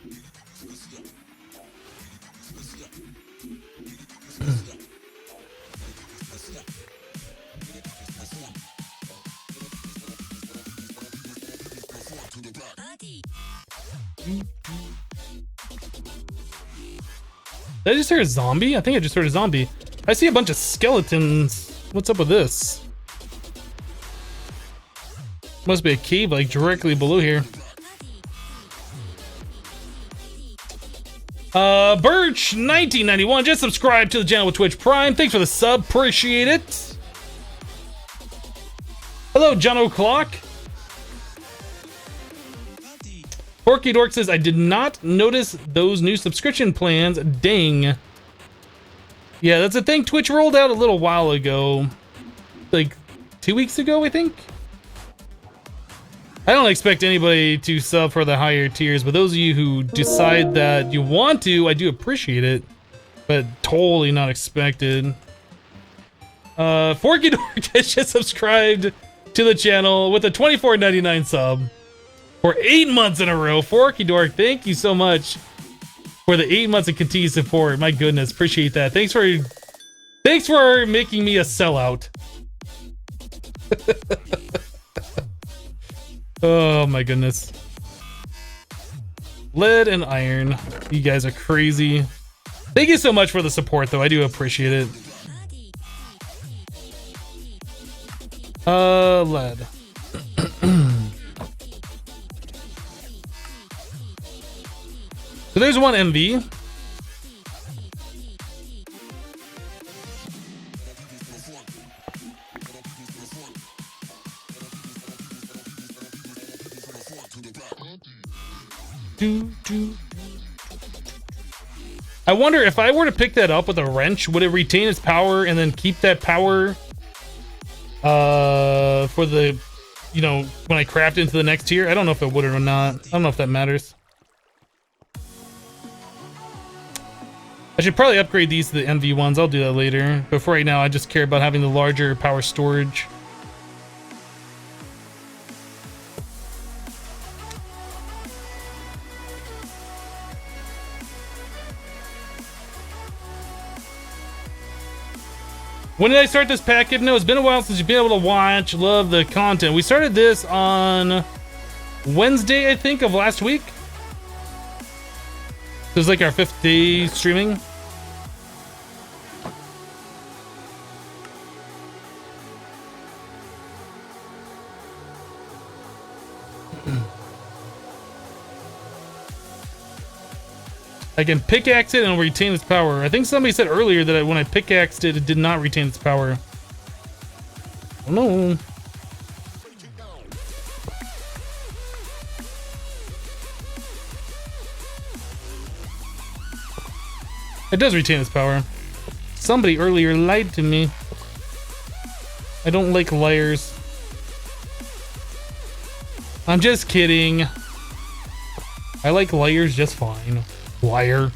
Did I just hear a zombie? I think I just heard a zombie. I see a bunch of skeletons. What's up with this? Must be a cave like directly below here. Birch 1991 just subscribed to the channel with Twitch Prime. Thanks for the sub, appreciate it. Hello, John O'Clock. Porky Dork says, I did not notice those new subscription plans. Dang. Yeah, that's a thing Twitch rolled out a little while ago. Like 2 weeks ago, I think. I don't expect anybody to sub for the higher tiers, but those of you who decide that you want to, I do appreciate it. But totally not expected. Forky Dork has just subscribed to the channel with a $24.99 sub. For 8 months in a row. Forky Dork, thank you so much for the 8 months of continued support. My goodness, appreciate that. Thanks for making me a sellout. Oh my goodness. Lead and iron. You guys are crazy. Thank you so much for the support though. I do appreciate it. Lead. So there's one MV. I wonder if I were to pick that up with a wrench, would it retain its power and then keep that power for the, you know, when I craft into the next tier? I don't know if it would or not. I don't know if that matters. I should probably upgrade these to the MV ones. I'll do that later. But for right now, I just care about having the larger power storage. When did I start this pack? No, it's been a while since you've been able to watch. Love the content. We started this on Wednesday, I think, of last week. It was like our 5th day streaming. I can pickaxe it and it'll retain its power. I think somebody said earlier that when I pickaxed it, it did not retain its power. I don't know. It does retain its power. Somebody earlier lied to me. I don't like liars. I'm just kidding. I like liars just fine. Liar.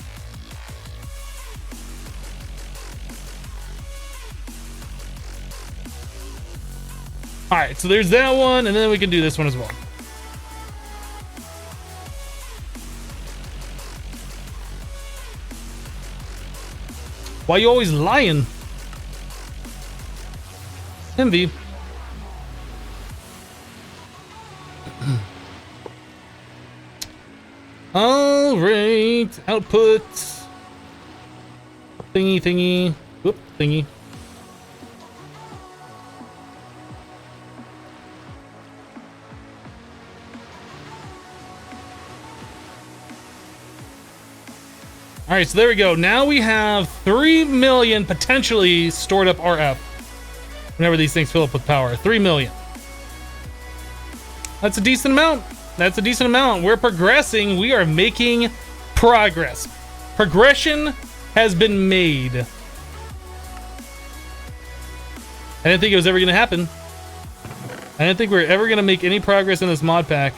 Alright, so there's that one, and then we can do this one as well. Why you always lying? Envy. Alright. right, output. Thingy. Whoop, thingy. All right, so there we go. Now we have 3 million potentially stored up RF whenever these things fill up with power. 3 million. That's a decent amount. That's a decent amount. We're progressing. We are making progress. Progression has been made. I didn't think it was ever going to happen. I didn't think we were ever going to make any progress in this mod pack.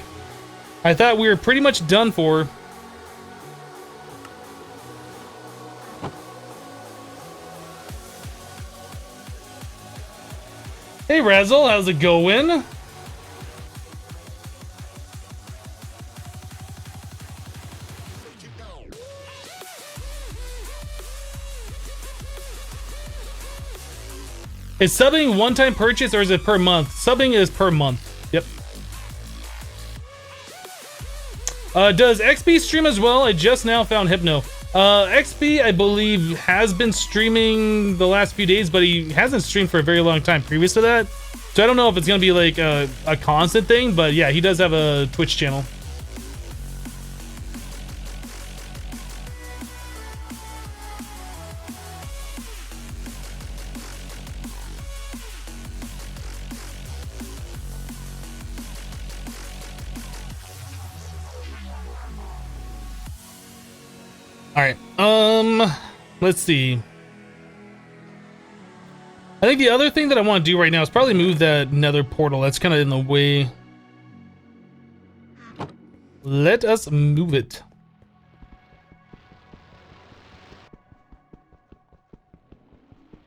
I thought we were pretty much done for. Hey Razzle, how's it going? Is subbing one-time purchase or is it per month? Subbing is per month. Yep. Does XP stream as well? I just now found Hypno. XP, I believe, has been streaming the last few days, but he hasn't streamed for a very long time previous to that. So I don't know if it's going to be like a constant thing, but yeah, he does have a Twitch channel. All right. Let's see. I think the other thing that I want to do right now is probably move that nether portal. That's kind of in the way. Let us move it.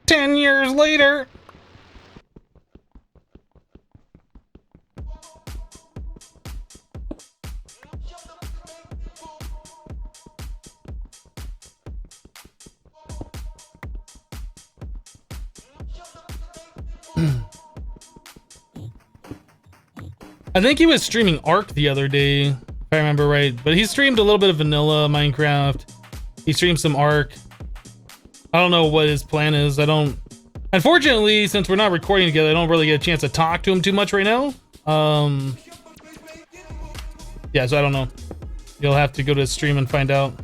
"10 years later." I think he was streaming Ark the other day, if I remember right. But he streamed a little bit of vanilla Minecraft. He streamed some Ark. I don't know what his plan is. Unfortunately, since we're not recording together, I don't really get a chance to talk to him too much right now. Yeah, so I don't know. You'll have to go to his stream and find out.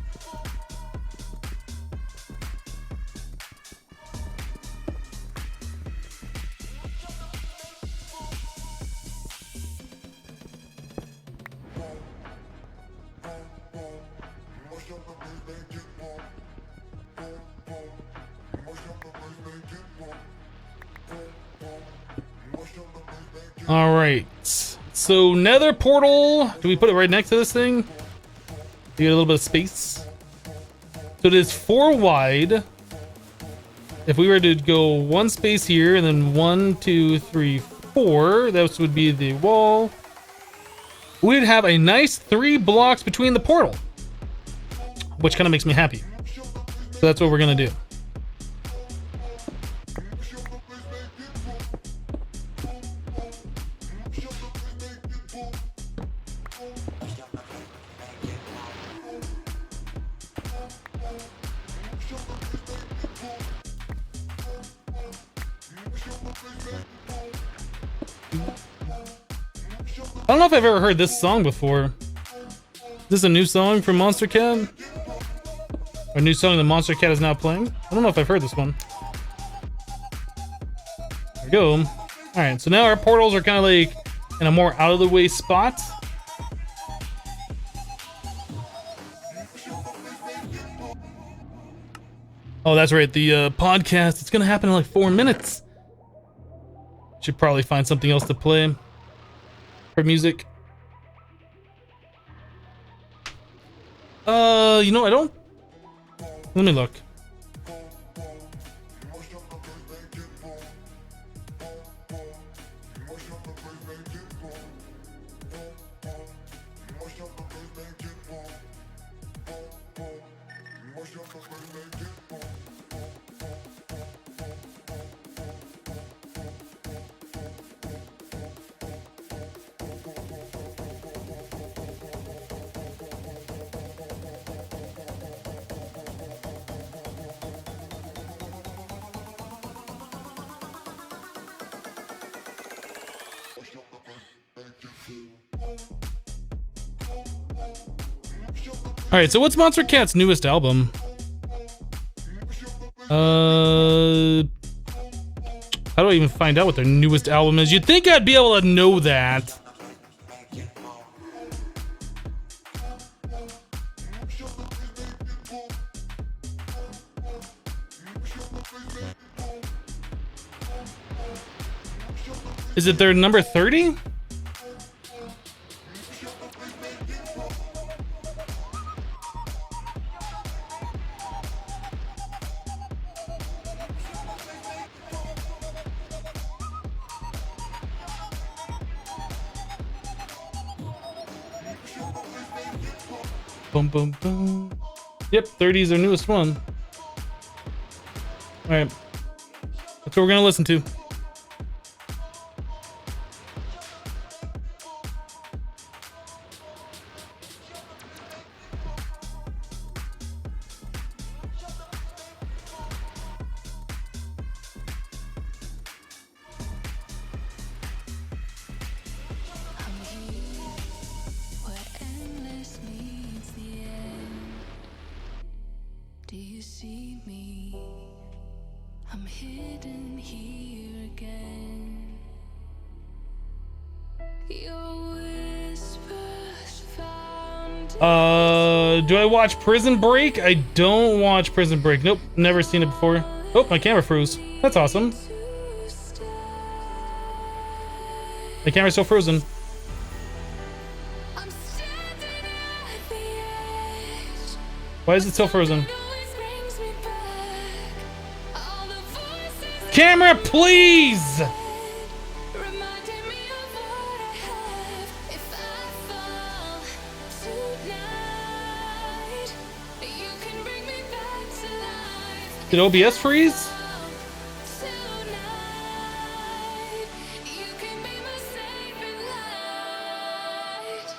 All right, so nether portal. Do we put it right next to this thing? You get a little bit of space. So it is 4 wide. If we were to go 1 space here and then 1, 2, 3, 4, this would be the wall. We'd have a nice 3 blocks between the portal, which kind of makes me happy. So that's what we're gonna do. I don't know if I've ever heard this song before. Is this a new song from Monster Cat? Or a new song that Monster Cat is now playing? I don't know if I've heard this one. There we go. Alright, so now our portals are kind of like in a more out of the way spot. Oh, that's right, the podcast, it's gonna happen in like 4 minutes. Should probably find something else to play for music. You know, I don't... Let me look. All right, so what's Monster Cat's newest album? How do I even find out what their newest album is? You'd think I'd be able to know that. Is it their number 30? Boom, boom, boom. Yep, 30 is their newest one. All right, that's what we're gonna listen to. Where endless meets the end. Do you see me? I'm hidden here again. Your whispers found. Do I watch Prison Break? I don't watch Prison Break. Nope, never seen it before. Oh, my camera froze. That's awesome. The camera's still frozen. I'm standing at the edge. Why is it still frozen? Always brings me back. All the voices Camera, please! reminding me of what I have. If I fall tonight, you can bring me back to life. Did OBS freeze? Tonight, you can be my saving light.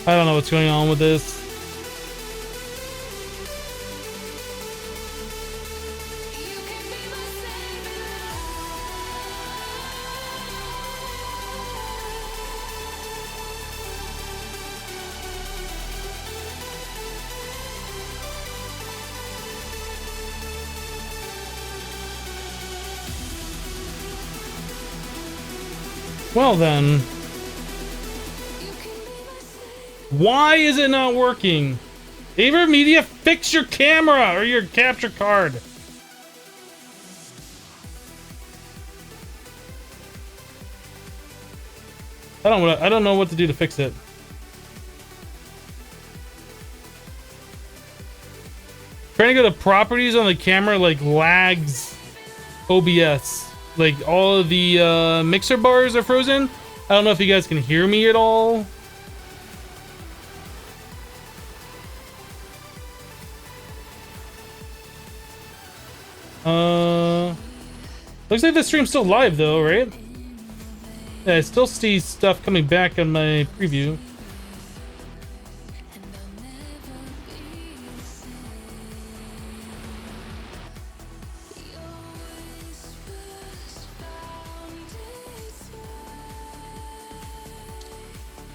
I don't know what's going on with this. You can be my saving Well then, why is it not working? Aver Media, fix your camera or your capture card. I don't know what to do to fix it. Trying to go to properties on the camera like lags OBS. Like all of the mixer bars are frozen. I don't know if you guys can hear me at all. Looks like the stream's still live though, right? Yeah, I still see stuff coming back on my preview.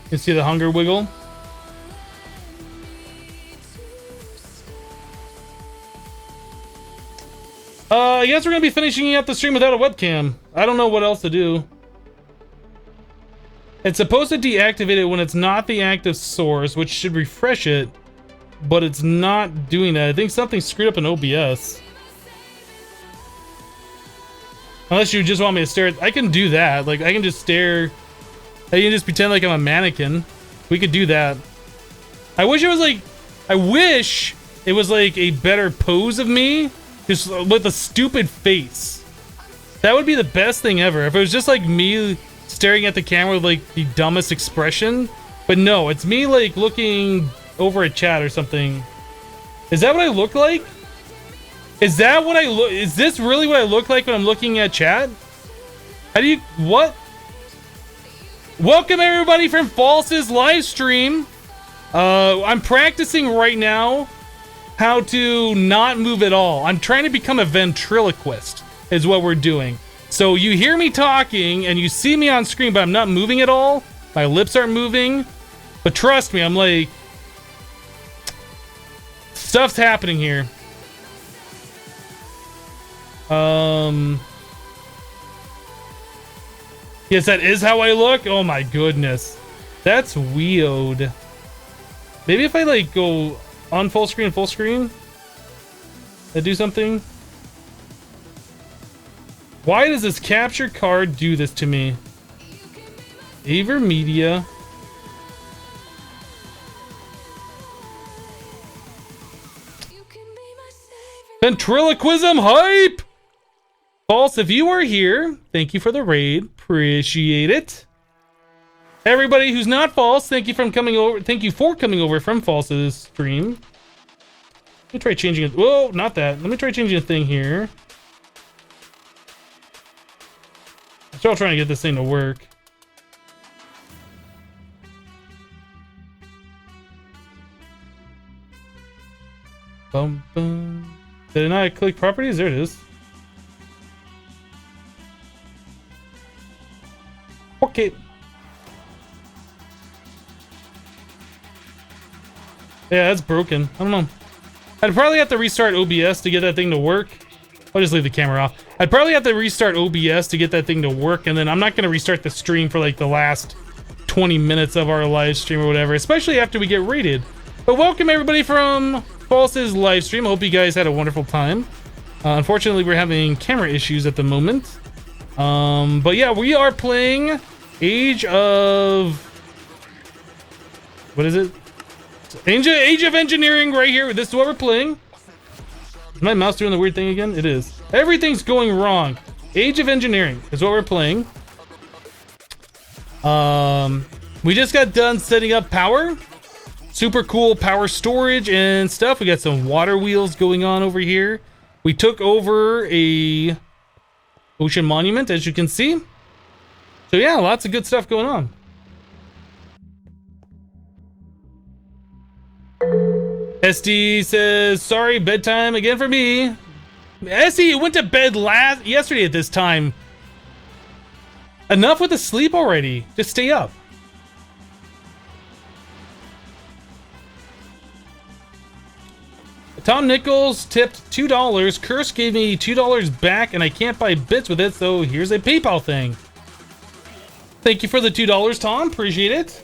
You can see the hunger wiggle. I guess we're gonna be finishing up the stream without a webcam. I don't know what else to do. It's supposed to deactivate it when it's not the active source, which should refresh it, but it's not doing that. I think something screwed up in OBS. Unless you just want me to stare at, I can do that. Like I can just stare. I can just pretend like I'm a mannequin. We could do that. I wish it was like a better pose of me, just with a stupid face. That would be the best thing ever. If it was just like me staring at the camera with like the dumbest expression. But no, it's me like looking over a chat or something. Is that what I look like? Is that what I look? Is this really what I look like when I'm looking at chat? How do you, what? Welcome everybody from False's live stream. I'm practicing right now how to not move at all. I'm trying to become a ventriloquist is what we're doing. So you hear me talking and you see me on screen, but I'm not moving at all. My lips aren't moving. But trust me, I'm like, stuff's happening here. Yes, that is how I look. Oh my goodness. That's weird. Maybe if I like go on full screen, that do something. Why does this capture card do this to me? Aver Media. Ventriloquism hype! False, if you are here, thank you for the raid. Appreciate it. Everybody who's not false, thank you for coming over from False's stream. Let me try changing it. Whoa, not that. Let me try changing a thing here. I'm still trying to get this thing to work. Bum, bum. Did I not click properties? There it is. Okay. Yeah, that's broken. I don't know. I'd probably have to restart OBS to get that thing to work. I'll just leave the camera off. I'd probably have to restart OBS to get that thing to work, and then I'm not going to restart the stream for like the last 20 minutes of our live stream or whatever, especially after we get rated. But welcome everybody from False's live stream. I hope you guys had a wonderful time. Unfortunately, we're having camera issues at the moment. But yeah, we are playing Age of... What is it? Age of Engineering right here. This is what we're playing. Is my mouse doing the weird thing again? It is. Everything's going wrong. Age of Engineering is what we're playing. We just got done setting up power. Super cool power storage and stuff. We got some water wheels going on over here. We took over a ocean monument, as you can see. So yeah, lots of good stuff going on. SD says, sorry, bedtime again for me. SD, you went to bed yesterday at this time. Enough with the sleep already. Just stay up. Tom Nichols tipped $2. Curse gave me $2 back and I can't buy bits with it, so here's a PayPal thing. Thank you for the $2, Tom. Appreciate it.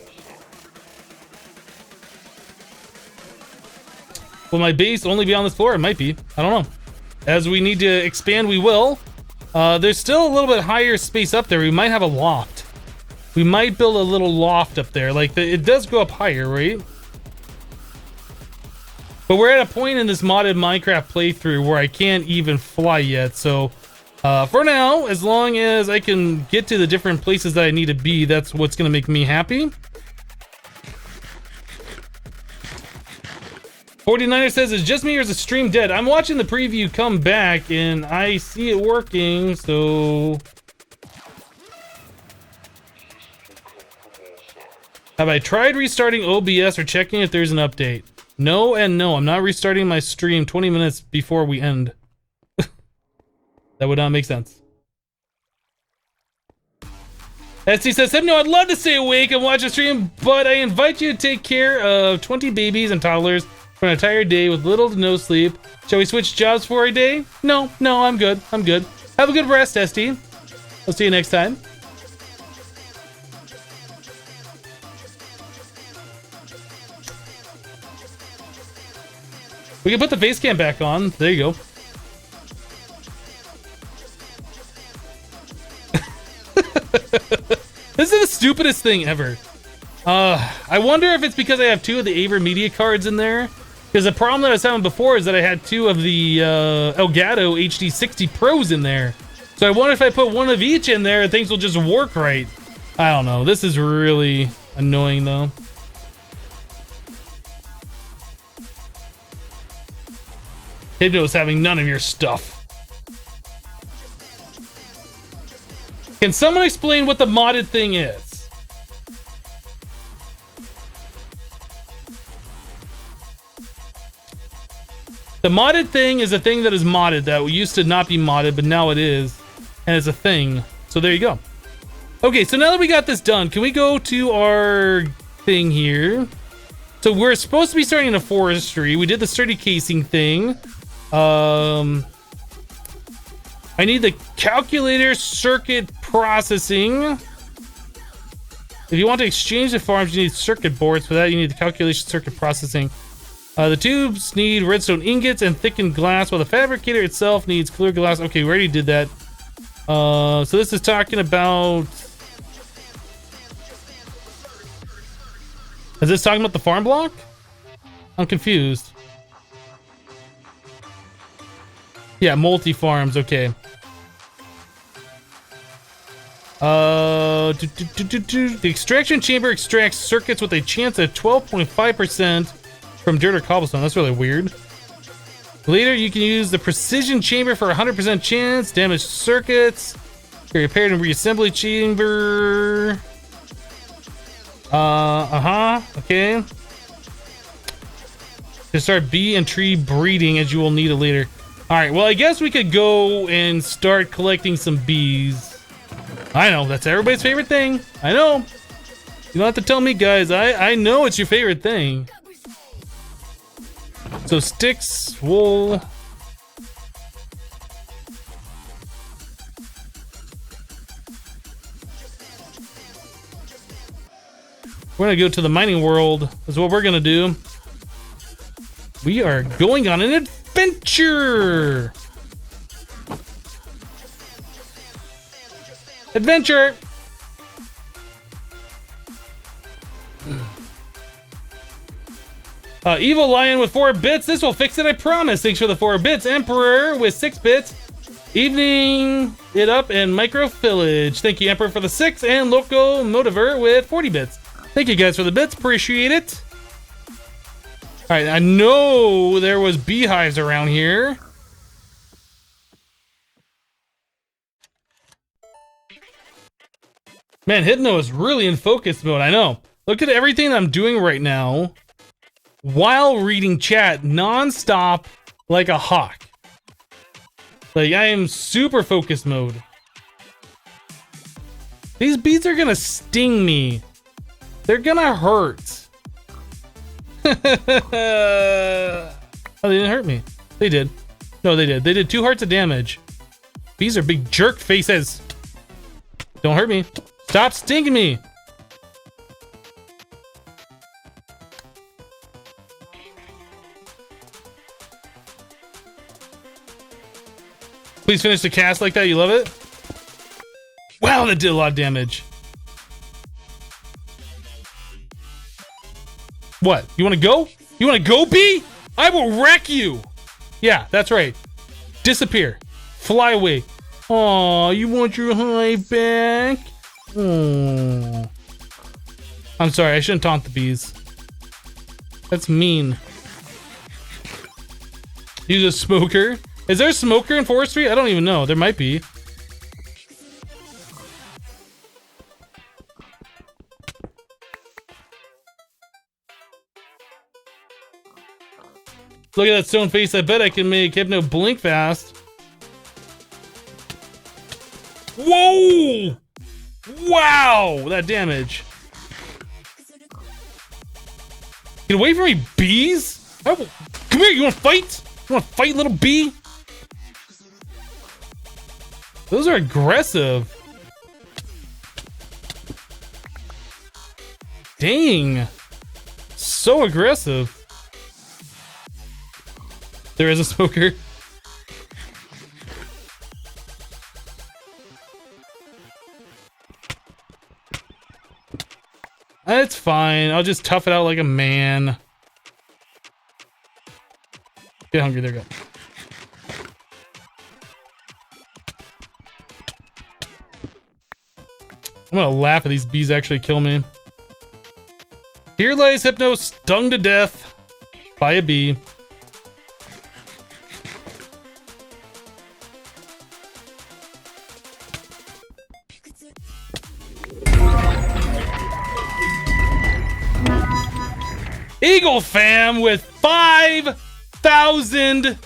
Will my base only be on this floor? It might be. I don't know. As we need to expand, we will. There's still a little bit higher space up there. We might have a loft. We might build a little loft up there. Like, it does go up higher, right? But we're at a point in this modded Minecraft playthrough where I can't even fly yet. So, for now, as long as I can get to the different places that I need to be, that's what's going to make me happy. 49er says, it's just me or is the stream dead? I'm watching the preview come back and I see it working, so... Have I tried restarting OBS or checking if there's an update? No and no. I'm not restarting my stream 20 minutes before we end. That would not make sense. Etsy says, no, I'd love to stay awake and watch a stream, but I invite you to take care of 20 babies and toddlers for an entire day with little to no sleep. Shall we switch jobs for a day? No, I'm good. I'm good. Have a good rest, Esty. I'll see you next time. We can put the face cam back on. There you go. This is the stupidest thing ever. I wonder if it's because I have two of the Aver Media cards in there. Because the problem that I was having before is that I had two of the Elgato HD60 Pros in there. So I wonder if I put one of each in there, things will just work right. I don't know. This is really annoying though. Hypno's having none of your stuff. Can someone explain what the modded thing is? The modded thing is a thing that is modded that used to not be modded, but now it is. And it's a thing. So there you go. Okay, so now that we got this done, can we go to our thing here? So we're supposed to be starting in a forestry. We did the sturdy casing thing. I need the calculator circuit processing. If you want to exchange the farms, you need circuit boards. For that, you need the calculation circuit processing. The tubes need redstone ingots and thickened glass, while the fabricator itself needs clear glass. Okay, we already did that. So this is talking about... Is this talking about the farm block? I'm confused. Yeah, multi-farms, okay. The extraction chamber extracts circuits with a chance of 12.5% from dirt or cobblestone. That's really weird. Later, you can use the precision chamber for 100% chance. Damaged circuits. Repaired and reassembly chamber. Okay. To start bee and tree breeding, as you will need it later. Alright, well, I guess we could go and start collecting some bees. I know, that's everybody's favorite thing. I know. You don't have to tell me, guys. I know it's your favorite thing. So sticks, wool. We're gonna go to the mining world, is what we're gonna do. We are going on an adventure! Adventure! Evil Lion with 4 bits. This will fix it, I promise. Thanks for the 4 bits. Emperor with 6 bits. Evening it up and Micro Village. Thank you, Emperor, for the 6. And Loco Motiver with 40 bits. Thank you guys for the bits. Appreciate it. Alright, I know there was beehives around here. Man, Hypno is really in focus mode, I know. Look at everything I'm doing right now while reading chat non-stop like a hawk. Like, I am super focused mode. These bees are gonna sting me. They're gonna hurt. Oh, they didn't hurt me. They did. No, they did. They did 2 hearts of damage. Bees are big jerk faces. Don't hurt me. Stop stinging me. Please finish the cast like that. You love it? Wow, that did a lot of damage. What? You want to go? You want to go, bee? I will wreck you. Yeah, that's right. Disappear. Fly away. Aw, you want your hive back? Aww. I'm sorry, I shouldn't taunt the bees. That's mean. Use a smoker. Is there a smoker in forestry? I don't even know. There might be. Look at that stone face. I bet I can make Hypno blink fast. Whoa! Wow! That damage. Get away from me, bees! Come here, you wanna fight? You wanna fight, little bee? Those are aggressive. Dang. So aggressive. There is a smoker. It's fine. I'll just tough it out like a man. Get hungry. There we go. I'm gonna laugh if these bees actually kill me. Here lies Hypno, stung to death by a bee. Eagle Fam with 5 5,000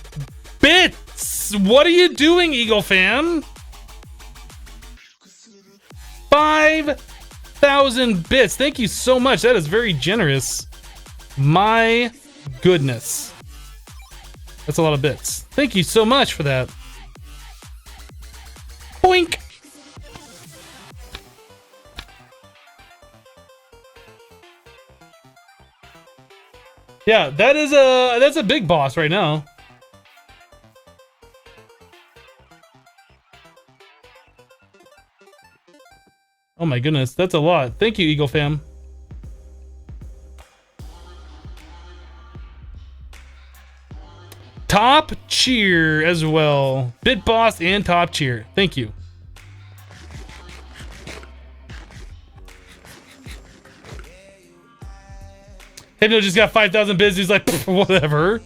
bits. What are you doing, Eagle fam? 5,000 bits. Thank you so much. That is very generous. My goodness. That's a lot of bits. Thank you so much for that. Boink. Yeah, that's a big boss right now. Oh my goodness, that's a lot. Thank you, Eagle fam. Top cheer as well. Bit boss and top cheer. Thank you. Hypno just got 5,000 bits. He's like, whatever.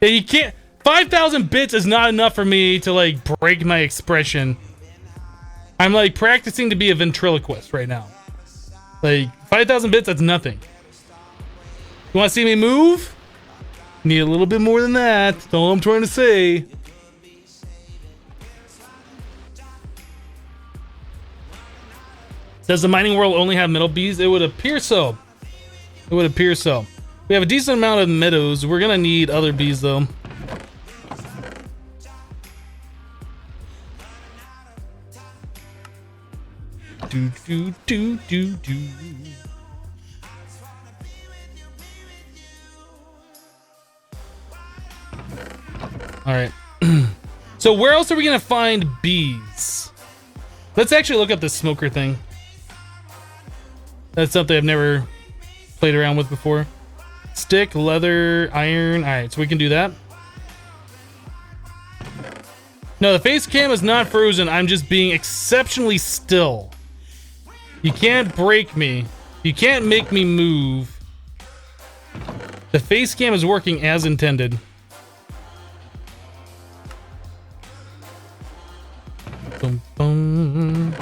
Yeah, you can't. 5,000 bits is not enough for me to like break my expression. I'm like practicing to be a ventriloquist right now. Like 5,000 bits, that's nothing. You want to see me move? Need a little bit more than that. That's all I'm trying to say. Does the mining world only have metal bees? It would appear so. It would appear so. We have a decent amount of meadows. We're gonna need other bees though. Do do do do do. All right. So where else are we gonna find bees? Let's actually look up this smoker thing. That's something I've never played around with before. Stick, leather, iron. All right, so we can do that. No, the face cam is not frozen. I'm just being exceptionally still. You can't break me. You can't make me move. The face cam is working as intended. Boom, boom.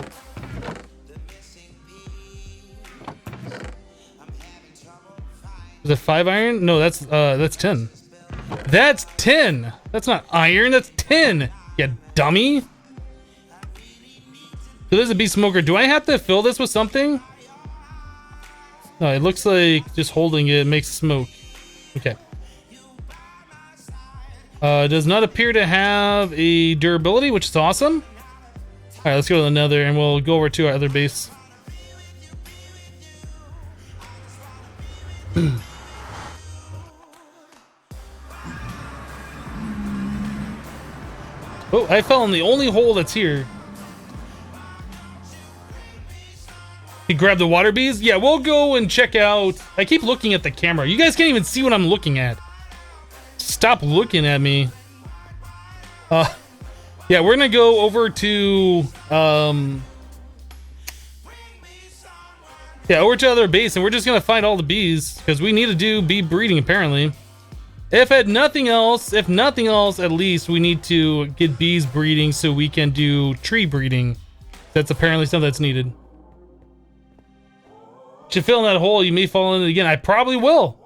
Is it 5 iron? No, that's 10. That's 10. That's not iron. That's 10. You dummy. So there's a bee smoker. Do I have to fill this with something? No, it looks like just holding it makes smoke. Okay. Does not appear to have a durability, which is awesome. All right, let's go to another, and we'll go over to our other base. Oh, I fell in the only hole that's here. You grab the water bees? Yeah, we'll go and check out. I keep looking at the camera. You guys can't even see what I'm looking at. Stop looking at me. Yeah, we're gonna go over to yeah, over to other base, and we're just gonna find all the bees because we need to do bee breeding apparently. If nothing else, at least we need to get bees breeding so we can do tree breeding. That's apparently something that's needed. Should fill in that hole, you may fall in it again. I probably will.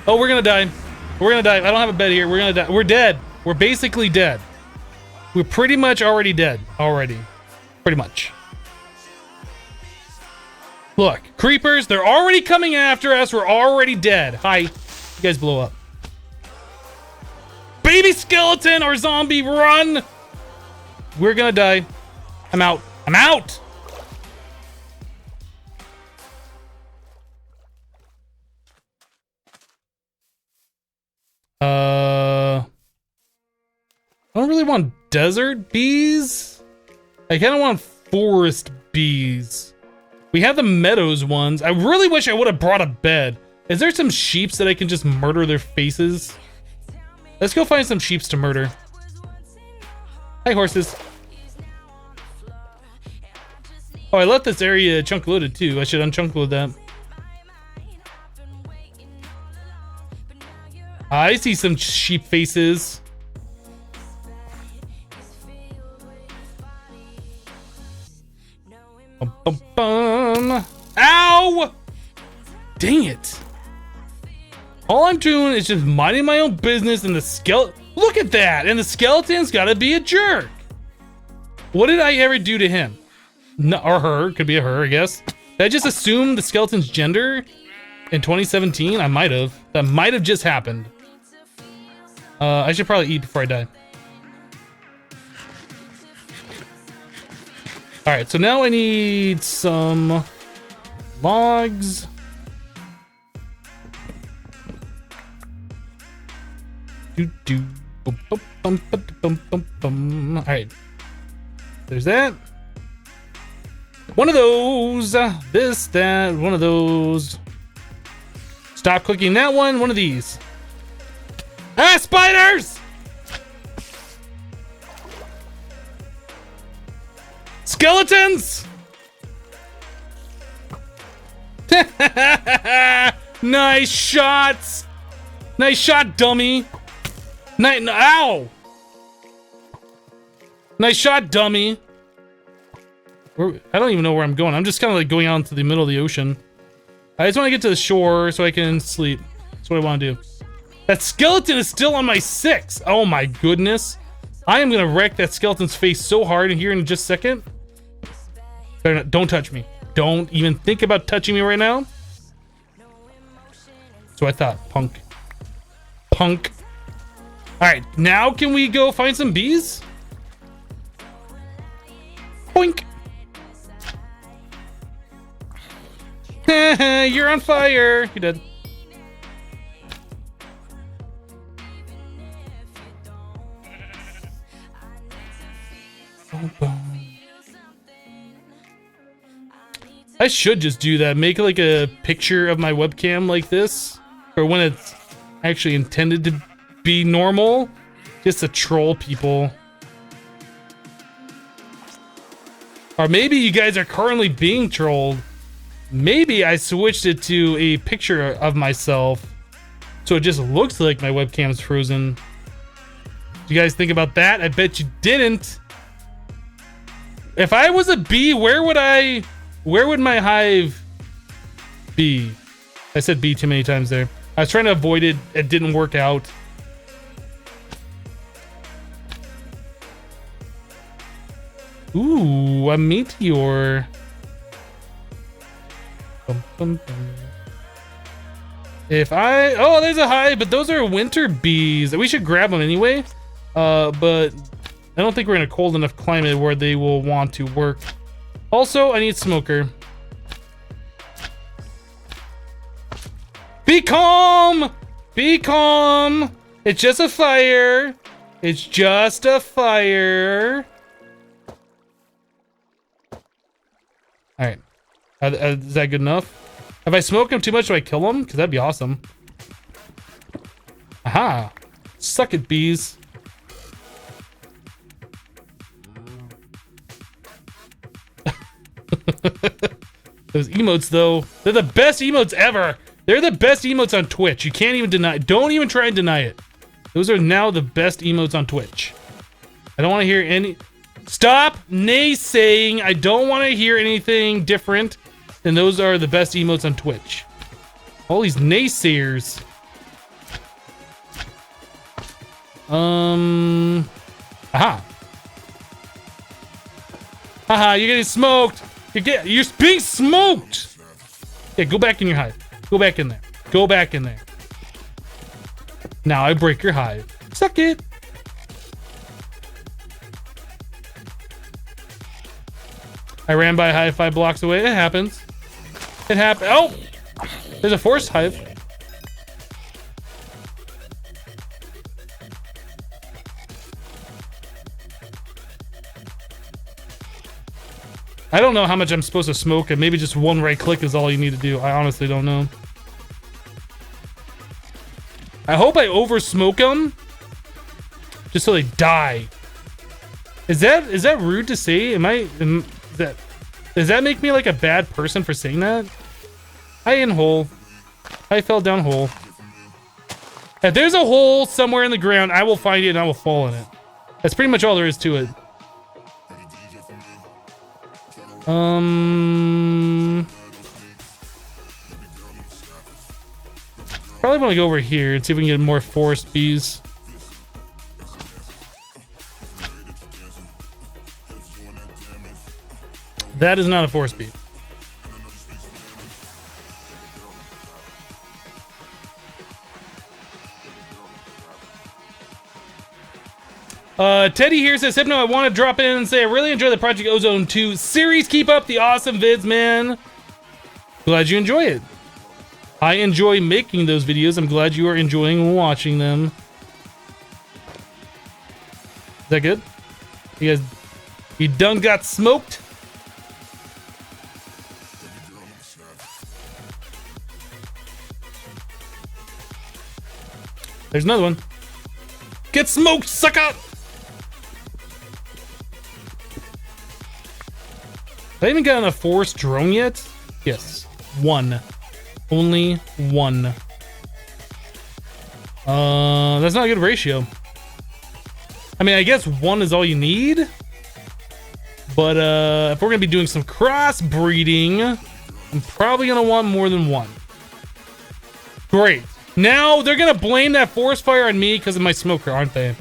Oh, we're gonna die. We're gonna die. I don't have a bed here. We're gonna die. We're dead. We're basically dead. We're pretty much already dead. Already. Pretty much. Look, creepers, they're already coming after us. We're already dead. Hi. You guys blow up. Baby skeleton or zombie, run! We're gonna die. I'm out. I'm out! I don't really want desert bees. I kind of want forest bees. We have the meadows ones. I really wish I would have brought a bed. Is there some sheeps that I can just murder their faces? Let's go find some sheeps to murder. Hi, horses. Oh, I left this area chunk loaded too. I should unchunk load that. I see some sheep faces. Bum, bum, bum. Ow! Dang it. All I'm doing is just minding my own business, and the skeleton. Look at that! And the skeleton's gotta be a jerk. What did I ever do to him? No, or her. Could be a her, I guess. Did I just assume the skeleton's gender in 2017? I might have. That might have just happened. I should probably eat before I die. Alright, so now I need some logs. Alright. There's that. One of those. This, that, one of those. Stop clicking that one. One of these. Ah, spiders! Skeletons! Nice shots! Nice shot, dummy! Ow! Nice shot, dummy! I don't even know where I'm going. I'm just kind of like going out into the middle of the ocean. I just want to get to the shore so I can sleep. That's what I want to do. That skeleton is still on my 6. Oh my goodness. I am going to wreck that skeleton's face so hard in here in just a second. Don't touch me. Don't even think about touching me right now. So I thought, punk. Punk. Alright, now can we go find some bees? Boink. You're on fire. You're dead. I should just do that. Make like a picture of my webcam like this. Or when it's actually intended to be normal. Just to troll people. Or maybe you guys are currently being trolled. Maybe I switched it to a picture of myself. So it just looks like my webcam's frozen. Do you guys think about that? I bet you didn't. If I was a bee, where would my hive be? I said bee too many times there. I was trying to avoid it. It didn't work out. Ooh, a meteor. Bum, bum, bum. Oh, there's a hive, but those are winter bees. We should grab them anyway. But I don't think we're in a cold enough climate where they will want to work. Also, I need smoker. Be calm! Be calm! It's just a fire. It's just a fire. Alright. Is that good enough? If I smoke him too much, do I kill him? Because that'd be awesome. Aha! Suck it, bees. Those emotes, though, they're the best emotes ever. They're the best emotes on Twitch. You can't even deny it. Don't even try and deny it. Those are now the best emotes on Twitch. I don't want to hear any... Stop naysaying. I don't want to hear anything different. And those are the best emotes on Twitch. All these naysayers. Aha. Haha, you're getting smoked. You're being smoked. Yeah, go back in your hive. Go back in there. Go back in there. Now I break your hive. Suck it. I ran by a hive 5 blocks away. It happens. It happened. Oh! There's a forest hive. I don't know how much I'm supposed to smoke, and maybe just one right click is all you need to do. I honestly don't know. I hope I over smoke them just so they die. Is that rude to say? Does that make me like a bad person for saying that? I in hole. I fell down hole. If there's a hole somewhere in the ground, I will find it and I will fall in it. That's pretty much all there is to it. Probably want to go over here and see if we can get more forest bees. That is not a forest bee. Teddy here says, Hypno, I want to drop in and say I really enjoy the Project Ozone 2 series. Keep up the awesome vids, man. Glad you enjoy it. I enjoy making those videos. I'm glad you are enjoying watching them. Is that good? You guys, you done got smoked? There's another one. Get smoked, sucker! Have I even gotten a forest drone yet? Yes. One. Only one. That's not a good ratio. I mean, I guess one is all you need. But if we're gonna be doing some crossbreeding, I'm probably gonna want more than one. Great. Now they're gonna blame that forest fire on me because of my smoker, aren't they?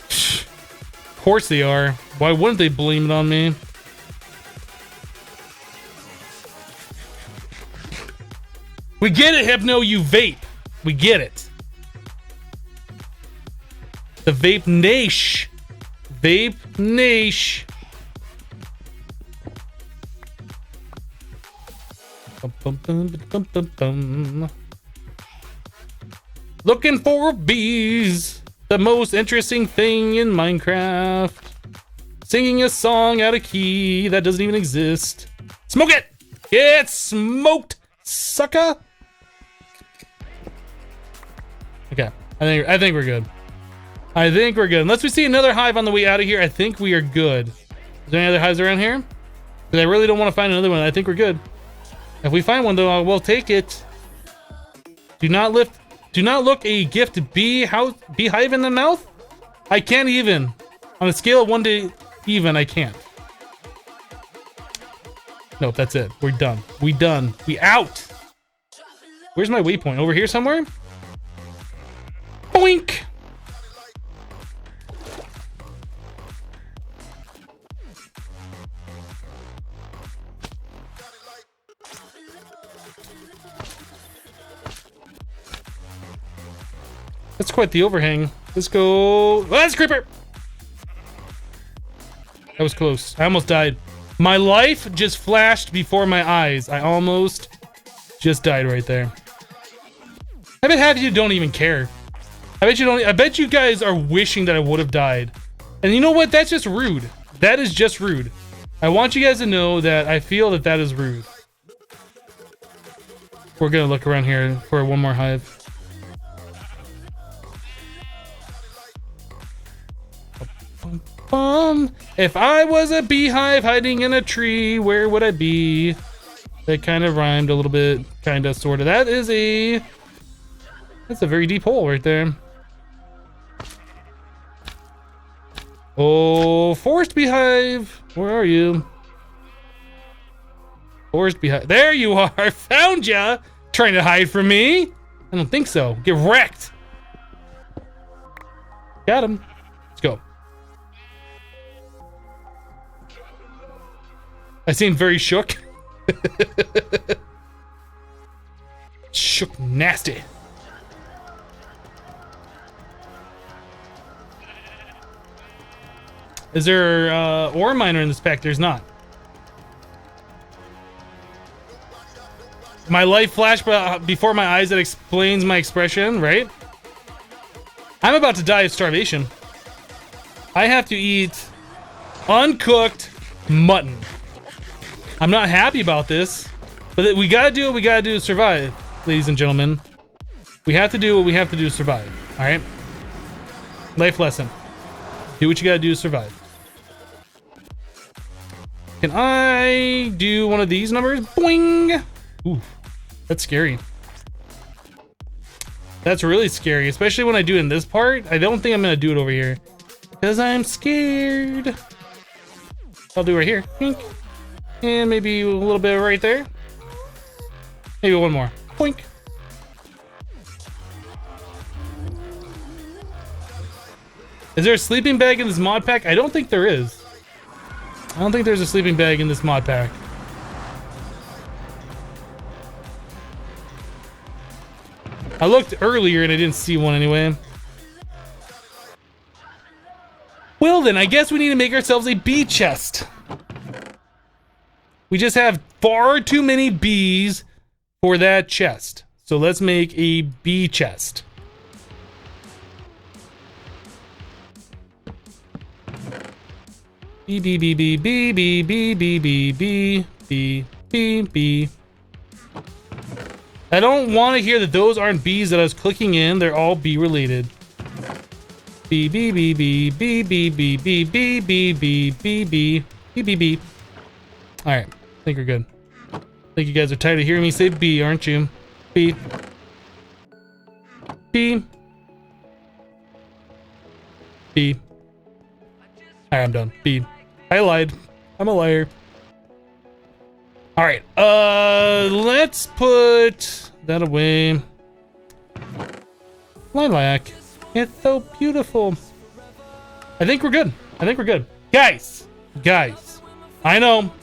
Of course they are. Why wouldn't they blame it on me? We get it, Hypno, you vape. We get it. The vape niche. Vape niche. Looking for bees. The most interesting thing in Minecraft. Singing a song out of key that doesn't even exist. Smoke it! Get smoked, sucker! Okay, I think we're good. I think we're good. Unless we see another hive on the way out of here, I think we are good. Is there any other hives around here? Because I really don't want to find another one. I think we're good. If we find one, though, I will take it. Do not look a gift beehive in the mouth. I can't even. On a scale of 1 to even, I can't. Nope, that's it. We're done. We done. We out. Where's my waypoint? Over here somewhere? Boink! That's quite the overhang. Let's go. Oh, that's a creeper! That was close. I almost died. My life just flashed before my eyes. I almost just died right there. I bet half of you don't even care. I bet you guys are wishing that I would have died. And you know what? That's just rude. That is just rude. I want you guys to know that I feel that that is rude. We're gonna look around here for one more hive. If I was a beehive hiding in a tree, where would I be? That kind of rhymed a little bit, kind of, sort of. That's a very deep hole right there. Oh, forest beehive, where are you? Forest beehive, there you are. Found ya. Trying to hide from me? I don't think so. Get wrecked. Got him. Let's go. I seem very shook. Shook nasty. Is there ore miner in this pack? There's not. My life flashed before my eyes. That explains my expression, right? I'm about to die of starvation. I have to eat uncooked mutton. I'm not happy about this, but we gotta do what we gotta do to survive, ladies and gentlemen. We have to do what we have to do to survive, all right? Life lesson. Do what you gotta do to survive. Can I do one of these numbers? Boing! Ooh, that's scary. That's really scary, especially when I do it in this part. I don't think I'm gonna do it over here because I'm scared. I'll do it right here. Pink. And maybe a little bit right there. Maybe one more. Boink. Is there a sleeping bag in this mod pack? I don't think there is. I don't think there's a sleeping bag in this mod pack. I looked earlier and I didn't see one anyway. Well then, I guess we need to make ourselves a bee chest. We just have far too many bees for that chest. So let's make a bee chest. B B B B B B B B B B B B B. I don't want to hear that those aren't bees that I was clicking in. They're all bee related. B B B B B B B B B B B B B B B. All right, I think we're good. I think you guys are tired of hearing me say B, aren't you? B. B. B. All right, I'm done. B. I lied. I'm a liar. All right, let's put that away. Lilac. It's so beautiful. I think we're good. I think we're good. Guys. I know.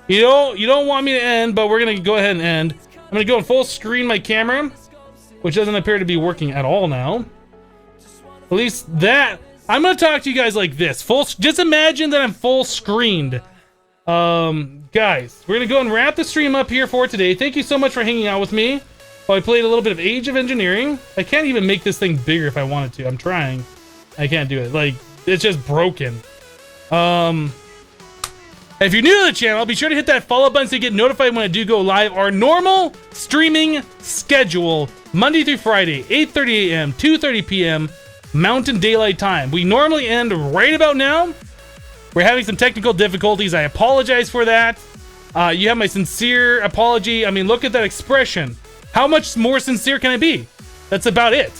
You don't want me to end, but we're gonna go ahead and end. I'm gonna go and full screen my camera, which doesn't appear to be working at all now. At least that. I'm gonna talk to you guys like this. Just imagine that I'm full screened. Guys, we're gonna go and wrap the stream up here for today. Thank you so much for hanging out with me while I played a little bit of Age of Engineering. I can't even make this thing bigger if I wanted to. I'm trying. I can't do it. Like, it's just broken. If you're new to the channel, be sure to hit that follow button so you get notified when I do go live. Our normal streaming schedule, Monday through Friday, 8:30 a.m., 2:30 p.m., Mountain Daylight Time. We normally end right about now. We're having some technical difficulties. I apologize for that. You have my sincere apology. I mean, look at that expression. How much more sincere can I be? That's about it.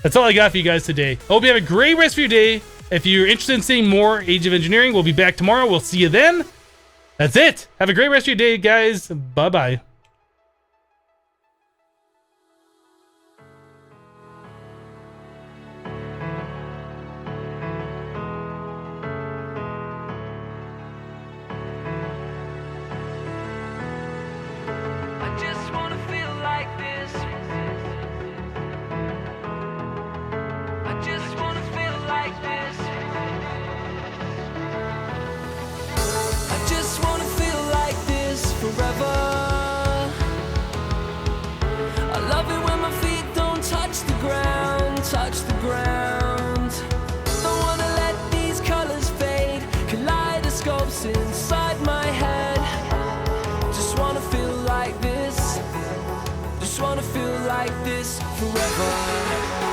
That's all I got for you guys today. Hope you have a great rest of your day. If you're interested in seeing more Age of Engineering, we'll be back tomorrow. We'll see you then. That's it. Have a great rest of your day, guys. Bye-bye. I just wanna feel like this. I just wanna feel like this. I just wanna feel like this forever. I love it when my feet don't touch the ground, touch the ground. Don't wanna let these colors fade, kaleidoscopes inside my head. Just wanna feel like this. Just wanna feel like this forever.